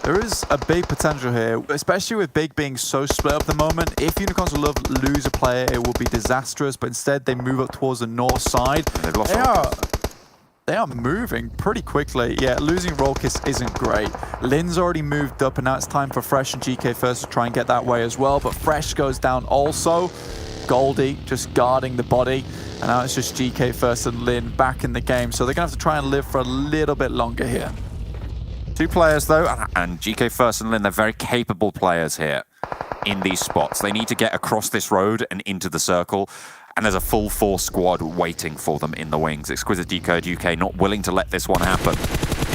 There is a big potential here, especially with Big being so split up at the moment. If Unicorns of Love lose a player, it will be disastrous, but instead they move up towards the north side. They've lost they are moving pretty quickly. Yeah, losing Rolkis isn't great. Lin's already moved up, and now it's time for Fresh and GK First to try and get that way as well. But Fresh goes down also. Goldie just guarding the body. And now it's just GK First and Lin back in the game. So they're going to have to try and live for a little bit longer here. 2 players, though, and GK First and Lin, they're very capable players here in these spots. They need to get across this road and into the circle. And there's a full 4 squad waiting for them in the wings. Exquisite Décode UK not willing to let this one happen.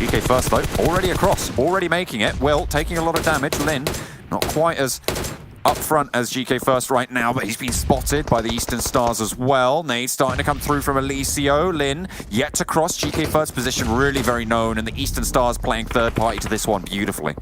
GK First, though, already across, already making it. Will, taking a lot of damage. Lin, not quite as up front as GK First right now, but he's been spotted by the Eastern Stars as well. Nade starting to come through from Alicio. Lin yet to cross. GK First position really very known, and the Eastern Stars playing third party to this one beautifully.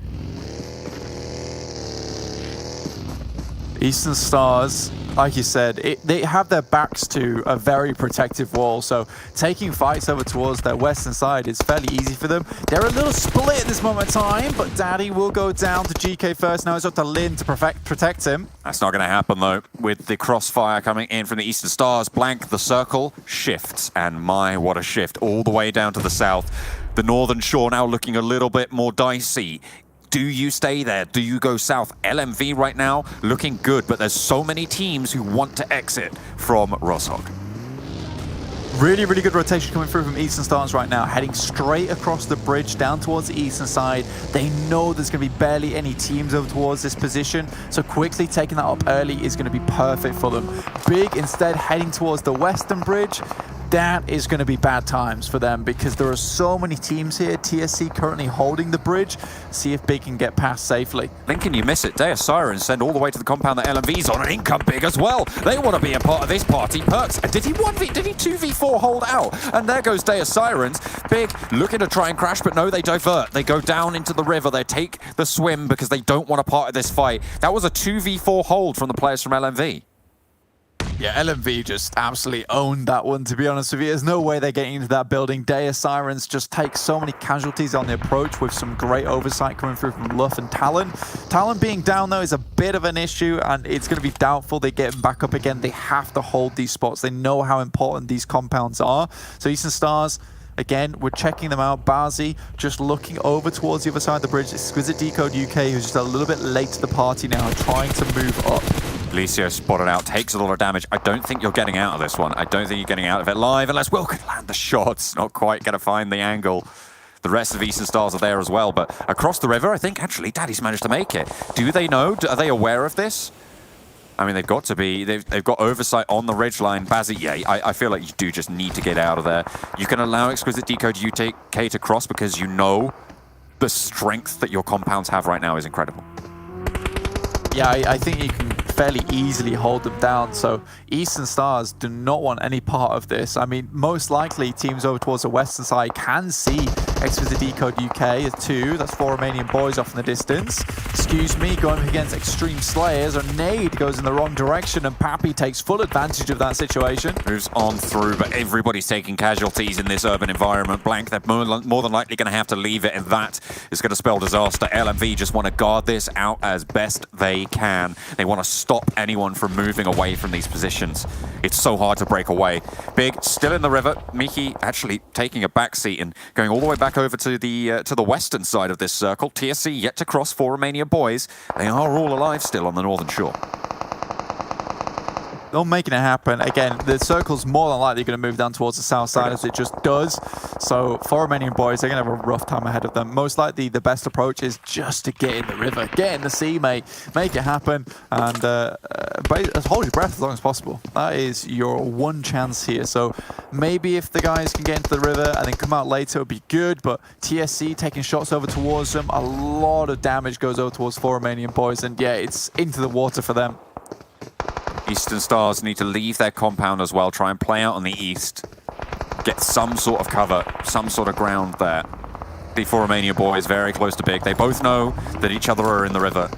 Eastern Stars, like you said, they have their backs to a very protective wall, so taking fights over towards their western side is fairly easy for them. They're a little split at this moment in time, but Daddy will go down to GK First. Now it's up to Lin to protect him. That's not going to happen, though. With the crossfire coming in from the Eastern Stars, blank, the circle shifts, and my, what a shift, all the way down to the south. The northern shore now looking a little bit more dicey. Do you stay there? Do you go south? LMV right now looking good, but there's so many teams who want to exit from Sanhok. Really, really good rotation coming through from Eastern Stars right now, heading straight across the bridge down towards the eastern side. They know there's going to be barely any teams over towards this position, so quickly taking that up early is going to be perfect for them. Big instead heading towards the western bridge. That is going to be bad times for them because there are so many teams here. TSC currently holding the bridge. See if Big can get past safely. Lincoln, you miss it. Deus Sirens send all the way to the compound that LMV's on, and in come Big as well. They want to be a part of this party. Perks, did he 2v4 hold out? And there goes Deus Sirens. Big looking to try and crash, but no, they divert. They go down into the river. They take the swim because they don't want a part of this fight. That was a 2v4 hold from the players from LMV. Yeah, LMV just absolutely owned that one, to be honest with you. There's no way they're getting into that building. Deus Sirens just take so many casualties on the approach with some great oversight coming through from Luff and Talon. Talon being down, though, is a bit of an issue, and it's going to be doubtful they get him back up again. They have to hold these spots. They know how important these compounds are. So Eastern Stars, again, we're checking them out. Bazi just looking over towards the other side of the bridge. Exquisite Décode UK, who's just a little bit late to the party now, trying to move up. Alicio spotted out, takes a lot of damage. I don't think you're getting out of this one. I don't think you're getting out of it live unless Will can land the shots. Not quite going to find the angle. The rest of Eastern Stars are there as well, but across the river, I think actually Daddy's managed to make it. Do they know? Are they aware of this? I mean, they've got to be. They've got oversight on the ridgeline. Bazzi, yeah, I feel like you do just need to get out of there. You can allow Exquisite Décode UK to cross because you know the strength that your compounds have right now is incredible. Yeah, I think you can fairly easily hold them down. So Eastern Stars do not want any part of this. I mean, most likely teams over towards the western side can see Exquisite Décode UK as 2. That's 4 Romanian Boys off in the distance. Excuse me, going against Xtreme Slayers. A nade goes in the wrong direction, and Pappy takes full advantage of that situation. Moves on through, but everybody's taking casualties in this urban environment. Blank, they're more than likely going to have to leave it, and that is going to spell disaster. LMV just want to guard this out as best they can. They want to stop anyone from moving away from these positions. It's so hard to break away. Big still in the river. Miki actually taking a back seat and going all the way back over to the western side of this circle. TSC yet to cross 4 Romanian Boys. They are all alive still on the northern shore. They're making it happen. Again, the circle's more than likely going to move down towards the south side as it just does. So for Romanian Boys, they're going to have a rough time ahead of them. Most likely the best approach is just to get in the river, get in the sea, mate. Make it happen, and hold your breath as long as possible. That is your one chance here. So maybe if the guys can get into the river and then come out later, it would be good, but TSC taking shots over towards them, a lot of damage goes over towards 4 Romanian Boys, and yeah, it's into the water for them. Eastern Stars need to leave their compound as well, try and play out on the east. Get some sort of cover, some sort of ground there. The 4 Romania Boys very close to Big. They both know that each other are in the river.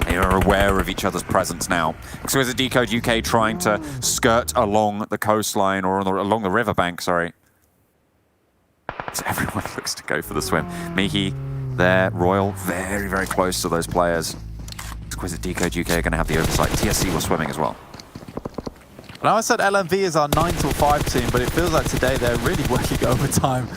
They are aware of each other's presence now. Exquisite Décode UK trying to skirt along the coastline, or along the riverbank, sorry. So everyone looks to go for the swim. Miki there, Royal, very, very close to those players. Exquisite Décode UK are going to have the oversight. TSC was swimming as well. I know I said LMV is our 9 till 5 team, but it feels like today they're really working overtime.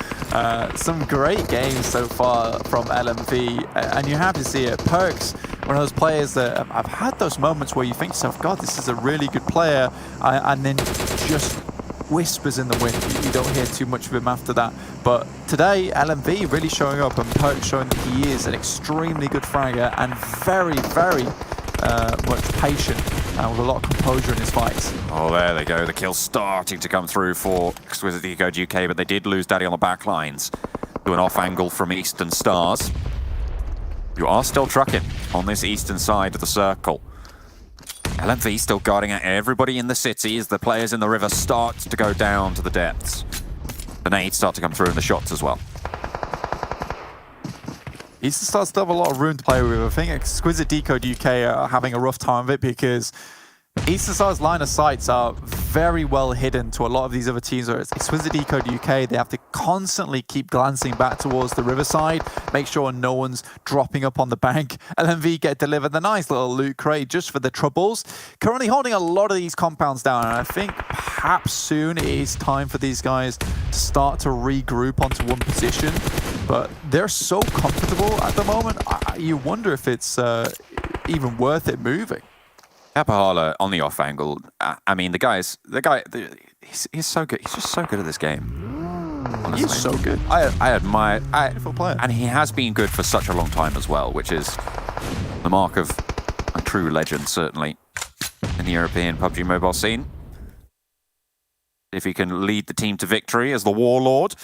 Some great games so far from LMV, and you have to see it. Perks, one of those players that I've had those moments where you think to yourself, God, this is a really good player, and then just whispers in the wind. You don't hear too much of him after that. But today, LMV really showing up, and Perks showing that he is an extremely good fragger and very, very much patient with a lot of composure in his fights. Oh, there they go. The kill starting to come through for Exquisite Décode UK, but they did lose Daddy on the back lines to an off angle from Eastern Stars. You are still trucking on this eastern side of the circle. LMV still guarding at everybody in the city as the players in the river start to go down to the depths. The nades start to come through and the shots as well. Eastern Stars still have a lot of room to play with. I think Exquisite Décode UK are having a rough time of it because Eastern Stars' line of sights are very well hidden to a lot of these other teams. Whereas Exquisite Décode UK, they have to constantly keep glancing back towards the riverside, make sure no one's dropping up on the bank. LMV get delivered the nice little loot crate just for the troubles. Currently holding a lot of these compounds down, and I think perhaps soon it is time for these guys to start to regroup onto one position. But they're so comfortable at the moment, you wonder if it's even worth it moving. Kapahala on the off angle. I mean, he's so good. He's just so good at this game. Honestly. He's so good. I admire. Beautiful player. And he has been good for such a long time as well, which is the mark of a true legend, certainly, in the European PUBG mobile scene. If he can lead the team to victory as the warlord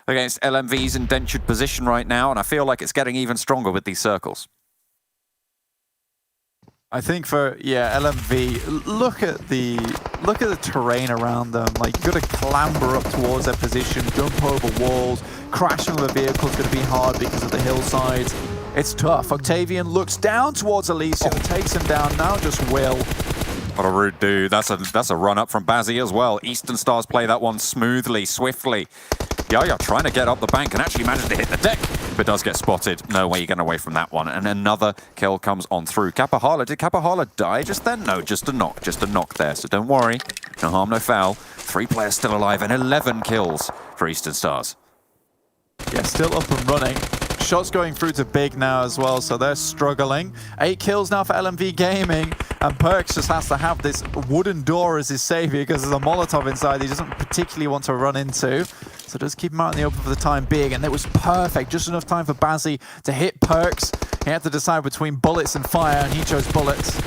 against LMV's indentured position right now, and I feel like it's getting even stronger with these circles. I think for LMV, look at the terrain around them. Like, you've got to clamber up towards their position, jump over walls, crashing with a vehicle is going to be hard because of the hillsides. It's tough. Octavian looks down towards Elysium, takes him down. Now just Will. What a rude dude. That's a run up from Bazzi as well. Eastern Stars play that one smoothly, swiftly. Yaya trying to get up the bank and actually managed to hit the deck, but does get spotted. No way you're getting away from that one. And another kill comes on through. Kapahala, did Kapahala die just then? No, just a knock there. So don't worry. No harm, no foul. 3 players still alive and 11 kills for Eastern Stars. Yeah, still up and running. Shots going through to Big now as well, so they're struggling. 8 kills now for LMV Gaming, and Perks just has to have this wooden door as his savior because there's a Molotov inside he doesn't particularly want to run into. So just keep him out in the open for the time being, and it was perfect. Just enough time for Bazzi to hit Perks. He had to decide between bullets and fire, and he chose bullets.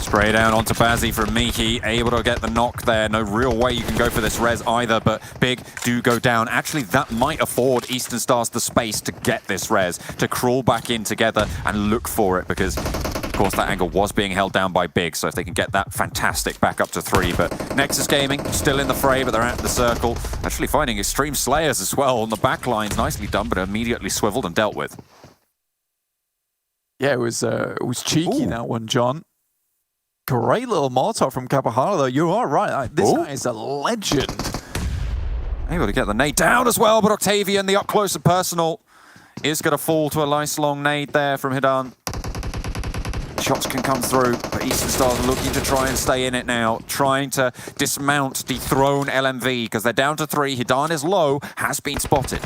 Spray down onto Bazzi from Miki, able to get the knock there. No real way you can go for this res either, but Big do go down. Actually, that might afford Eastern Stars the space to get this res, to crawl back in together and look for it, because, of course, that angle was being held down by Big, so if they can get that, fantastic, back up to 3. But Nexus Gaming still in the fray, but they're out of the circle. Actually finding Xtreme Slayers as well on the back lines. Nicely done, but immediately swiveled and dealt with. Yeah, it was cheeky, that one, John. Great little Molotov from Kapahala, though. You are right. This guy is a legend. Able to get the nade down as well, but Octavian, the up close and personal, is going to fall to a nice long nade there from Hidan. Shots can come through, but Eastern Stars are looking to try and stay in it now, trying to dismount, dethrone LMV, because they're down to 3. Hidan is low, has been spotted.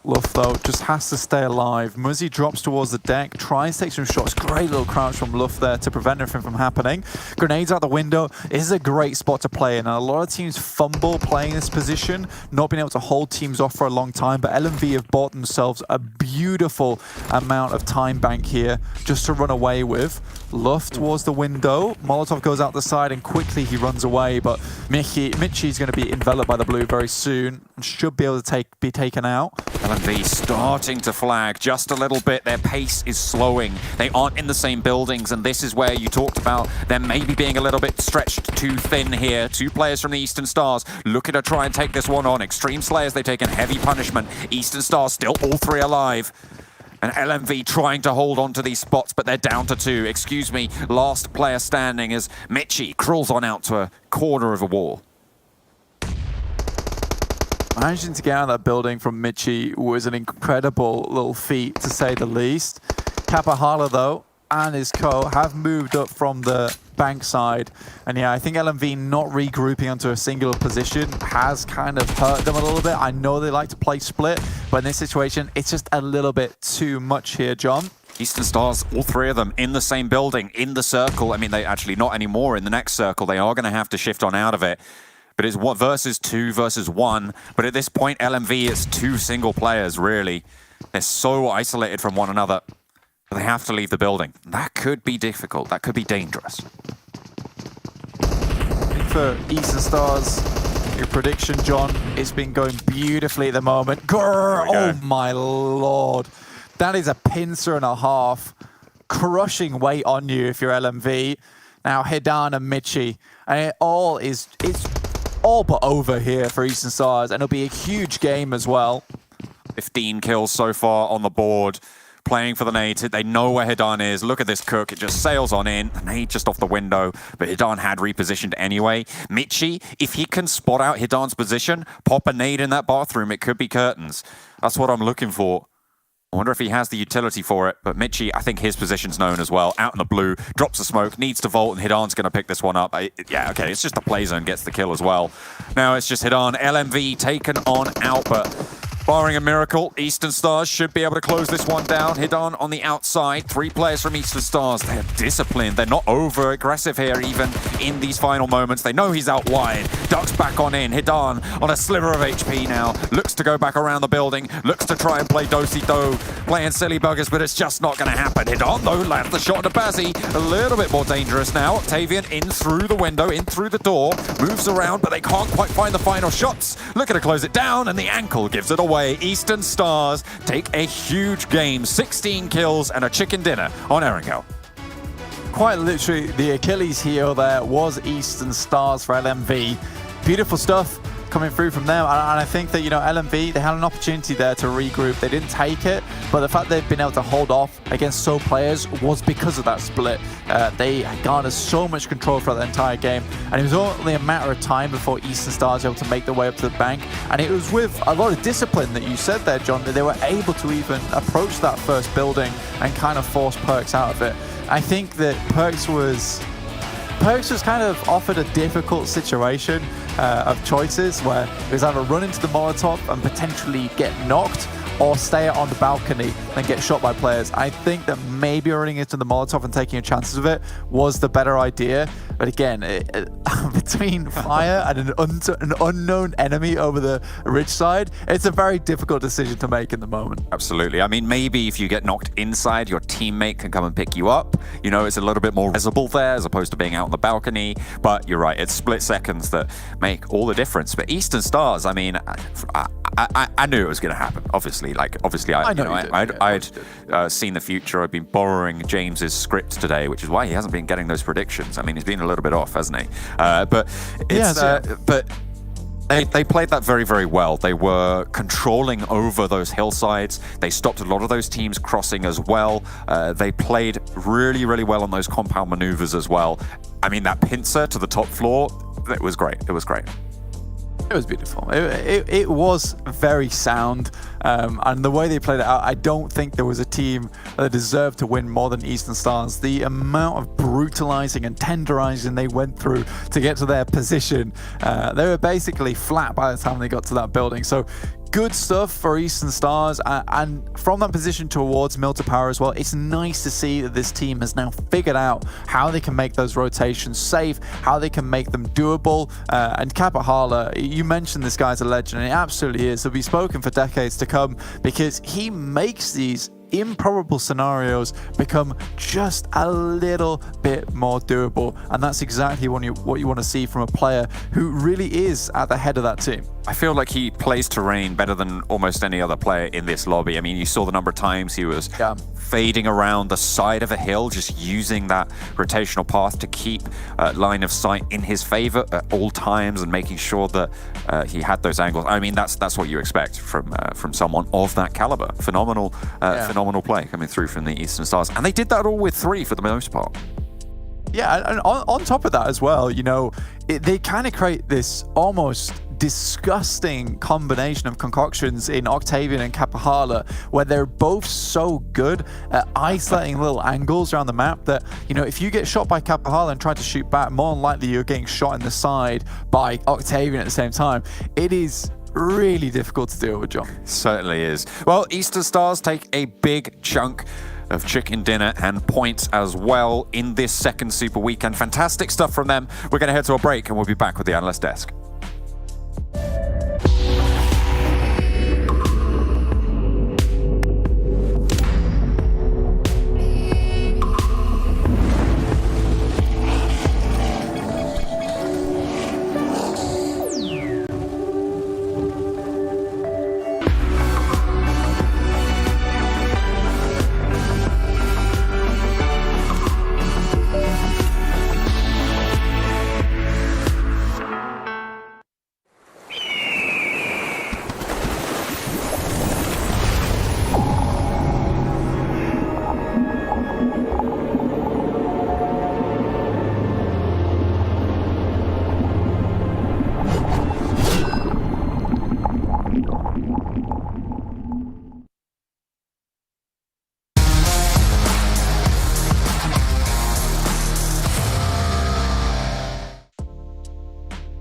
Luff, though, just has to stay alive. Muzzy drops towards the deck, tries to take some shots. Great little crouch from Luff there to prevent anything from happening. Grenades out the window. This is a great spot to play in. And a lot of teams fumble playing this position, not being able to hold teams off for a long time. But LMV have bought themselves a beautiful amount of time bank here just to run away with. Luff towards the window. Molotov goes out the side and quickly he runs away. But Michi's going to be enveloped by the blue very soon and should be able to be taken out. LMV starting to flag just a little bit. Their pace is slowing. They aren't in the same buildings, and this is where you talked about them maybe being a little bit stretched too thin here. 2 players from the Eastern Stars looking to try and take this one on. Xtreme Slayers, they've taken heavy punishment. Eastern Stars still all 3 alive. And LMV trying to hold on to these spots, but they're down to 2. Excuse me, last player standing as Michi crawls on out to a corner of a wall. Managing to get out of that building from Michi was an incredible little feat, to say the least. Kapahala, though, and his co have moved up from the bank side. And yeah, I think LMV not regrouping onto a singular position has kind of hurt them a little bit. I know they like to play split, but in this situation, it's just a little bit too much here, John. Eastern Stars, all three of them in the same building, in the circle. I mean, they actually not anymore in the next circle. They are going to have to shift on out of it. But it's what versus 2 versus 1. But at this point, LMV is 2 single players, really. They're so isolated from one another. They have to leave the building. That could be difficult. That could be dangerous. For Eastern Stars, your prediction, John, it's been going beautifully at the moment. Grrr, oh my lord. That is a pincer and a half. Crushing weight on you if you're LMV. Now, Hidan and Michi. And it's all but over here for Eastern Stars, and it'll be a huge game as well. 15 kills so far on the board. Playing for the nade. They know where Hidan is. Look at this cook. It just sails on in. The nade just off the window, but Hidan had repositioned anyway. Michi, if he can spot out Hidan's position, pop a nade in that bathroom, it could be curtains. That's what I'm looking for. I wonder if he has the utility for it, but Michi, I think his position's known as well. Out in the blue, drops the smoke, needs to vault, and Hidan's going to pick this one up. Yeah, okay, it's just the play zone gets the kill as well. Now it's just Hidan. LMV taken on out, but barring a miracle, Eastern Stars should be able to close this one down. Hidan on the outside. 3 players from Eastern Stars. They're disciplined. They're not over-aggressive here, even in these final moments. They know he's out wide. Ducks back on in. Hidan on a sliver of HP now. Looks to go back around the building. Looks to try and play do-si-do. Playing silly buggers, but it's just not going to happen. Hidan, though, lands the shot to Bazzi. A little bit more dangerous now. Octavian in through the window, in through the door. Moves around, but they can't quite find the final shots. Looking to close it down, and the ankle gives it away. Eastern Stars take a huge game. 16 kills and a chicken dinner on Erangel. Quite literally, the Achilles heel there was Eastern Stars for LMV. Beautiful stuff coming through from them, and I think that, you know, LMV, they had an opportunity there to regroup. They didn't take it, but the fact they've been able to hold off against so players was because of that split. They garnered so much control throughout the entire game, and it was only a matter of time before Eastern Stars were able to make their way up to the bank, and it was with a lot of discipline that you said there, John, that they were able to even approach that first building and kind of force Perkz out of it. I think that Perkz was kind of offered a difficult situation of choices where it was either run into the Molotov and potentially get knocked, or stay on the balcony and get shot by players. I think that maybe running into the Molotov and taking chances of it was the better idea. But again, between fire and an unknown enemy over the ridge side, it's a very difficult decision to make in the moment. Absolutely. I mean, maybe if you get knocked inside, your teammate can come and pick you up. You know, it's a little bit more visible there as opposed to being out on the balcony. But you're right, it's split seconds that make all the difference. But Eastern Stars, I mean, I knew it was going to happen, obviously. I'd seen the future. I've been borrowing James's script today, which is why he hasn't been getting those predictions. I mean, he's been a little bit off, hasn't he? But they played that very, very well. They were controlling over those hillsides. They stopped a lot of those teams crossing as well. They played really, really well on those compound maneuvers as well. I mean, that pincer to the top floor, it was great. It was great. It was beautiful. It was very sound, and the way they played it out, I don't think there was a team that deserved to win more than Eastern Stars. The amount of brutalizing and tenderizing they went through to get to their position, they were basically flat by the time they got to that building. So good stuff for Eastern Stars, and from that position towards Milta Power as well, it's nice to see that this team has now figured out how they can make those rotations safe, how they can make them doable. And Kappa Harla, you mentioned this guy's a legend, and he absolutely is. He'll be spoken for decades to come because he makes these improbable scenarios become just a little bit more doable, and that's exactly what you want to see from a player who really is at the head of that team. I feel like he plays terrain better than almost any other player in this lobby. I mean, you saw the number of times he was fading around the side of a hill, just using that rotational path to keep line of sight in his favor at all times and making sure that he had those angles. I mean, that's what you expect from someone of that caliber. Phenomenal play coming through from the Eastern Stars, and they did that all with 3 for the most part. Yeah, and on top of that as well, you know, they kind of create this almost disgusting combination of concoctions in Octavian and Kapahala, where they're both so good at isolating little angles around the map that, you know, if you get shot by Kapahala and try to shoot back, more than likely you're getting shot in the side by Octavian at the same time. It is really difficult to deal with, John. Certainly is. Well, Eastern Stars take a big chunk of chicken dinner and points as well in this second Super Weekend. Fantastic stuff from them. We're going to head to a break and we'll be back with the Analyst Desk.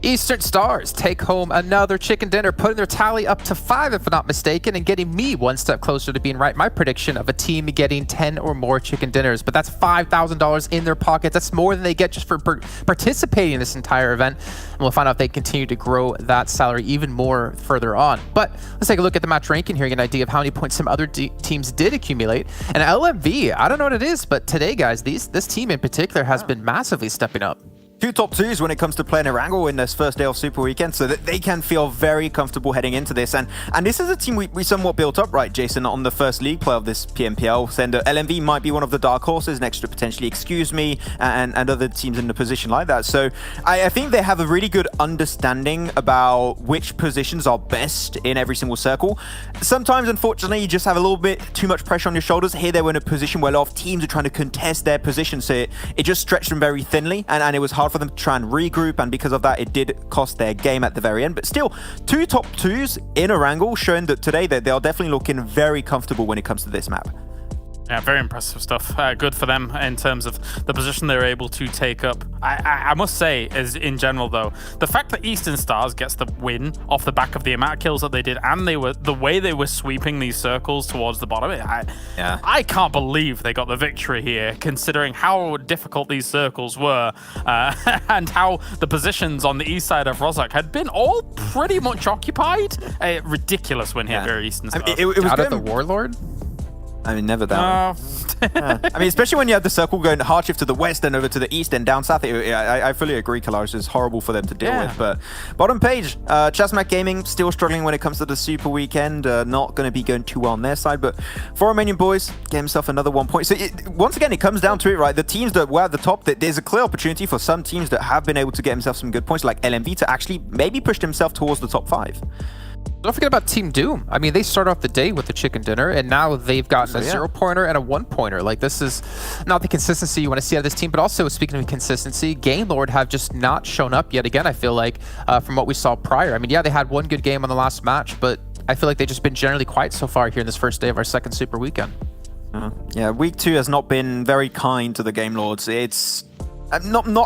Eastern Stars take home another chicken dinner, putting their tally up to 5 if I'm not mistaken, and getting me one step closer to being right. My prediction of a team getting 10 or more chicken dinners, but that's $5,000 in their pockets. That's more than they get just for participating in this entire event, and we'll find out if they continue to grow that salary even more further on. But let's take a look at the match ranking here and get an idea of how many points some other teams did accumulate. And LMV, I don't know what it is, but today, guys, this team in particular has been massively stepping up. 2 top 2s when it comes to playing Erangel in this first day of Super Weekend, so that they can feel very comfortable heading into this. And this is a team we somewhat built up, right, Jason, on the first league play of this PMPL. Saying that LMV might be one of the dark horses next to potentially Excuse Me and other teams in a position like that. So I think they have a really good understanding about which positions are best in every single circle. Sometimes, unfortunately, you just have a little bit too much pressure on your shoulders. Here they were in a position where a lot of teams are trying to contest their position, so it just stretched them very thinly, and it was hard for them to try and regroup, and because of that it did cost their game at the very end. But still, 2 top 2s in Erangel, showing that today that they are definitely looking very comfortable when it comes to this map. Yeah, very impressive stuff. Good for them in terms of the position they're able to take up. I must say, as in general though, the fact that Eastern Stars gets the win off the back of the amount of kills that they did, and the way they were sweeping these circles towards the bottom, I can't believe they got the victory here, considering how difficult these circles were, and how the positions on the east side of Rozhok had been all pretty much occupied. A ridiculous win here for Eastern Stars. It was out of the Warlord? I mean, never that. I mean, especially when you have the circle going hard shift to the west and over to the east and down south. I fully agree, Kalaris. It's horrible for them to deal with. But bottom page, ChasMac Gaming still struggling when it comes to the Super Weekend. Not going to be going too well on their side. But for Romanian Boys, get himself another 1 point. So once again, it comes down to it, right? The teams that were at the top, there's a clear opportunity for some teams that have been able to get themselves some good points, like LMV, to actually maybe push themselves towards the top 5. Don't forget about Team Doom. I mean, they start off the day with the chicken dinner, and now they've gotten a 0-pointer and a 1-pointer. Like, this is not the consistency you want to see out of this team, but also, speaking of consistency, Gamelord have just not shown up yet again, I feel like, from what we saw prior. I mean, yeah, they had one good game on the last match, but I feel like they've just been generally quiet so far here in this first day of our second Super Weekend. Yeah, week 2 has not been very kind to the Gamelords. It's I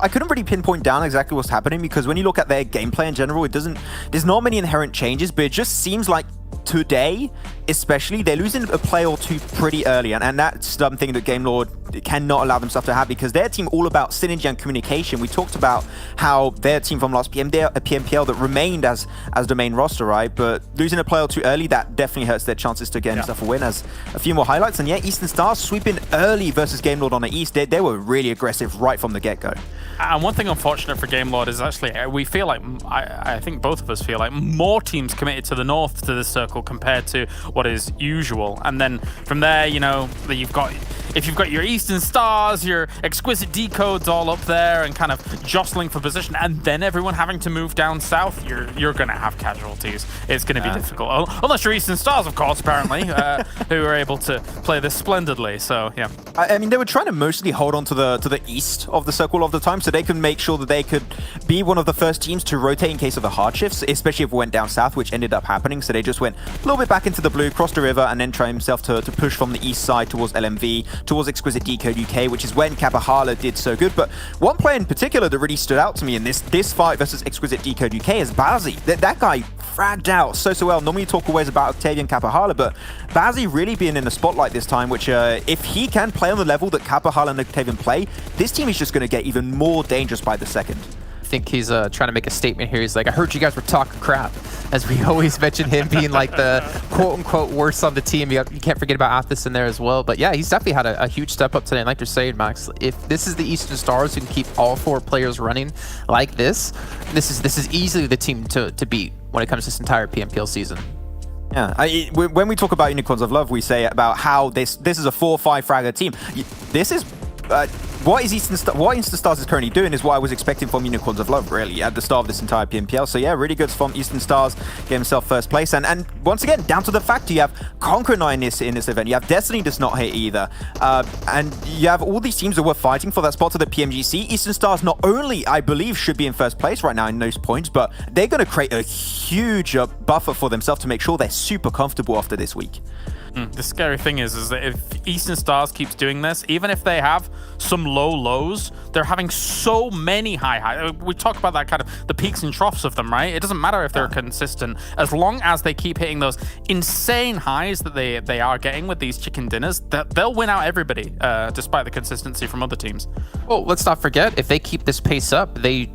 couldn't really pinpoint down exactly what's happening, because when you look at their gameplay in general, there's not many inherent changes, but it just seems like today, especially, they're losing a play or two pretty early, and that's something that Gamelord cannot allow themselves to have, because their team all about synergy and communication. We talked about how their team from last PMPL that remained as the main roster, right? But losing a play or two early, that definitely hurts their chances to get themselves a win. As a few more highlights, and Eastern Stars sweeping early versus Gamelord on the East. They were really aggressive right from the get-go. And one thing unfortunate for Gamelord is actually, we feel like, I think both of us feel like more teams committed to the north to this circle compared to what is usual. And then from there, you know, if you've got your east Eastern Stars, your Exquisite Décodes all up there and kind of jostling for position, and then everyone having to move down south, you're going to have casualties. It's going to be difficult. Unless you're Eastern Stars, of course, apparently, who are able to play this splendidly. So, yeah. I mean, they were trying to mostly hold on to the east of the circle of the time, so they could make sure that they could be one of the first teams to rotate in case of the hard shifts, especially if it went down south, which ended up happening. So they just went a little bit back into the blue, crossed the river, and then try himself to push from the east side towards LMV, towards Exquisite Décode UK, which is when Kapahala did so good. But one player in particular that really stood out to me in this fight versus Exquisite Décode UK is Bazzi. That guy fragged out so well. Normally you talk always about Octavian Kapahala, but Bazzi really being in the spotlight this time, which if he can play on the level that Kapahala and Octavian play, this team is just going to get even more dangerous by the second. I think he's trying to make a statement here. He's like, I heard you guys were talking crap, as we always mention him being like the quote-unquote worst on the team. You can't forget about Athos in there as well. But yeah, he's definitely had a huge step up today. And like you're saying, Max, if this is the Eastern Stars who can keep all 4 players running like this is easily the team to beat when it comes to this entire PMPL season. Yeah, when we talk about Unicorns of Love, we say about how this is a 4-5 fragger team. This is what Eastern Stars is currently doing is what I was expecting from Unicorns of Love, really, at the start of this entire PMPL. So yeah, really good from Eastern Stars, getting himself first place. And once again, down to the fact you have Conqueror in this event. You have Destiny does not hit either. And you have all these teams that were fighting for that spot to the PMGC. Eastern Stars not only, I believe, should be in first place right now in those points, but they're going to create a huge buffer for themselves to make sure they're super comfortable after this week. The scary thing is that if Eastern Stars keeps doing this, even if they have some low lows, they're having so many high highs. We talk about that kind of the peaks and troughs of them, right? It doesn't matter if they're consistent, as long as they keep hitting those insane highs that they are getting with these chicken dinners, they'll win out everybody, despite the consistency from other teams. Well, let's not forget, if they keep this pace up, they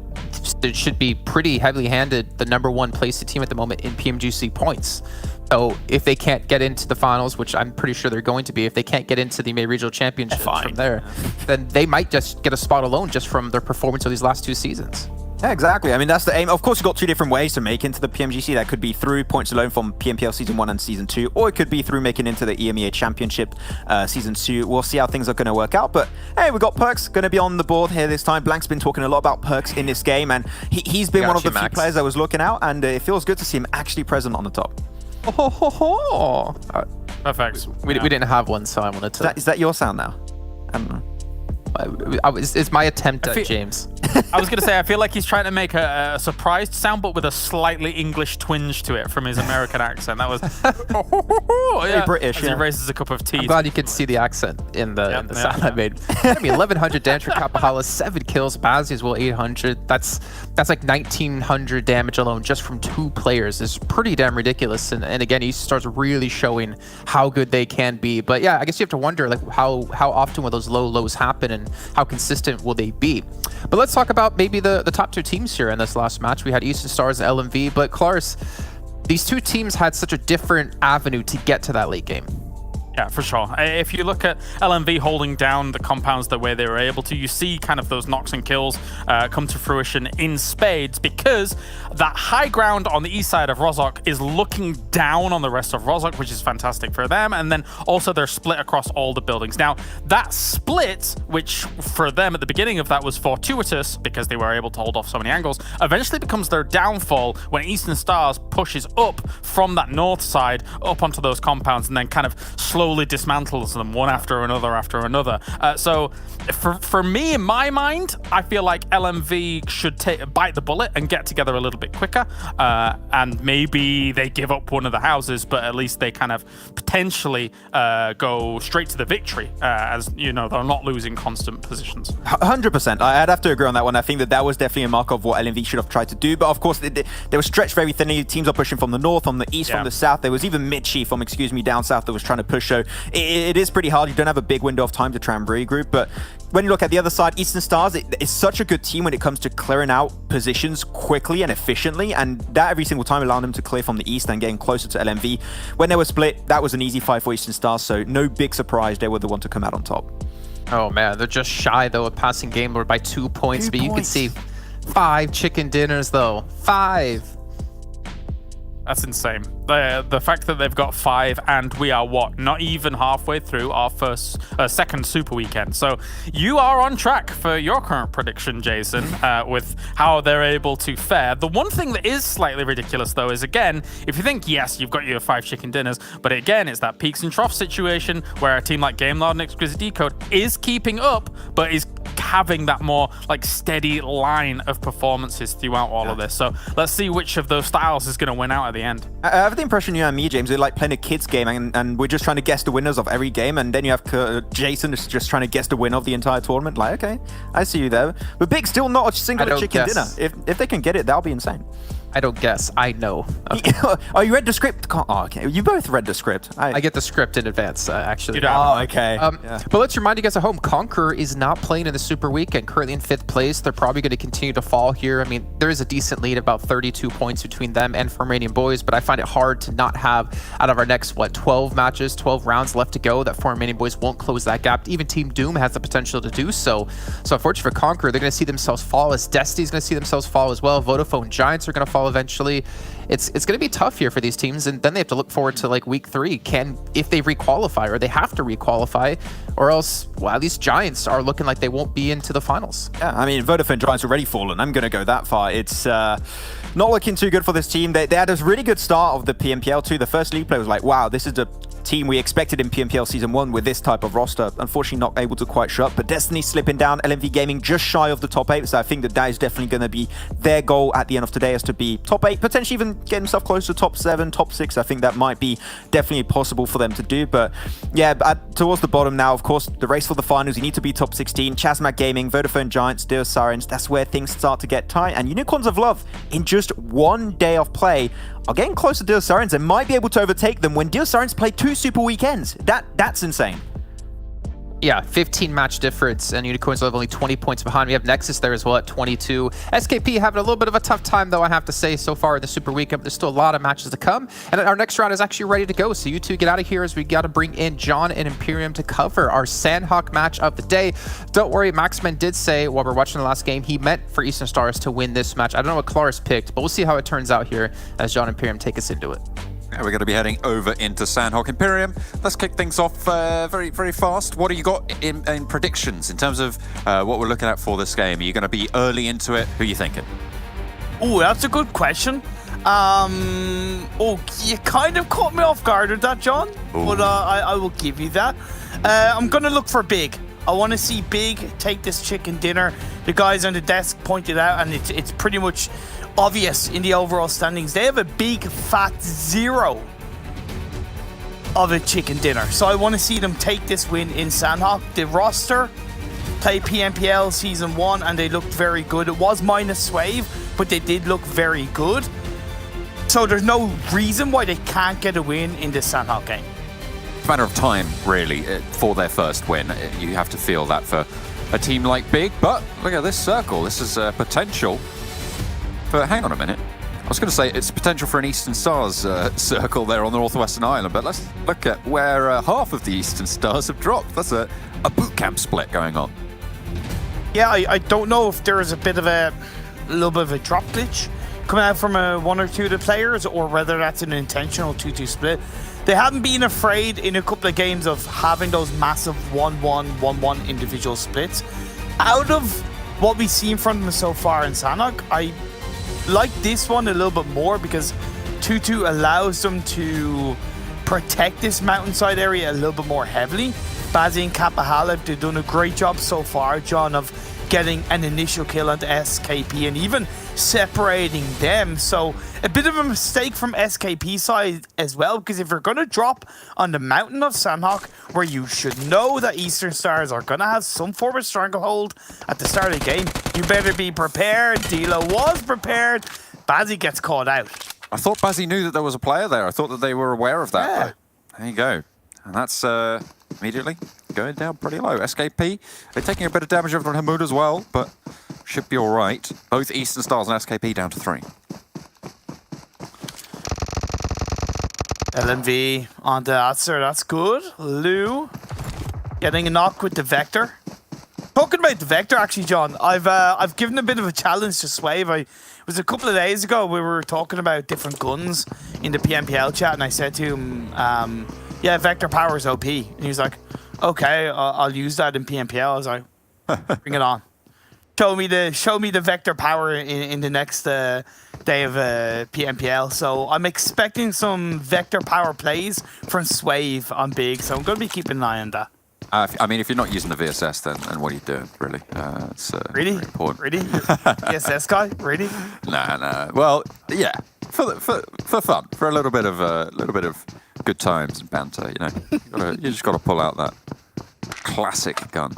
should be pretty heavily handed the #1 placed team at the moment in PMGC points. So if they can't get into the finals, which I'm pretty sure they're going to be, if they can't get into the May Regional Championships from there, then they might just get a spot alone just from their performance of these last 2 seasons. Yeah, exactly. I mean, that's the aim. Of course, you've got 2 different ways to make into the PMGC. That could be through points alone from PMPL Season 1 and Season 2, or it could be through making into the EMEA Championship Season 2. We'll see how things are going to work out. But hey, we've got Perks going to be on the board here this time. Blank's been talking a lot about Perks in this game, and he's been one of the few players I was looking out, and it feels good to see him actually present on the top. Perfect. We didn't have one, so I wanted to... Is that your sound now? I don't know. It's my attempt at James. I was going to say, I feel like he's trying to make a surprised sound, but with a slightly English twinge to it from his American accent. That was very British. As he raises a cup of tea. I'm glad you could see the accent in the sound I made. I mean, 1,100 damage for Kapahala, 7 kills. Bazzi as well, 800. That's like 1,900 damage alone just from 2 players. It's pretty damn ridiculous. And again, he starts really showing how good they can be. But yeah, I guess you have to wonder like how often will those low lows happen and how consistent will they be? But let's talk about maybe the top 2 teams here in this last match. We had Eastern Stars and LMV, but Klaris, these 2 teams had such a different avenue to get to that late game. Yeah, for sure. If you look at LMV holding down the compounds the way they were able to, you see kind of those knocks and kills come to fruition in spades, because that high ground on the east side of Rozhok is looking down on the rest of Rozhok, which is fantastic for them. And then also they're split across all the buildings. Now, that split, which for them at the beginning of that was fortuitous because they were able to hold off so many angles, eventually becomes their downfall when Eastern Stars pushes up from that north side up onto those compounds and then kind of slowly dismantles them one after another. So for me, in my mind, I feel like LMV should bite the bullet and get together a little bit quicker. And maybe they give up one of the houses, but at least they kind of potentially go straight to the victory, as you know, they're not losing constant positions. 100%. I'd have to agree on that one. I think that was definitely a mark of what LMV should have tried to do. But of course, they were stretched very thinly. Teams are pushing from the north, from the east, from the south. There was even Mitchie from down south that was trying to push. So it is pretty hard. You don't have a big window of time to try and regroup. But when you look at the other side, Eastern Stars, it's such a good team when it comes to clearing out positions quickly and efficiently. And that every single time allowed them to clear from the east and getting closer to LMV. When they were split, that was an easy fight for Eastern Stars. So no big surprise. They were the one to come out on top. Oh man, they're just shy though of passing game lord by 2 points. 2 but you can points. see 5 chicken dinners though. 5. That's insane. The fact that they've got 5 and we are what? Not even halfway through our second Super Weekend. So you are on track for your current prediction, Jason, with how they're able to fare. The one thing that is slightly ridiculous, though, is again, if you think, yes, you've got your 5 chicken dinners, but again, it's that peaks and troughs situation where a team like Gamelord and Exquisite Décode is keeping up, but is having that more like steady line of performances throughout all of this. So let's see which of those styles is going to win out at the end. I have the impression you and me, James, we're like playing a kids game and we're just trying to guess the winners of every game, and then you have Jason is just trying to guess the winner of the entire tournament. Like, okay, I see you there. But Big, still not a single chicken dinner. If they can get it, that'll be insane. I don't guess. I know. Okay. Oh, you read the script? Oh, okay. You both read the script. I get the script in advance, actually. Oh, okay. Yeah. But let's remind you guys at home, Conquer is not playing in the Super Weekend, currently in 5th place. They're probably going to continue to fall here. I mean, there is a decent lead, about 32 points between them and Romanian Boys, but I find it hard to not have, out of our next, 12 matches, 12 rounds left to go, that Romanian Boys won't close that gap. Even Team Doom has the potential to do so. So unfortunately for Conquer, they're going to see themselves fall, as Destiny's going to see themselves fall as well. Vodafone Giants are going to fall eventually. It's going to be tough here for these teams, and then they have to look forward to like week 3. If they requalify, or they have to requalify, or else, well, these Giants are looking like they won't be into the finals. Yeah, I mean, Vodafone Giants already fallen. I'm going to go that far. It's not looking too good for this team. They had a really good start of the PMPL too. The first league play was like, wow, this is the team we expected in PMPL Season 1 with this type of roster. Unfortunately, not able to quite show up, but Destiny slipping down, LMV Gaming just shy of the top 8, so I think that is definitely going to be their goal at the end of today, is to be top 8, potentially even get himself close to top 7, top 6. I think that might be definitely possible for them to do, but yeah, towards the bottom now, of course, the race for the finals, you need to be top 16. ChasMac Gaming, Vodafone Giants, Deus Sirens, that's where things start to get tight, and Unicorns of Love, in just 1 day of play, are getting close to Deus Sirens and might be able to overtake them when Deus Sirens play 2 Super Weekends. That's insane. Yeah, 15 match difference, and Unicorns have only 20 points behind. We have Nexus there as well at 22. SKP having a little bit of a tough time, though, I have to say, so far in the Super Weekend. There's still a lot of matches to come, and our next round is actually ready to go. So you two get out of here, as we got to bring in John and Imperium to cover our Sanhok match of the day. Don't worry, Maxman did say while we're watching the last game, he meant for Eastern Stars to win this match. I don't know what Claris picked, but we'll see how it turns out here as John and Imperium take us into it. Yeah, we're going to be heading over into Sanhok. Imperium, let's kick things off very, very fast. What do you got in predictions in terms of what we're looking at for this game? Are you going to be early into it? Who are you thinking? Oh, that's a good question. Oh, you kind of caught me off guard with that, John. Ooh. But I will give you that. I'm going to look for Big. I want to see Big take this chicken dinner. The guys on the desk pointed out, and it's pretty much obvious in the overall standings. They have a big fat 0 of a chicken dinner. So I want to see them take this win in Sanhok. The roster played PMPL Season 1 and they looked very good. It was minus Swave, but they did look very good. So there's no reason why they can't get a win in this Sanhok game. It's a matter of time, really, for their first win. You have to feel that for a team like Big, but look at this circle. This is potential. But hang on a minute. I was going to say it's potential for an Eastern Stars circle there on the Northwestern Island, but let's look at where half of the Eastern Stars have dropped. That's a boot camp split going on. Yeah, I don't know if there is a little bit of a drop glitch coming out from one or two of the players, or whether that's an intentional 2-2 split. They haven't been afraid in a couple of games of having those massive 1-1, 1-1 individual splits. Out of what we've seen from them so far in Sanhok, I like this one a little bit more because 2-2 allows them to protect this mountainside area a little bit more heavily. Bazzi and Kapahala, they've done a great job so far, John, of getting an initial kill onto SKP and even separating them. So a bit of a mistake from SKP side as well, because if you're going to drop on the mountain of Sanhok, where you should know that Eastern Stars are going to have some form of stranglehold at the start of the game, you better be prepared. Dilo was prepared. Bazzi gets caught out. I thought Bazzi knew that there was a player there. I thought that they were aware of that. Yeah. There you go. And that's immediately going down pretty low. SKP, they're taking a bit of damage over on Hamoud as well, but should be all right. Both Eastern Stars and SKP down to 3. LMV onto Atzer, that's good. Lou getting a knock with the Vector. Talking about the Vector, actually, John, I've given a bit of a challenge to Swave. It was a couple of days ago we were talking about different guns in the PMPL chat, and I said to him, yeah, Vector Power is OP. And he was like, okay, I'll use that in PMPL. I was like, bring it on. Show me the Vector Power in the next day of PMPL. So I'm expecting some Vector Power plays from Swave on Big, so I'm going to be keeping an eye on that. I mean, if you're not using the VSS, then what are you doing, really? It's really very important. Really? VSS guy? Really? Nah. Well, yeah, for fun, for a little bit of good times and banter. You know, you just got to pull out that classic gun.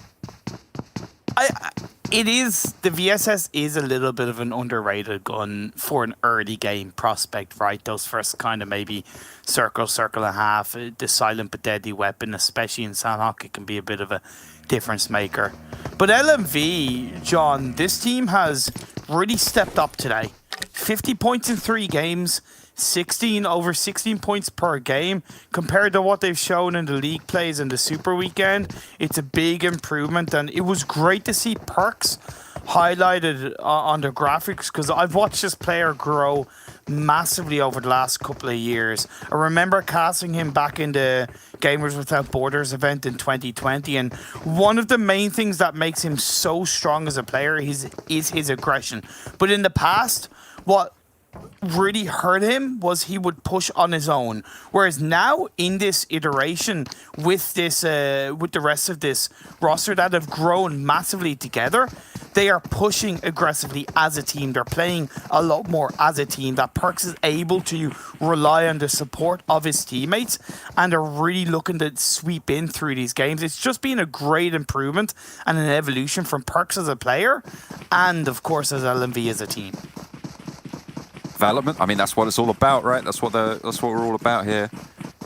The VSS is a little bit of an underrated gun for an early game prospect, right? Those first kind of maybe circle and a half, the silent but deadly weapon, especially in Sanhok, it can be a bit of a difference maker. But LMV, John, this team has really stepped up today. 50 points in 3 games, over 16 points per game. Compared to what they've shown in the league plays and the Super Weekend, it's a big improvement, and it was great to see Perks highlighted on the graphics, because I've watched this player grow massively over the last couple of years. I remember casting him back in the Gamers Without Borders event in 2020, and one of the main things that makes him so strong as a player is his aggression. But in the past, what really hurt him was he would push on his own, whereas now in this iteration with the rest of this roster that have grown massively together, they are pushing aggressively as a team. They're playing a lot more as a team. That Perks is able to rely on the support of his teammates, and they're really looking to sweep in through these games. It's just been a great improvement and an evolution from Perks as a player, and of course as LMV as a team. Development. I mean, that's what it's all about, right? That's what we're all about here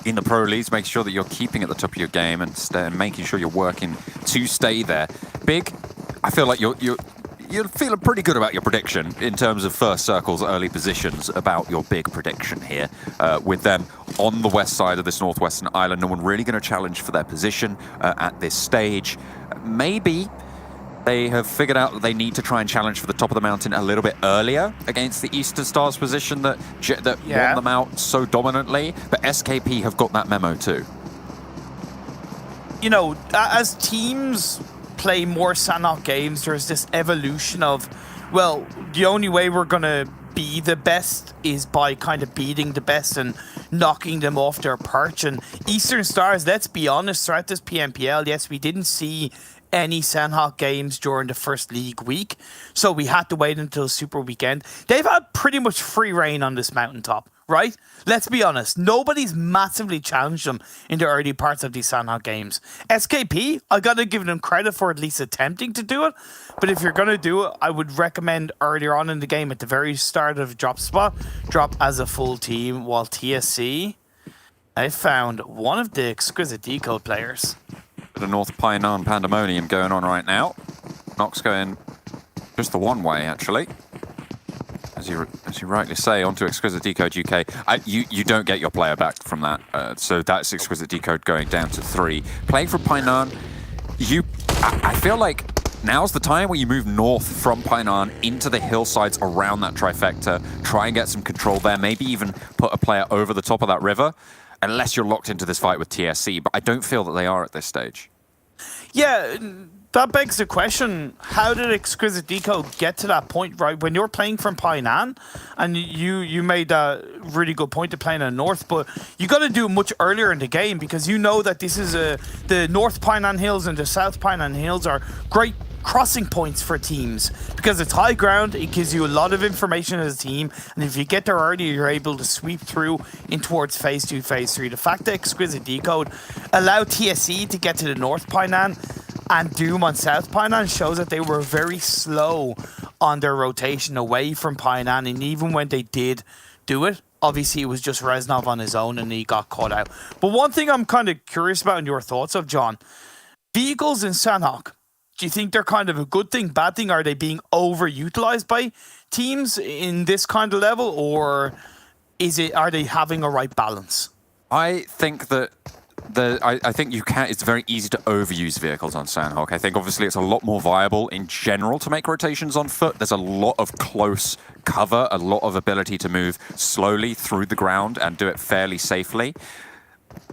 in the pro leagues. Make sure that you're keeping at the top of your game and making sure you're working to stay there. Big, I feel like you're feeling pretty good about your prediction in terms of first circles, early positions, about your big prediction here. With them on the west side of this northwestern island, no one really going to challenge for their position at this stage. Maybe they have figured out that they need to try and challenge for the top of the mountain a little bit earlier against the Eastern Stars position that won them out so dominantly. But SKP have got that memo too. You know, as teams play more Sanhok games, there's this evolution of, well, the only way we're going to be the best is by kind of beating the best and knocking them off their perch. And Eastern Stars, let's be honest, throughout this PMPL, yes, we didn't see any Sanhok games during the first league week, so we had to wait until Super Weekend. They've had pretty much free reign on this mountaintop, right? Let's be honest, nobody's massively challenged them in the early parts of these Sanhok games. SKP, I gotta give them credit for at least attempting to do it, but if you're gonna do it, I would recommend earlier on in the game at the very start of drop spot, drop as a full team, while TSC, I found one of the Exquisite Décode players. The North Painan pandemonium going on right now. Nox going just the one way, actually. As you rightly say, onto Exquisite Décode UK. You don't get your player back from that. So that's Exquisite Décode going down to 3. Playing from Painan, I feel like now's the time where you move north from Painan into the hillsides around that trifecta, try and get some control there, maybe even put a player over the top of that river. Unless you're locked into this fight with TSC, but I don't feel that they are at this stage. Yeah, that begs the question, how did Exquisite Décode get to that point, right? When you're playing from Painan, and you made a really good point to playing in the north, but you got to do it much earlier in the game, because you know that this is the North Painan Hills and the South Painan Hills are great crossing points for teams, because it's high ground, it gives you a lot of information as a team, and if you get there early, you're able to sweep through in towards phase 2, phase 3. The fact that Exquisite Décode allowed TSC to get to the North Painan and Doom on South Painan shows that they were very slow on their rotation away from Painan, and even when they did do it, obviously it was just Reznov on his own and he got caught out. But one thing I'm kind of curious about in your thoughts of, John, vehicles in Sanhok, do you think they're kind of a good thing, bad thing? Are they being overutilized by teams in this kind of level, or are they having a right balance? I think that I think you can. It's very easy to overuse vehicles on Sanhok. I think obviously it's a lot more viable in general to make rotations on foot. There's a lot of close cover, a lot of ability to move slowly through the ground and do it fairly safely.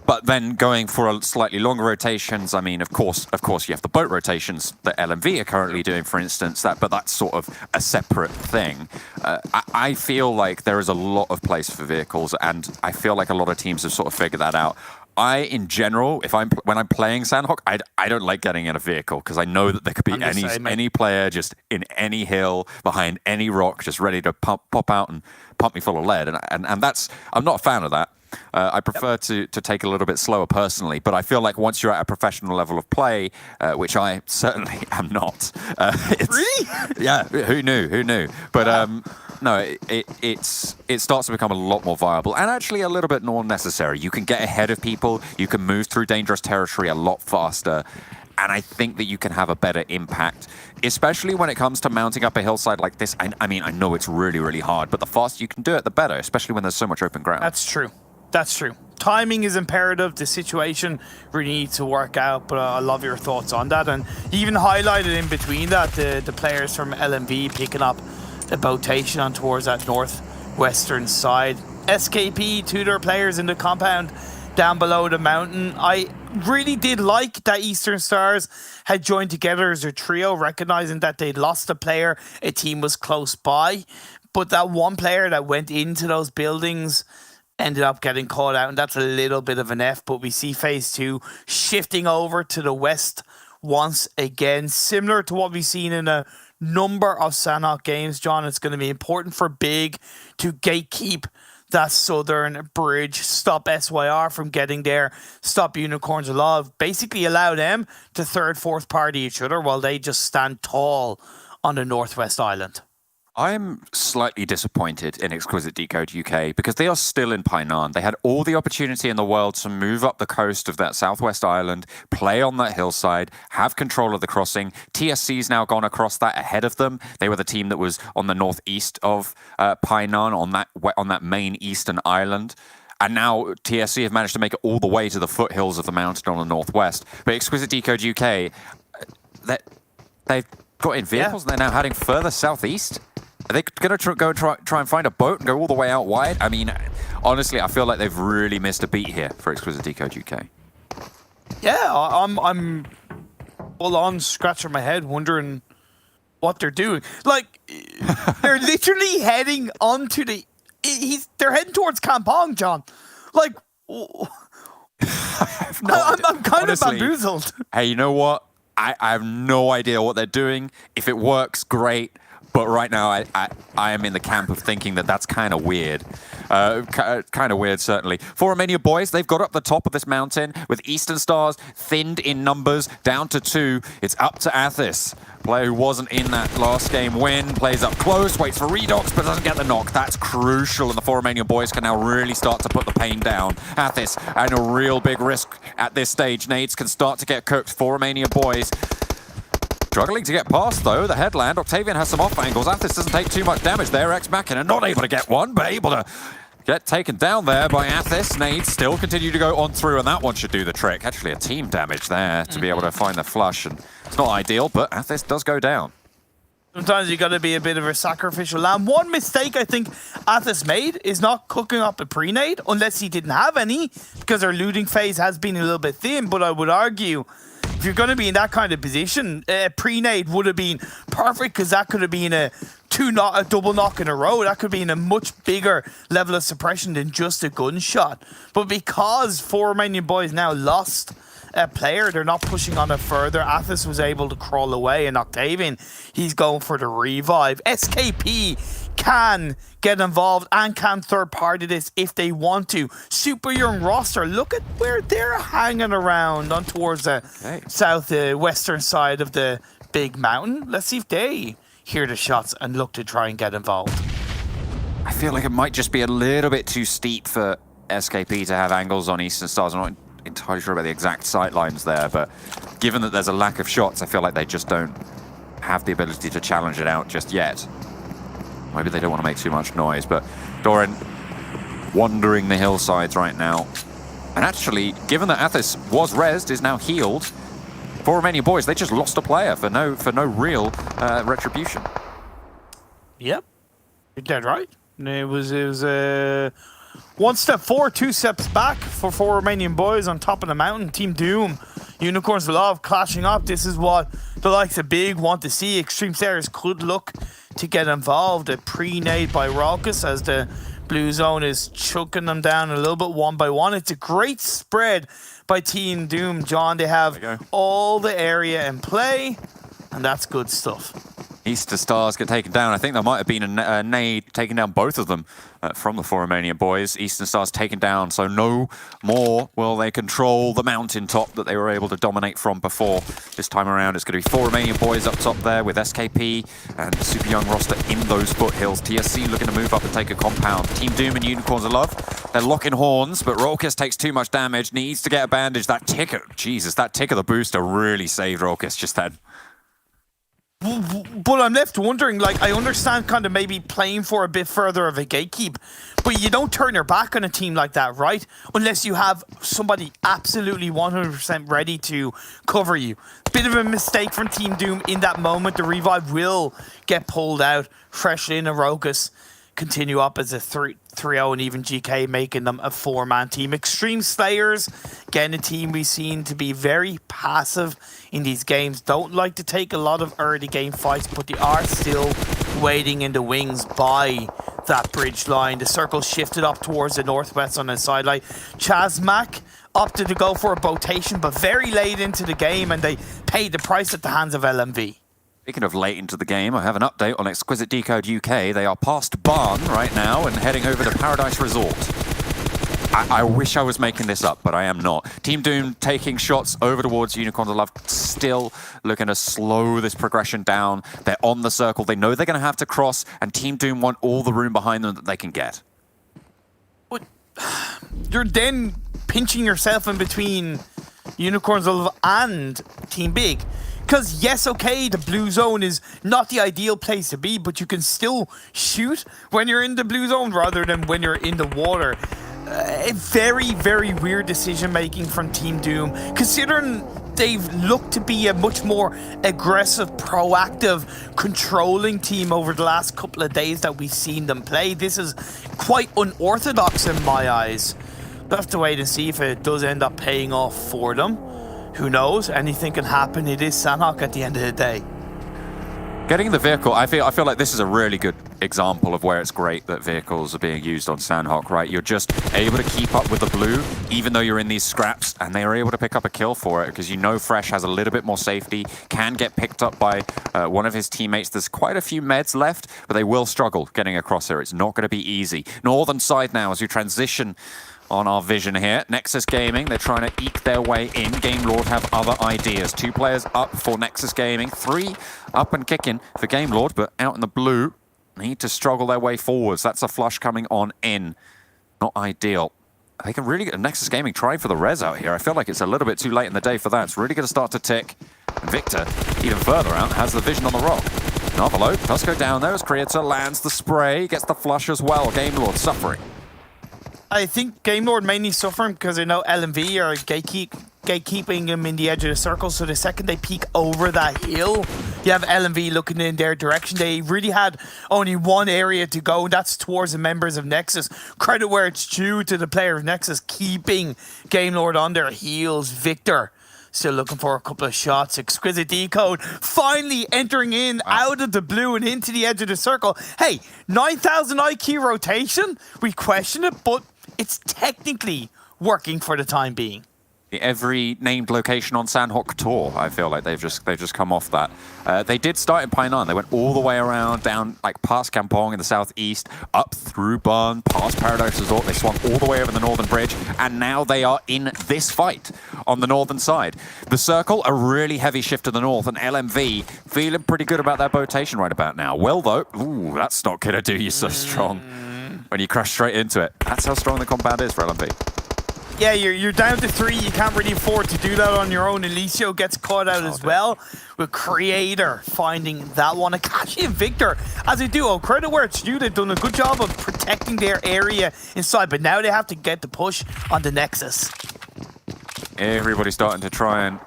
But then going for a slightly longer rotations, I mean, of course, you have the boat rotations that LMV are currently doing, for instance. But that's sort of a separate thing. I feel like there is a lot of place for vehicles, and I feel like a lot of teams have sort of figured that out. In general, when I'm playing Sanhok, I don't like getting in a vehicle because I know that there could be any player just in any hill behind any rock, just ready to pop out and pump me full of lead, and that's I'm not a fan of that. I prefer to take a little bit slower personally, but I feel like once you're at a professional level of play, which I certainly am not. Really? Yeah, who knew? But no, it starts to become a lot more viable and actually a little bit more necessary. You can get ahead of people, you can move through dangerous territory a lot faster, and I think that you can have a better impact, especially when it comes to mounting up a hillside like this. I mean, I know it's really, really hard, but the faster you can do it, the better, especially when there's so much open ground. That's true. That's true. Timing is imperative. The situation really needs to work out, but I love your thoughts on that. And you even highlighted in between that the players from LMV picking up the botation on towards that northwestern side. SKP, two of their players in the compound down below the mountain. I really did like that Eastern Stars had joined together as a trio, recognizing that they'd lost a player, a team was close by, but that one player that went into those buildings ended up getting caught out, and that's a little bit of an F. But we see phase 2 shifting over to the west once again, similar to what we've seen in a number of Sanhok games. John, it's going to be important for Big to gatekeep that southern bridge, stop SYR from getting there, stop Unicorns of Love, basically allow them to third, fourth party each other while they just stand tall on the northwest island. I'm slightly disappointed in Exquisite Décode UK because they are still in Painan. They had all the opportunity in the world to move up the coast of that southwest island, play on that hillside, have control of the crossing. TSC's now gone across that ahead of them. They were the team that was on the northeast of Painan, on that main eastern island. And now TSC have managed to make it all the way to the foothills of the mountain on the northwest. But Exquisite Décode UK, they've got in vehicles and they're now heading further southeast. Are they going to try and find a boat and go all the way out wide? I mean, honestly, I feel like they've really missed a beat here for Exquisite Décode UK. Yeah, I'm full on scratching my head wondering what they're doing. Like, they're literally heading onto the... They're heading towards Kampong, John. Like, I'm kind of bamboozled. Hey, you know what? I have no idea what they're doing. If it works, great. But right now, I am in the camp of thinking that that's kind of weird. Kind of weird, certainly. For Romanian Boys, they've got up the top of this mountain with Eastern Stars thinned in numbers, down to 2. It's up to Athis. Player who wasn't in that last game win, plays up close, waits for redox, but doesn't get the knock. That's crucial, and the 4 Romanian Boys can now really start to put the pain down. Athis, and a real big risk at this stage. Nades can start to get cooked. 4 Romanian Boys struggling to get past, though, the headland. Octavian has some off angles. Athis doesn't take too much damage there. Ex Machina not able to get one, but able to get taken down there by Athis. Nades still continue to go on through, and that one should do the trick. Actually, a team damage there to be able to find the flush, and it's not ideal, but Athis does go down. Sometimes you got to be a bit of a sacrificial lamb. One mistake I think Athis made is not cooking up a pre-nade, unless he didn't have any, because their looting phase has been a little bit thin, but I would argue if you're going to be in that kind of position, pre-nade would have been perfect, because that could have been a double knock in a row. That could have been a much bigger level of suppression than just a gunshot. But because 4 Romanian Boys now lost a player, they're not pushing on it further. Athis was able to crawl away, and Octavian, he's going for the revive. SKP can get involved and can third party this if they want to. Super young roster, look at where they're hanging around on towards the southwestern side of the big mountain. Let's see if they hear the shots and look to try and get involved. I feel like it might just be a little bit too steep for SKP to have angles on Eastern Stars. I'm not entirely sure about the exact sight lines there, but given that there's a lack of shots, I feel like they just don't have the ability to challenge it out just yet. Maybe they don't want to make too much noise, but Doran wandering the hillsides right now. And actually, given that Athos was rezzed, is now healed, for Romanian Boys, they just lost a player for no real retribution. Yep, you're dead right. It was one step forward, 2 steps back for 4 Romanian Boys on top of the mountain. Team Doom, Unicorns of Love clashing up. This is what the likes of Big want to see. Xtreme Slayers could look to get involved. A pre-nade by Raucus as the blue zone is choking them down a little bit one by one. It's a great spread by Team Doom, John. They have all the area in play, and that's good stuff. Easter Stars get taken down. I think there might have been a nade taking down both of them from the 4 Romanian Boys. Eastern Stars taken down, so no more will they control the mountaintop that they were able to dominate from before. This time around, it's going to be 4 Romanian Boys up top there with SKP and the super young roster in those foothills. TSC looking to move up and take a compound. Team Doom and Unicorns of Love, they're locking horns, but Raucus takes too much damage, needs to get a bandage. That ticker, Jesus, that tick of the booster really saved Raucus just then. But I'm left wondering, like, I understand kind of maybe playing for a bit further of a gatekeep, but you don't turn your back on a team like that, right? Unless you have somebody absolutely 100% ready to cover you. Bit of a mistake from Team Doom in that moment. The revive will get pulled out. Freshly in a Raucus continue up as a 3-0 and even GK making them a 4-man team. Xtreme Slayers, again, a team we've seen to be very passive in these games. Don't like to take a lot of early game fights, but they are still waiting in the wings by that bridge line. The circle shifted up towards the northwest on the sideline. ChasMac opted to go for a rotation, but very late into the game, and they paid the price at the hands of LMV. Speaking of late into the game, I have an update on Exquisite Décode UK. They are past Barn right now and heading over to Paradise Resort. I wish I was making this up, but I am not. Team Doom taking shots over towards Unicorns of Love, still looking to slow this progression down. They're on the circle. They know they're going to have to cross, and Team Doom want all the room behind them that they can get. But you're then pinching yourself in between Unicorns of Love and Team Big. Because, yes, okay, the blue zone is not the ideal place to be, but you can still shoot when you're in the blue zone rather than when you're in the water. A very, very weird decision-making from Team Doom, considering they've looked to be a much more aggressive, proactive, controlling team over the last couple of days that we've seen them play. This is quite unorthodox in my eyes. We'll have to wait and see if it does end up paying off for them. Who knows? Anything can happen. It is Sanhok at the end of the day. Getting the vehicle, I feel like this is a really good example of where it's great that vehicles are being used on Sanhok, right? You're just able to keep up with the blue, even though you're in these scraps, and they are able to pick up a kill for it, because you know Fresh has a little bit more safety, can get picked up by one of his teammates. There's quite a few meds left, but they will struggle getting across here. It's not going to be easy. Northern side now, as we transition on our vision here. Nexus Gaming, they're trying to eke their way in. Game Lord have other ideas. 2 players up for Nexus Gaming. 3 up and kicking for Game Lord, but out in the blue, need to struggle their way forwards. That's a flush coming on in. Not ideal. They can really get Nexus Gaming trying for the res out here. I feel like it's a little bit too late in the day for that. It's really going to start to tick. Victor, even further out, has the vision on the rock. Novelo does go down there as Creator lands the spray, gets the flush as well. Game Lord suffering. I think Game Lord mainly suffering because I know LMV are gatekeeping him in the edge of the circle, so the second they peek over that hill, you have LMV looking in their direction. They really had only one area to go, and that's towards the members of Nexus. Credit where it's due to the player of Nexus keeping Game Lord on their heels. Victor still looking for a couple of shots. Exquisite Décode finally entering in out of the blue and into the edge of the circle. Hey, 9,000 IQ rotation? We question it, but it's technically working for the time being. Every named location on Sanhok tour, I feel like they've just come off that. They did start in Painan. They went all the way around, down like past Kampong in the southeast, up through Barn, past Paradise Resort. They swung all the way over the northern bridge, and now they are in this fight on the northern side. The circle, a really heavy shift to the north, and LMV feeling pretty good about their rotation right about now. Well, though, ooh, that's not going to do you so strong when you crash straight into it. That's how strong the compound is for LMV. Yeah, you're down to 3. You can't really afford to do that on your own. Elicio gets caught out as well, with Creator finding that one. Akashi and Victor, as a duo, credit where it's due, they've done a good job of protecting their area inside, but now they have to get the push on the Nexus. Everybody's starting to try and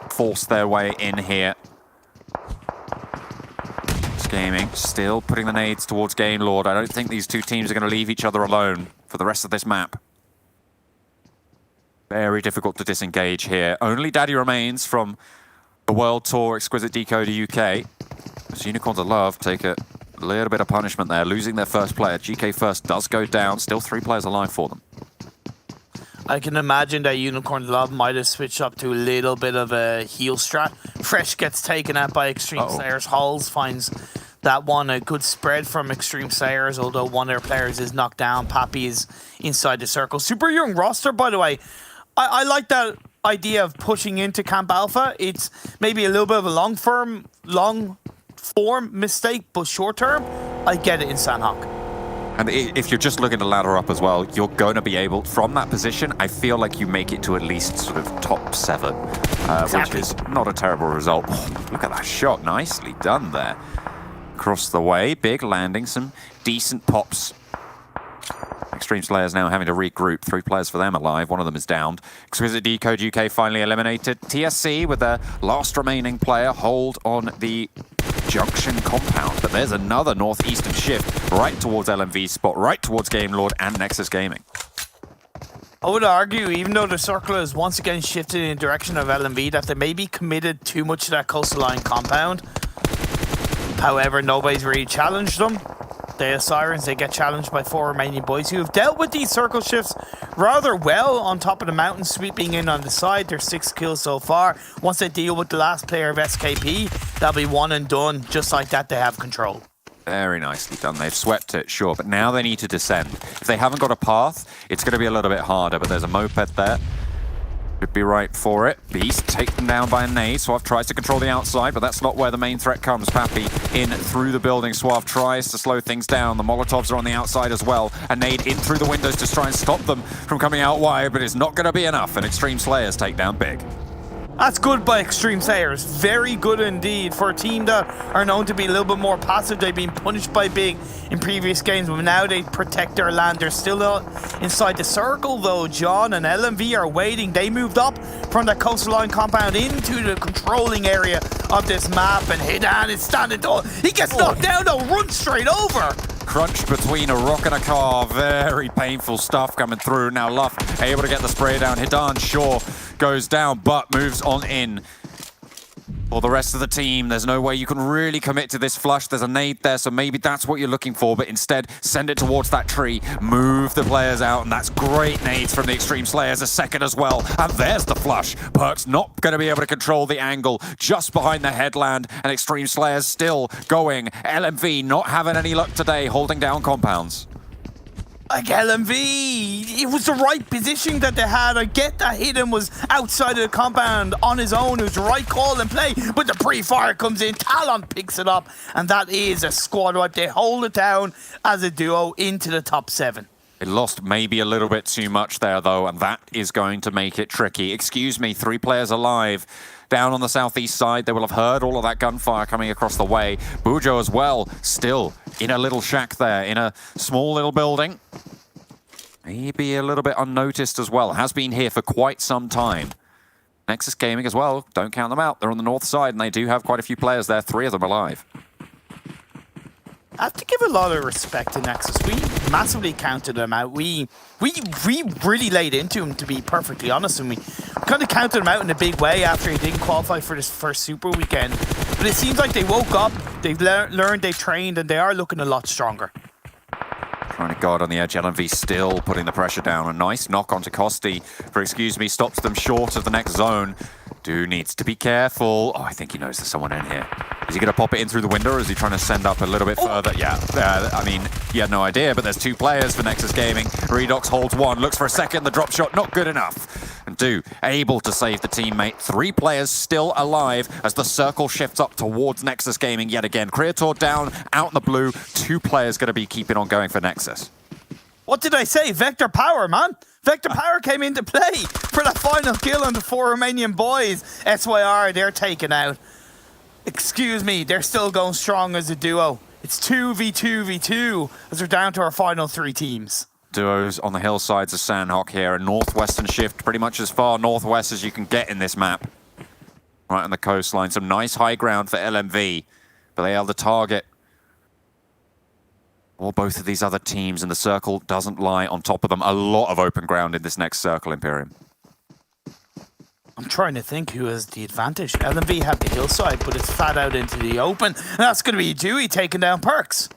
force their way in here. Gaming still putting the nades towards Gainlord. I don't think these two teams are going to leave each other alone for the rest of this map. Very difficult to disengage here. Only Daddy remains from the World Tour Exquisite Décode UK. As Unicorns of Love take a little bit of punishment there, losing their first player. GK First does go down. Still 3 players alive for them. I can imagine that Unicorn Love might have switched up to a little bit of a heal strat. Fresh gets taken out by Xtreme Slayers. Halls finds that one a good spread from Xtreme Slayers, although one of their players is knocked down. Pappy is inside the circle. Super young roster, by the way. I like that idea of pushing into Camp Alpha. It's maybe a little bit of a long form mistake, but short term, I get it in Sanhok. And if you're just looking to ladder up as well, you're going to be able, from that position, I feel like you make it to at least sort of top 7, which is not a terrible result. Oh, look at that shot, nicely done there. Across the way, big landing, some decent pops. Xtreme Slayers now having to regroup. 3 players for them alive, one of them is downed. Exquisite Décode UK finally eliminated. TSC with their last remaining player hold on the junction compound, but there's another northeastern shift right towards LMV's spot, right towards Gamelord and Nexus Gaming. I would argue, even though the circle is once again shifted in the direction of LMV, that they may be committed too much to that coastal line compound. However, nobody's really challenged them. Deus Sirens, they get challenged by 4 Romanian boys who have dealt with these circle shifts rather well on top of the mountain, sweeping in on the side. There's 6 kills so far. Once they deal with the last player of SKP, that'll be one and done. Just like that, they have control. Very nicely done. They've swept it, sure, but now they need to descend. If they haven't got a path, it's going to be a little bit harder, but there's a moped there. Should be right for it. Beast taken down by a nade. Suave tries to control the outside, but that's not where the main threat comes. Pappy in through the building. Suave tries to slow things down. The Molotovs are on the outside as well. A nade in through the windows to try and stop them from coming out wide, but it's not going to be enough, and Xtreme Slayers take down big. That's good by Xtreme Slayers. Very good indeed for a team that are known to be a little bit more passive. They've been punished by Big in previous games, but now they protect their land. They're still inside the circle though. John and LMV are waiting. They moved up from the coastal line compound into the controlling area of this map, and Hidan is standing tall. He gets knocked down though, runs straight over. Crunched between a rock and a car. Very painful stuff coming through. Now Luff able to get the spray down. Hidan Shaw goes down, but moves on in. For the rest of the team, there's no way you can really commit to this flush. There's a nade there, so maybe that's what you're looking for, but instead, send it towards that tree. Move the players out, and that's great nades from the Xtreme Slayers. A second as well, and there's the flush. Perk's not going to be able to control the angle just behind the headland, and Xtreme Slayers still going. LMV not having any luck today, holding down compounds. Like LMV, it was the right position that they had. I get that Hidden was outside of the compound on his own. It was the right call and play, but the pre-fire comes in. Talon picks it up, and that is a squad wipe. They hold it down as a duo into the top 7. It lost maybe a little bit too much there, though, and that is going to make it tricky. Excuse me, 3 players alive. Down on the southeast side, they will have heard all of that gunfire coming across the way. Bujo as well, still in a little shack there, in a small little building. Maybe a little bit unnoticed as well. Has been here for quite some time. Nexus Gaming as well, don't count them out. They're on the north side, and they do have quite a few players there, 3 of them alive. I have to give a lot of respect to Nexus. We massively counted them out. We really laid into him, to be perfectly honest, and we kind of counted him out in a big way after he didn't qualify for this first Super Weekend. But it seems like they woke up, they've learned, they trained, and they are looking a lot stronger. Trying to guard on the edge. LMV still putting the pressure down. A nice knock onto Costi for excuse me, stops them short of the next zone. Do needs to be careful. Oh, I think he knows there's someone in here. Is he going to pop it in through the window, or is he trying to send up a little bit further? Yeah, I mean, he had no idea, but there's 2 players for Nexus Gaming. Redox holds 1, looks for a second, the drop shot not good enough. And Do able to save the teammate. 3 players still alive as the circle shifts up towards Nexus Gaming yet again. Creator down, out in the blue. 2 players going to be keeping on going for Nexus. What did I say? Vector power, man. Vector Power came into play for that final kill on the 4 Romanian boys. SYR, they're taken out. Excuse me, they're still going strong as a duo. It's 2v2v2 as we're down to our final 3 teams. Duos on the hillsides of Sanhok here, a northwestern shift, pretty much as far northwest as you can get in this map. Right on the coastline, some nice high ground for LMV, but they held the target. Or both of these other teams, and the circle doesn't lie on top of them. A lot of open ground in this next circle, Imperium. I'm trying to think who has the advantage. LMV have the hillside, but it's flat out into the open. And that's going to be Dewey taking down Perks.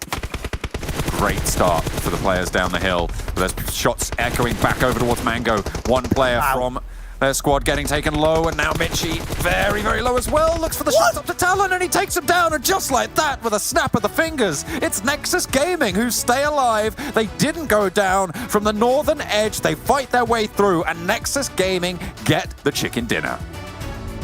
Great start for the players down the hill. But there's shots echoing back over towards Mango. One player from their squad getting taken low, and now Mitchie very, very low as well. Looks for the shots up to Talon, and he takes him down, and just like that, with a snap of the fingers, it's Nexus Gaming who stay alive. They didn't go down from the northern edge. They fight their way through, and Nexus Gaming get the chicken dinner.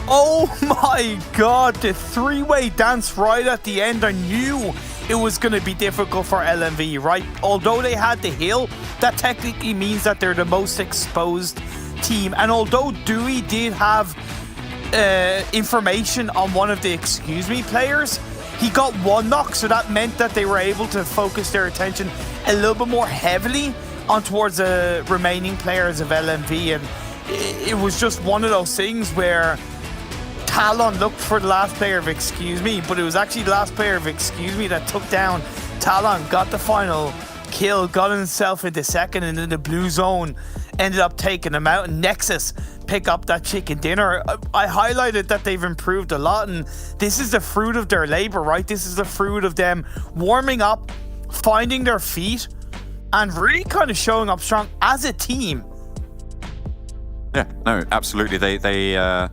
Oh my god, the 3-way dance right at the end. I knew it was going to be difficult for LMV, right? Although they had the hill, that technically means that they're the most exposed team. And although Dewey did have information on one of the Excuse Me players, he got 1 knock, so that meant that they were able to focus their attention a little bit more heavily on towards the remaining players of LMV. And it was just one of those things where Talon looked for the last player of Excuse Me, but it was actually the last player of Excuse Me that took down Talon, got the final kill, got himself into second, and then the blue zone ended up taking him out, and Nexus pick up that chicken dinner. I highlighted that they've improved a lot, and this is the fruit of their labor, right? This is the fruit of them warming up, finding their feet, and really kind of showing up strong as a team. Yeah, no, absolutely. They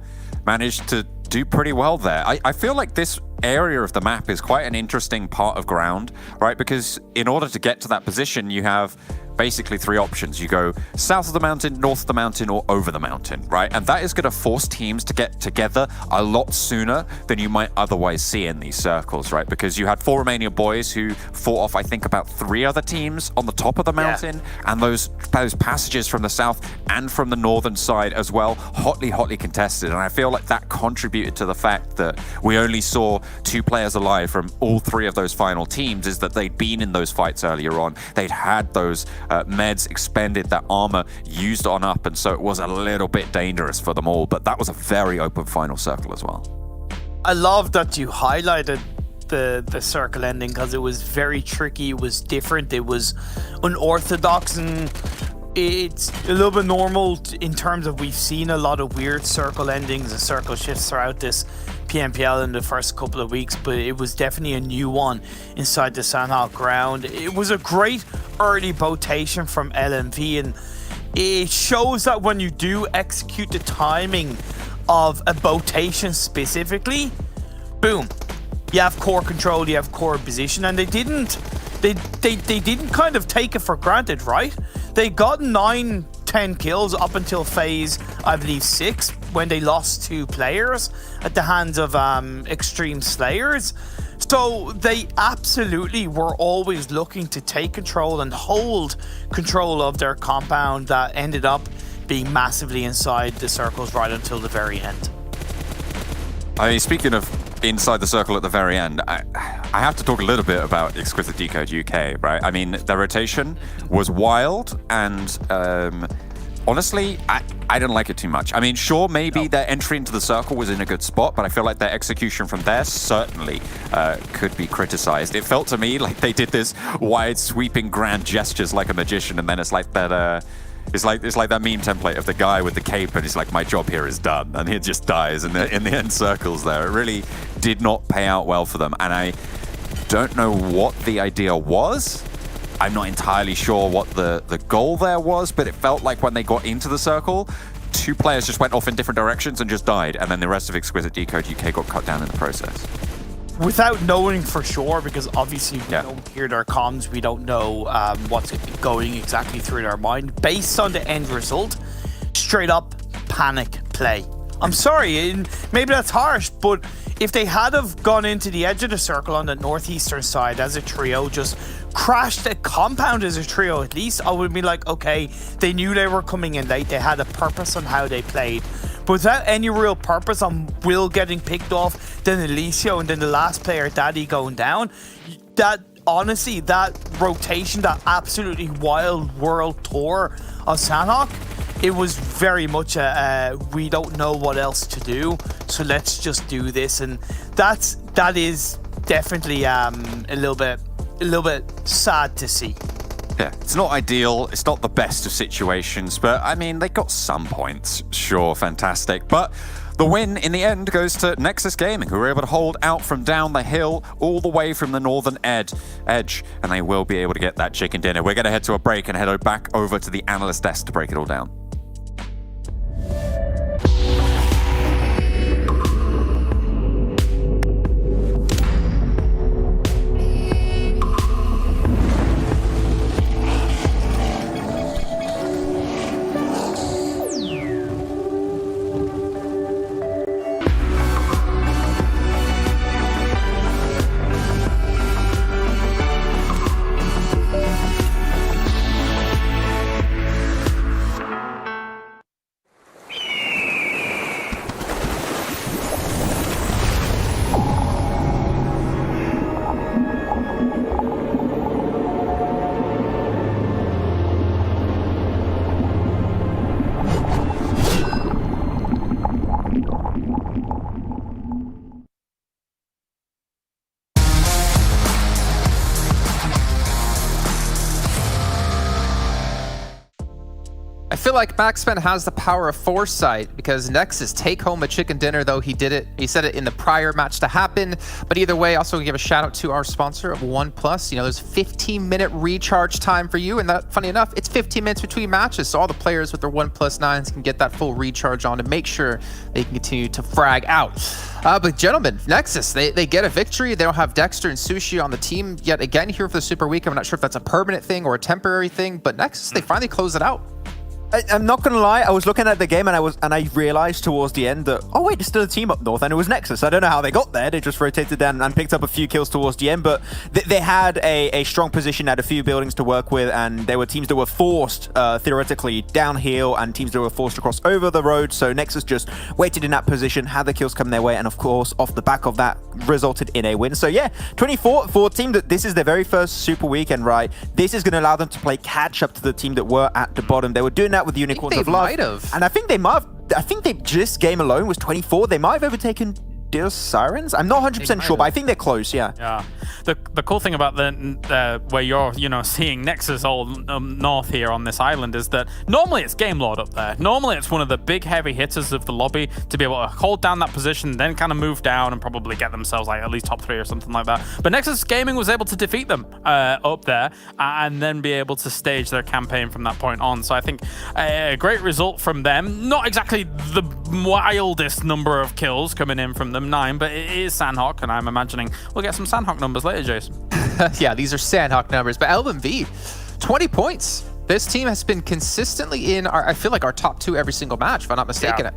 managed to do pretty well there. I feel like this area of the map is quite an interesting part of ground, right? Because in order to get to that position, you have basically 3 options. You go south of the mountain, north of the mountain, or over the mountain, right? And that is going to force teams to get together a lot sooner than you might otherwise see in these circles, right? Because you had 4 Romanian boys who fought off, I think, about 3 other teams on the top of the mountain, and those passages from the south and from the northern side as well, hotly contested. And I feel like that contributed to the fact that we only saw 2 players alive from all 3 of those final teams, is that they'd been in those fights earlier on. They'd had those meds expended, that armor used on up, and so it was a little bit dangerous for them all. But that was a very open final circle as well. I love that you highlighted the circle ending, because it was very tricky, it was different, it was unorthodox, and it's a little bit normal in terms of we've seen a lot of weird circle endings and circle shifts throughout this PMPL in the first couple of weeks, but it was definitely a new one inside the Sanhok ground. It was a great early botation from LMV, and it shows that when you do execute the timing of a botation specifically, boom, you have core control, you have core position, and they didn't kind of take it for granted, right? They got 9-10 kills up until phase, I believe, 6, when they lost 2 players at the hands of Xtreme Slayers. So they absolutely were always looking to take control and hold control of their compound that ended up being massively inside the circles right until the very end. I mean, speaking of inside the circle at the very end, I have to talk a little bit about Exquisite Décode UK, right? I mean, their rotation was wild, and honestly, I didn't like it too much. I mean, sure, maybe their entry into the circle was in a good spot, but I feel like their execution from there certainly could be criticized. It felt to me like they did this wide, sweeping, grand gestures like a magician, and then it's like that. It's like that meme template of the guy with the cape, and he's like, "My job here is done," and he just dies in the end circles. There, it really did not pay out well for them, and I don't know what the idea was. I'm not entirely sure what the goal there was, but it felt like when they got into the circle, 2 players just went off in different directions and just died, and then the rest of Exquisite Décode UK got cut down in the process. Without knowing for sure, because obviously we don't hear their comms, we don't know what's going exactly through their mind. Based on the end result, straight up panic play. I'm sorry, maybe that's harsh, but if they had have gone into the edge of the circle on the northeastern side as a trio, just crashed a compound as a trio at least, I would be like, okay, they knew they were coming in late, they had a purpose on how they played. But without any real purpose on Will getting picked off, then Alicio, and then the last player, Daddy, going down, that honestly, that rotation, that absolutely wild world tour of Sanhok, it was very much we don't know what else to do, so let's just do this, and that is definitely a little bit sad to see. Yeah, it's not ideal. It's not the best of situations, but I mean, they got some points. Sure, fantastic. But the win in the end goes to Nexus Gaming, who were able to hold out from down the hill all the way from the northern edge, and they will be able to get that chicken dinner. We're going to head to a break and head back over to the analyst desk to break it all down. I feel like Maxman has the power of foresight because Nexus take home a chicken dinner, though he said it in the prior match to happen. But either way, also give a shout out to our sponsor of OnePlus. You know, there's 15-minute recharge time for you, and that, funny enough, it's 15 minutes between matches, so all the players with their OnePlus 9s can get that full recharge on to make sure they can continue to frag out. But gentlemen, Nexus, they get a victory. They don't have Dexter and Sushi on the team yet again here for the Super Week. I'm not sure if that's a permanent thing or a temporary thing, but Nexus, they finally close it out. I'm not gonna lie, I was looking at the game and I realized towards the end that, oh wait, there's still a team up north, and it was Nexus. I don't know how they got there. They just rotated down and picked up a few kills towards the end, but they had a strong position, had a few buildings to work with, and there were teams that were forced theoretically downhill and teams that were forced across over the road. So Nexus just waited in that position, had the kills come their way, and of course off the back of that resulted in a win. So yeah, 24 for a team that this is their very first Super Weekend, right? This is going to allow them to play catch up to the team that were at the bottom. They were doing that with the Unicorns of Love, and I think they just game alone was 24. They might have overtaken Deus Sirens. I'm not 100% sure, but I think they're close. Yeah. Yeah. The cool thing about the where you're seeing Nexus all north here on this island is that normally it's Game Lord up there. Normally it's one of the big heavy hitters of the lobby to be able to hold down that position, then kind of move down and probably get themselves like at least top 3 or something like that. But Nexus Gaming was able to defeat them up there and then be able to stage their campaign from that point on. So I think a great result from them. Not exactly the wildest number of kills coming in from them, 9, but it is Sanhok, and I'm imagining we'll get some Sanhok numbers later, Jason. Yeah, these are Sanhok numbers, but LMV, 20 points. This team has been consistently in I feel like our top 2 every single match, if I'm not mistaken. Yeah.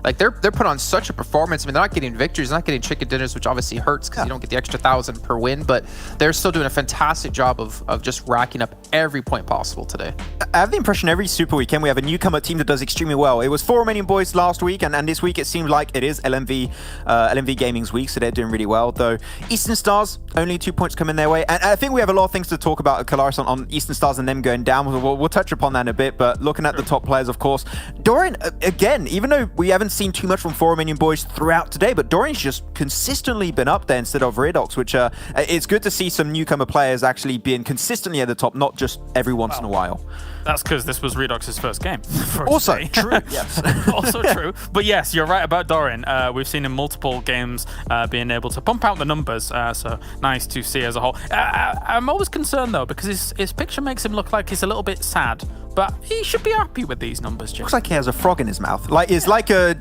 Like they're put on such a performance. I mean, they're not getting victories, they're not getting chicken dinners, which obviously hurts because you don't get the extra 1,000 per win, but they're still doing a fantastic job of just racking up every point possible today. I have the impression every Super Weekend we have a newcomer team that does extremely well. It was 4 Romanian Boys last week, and this week it seems like it is LMV Gaming's week, so they're doing really well. Though Eastern Stars, only 2 points coming their way, and I think we have a lot of things to talk about, Kalaris, on Eastern Stars and them going down. We'll touch upon that in a bit, but looking at the top players, of course, Dorian, again, even though we haven't seen too much from 4 Romanian Boys throughout today, but Dorian's just consistently been up there instead of Redox, which it's good to see some newcomer players actually being consistently at the top, not just every once in a while. That's because this was Redox's first game. Also true, yes. Also true. But yes, you're right about Dorian. We've seen in multiple games being able to pump out the numbers, so nice to see as a whole. I'm always concerned, though, because his picture makes him look like he's a little bit sad, but he should be happy with these numbers, Jim. Looks like he has a frog in his mouth. Like it's like a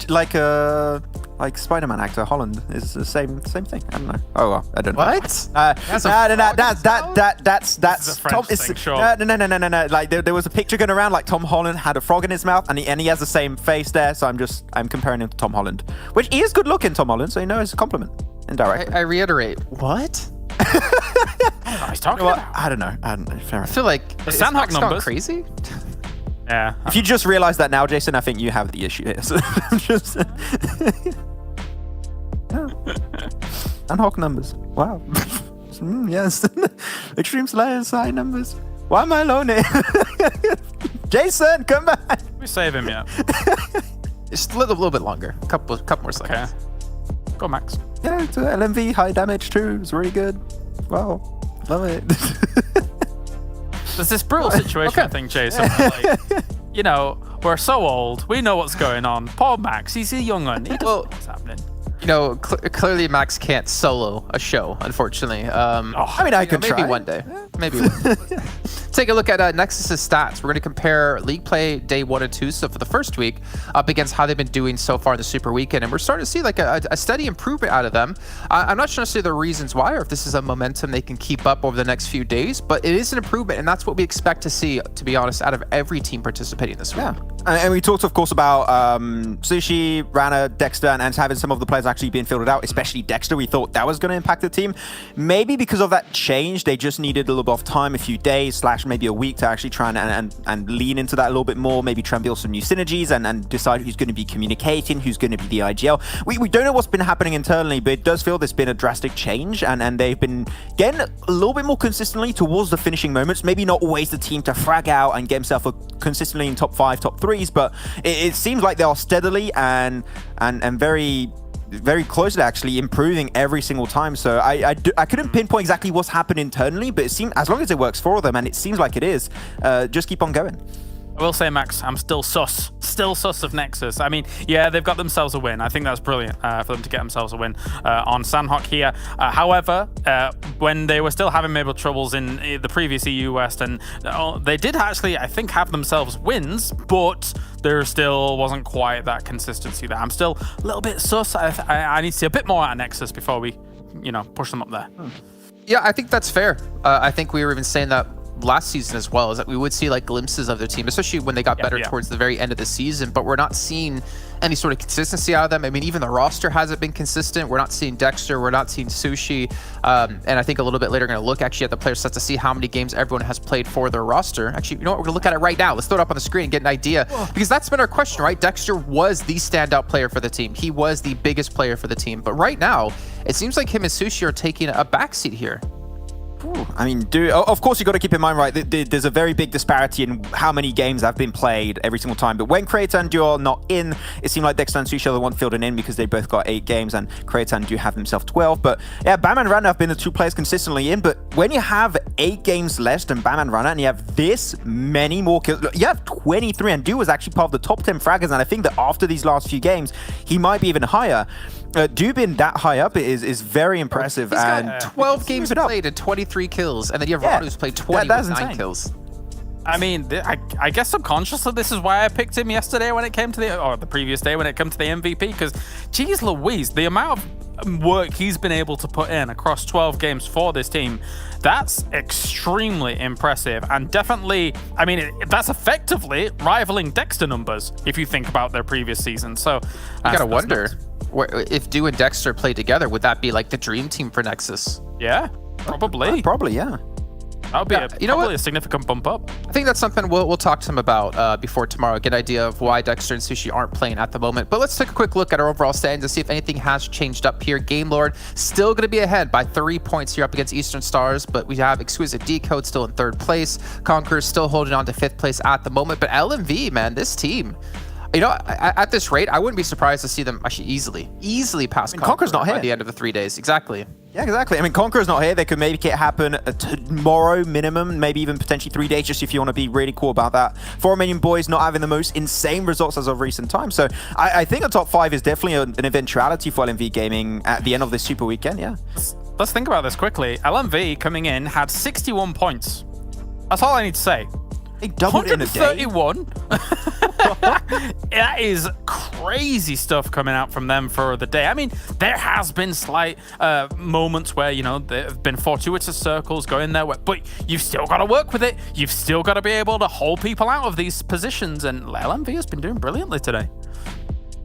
like Spider-Man actor Holland is the same thing. I don't know. Oh well, I don't know. What? That's Tom. Thing, sure. No. Like there was a picture going around, like Tom Holland had a frog in his mouth, and he has the same face there. So I'm comparing him to Tom Holland, which he is good looking, Tom Holland. So it's a compliment indirectly. I reiterate. What? He's talking about. I don't know. Fair I enough. feel like The Sanhok gone numbers. crazy. Yeah. If you just realize that now, Jason, I think you have the issue here. So just Sanhok numbers. Wow. Yes. Extreme Slayers high numbers. Why am I alone here? Jason, come back. We save him yet. Just a little bit longer. Couple more seconds. Okay. Go, Max. Yeah, it's LMV high damage too. It's really good. Wow. Love it. There's this brutal situation, I think, Jason. Like, you know, we're so old. We know what's going on. Poor Max, he's a young one. He doesn't know what's happening. You know, clearly Max can't solo a show, unfortunately. I mean, I could maybe try. one day. Maybe one day. Take a look at Nexus's stats. We're going to compare league play day 1 and 2, so for the first week, up against how they've been doing so far in the Super Weekend, and we're starting to see like a steady improvement out of them. I'm not sure necessarily the reasons why, or if this is a momentum they can keep up over the next few days, but it is an improvement, and that's what we expect to see, to be honest, out of every team participating this week. Yeah. And we talked, of course, about Sushi, Rana, Dexter, and having some of the players actually being fielded out, especially Dexter. We thought that was going to impact the team. Maybe because of that change, they just needed a little bit of time, a few days, / maybe a week to actually try and lean into that a little bit more, maybe try and build some new synergies and decide who's going to be communicating, who's going to be the IGL. We don't know what's been happening internally, but it does feel there's been a drastic change, and they've been getting a little bit more consistently towards the finishing moments. Maybe not always the team to frag out and get himself consistently in top 5, top 3s, but it seems like they are steadily and very, very close to actually improving every single time. So I couldn't pinpoint exactly what's happened internally, but it seems, as long as it works for them, and it seems like it is, just keep on going. I will say, Max, I'm still sus of Nexus. I mean, yeah, they've got themselves a win. I think that's brilliant for them to get themselves a win on Sanhok here. However, when they were still having maybe troubles in the previous EU West, and they did actually, I think, have themselves wins, but there still wasn't quite that consistency there. I'm still a little bit sus. I need to see a bit more out of Nexus before we, push them up there. Yeah, I think that's fair. I think we were even saying that last season as well, is that we would see like glimpses of their team, especially when they got better towards the very end of the season, but we're not seeing any sort of consistency out of them. I mean, even the roster hasn't been consistent. We're not seeing Dexter, we're not seeing Sushi, and I think a little bit later we're going to look actually at the player sets to see how many games everyone has played for their roster. Actually, you know what, we're going to look at it right now. Let's throw it up on the screen and get an idea, because that's been our question, right? Dexter was the standout player for the team. He was the biggest player for the team, but right now it seems like him and Sushi are taking a backseat here. I mean, of course, you got to keep in mind, right, there's a very big disparity in how many games have been played every single time. But when Creator and Duo are not in, it seemed like Dexter and Sushi are the one fielding in because they both got 8 games, and Creator and Duo have himself 12. But yeah, Bam and Rana have been the 2 players consistently in. But when you have 8 games less than Bam and Rana, and you have this many more kills, you have 23, and Duo was actually part of the top 10 fraggers. And I think that after these last few games, he might be even higher. Duo being that high up is very impressive. He's got 12 games played and 23 kills, and then you have Rana who's played 20 with 9 kills. I mean, I guess subconsciously this is why I picked him yesterday when it came to the previous day when it came to the MVP, because geez Louise, the amount of work he's been able to put in across 12 games for this team, that's extremely impressive, and definitely, I mean, that's effectively rivaling Dexter numbers if you think about their previous season. So you gotta wonder if Duo and Dexter play together, would that be like the dream team for Nexus? Yeah, probably. Probably, yeah. That would be probably a significant bump up. I think that's something we'll talk to him about before tomorrow, get an idea of why Dexter and Sushi aren't playing at the moment. But let's take a quick look at our overall standings to see if anything has changed up here. Game Lord still going to be ahead by 3 points here up against Eastern Stars, but we have Exquisite Décode still in 3rd place. Conqueror still holding on to 5th place at the moment. But LMV, man, this team, you know, at this rate, I wouldn't be surprised to see them actually easily pass Conqueror's not here by the end of the 3 days. Exactly. Yeah, exactly. I mean, Conqueror's not here. They could make it happen tomorrow minimum, maybe even potentially 3 days, just if you want to be really cool about that. For Romanian Boys not having the most insane results as of recent times. So I think a top 5 is definitely an eventuality for LMV Gaming at the end of this Super Weekend, yeah. Let's think about this quickly. LMV coming in had 61 points. That's all I need to say. They doubled in a day. 131. That is crazy stuff coming out from them for the day. I mean, there has been slight moments where, you know, there have been fortuitous circles going there, but you've still got to work with it. You've still got to be able to hold people out of these positions, and LMV has been doing brilliantly today.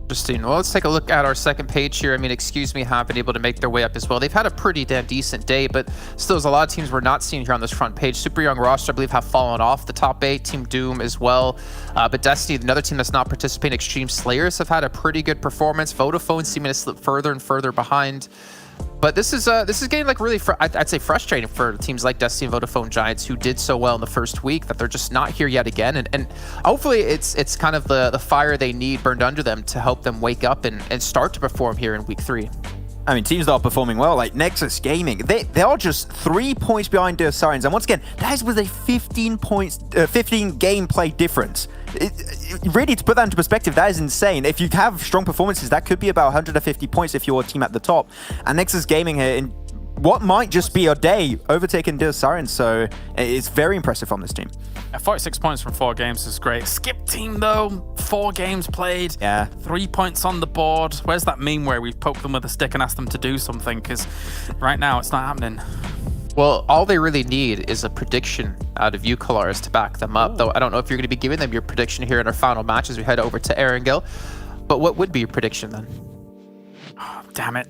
Interesting. Well, let's take a look at our second page here. I mean, Excuse Me have been able to make their way up as well. They've had a pretty damn decent day, but still there's a lot of teams we're not seeing here on this front page. Super Young roster, I believe, have fallen off the top 8. Team Doom as well. But Destiny, another team that's not participating, Xtreme Slayers, have had a pretty good performance. Vodafone seeming to slip further and further behind. But this is getting like really, I'd say, frustrating for teams like Destiny and Vodafone Giants, who did so well in the first week, that they're just not here yet again. And hopefully it's kind of the fire they need burned under them to help them wake up and start to perform here in week 3. I mean, teams that are performing well, like Nexus Gaming, they are just 3 points behind Deus Sirens. And once again, that is with a 15 gameplay difference. Really, to put that into perspective, that is insane. If you have strong performances, that could be about 150 points if you're a team at the top. And Nexus Gaming here, in what might just be a day, overtaking Deus Sirens. So it's very impressive from this team. 46 points from 4 games is great. Skip team, though, 4 games played. Yeah. 3 points on the board. Where's that meme where we poke them with a stick and ask them to do something? Because right now, it's not happening. Well, all they really need is a prediction out of you, Kalaris, to back them up. Though I don't know if you're going to be giving them your prediction here in our final match as we head over to Erangel. But what would be your prediction then? Oh, damn it.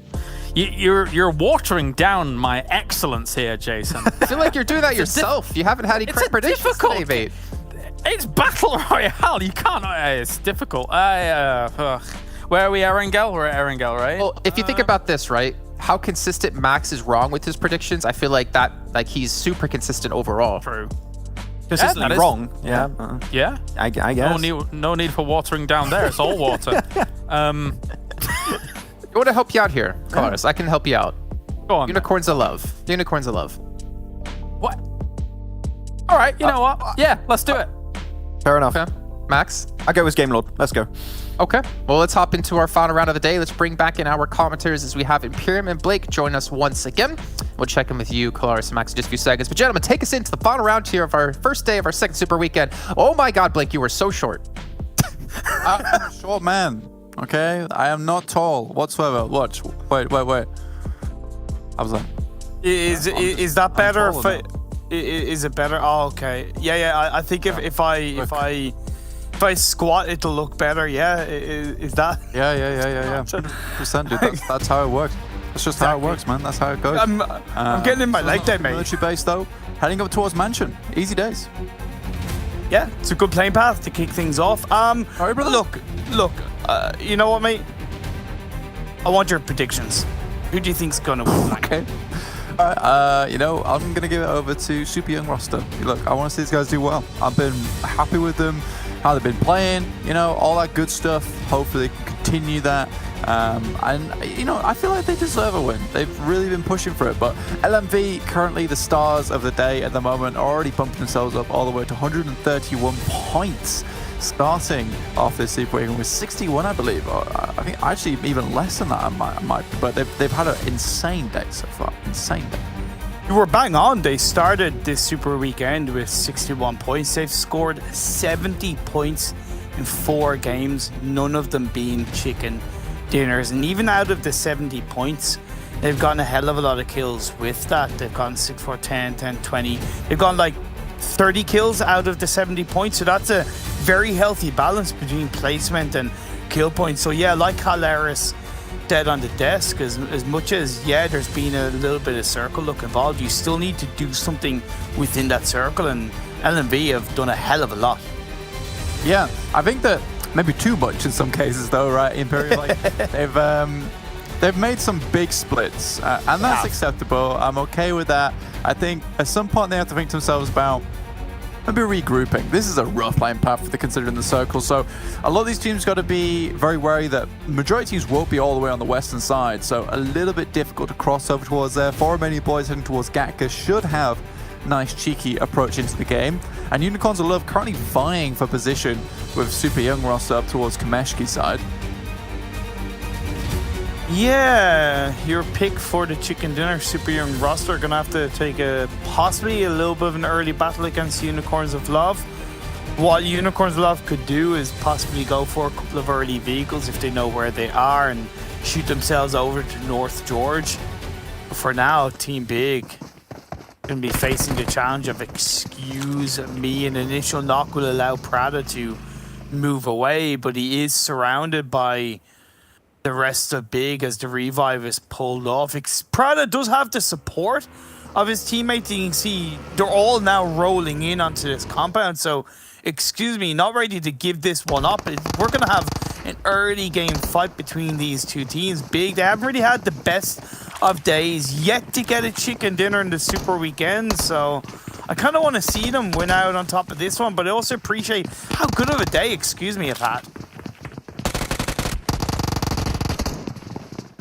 You're watering down my excellence here, Jason. I feel like you're doing that yourself. You haven't had any correct predictions today, mate. It's Battle Royale. You can't. It's difficult. Where are we, Erangel? We're at Erangel, right? Well, if you think about this, right? How consistent Max is wrong with his predictions, I feel like he's super consistent overall. True. Consistently wrong. Yeah. Yeah. I guess. No need for watering down there. It's all water. I want to help you out here, Kalaris. I can help you out. Go on. Unicorns of love. Unicorns of love. What? All right. You know what? Yeah. Let's do it. Fair enough. Okay. Max? I go with Game Lord. Let's go. Okay, well, let's hop into our final round of the day. Let's bring back in our commenters as we have Imperium and Blake join us once again. We'll check in with you, Kalaris and Max, in just a few seconds. But gentlemen, take us into the final round here of our first day of our second Super Weekend. Oh my God, Blake, you were so short. I'm a short man, okay? I am not tall whatsoever. Watch. Wait. How was that? Is that better? Is it better? Oh, okay. Yeah. I think if I squat, it'll look better. Yeah, is that? Yeah. 100%, dude. That's how it works. That's just how it works, man. That's how it goes. I'm getting in my leg day, mate. Military base, though. Heading up towards Mansion. Easy days. Yeah, it's a good playing path to kick things off. Sorry, brother. Look. You know what, mate? I want your predictions. Who do you think's gonna win? Okay. I'm gonna give it over to Super Young roster. Look, I want to see these guys do well. I've been happy with them, how they've been playing, all that good stuff. Hopefully they can continue that. I feel like they deserve a win. They've really been pushing for it. But LMV, currently the stars of the day at the moment, are already bumping themselves up all the way to 131 points. Starting off this Super Weekend with 61, I believe. I think actually even less than that, I might. But they've had an insane day so far. Insane day. You were bang on. They started this Super Weekend with 61 points. They've scored 70 points in 4 games, none of them being chicken dinners. And even out of the 70 points, they've gotten a hell of a lot of kills with that. They've gone 6, 4, 10, 10, 20. They've gone like 30 kills out of the 70 points. So that's a very healthy balance between placement and kill points. So yeah, like Kalaris dead on the desk, as much as there's been a little bit of circle look involved, you still need to do something within that circle, and LMV have done a hell of a lot. Yeah, I think that maybe too much in some cases though, right? Imperial, they've made some big splits, and that's acceptable. I'm okay with that. I think at some point they have to think to themselves about maybe regrouping. This is a rough line path for the considering the circle, so a lot of these teams got to be very wary that majority teams won't be all the way on the western side, so a little bit difficult to cross over towards there. For Romanian Boys heading towards Gatka should have nice cheeky approach into the game, and Unicorns of Love currently vying for position with Super Young roster up towards Kameshki's side. Yeah, your pick for the chicken dinner Super Young roster are gonna have to take possibly a little bit of an early battle against Unicorns of Love. what Unicorns Love could do is possibly go for a couple of early vehicles if they know where they are and shoot themselves over to North George. But for now, Team Big going to be facing the challenge of excuse me. An initial knock will allow Prada to move away, but he is surrounded by the rest of Big as the revive is pulled off. Prada does have the support of his teammates. You can see they're all now rolling in onto this compound, so excuse me, not ready to give this one up. We're going to have an early game fight between these two teams. Big, they haven't really had the best of days yet to get a chicken dinner in the Super Weekend, so I kind of want to see them win out on top of this one, but I also appreciate how good of a day, excuse me, I've had.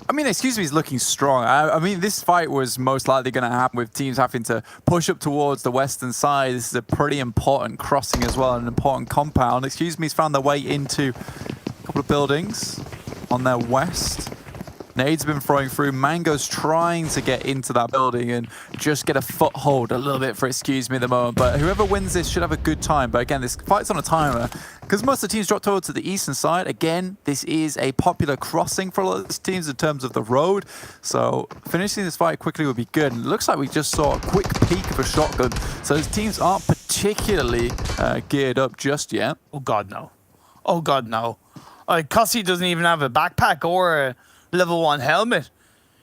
I mean, excuse me, is looking strong. I mean, this fight was most likely going to happen with teams having to push up towards the western side. This is a pretty important crossing as well, an important compound. Excuse me's found their way into a couple of buildings on their west. Nade's been throwing through. Mango's trying to get into that building and just get a foothold a little bit for excuse me at the moment. But whoever wins this should have a good time. But again, this fight's on a timer because most of the teams dropped over to the eastern side. Again, this is a popular crossing for a lot of these teams in terms of the road. So finishing this fight quickly would be good. And it looks like we just saw a quick peek of a shotgun. So those teams aren't particularly geared up just yet. Oh, God, no. Oh, God, no. Like, Cossie doesn't even have a backpack or a level 1 helmet.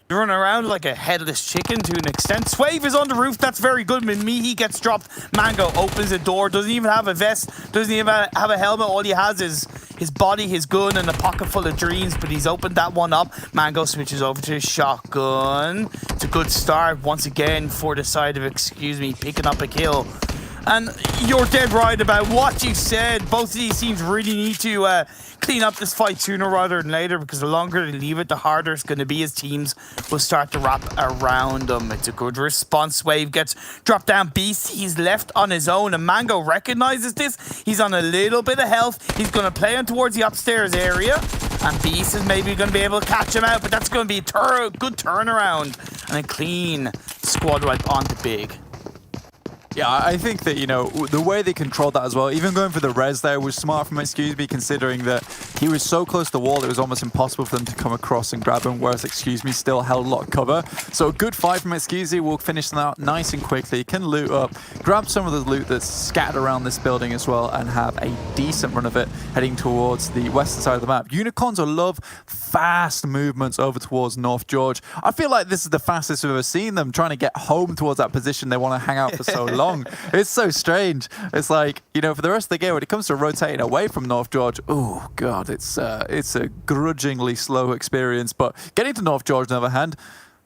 You're running around like a headless chicken to an extent. Swave is on the roof. That's very good. He gets dropped. Mango opens the door. Doesn't even have a vest. Doesn't even have a helmet. All he has is his body, his gun, and a pocket full of dreams. But he's opened that one up. Mango switches over to his shotgun. It's a good start once again for the side of excuse me, picking up a kill. And you're dead right about what you said. Both of these teams really need to clean up this fight sooner rather than later, because the longer they leave it, the harder it's going to be as teams will start to wrap around them. It's a good response. Wave gets dropped down. Beast, he's left on his own, and Mango recognizes this. He's on a little bit of health. He's going to play on towards the upstairs area, and Beast is maybe going to be able to catch him out, but that's going to be a good turnaround and a clean squad wipe onto Big. Yeah, I think that, you know, the way they controlled that as well, even going for the res there was smart from excuse me, considering that he was so close to the wall it was almost impossible for them to come across and grab him, whereas excuse me still held a lot of cover. So a good fight from excuse me. We'll finish them out nice and quickly. Can loot up, grab some of the loot that's scattered around this building as well, and have a decent run of it heading towards the western side of the map. Unicorns will love fast movements over towards North George. I feel like this is the fastest we've ever seen them trying to get home towards that position they want to hang out for so long. It's so strange. It's like, you know, for the rest of the game, when it comes to rotating away from North George, oh god, it's a grudgingly slow experience. But getting to North George, on the other hand,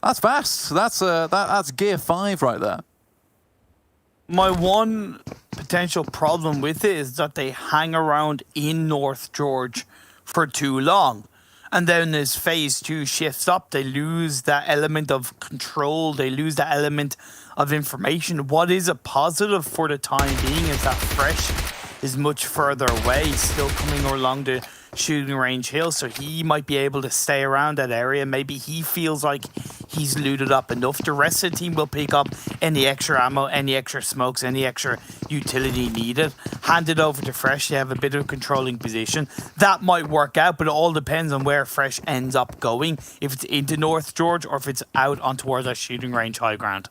that's fast. That's gear 5 right there. My one potential problem with it is that they hang around in North George for too long. And then as phase 2 shifts up, they lose that element of control. They lose that element of information. What is a positive for the time being is that Fresh is much further away, still coming along the shooting range hill, so he might be able to stay around that area. Maybe he feels like he's looted up enough. The rest of the team will pick up any extra ammo, any extra smokes, any extra utility needed. Hand it over to Fresh. They have a bit of a controlling position. That might work out, but it all depends on where Fresh ends up going. If it's into North George or if it's out on towards that shooting range high ground.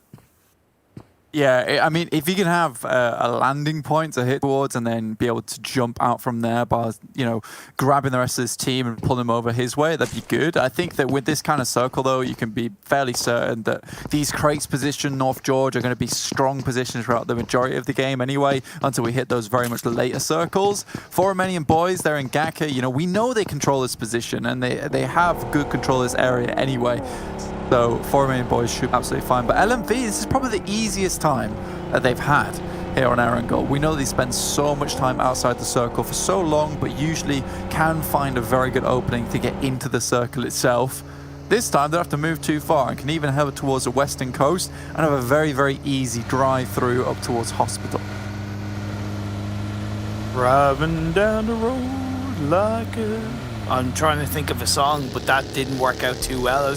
Yeah, I mean, if you can have a landing point to hit towards and then be able to jump out from there by, you know, grabbing the rest of his team and pulling them over his way, that'd be good. I think that with this kind of circle, though, you can be fairly certain that these crates positioned North George are going to be strong positions throughout the majority of the game anyway, until we hit those very much later circles. For Romanian Boys, they're in Gaka. You know, we know they control this position, and they have good control of this area anyway. So 4 Romanian Boys should be absolutely fine. But LMV, this is probably the easiest time that they've had here on Erangel. We know they spend so much time outside the circle for so long, but usually can find a very good opening to get into the circle itself. This time they don't have to move too far and can even head towards the western coast and have a very, very easy drive through up towards Hospital. Driving down the road like a... I'm trying to think of a song, but that didn't work out too well. I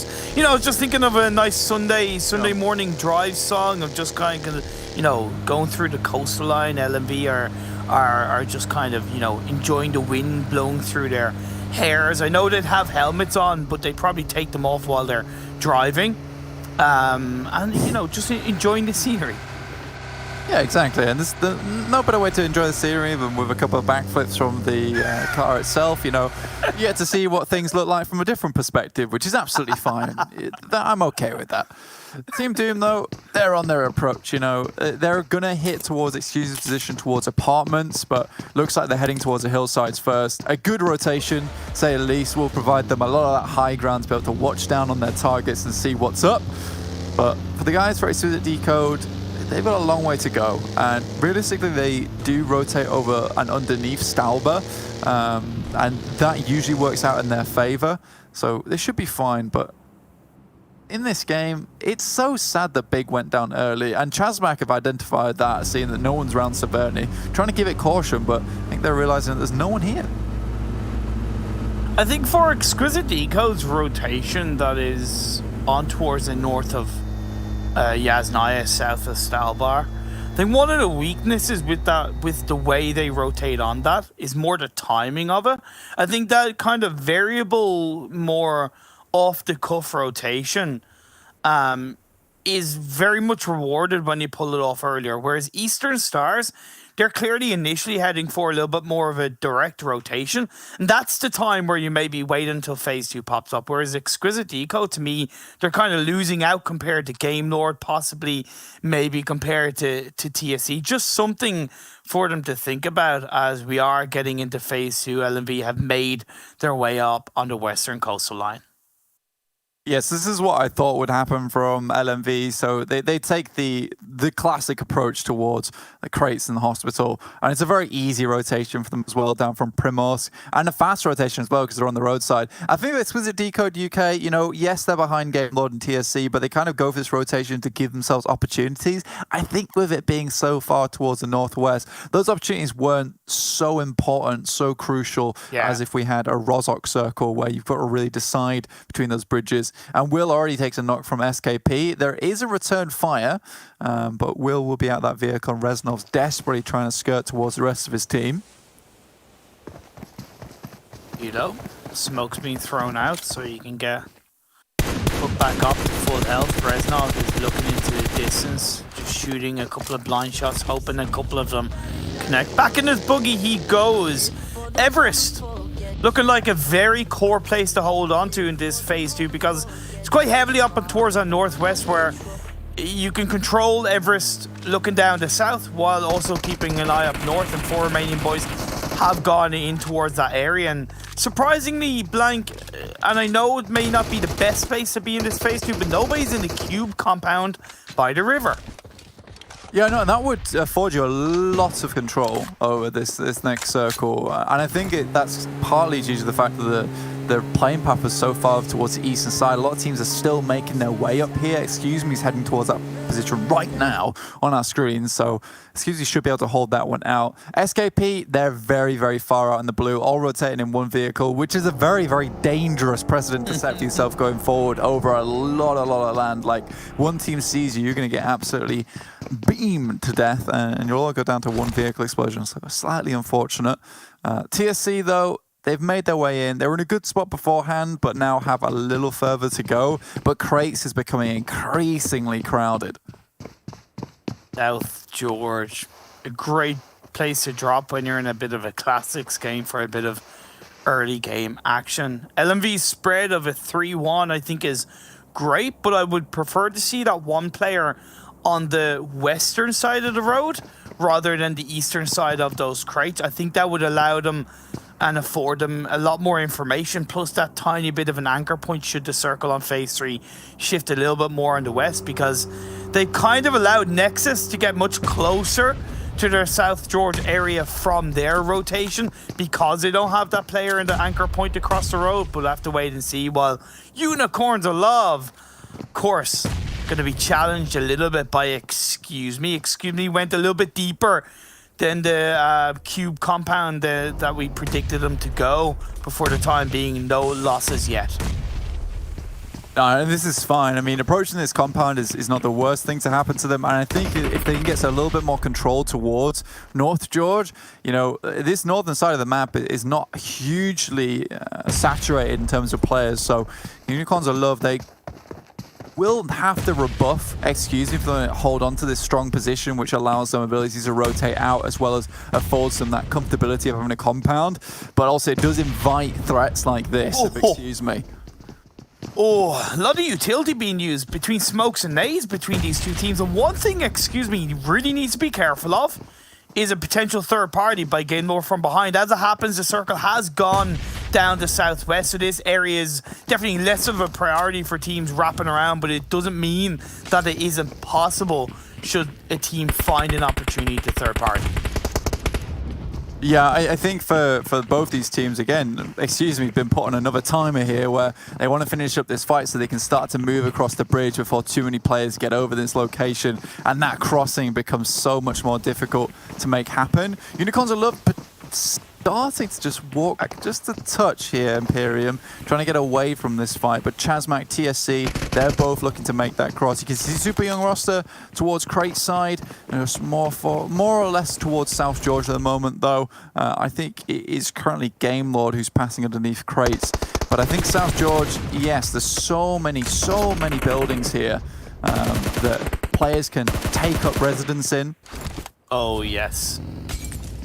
was just thinking of a nice Sunday morning drive song of just kind of, you know, going through the coastline. LMV are just kind of, you know, enjoying the wind blowing through their hairs. I know they'd have helmets on, but they'd probably take them off while they're driving. And, you know, just enjoying the scenery. Yeah, exactly. And there's no better way to enjoy the scenery than with a couple of backflips from the car itself. You know, you get to see what things look like from a different perspective, which is absolutely fine. I'm okay with that. Team Doom, though, they're on their approach. You know, they're going to hit towards Exclusive position towards apartments, but looks like they're heading towards the hillsides first. A good rotation, say at least, will provide them a lot of that high ground to be able to watch down on their targets and see what's up. But for the guys for Exquisite Décode, they've got a long way to go, and realistically they do rotate over and underneath Stalber, and that usually works out in their favor, so they should be fine. But in this game, it's so sad that Big went down early, and ChasMac have identified that, seeing that no one's around Severny, trying to give it caution, but I think they're realizing that there's no one here. I think for Exquisite Décode's rotation that is on towards the north of Yasnaya, south of Stalbar, I think one of the weaknesses with the way they rotate on that is more the timing of it. I think that kind of variable, more off-the-cuff rotation is very much rewarded when you pull it off earlier, whereas Eastern Stars, they're clearly initially heading for a little bit more of a direct rotation, and that's the time where you maybe wait until Phase 2 pops up, whereas Exquisite Décode, to me, they're kind of losing out compared to Game Lord, possibly maybe compared to TSC. Just something for them to think about as we are getting into Phase 2. LMV have made their way up on the western coastal line. Yes, this is what I thought would happen from LMV. So they take the classic approach towards the crates in the hospital, and it's a very easy rotation for them as well, down from Primorsk, and a fast rotation as well because they're on the roadside. I think Exquisite Décode UK, you know, yes, they're behind Game Lord and TSC, but they kind of go for this rotation to give themselves opportunities. I think with it being so far towards the northwest, those opportunities weren't so important, so crucial as if we had a Rozhok circle where you've got to really decide between those bridges. And Will already takes a knock from SKP. There is a return fire, but will be out that vehicle, and Reznov's desperately trying to skirt towards the rest of his team. You know, smoke's being thrown out so you can get put back up to full health. Reznov is looking into the distance, just shooting a couple of blind shots, hoping a couple of them connect. Back in his buggy he goes. Everest, looking like a very core place to hold on to in this Phase 2, because it's quite heavily up and towards our northwest, where you can control Everest looking down the south while also keeping an eye up north, and 4 Romanian Boys have gone in towards that area. And surprisingly, Blank, and I know it may not be the best place to be in this Phase 2, but nobody's in the cube compound by the river. Yeah, no, and that would afford you a lot of control over this next circle, and I think that's partly due to the fact that the playing path was so far towards the eastern side. A lot of teams are still making their way up here. Excuse Me is heading towards that position right now on our screen, so Excuse Me should be able to hold that one out. SKP, they're very, very far out in the blue, all rotating in one vehicle, which is a very, very dangerous precedent to set for yourself going forward over a lot of land. Like, one team sees you're going to get absolutely beamed to death, and you'll all go down to one vehicle explosion, so slightly unfortunate. TSC, though, they've made their way in. They were in a good spot beforehand, but now have a little further to go. But crates is becoming increasingly crowded. South George, a great place to drop when you're in a bit of a classics game for a bit of early game action. LMV's spread of a 3-1 I think is great, but I would prefer to see that one player on the western side of the road rather than the eastern side of those crates. I think that would allow them and afford them a lot more information, plus that tiny bit of an anchor point should the circle on Phase 3 shift a little bit more on the west, because they kind of allowed Nexus to get much closer to their South George area from their rotation because they don't have that player in the anchor point across the road. But we'll have to wait and see, while Unicorns of Love, of course, going to be challenged a little bit by Excuse Me. Excuse Me went a little bit deeper than the cube compound that we predicted them to go. But for the time being, no losses yet. No, this is fine. I mean, approaching this compound is not the worst thing to happen to them. And I think if they can get a little bit more control towards North George, you know, this northern side of the map is not hugely saturated in terms of players. So Unicorns of Love, they will have to rebuff Exquisite for them to hold on to this strong position, which allows them abilities to rotate out as well as affords them that comfortability of having a compound. But also it does invite threats like this, excuse me. Oh, a lot of utility being used between smokes and nades between these two teams. And one thing, really needs to be careful of is a potential third party by getting more from behind. As it happens, the circle has gone down to southwest, so this area is definitely less of a priority for teams wrapping around, but it doesn't mean that it isn't possible should a team find an opportunity to third party. Yeah, I think for both these teams, again, been put on another timer here where they want to finish up this fight so they can start to move across the bridge before too many players get over this location, and that crossing becomes so much more difficult to make happen. Unicorns of Love starting to just walk back just a touch here, Imperium, trying to get away from this fight, but ChasMac, TSC, they're both looking to make that cross. You can see super young roster towards Crate side, and it's more or less towards South Georgia at the moment, though. I think it is currently Game Lord who's passing underneath Crates, but I think South George, yes, there's so many buildings here that players can take up residence in. Oh, yes.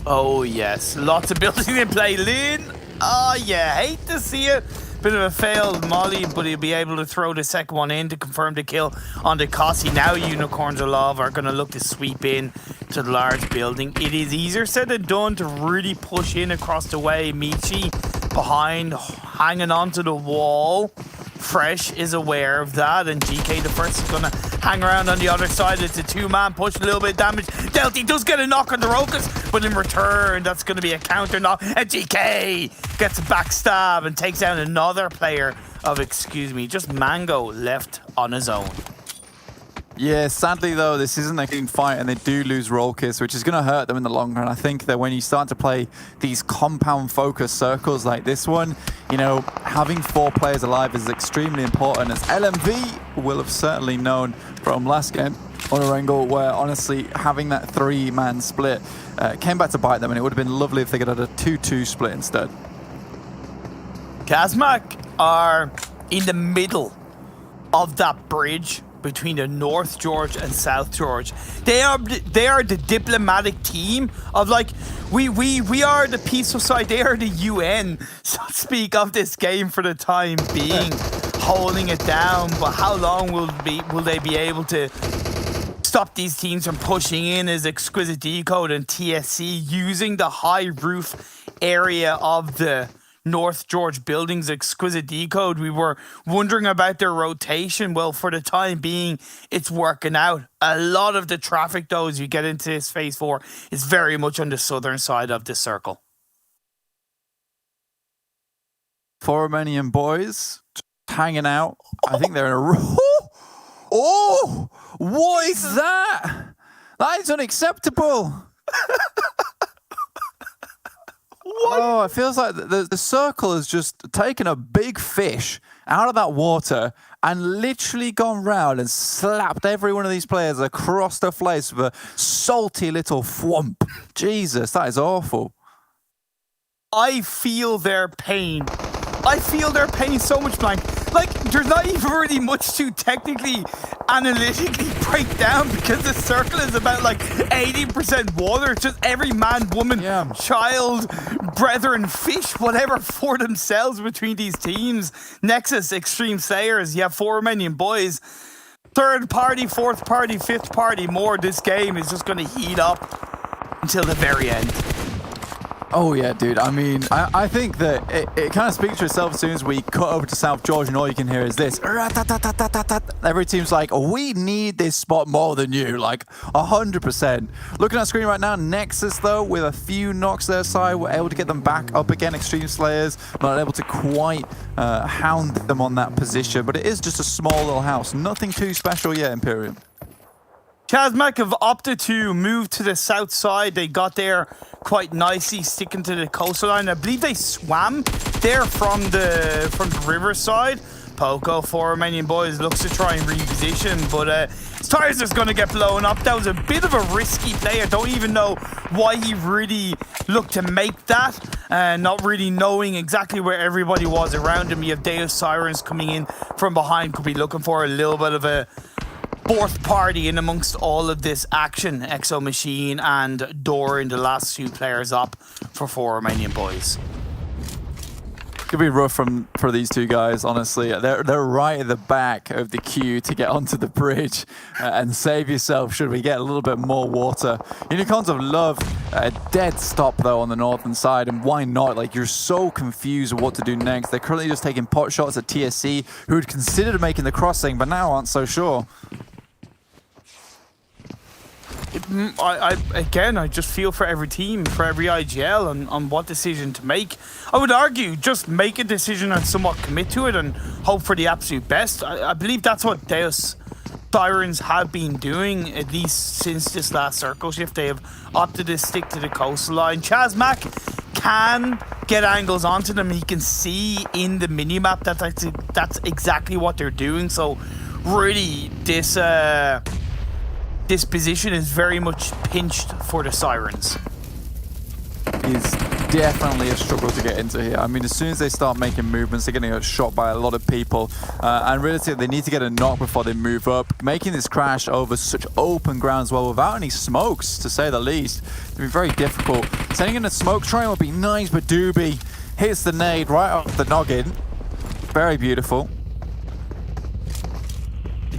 Oh, yes. Lots of buildings in play. Lynn, oh, yeah, hate to see it. Bit of a failed molly, but he'll be able to throw the second one in to confirm the kill on the Cossi. Now Unicorns of Love are going to look to sweep in to the large building. It is easier said than done to really push in across the way. Michi behind, hanging onto the wall. Fresh is aware of that, and GK the first is going to hang around on the other side. It's a two-man push, a little bit of damage. Delty does get a knock on the Rokas, but in return, that's going to be a counter knock. And GK gets a backstab and takes down another player of, just Mango left on his own. Yeah, sadly though, this isn't a clean fight and they do lose Rolkis, which is going to hurt them in the long run. I think that when you start to play these compound-focused circles like this one, you know, having 4 players alive is extremely important, as LMV will have certainly known from last game on Erangel, where honestly having that 3-man split came back to bite them, and it would have been lovely if they could have had a 2-2 split instead. ChasMac are in the middle of that bridge between the North George and South George. They are the diplomatic team of, like, we are the peaceful side. They are the UN, so to speak, of this game for the time being, holding it down. But how long will they be able to stop these teams from pushing in? Is Exquisite Décode and TSC using the high roof area of the North George buildings? Exquisite Décode, we were wondering about their rotation. Well, for the time being, it's working out. A lot of the traffic, though, as you get into this phase 4, is very much on the southern side of the circle. Romanian Boys hanging out. I think they're in a Oh, what is that? That is unacceptable. Oh, it feels like the circle has just taken a big fish out of that water and literally gone round and slapped every one of these players across the face with a salty little thwomp. Jesus, that is awful. I feel their pain. I feel their pain so much, Blank. Like, there's not even really much to technically, analytically break down, because the circle is about like 80% water. It's just every man, woman, child, brethren, fish, whatever, for themselves between these teams. Nexus, Xtreme Slayers, you have 4 Romanian Boys. Third party, fourth party, fifth party, more. This game is just going to heat up until the very end. Oh yeah, dude. I mean, I think that it kind of speaks for itself as soon as we cut over to South George and all you can hear is this. Every team's like, we need this spot more than you, like 100%. Looking at the screen right now, Nexus though, with a few knocks their side, we're able to get them back up again. Xtreme Slayers not able to quite hound them on that position, but it is just a small little house. Nothing too special yet, Imperium. ChasMac have opted to move to the south side. They got there quite nicely, sticking to the coastline. I believe they swam there from the riverside, Poco for Romanian Boys. Looks to try and reposition, but Stars is going to get blown up. That was a bit of a risky play. I don't even know why he really looked to make that, not really knowing exactly where everybody was around him. You have Deus Sirens coming in from behind, could be looking for a little bit of a fourth party in amongst all of this action. Exo Machine and Door in the last two players up for 4 Romanian Boys. Could be rough for these two guys, honestly. They're right at the back of the queue to get onto the bridge and save yourself should we get a little bit more water. Unicorns of Love, a dead stop though on the northern side, and why not? Like, you're so confused of what to do next. They're currently just taking pot shots at TSC, who had considered making the crossing, but now aren't so sure. I just feel for every team, for every IGL on what decision to make. I would argue just make a decision and somewhat commit to it and hope for the absolute best. I believe that's what Deus Sirens have been doing, at least since this last circle shift. They have opted to stick to the coastline. ChasMac can get angles onto them. He can see in the minimap that that's exactly what they're doing. So really, this position is very much pinched for the Sirens. Is definitely a struggle to get into here. I mean, as soon as they start making movements, they're going to get shot by a lot of people. And realistically, they need to get a knock before they move up. Making this crash over such open ground as well, without any smokes, to say the least, it'll be very difficult. Sending in a smoke try would be nice, but Doobie hits the nade right off the noggin. Very beautiful.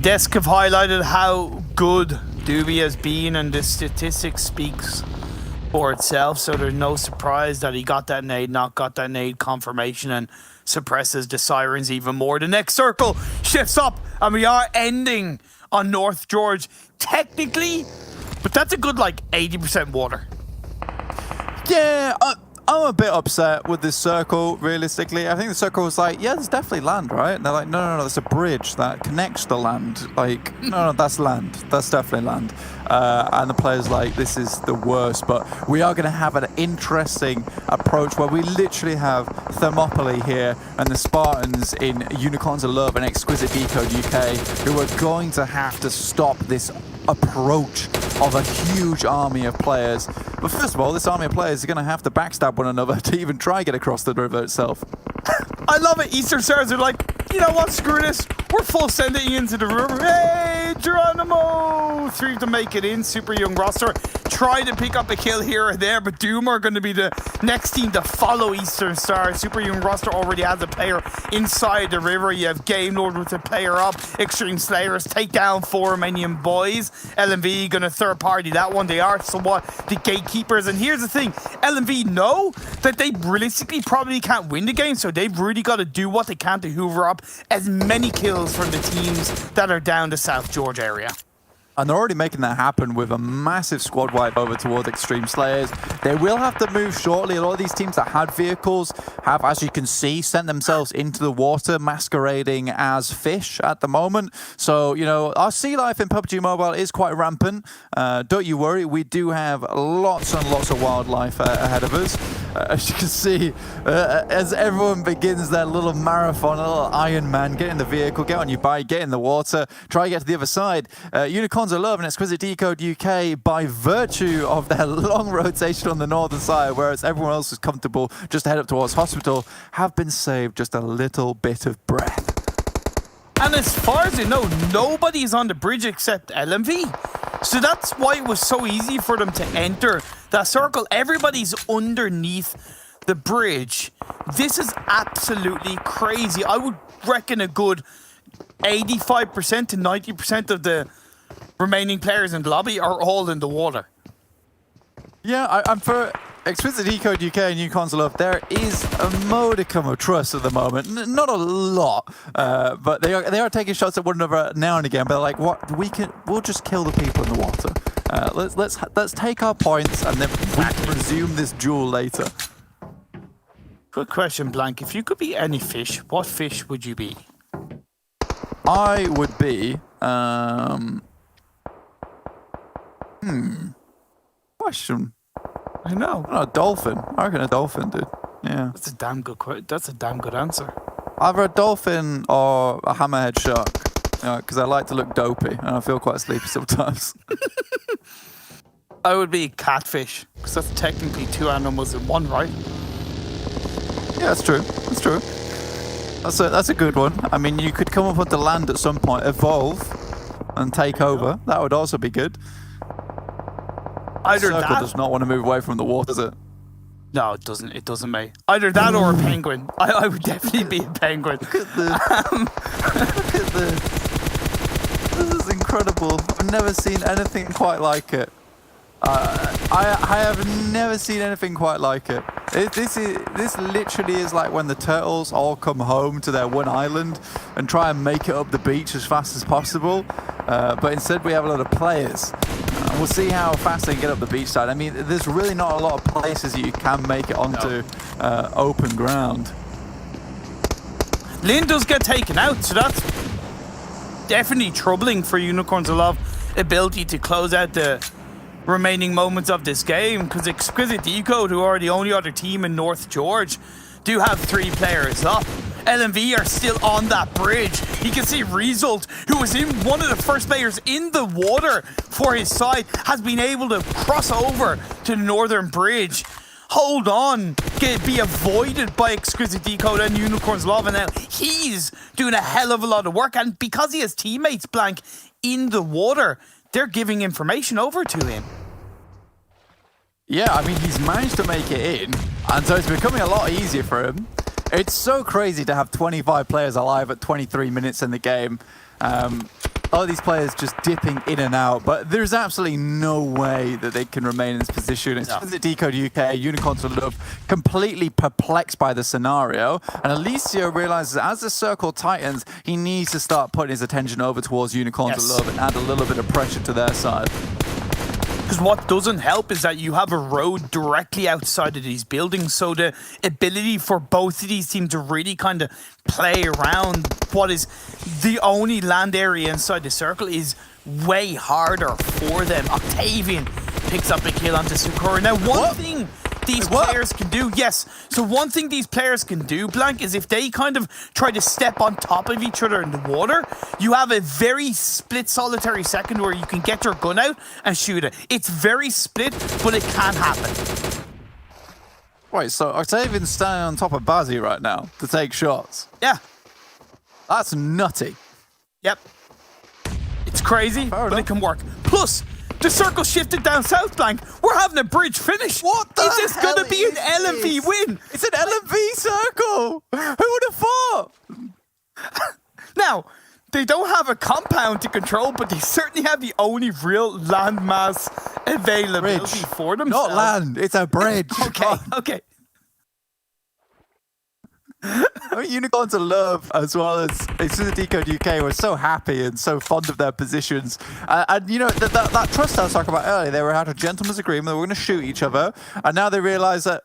Desk have highlighted how good Doobie has been, and the statistics speaks for itself, so there's no surprise that he got that nade, not got that nade confirmation, and suppresses the Sirens even more. The next circle shifts up, and we are ending on North George, technically, but that's a good, like, 80% water. Yeah, I'm a bit upset with this circle, realistically. I think the circle was like, yeah, there's definitely land, right? And they're like, no, there's a bridge that connects the land. Like, no, that's land. That's definitely land. And the player's like, this is the worst, but we are going to have an interesting approach where we literally have Thermopylae here and the Spartans in Unicorns of Love and Exquisite Décode UK, who are going to have to stop this approach of a huge army of players. But first of all, this army of players is going to have to backstab one another to even try and get across the river itself. I love it. Eastern Stars are like, you know what, screw this. We're full sending into the river. Hey, Geronimo! 3 to make it in. Super young roster. Try to pick up a kill here or there, but Doom are going to be the next team to follow Eastern Stars. Super young roster already has a player inside the river. You have Game Lord with a player up. Xtreme Slayers take down 4 Romanian Boys. LMV going to third party that one. They are somewhat the gatekeepers. And here's the thing. LMV know that they realistically probably can't win the game, so they've really got to do what they can to hoover up as many kills from the teams that are down the South George area. And they're already making that happen with a massive squad wipe over towards Xtreme Slayers. They will have to move shortly. A lot of these teams that had vehicles have, as you can see, sent themselves into the water, masquerading as fish at the moment. So, you know, our sea life in PUBG Mobile is quite rampant. Don't you worry, we do have lots and lots of wildlife ahead of us. As you can see, as everyone begins their little marathon, a little Iron Man, get in the vehicle, get on your bike, get in the water, try to get to the other side. Unicorns of Love and Exquisite Décode UK, by virtue of their long rotation on the northern side, whereas everyone else is comfortable just to head up towards hospital, have been saved just a little bit of breath. And as far as you know, nobody's on the bridge except LMV. So that's why it was so easy for them to enter that circle. Everybody's underneath the bridge. This is absolutely crazy. I would reckon a good 85% to 90% of the remaining players in the lobby are all in the water. Yeah, I'm for Exquisite Décode UK and Unicorns of Love. There is a modicum of trust at the moment. Not a lot, but they are taking shots at one another now and again. But they're like, what? We'll just kill the people in the water. Let's take our points and then we can resume this duel later. Good question, Blank. If you could be any fish, what fish would you be? I would be question. I know. A dolphin. I reckon a dolphin, dude. Yeah. That's a damn good answer. Either a dolphin or a hammerhead shark. Because I like to look dopey and I feel quite sleepy sometimes. I would be catfish, because that's technically 2 animals in one, right? Yeah, that's true. That's true. That's a good one. I mean, you could come up onto land at some point, evolve, and take over. That would also be good. Either Circle that does not want to move away from the water, does it? No, it doesn't. It doesn't, mate. Either that or a penguin. I would definitely be a penguin. Look at the. This is incredible. I've never seen anything quite like it. I have never seen anything quite like it. This literally is like when the turtles all come home to their one island and try and make it up the beach as fast as possible. But instead we have a lot of players. We'll see how fast they can get up the beach side. I mean, there's really not a lot of places that you can make it onto open ground. Lynn does get taken out, so that's definitely troubling for Unicorns of Love ability to close out the remaining moments of this game, because Exquisite Décode, who are the only other team in North George, do have 3 players up. LMV are still on that bridge. You can see Result, who was in one of the first players in the water for his side, has been able to cross over to the northern bridge. Hold on, be avoided by Exquisite Décode and Unicorns Love, and now he's doing a hell of a lot of work, and because he has teammates blank in the water, they're giving information over to him. Yeah, I mean, he's managed to make it in, and so it's becoming a lot easier for him. It's so crazy to have 25 players alive at 23 minutes in the game. All these players just dipping in and out, but there's absolutely no way that they can remain in this position. It's Exquisite Décode UK, Unicorns of Love, completely perplexed by the scenario, and Alicio realizes as the circle tightens, he needs to start putting his attention over towards Unicorns of Love and add a little bit of pressure to their side. Because what doesn't help is that you have a road directly outside of these buildings, so the ability for both of these teams to really kind of play around what is the only land area inside the circle is way harder for them. Octavian picks up a kill onto Sakura. Now, one thing these players can do, one thing these players can do, Blank, is if they kind of try to step on top of each other in the water, you have a very split solitary second where you can get your gun out and shoot it. It's very split, but it can happen. Wait, so Octavian's standing on top of Bazzi right now to take shots? Yeah. That's nutty. Yep. It's crazy, but it can work. Plus, the circle shifted down south, Blank. We're having a bridge finish. What the Is this hell going to be an LMV win? It's an LMV circle. Who would have thought? Now, they don't have a compound to control, but they certainly have the only real landmass availability for them. Not land, it's a bridge. Okay. I mean, Unicorns of Love, as well as Exquisite Décode UK, were so happy and so fond of their positions. And you know, that trust I was talking about earlier, they were out of gentleman's agreement, they were going to shoot each other, and now they realise that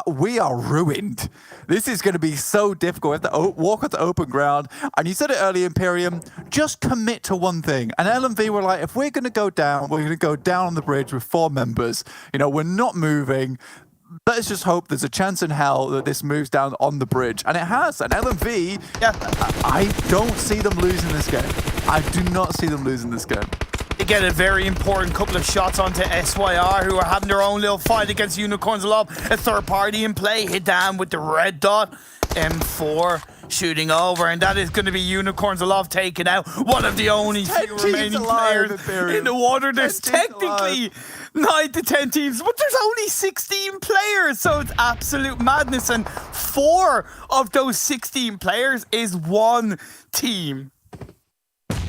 we are ruined. This is going to be so difficult. We have to walk on the open ground. And you said it earlier, Imperium, just commit to one thing. And LMV were like, if we're going to go down, we're going to go down on the bridge with 4 members. You know, we're not moving. Let's just hope there's a chance in hell that this moves down on the bridge. And it has. And LMV, I don't see them losing this game. I do not see them losing this game. They get a very important couple of shots onto SYR, who are having their own little fight against Unicorns of Love. A third party in play, hit down with the red dot. M4 shooting over, and that is going to be Unicorns of Love taken out. One of the only few remaining players in the water. There's technically 9 to 10 teams, but there's only 16 players, so it's absolute madness. And 4 of those 16 players is one team.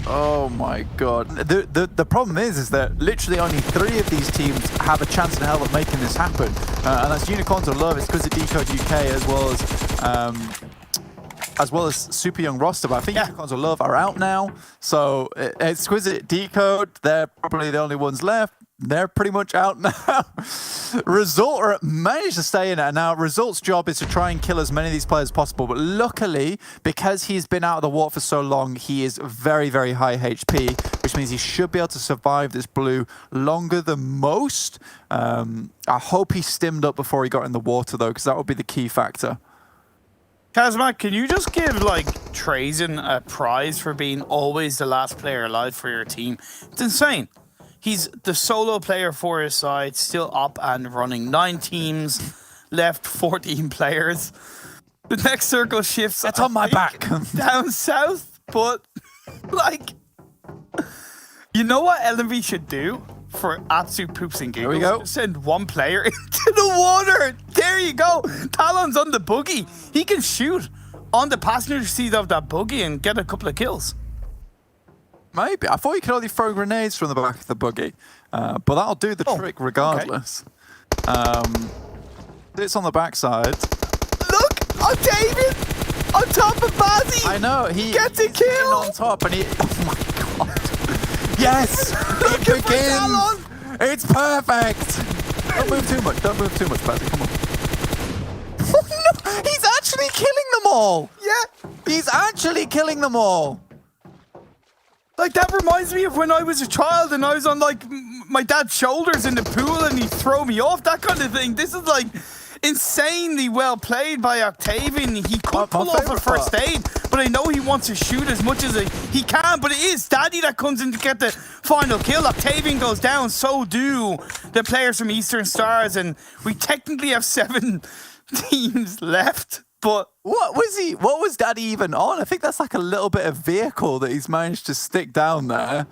Oh my god. The problem is that literally only 3 of these teams have a chance in hell of making this happen. And that's Unicorns of Love, Exquisite Décode UK, as well as Super Young roster. But I think Unicorns of Love are out now. So Exquisite Décode, they're probably the only ones left. They're pretty much out now. Result managed to stay in it. And now Result's job is to try and kill as many of these players as possible. But luckily, because he's been out of the water for so long, he is very, very high HP, which means he should be able to survive this blue longer than most. I hope he stimmed up before he got in the water, though, because that would be the key factor. ChasMac, can you just give like Trazen a prize for being always the last player alive for your team? It's insane. He's the solo player for his side, still up and running. 9 teams left, 14 players. The next circle shifts. It's on my back. Down south, but like, you know what LMV should do for absolute poops and giggles? There we go. Send one player into the water. There you go. Talon's on the buggy. He can shoot on the passenger seat of that buggy and get a couple of kills. Maybe. I thought you could only throw grenades from the back of the buggy. But that'll do the trick regardless. Okay. It's on the backside. Look! On David! On top of Bazzi! I know, he gets a kill! On top and he... Oh my god. Yes! It begins! It's perfect! Don't move too much. Don't move too much, Bazzi. Come on. Oh, no! He's actually killing them all! Yeah! He's actually killing them all! Like, that reminds me of when I was a child and I was on, like, my dad's shoulders in the pool and he'd throw me off, that kind of thing. This is, like, insanely well played by Octavian. He could pull off a first aid, but I know he wants to shoot as much as he can, but it is Daddy that comes in to get the final kill. Octavian goes down, so do the players from Eastern Stars, and we technically have 7 teams left. But what was Daddy even on? I think that's like a little bit of vehicle that he's managed to stick down there.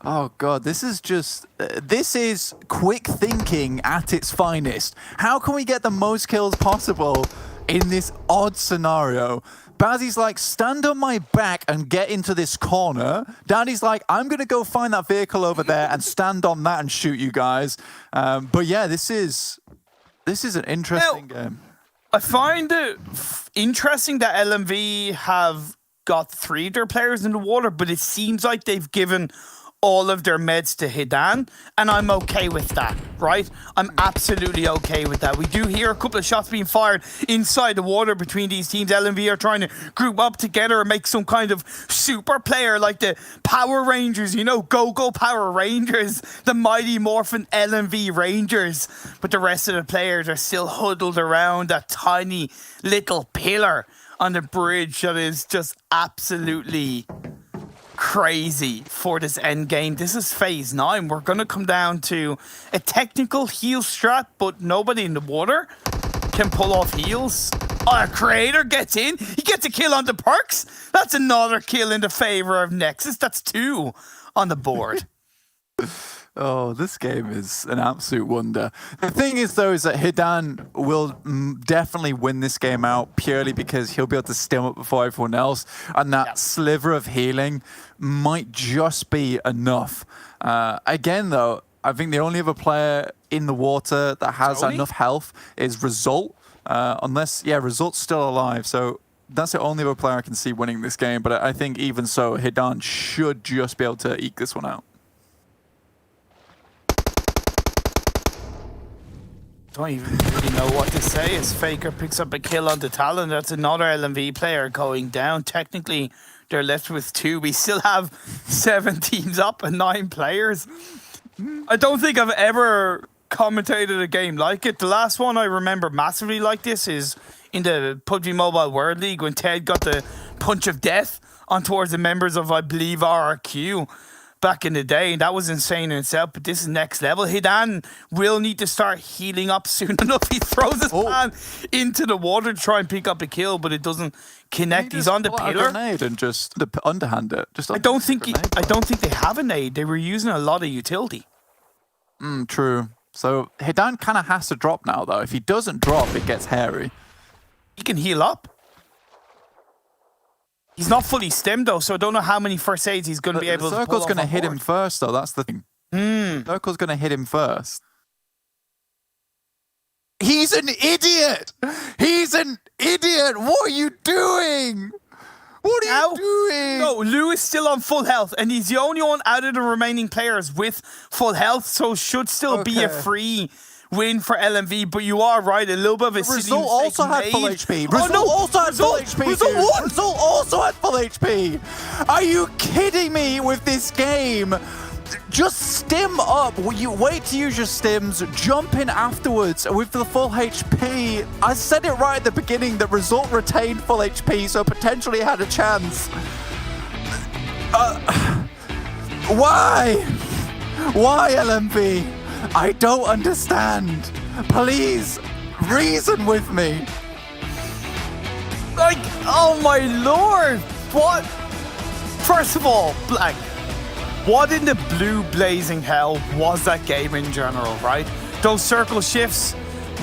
Oh god, this is quick thinking at its finest. How can we get the most kills possible in this odd scenario? Bazzi's like, stand on my back and get into this corner. Daddy's like, I'm gonna go find that vehicle over there and stand on that and shoot you guys. But yeah, this is an interesting game. I find it interesting that LMV have got 3 of their players in the water, but it seems like they've given all of their meds to Hidan, and I'm okay with that, right? I'm absolutely okay with that. We do hear a couple of shots being fired inside the water between these teams. LMV are trying to group up together and make some kind of super player like the Power Rangers, you know, Go Power Rangers, the Mighty Morphin LMV Rangers. But the rest of the players are still huddled around that tiny little pillar on the bridge that is just absolutely crazy for this end game. This is phase 9. We're going to come down to a technical heal strat, but nobody in the water can pull off heals. Oh, a creator gets in. He gets a kill on the perks. That's another kill in the favor of Nexus. That's 2 on the board. Oh, this game is an absolute wonder. The thing is, though, is that Hidan will definitely win this game out purely because he'll be able to stim up before everyone else, and that sliver of healing might just be enough. Again, though, I think the only other player in the water that has enough health is Result, unless, Result's still alive, so that's the only other player I can see winning this game, but I think even so, Hidan should just be able to eke this one out. Don't even really know what to say as Faker picks up a kill on the Talon. That's another LMV player going down. Technically, they're left with 2. We still have 7 teams up and 9 players. I don't think I've ever commentated a game like it. The last one I remember massively like this is in the PUBG Mobile World League when Ted got the punch of death on towards the members of, I believe, RRQ. Back in the day, and that was insane in itself, but this is next level. Hidan will need to start healing up soon enough. He throws his man into the water to try and pick up a kill, but it doesn't connect. He's on the pillar. A grenade and just underhand it. I don't think they have a nade. They were using a lot of utility. True. So Hidan kind of has to drop now, though. If he doesn't drop, it gets hairy. He can heal up. He's not fully stemmed, though, so I don't know how many first aids he's going to be able to pull off. Circle's going to hit him first, though. That's the thing. Circle's going to hit him first. He's an idiot! He's an idiot! What are you doing? What are you doing? No, Lou is still on full health, and he's the only one out of the remaining players with full health, so should still be a free win for LMV, but you are right, a little bit of a Result also had full HP. Result also had full HP. Result also had full HP. Are you kidding me with this game? just stim up. You wait to use your stims, jump in afterwards with the full HP. I said it right at the beginning that Result retained full HP, so potentially had a chance. Why? Why, LMV? I don't understand. Please, reason with me. Like, oh my lord! What? First of all, Blank, what in the blue blazing hell was that game in general, right? Those circle shifts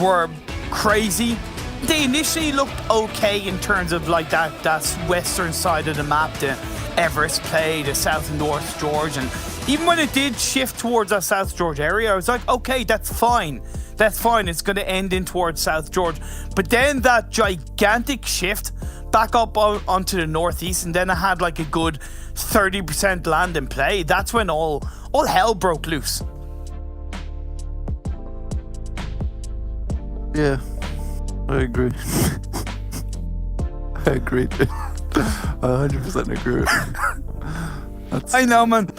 were crazy. They initially looked okay in terms of like that western side of the map, the Everest play, the South and North George, and even when it did shift towards that South George area, I was like, okay, that's fine. That's fine. It's going to end in towards South George. But then that gigantic shift back up onto the northeast, and then I had like a good 30% land in play. That's when all hell broke loose. Yeah, I agree. I agree. I 100% agree. I know, man.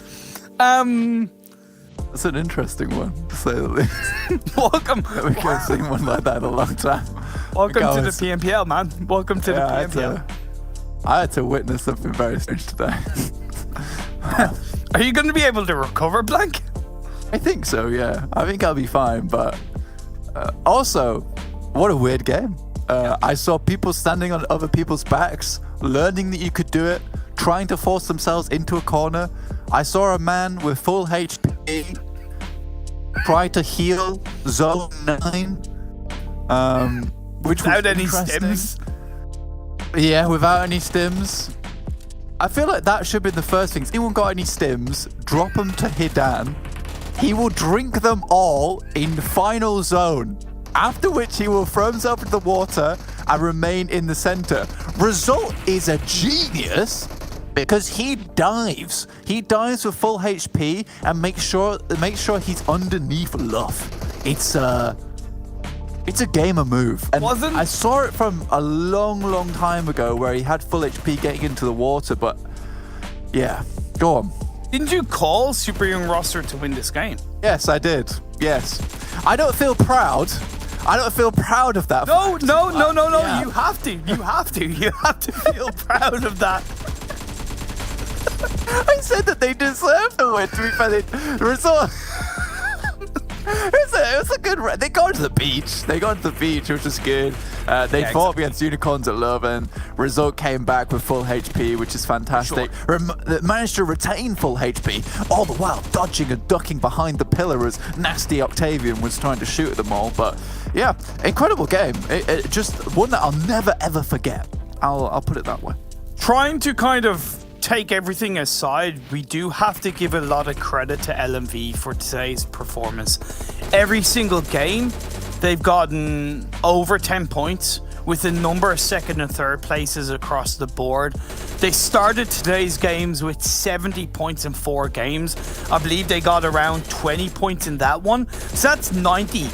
That's an interesting one, to say the least. Welcome. We haven't seen one like that in a long time. Welcome to the PMPL, man. Welcome to the PMPL. I had to witness something very strange today. Are you going to be able to recover, Blank? I think so, yeah. I think I'll be fine, but also, what a weird game. I saw people standing on other people's backs, learning that you could do it, trying to force themselves into a corner. I saw a man with full HP try to heal Zone 9, which without was any interesting. stims. Yeah, without any stims. I feel like that should be the first thing. If anyone got any stims, drop them to Hidan. He will drink them all in final zone, after which he will throw himself into the water and remain in the center. Result is a genius because he dives. He dives with full HP and make sure he's underneath Luff. It's a gamer move. And I saw it from a long time ago where he had full HP getting into the water, but yeah, go on. Didn't you call Super Young Roster to win this game? Yes, I did. Yes. I don't feel proud. I don't feel proud of that. No. Yeah. You have to. You have to feel proud of that. I said that they deserve to win, to be fair. The result... It was a good... They got to the beach. Which was good. They fought against Unicorns at Love, and Result came back with full HP, which is fantastic. Sure. Managed to retain full HP, all the while dodging and ducking behind the pillar as nasty Octavian was trying to shoot at them all. But yeah, incredible game. It just one that I'll never ever forget. I'll put it that way. Trying to kind of take everything aside, we do have to give a lot of credit to LMV for today's performance. Every single game, they've gotten over 10 points with a number of second and third places across the board. They started today's games with 70 points in 4 games. I believe they got around 20 points in that one. So that's 90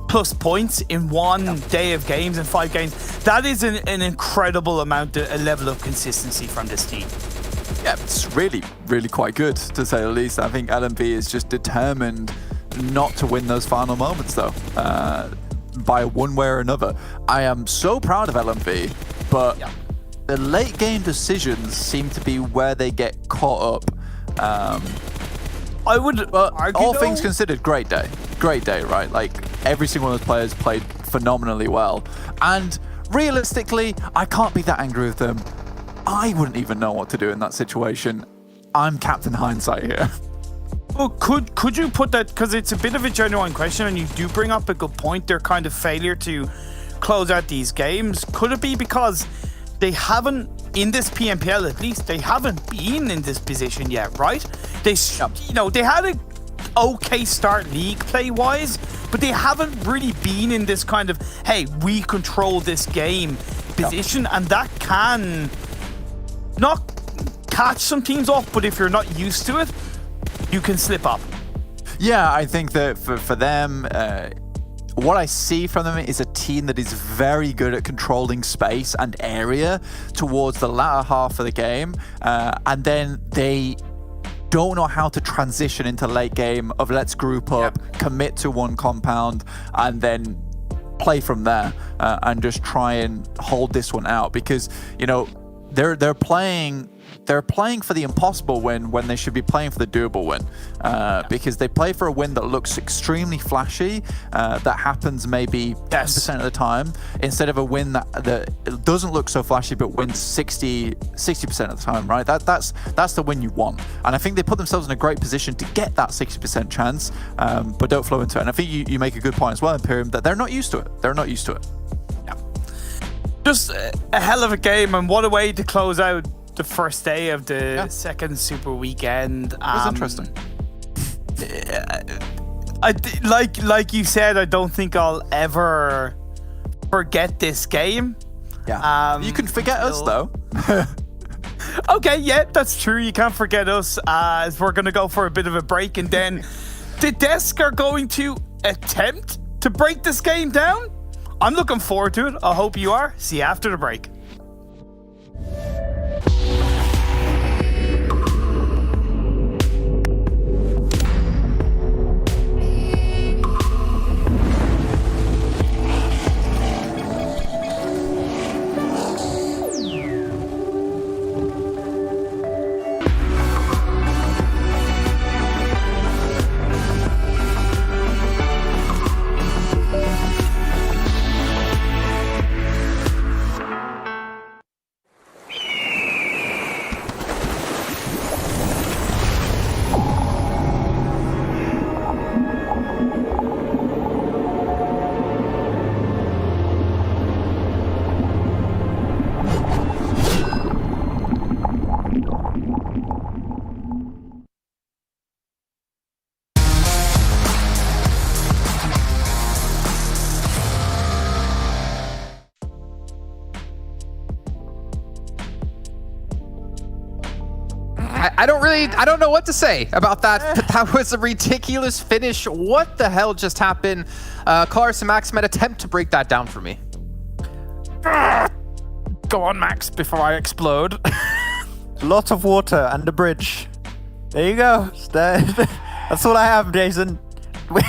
plus points in one day of games and 5 games. That is an incredible amount, a level of consistency from this team. Yeah, it's really quite good, to say the least. I think LMV is just determined not to win those final moments, though, by one way or another. I am so proud of LMV, but the late game decisions seem to be where they get caught up. I would argue, all things considered, great day, right? Like, every single one of those players played phenomenally well, and realistically, I can't be that angry with them. I wouldn't even know what to do in that situation. I'm Captain Hindsight here. Well, could you put that, because it's a bit of a genuine question and you do bring up a good point, their kind of failure to close out these games. Could it be because they haven't, in this PMPL at least, they haven't been in this position yet, right? They had a okay start league play wise, but they haven't really been in this kind of, hey, we control this game position, and that can not catch some teams off, but if you're not used to it, you can slip up. Yeah, I think that for them, what I see from them is a team that is very good at controlling space and area towards the latter half of the game, and then they don't know how to transition into late game of let's group up, commit to one compound, and then play from there and just try and hold this one out, because you know they're playing for the impossible win when they should be playing for the doable win, because they play for a win that looks extremely flashy, that happens maybe 10% of the time, instead of a win that doesn't look so flashy but wins 60% of the time, right? That's the win you want, and I think they put themselves in a great position to get that 60% chance, but don't flow into it. And I think you make a good point as well, Imperium, that they're not used to it. They're not used to it. Yeah. Just a hell of a game, and what a way to close out the first day of the second super weekend. It was interesting. Like you said, I don't think I'll ever forget this game. Yeah. You can forget us though. Okay, yeah, that's true. You can't forget us. As we're gonna go for a bit of a break, and then the desk are going to attempt to break this game down. I'm looking forward to it. I hope you are. See you after the break. I don't know what to say about that. That was a ridiculous finish. What the hell just happened? Cars and Max might attempt to break that down for me. Go on, Max, before I explode. Lot of water and a bridge. There you go. That's all I have, Jason. Right,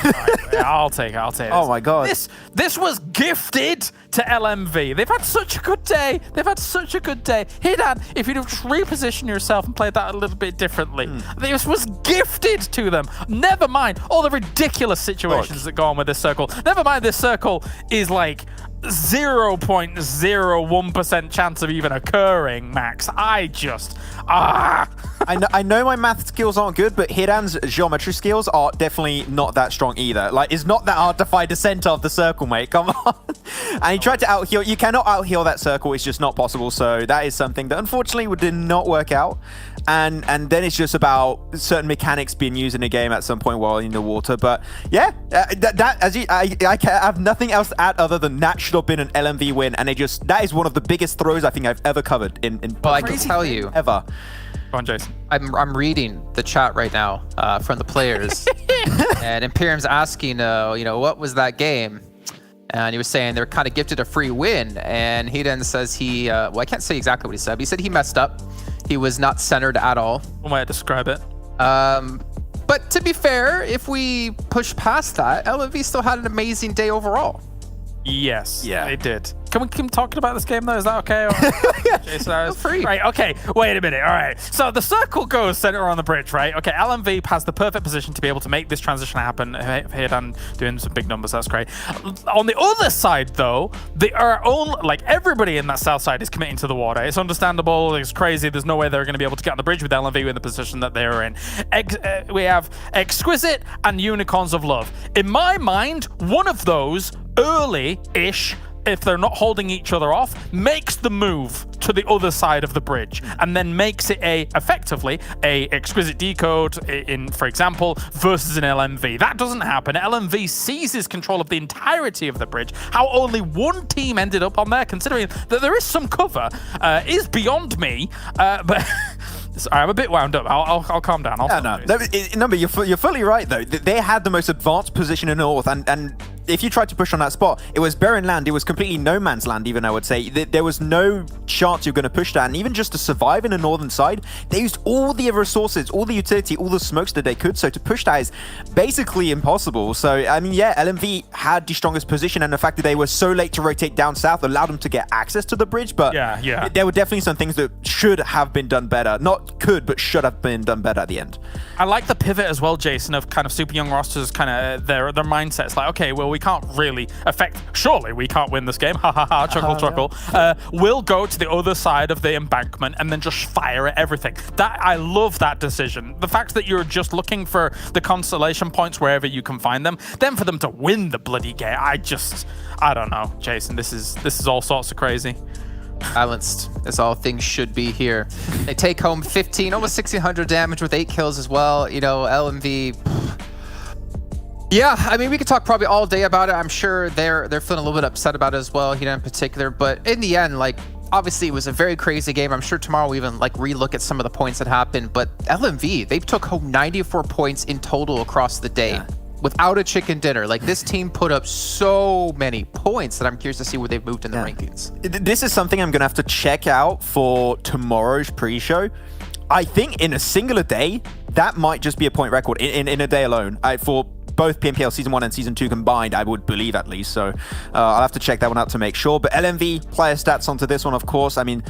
yeah, I'll take it. Oh my god. This was gifted to LMV. They've had such a good day. Hey, Dad, if you'd have just repositioned yourself and played that a little bit differently. This was gifted to them. Never mind all the ridiculous situations that go on with this circle. Never mind this circle is like 0.01% chance of even occurring, Max. I know my math skills aren't good, but Hiran's geometry skills are definitely not that strong either. Like, it's not that hard to find the center of the circle, mate. Come on. And he tried to out-heal. You cannot out-heal that circle. It's just not possible. So that is something that unfortunately did not work out. And then it's just about certain mechanics being used in the game at some point while in the water. But yeah, I have nothing else to add other than that should have been an LMV win. And that is one of the biggest throws I think I've ever covered in well, I can tell you ever. Go on, Jason. I'm reading the chat right now from the players, and Imperium's asking, what was that game? And he was saying they were kind of gifted a free win, and he then says I can't say exactly what he said, but he said he messed up. He was not centered at all. One way to describe it. But to be fair, if we push past that, LMV still had an amazing day overall. Yes, it did. Can we keep talking about this game though? Is that okay? Jason, free. Right, okay. Wait a minute. All right. So the circle goes center on the bridge, right? Okay, LMV has the perfect position to be able to make this transition happen. Haydan doing some big numbers. That's great. On the other side, though, everybody in that south side is committing to the water. It's understandable. It's crazy. There's no way they're going to be able to get on the bridge with LMV in the position that they're in. We have Exquisite and Unicorns of Love. In my mind, one of those early-ish, if they're not holding each other off, makes the move to the other side of the bridge and then makes it effectively a Exquisite Décode in, for example, versus an LMV. That doesn't happen. LMV seizes control of the entirety of the bridge. How only one team ended up on there, considering that there is some cover, is beyond me. But sorry, I'm a bit wound up. I'll calm down. But you're fully right though. They had the most advanced position in the north, and if you tried to push on that spot, it was barren land. It was completely no man's land, even, I would say. There was no chance you're going to push that. And even just to survive in the northern side, they used all the resources, all the utility, all the smokes that they could. So to push that is basically impossible. So, I mean, yeah, LMV had the strongest position, and the fact that they were so late to rotate down south allowed them to get access to the bridge. But there were definitely some things that should have been done better. Not could, but should have been done better at the end. I like the pivot as well, Jason, of kind of super young rosters, kind of their mindsets. Like, okay, well, we can't really surely we can't win this game. Ha ha ha, chuckle, chuckle. We'll go to the other side of the embankment and then just fire at everything. I love that decision. The fact that you're just looking for the consolation points wherever you can find them, then for them to win the bloody game, I don't know, Jason. This is all sorts of crazy. Balanced as all things should be here. They take home 15, almost 1,600 damage with 8 kills as well. You know, LMV. Yeah, I mean, we could talk probably all day about it. I'm sure they're feeling a little bit upset about it as well, you know, in particular. But in the end, like, obviously it was a very crazy game. I'm sure tomorrow we even like relook at some of the points that happened. But LMV, they took home 94 points in total across the day. Without a chicken dinner. Like, this team put up so many points that I'm curious to see where they've moved in the rankings. This is something I'm going to have to check out for tomorrow's pre-show. I think in a singular day, that might just be a point record in a day alone. For both PMPL Season 1 and Season 2 combined, I would believe at least. So I'll have to check that one out to make sure. But LMV player stats onto this one, of course. I mean,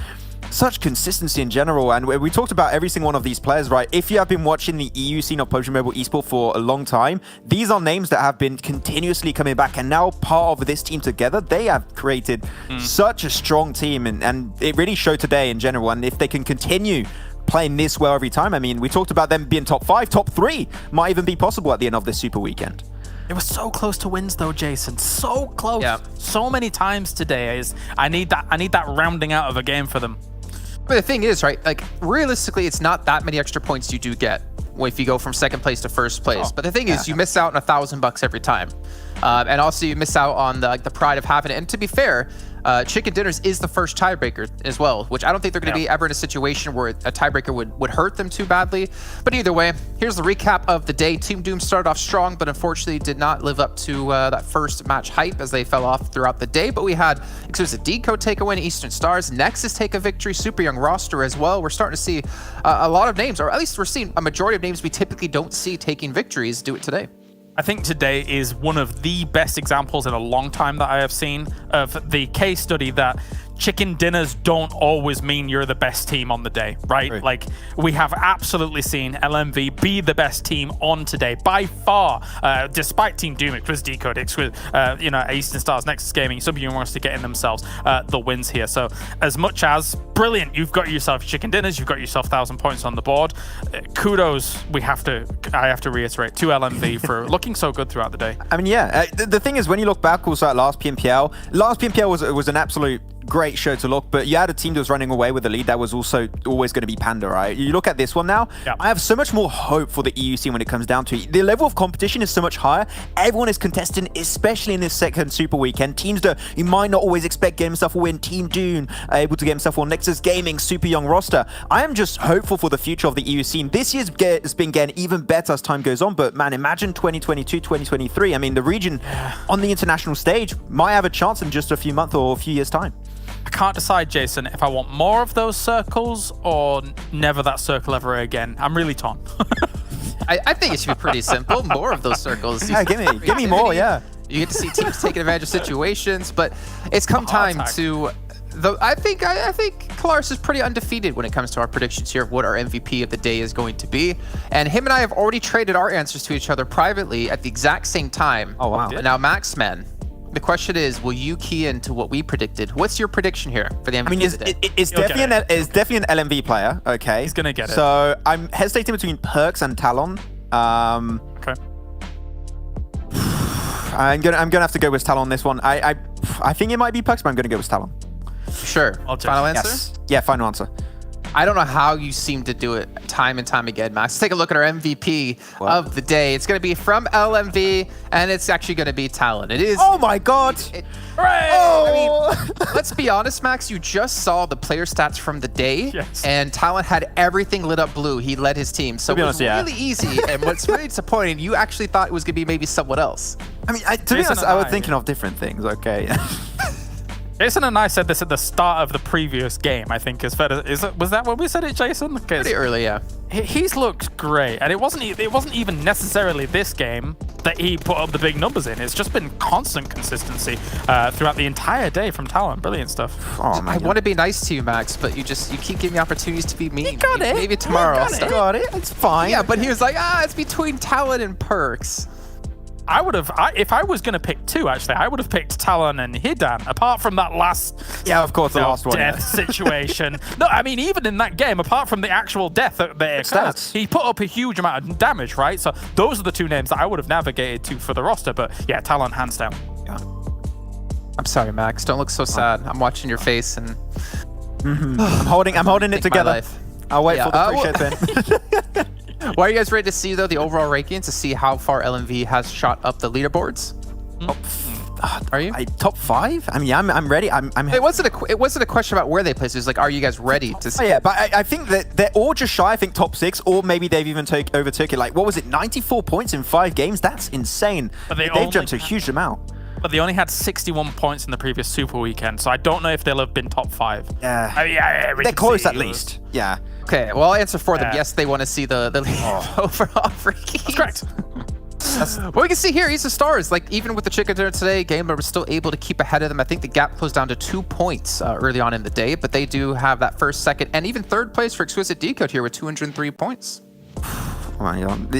such consistency in general, and we talked about every single one of these players, right? If you have been watching the EU scene of PUBG Mobile Esport for a long time, these are names that have been continuously coming back, and now part of this team together, they have created such a strong team, and it really showed today in general. And if they can continue playing this well every time, I mean, we talked about them being top 5, top 3 might even be possible at the end of this Super Weekend. It was so close to wins though, Jason. So close. Yeah. So many times today. I need that rounding out of a game for them. But the thing is, right, like, realistically, it's not that many extra points you do get if you go from second place to first place. But the thing is, you miss out on $1,000 every time. And also you miss out on the pride of having it. And to be fair, Chicken Dinners is the first tiebreaker as well, which I don't think they're going to be ever in a situation where a tiebreaker would hurt them too badly. But either way, here's the recap of the day. Team Doom started off strong, but unfortunately did not live up to that first match hype as they fell off throughout the day. But we had Exquisite Décode take a win, Eastern Stars, Nexus take a victory, super young roster as well. We're starting to see a lot of names, or at least we're seeing a majority of names we typically don't see taking victories do it today. I think today is one of the best examples in a long time that I have seen of the case study that chicken dinners don't always mean you're the best team on the day, right? Like, we have absolutely seen LMV be the best team on today by far, despite Team Doom, Exquisite Décode, you know, Eastern Stars, Nexus Gaming, some of you wants to get in themselves the wins here. So as much as brilliant, you've got yourself chicken dinners, you've got yourself 1,000 points on the board. Kudos, I have to reiterate, to LMV for looking so good throughout the day. I mean, yeah, the thing is, when you look back also at last PMPL was an absolute great show to look, but you had a team that was running away with the lead that was also always going to be Panda, right? You look at this one now, I have so much more hope for the EU scene when it comes down to it. The level of competition is so much higher. Everyone is contesting, especially in this second Super Weekend. Teams that you might not always expect getting himself a win. Team Doom able to get himself on Nexus Gaming, super young roster. I am just hopeful for the future of the EU scene. This year's has been getting even better as time goes on, but man, imagine 2022, 2023. I mean, the region on the international stage might have a chance in just a few months or a few years' time. I can't decide, Jason, if I want more of those circles or never that circle ever again. I'm really torn. I think it should be pretty simple. More of those circles. Yeah, give me more, yeah. You get to see teams taking advantage of situations, but it's come time to... I think Kalaris is pretty undefeated when it comes to our predictions here of what our MVP of the day is going to be. And him and I have already traded our answers to each other privately at the exact same time. Oh, wow. Now, Maxman, the question is, will you key into what we predicted? What's your prediction here for the MVP? I mean, it's definitely an LMV player. Okay, he's gonna get it. So I'm hesitating between Perks and Talon. Okay. I'm gonna have to go with Talon on this one. I think it might be Perks, but I'm gonna go with Talon. Sure. Final answer? Yes. Yeah, final answer. I don't know how you seem to do it time and time again, Max. Let's take a look at our MVP of the day. It's going to be from LMV, and it's actually going to be Talon. It is. Oh my God! I mean, let's be honest, Max. You just saw the player stats from the day, and Talon had everything lit up blue. He led his team, so it was really easy. And what's really disappointing, you actually thought it was going to be maybe someone else. I mean, to be honest, I was thinking of different things. Okay. Jason and I said this at the start of the previous game, I think. Was that when we said it, Jason? Pretty early, yeah. He's looked great, and it wasn't even necessarily this game that he put up the big numbers in. It's just been constant consistency throughout the entire day from Talon. Brilliant stuff. Oh, I want to be nice to you, Max, but you keep giving me opportunities to be mean. You got it. Maybe tomorrow. You got it. It's fine. Yeah, but he was like, it's between Talon and Perks. I would have, if I was going to pick two, actually, I would have picked Talon and Hidan, apart from that last of course, the last one, death situation. No, I mean, even in that game, apart from the actual death that occurred, he put up a huge amount of damage, right? So those are the two names that I would have navigated to for the roster. But yeah, Talon, hands down. Yeah. I'm sorry, Max. Don't look so sad. I'm watching your face and I'm holding it together. I'll wait for the pre-ship then. Why are you guys ready to see, though, the overall rankings to see how far LMV has shot up the leaderboards? Are you? Top 5? I mean, I'm ready. It wasn't a question about where they placed. It was like, are you guys ready to see? Oh, yeah, but I think that they're all just shy. I think top 6, or maybe they've even overtook it. Like, what was it? 94 points in 5 games? That's insane. They've jumped a huge amount. But they only had 61 points in the previous Super Weekend, so I don't know if they'll have been top 5. Yeah. They're close at least. Yeah. Okay, well, I'll answer for them. Yes, they want to see the overall rankings. That's correct. Well, we can see here, East of Stars, like even with the chicken dinner today, Gamer was still able to keep ahead of them. I think the gap closed down to 2 points early on in the day, but they do have that first, second, and even third place for Exquisite Décode here with 203 points. Oh my God,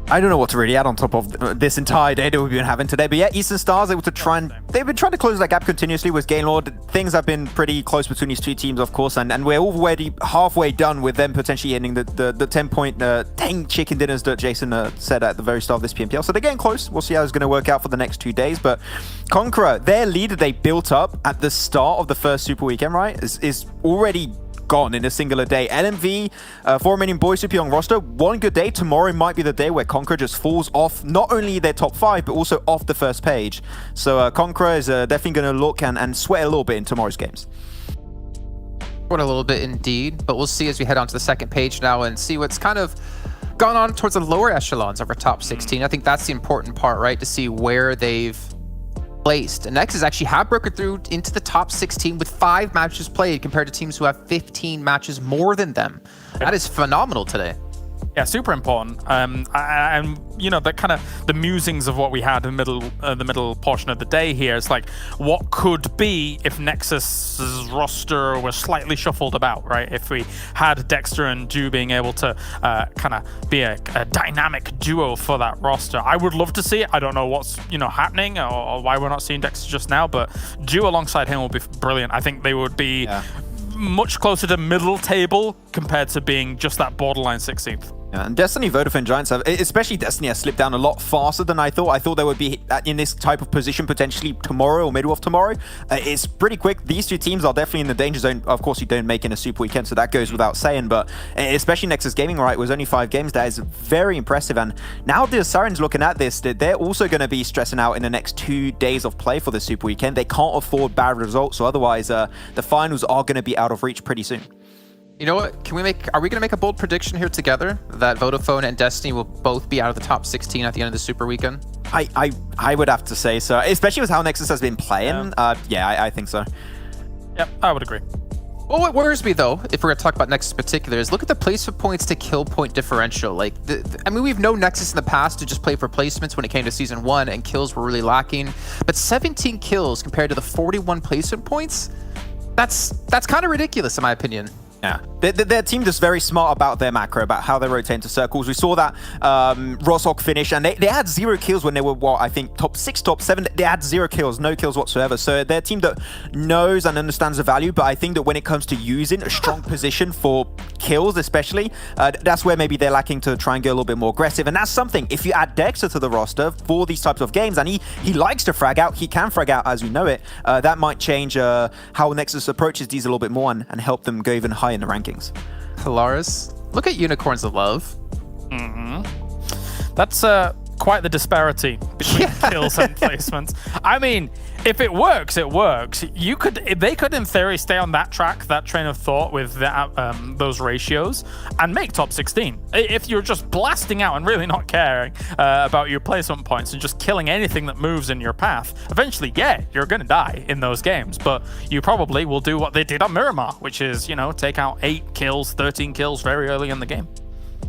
I don't know what to really add on top of this entire day that we've been having today. But yeah, Eastern Stars able to they've been trying to close that gap continuously with Gaylord. Things have been pretty close between these two teams, of course, and we're already halfway done with them potentially ending the 10 chicken dinners that Jason said at the very start of this PMPL. So they're getting close. We'll see how it's going to work out for the next 2 days. But Conqueror, their leader they built up at the start of the first Super Weekend, right, is already gone in a singular day. LMV, for Romanian Boys Super Young roster, one good day. Tomorrow might be the day where Conqueror just falls off not only their top 5, but also off the first page. So Conqueror is definitely going to look and sweat a little bit in tomorrow's games. What a little bit indeed, but we'll see as we head on to the second page now and see what's kind of gone on towards the lower echelons of our top 16. I think that's the important part, right? To see where they've placed. And Nexus actually have broken through into the top 16 with 5 matches played compared to teams who have 15 matches more than them. That is phenomenal today. Yeah, super important. And you know, that kind of the musings of what we had in the middle portion of the day here is like, what could be if Nexus's roster was slightly shuffled about, right? If we had Dexter and Dew being able to kind of be a dynamic duo for that roster, I would love to see it. I don't know what's happening or why we're not seeing Dexter just now, but Dew alongside him will be brilliant. I think they would be much closer to middle table compared to being just that borderline 16th. Yeah, and Destiny, Vodafone Giants have, especially Destiny, has slipped down a lot faster than I thought. I thought they would be in this type of position potentially tomorrow or middle of tomorrow. It's pretty quick. These two teams are definitely in the danger zone. Of course, you don't make in a Super Weekend, so that goes without saying. But especially Nexus Gaming, right, was only 5 games. That is very impressive. And now Deus Sirens looking at this, they're also going to be stressing out in the next 2 days of play for the Super Weekend. They can't afford bad results, so otherwise the finals are going to be out of reach pretty soon. You know what? Are we going to make a bold prediction here together that Vodafone and Destiny will both be out of the top 16 at the end of the Super Weekend? I would have to say so, especially with how Nexus has been playing. I think so. Yep, I would agree. Well, what worries me, though, if we're going to talk about Nexus in particular, is look at the placement points to kill point differential. Like, I mean, we've known Nexus in the past to just play for placements when it came to Season 1, and kills were really lacking. But 17 kills compared to the 41 placement points, that's kind of ridiculous, in my opinion. Yeah, their team just very smart about their macro, about how they rotate into circles. We saw that Rosok finish, and they had 0 kills when they were, I think, top 6, top 7. They had 0 kills, no kills whatsoever. So they're a team that knows and understands the value, but I think that when it comes to using a strong position for kills especially, that's where maybe they're lacking to try and get a little bit more aggressive. And that's something, if you add Dexter to the roster for these types of games, and he likes to frag out, he can frag out as we know it, that might change how Nexus approaches these a little bit more and help them go even higher in the rankings. Hilaris, look at Unicorns of Love. That's quite the disparity between kills and placements. I mean, if it works, it works. They could in theory stay on that track, that train of thought with those ratios, and make top 16. If you're just blasting out and really not caring about your placement points and just killing anything that moves in your path, eventually, yeah, you're gonna die in those games. But you probably will do what they did on Miramar, which is, you know, take out 8 kills, 13 kills very early in the game.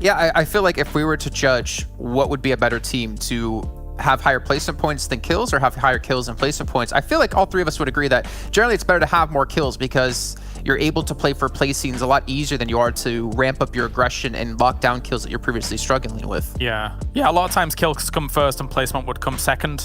Yeah, I feel like if we were to judge what would be a better team, to have higher placement points than kills or have higher kills and placement points, I feel like all three of us would agree that generally it's better to have more kills because you're able to play for placings a lot easier than you are to ramp up your aggression and lock down kills that you're previously struggling with. Yeah, a lot of times kills come first and placement would come second.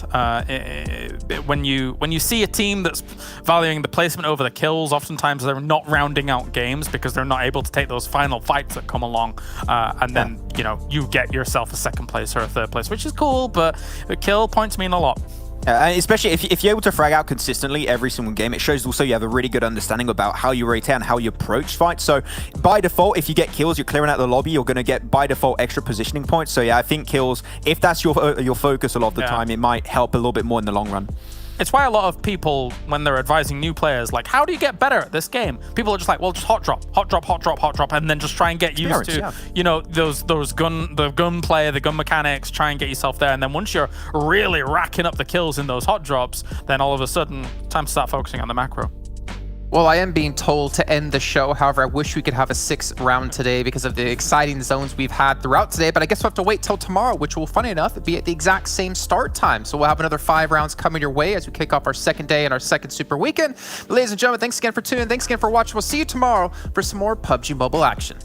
When you see a team that's valuing the placement over the kills, oftentimes they're not rounding out games because they're not able to take those final fights that come along, and then you know you get yourself a second place or a third place, which is cool, but the kill points mean a lot. Especially if you're able to frag out consistently every single game, it shows also you have a really good understanding about how you rotate and how you approach fights. So by default, if you get kills, you're clearing out the lobby, you're going to get by default extra positioning points. So yeah, I think kills, if that's your focus a lot of the time, it might help a little bit more in the long run. It's why a lot of people, when they're advising new players, like, how do you get better at this game? People are just like, well, just hot drop, and then just try and get used to, you know, the gun play, the gun mechanics, try and get yourself there. And then once you're really racking up the kills in those hot drops, then all of a sudden, time to start focusing on the macro. Well, I am being told to end the show. However, I wish we could have a 6th round today because of the exciting zones we've had throughout today. But I guess we'll have to wait till tomorrow, which will, funny enough, be at the exact same start time. So we'll have another 5 rounds coming your way as we kick off our 2nd day and our 2nd Super Weekend. But ladies and gentlemen, thanks again for tuning in. Thanks again for watching. We'll see you tomorrow for some more PUBG Mobile action.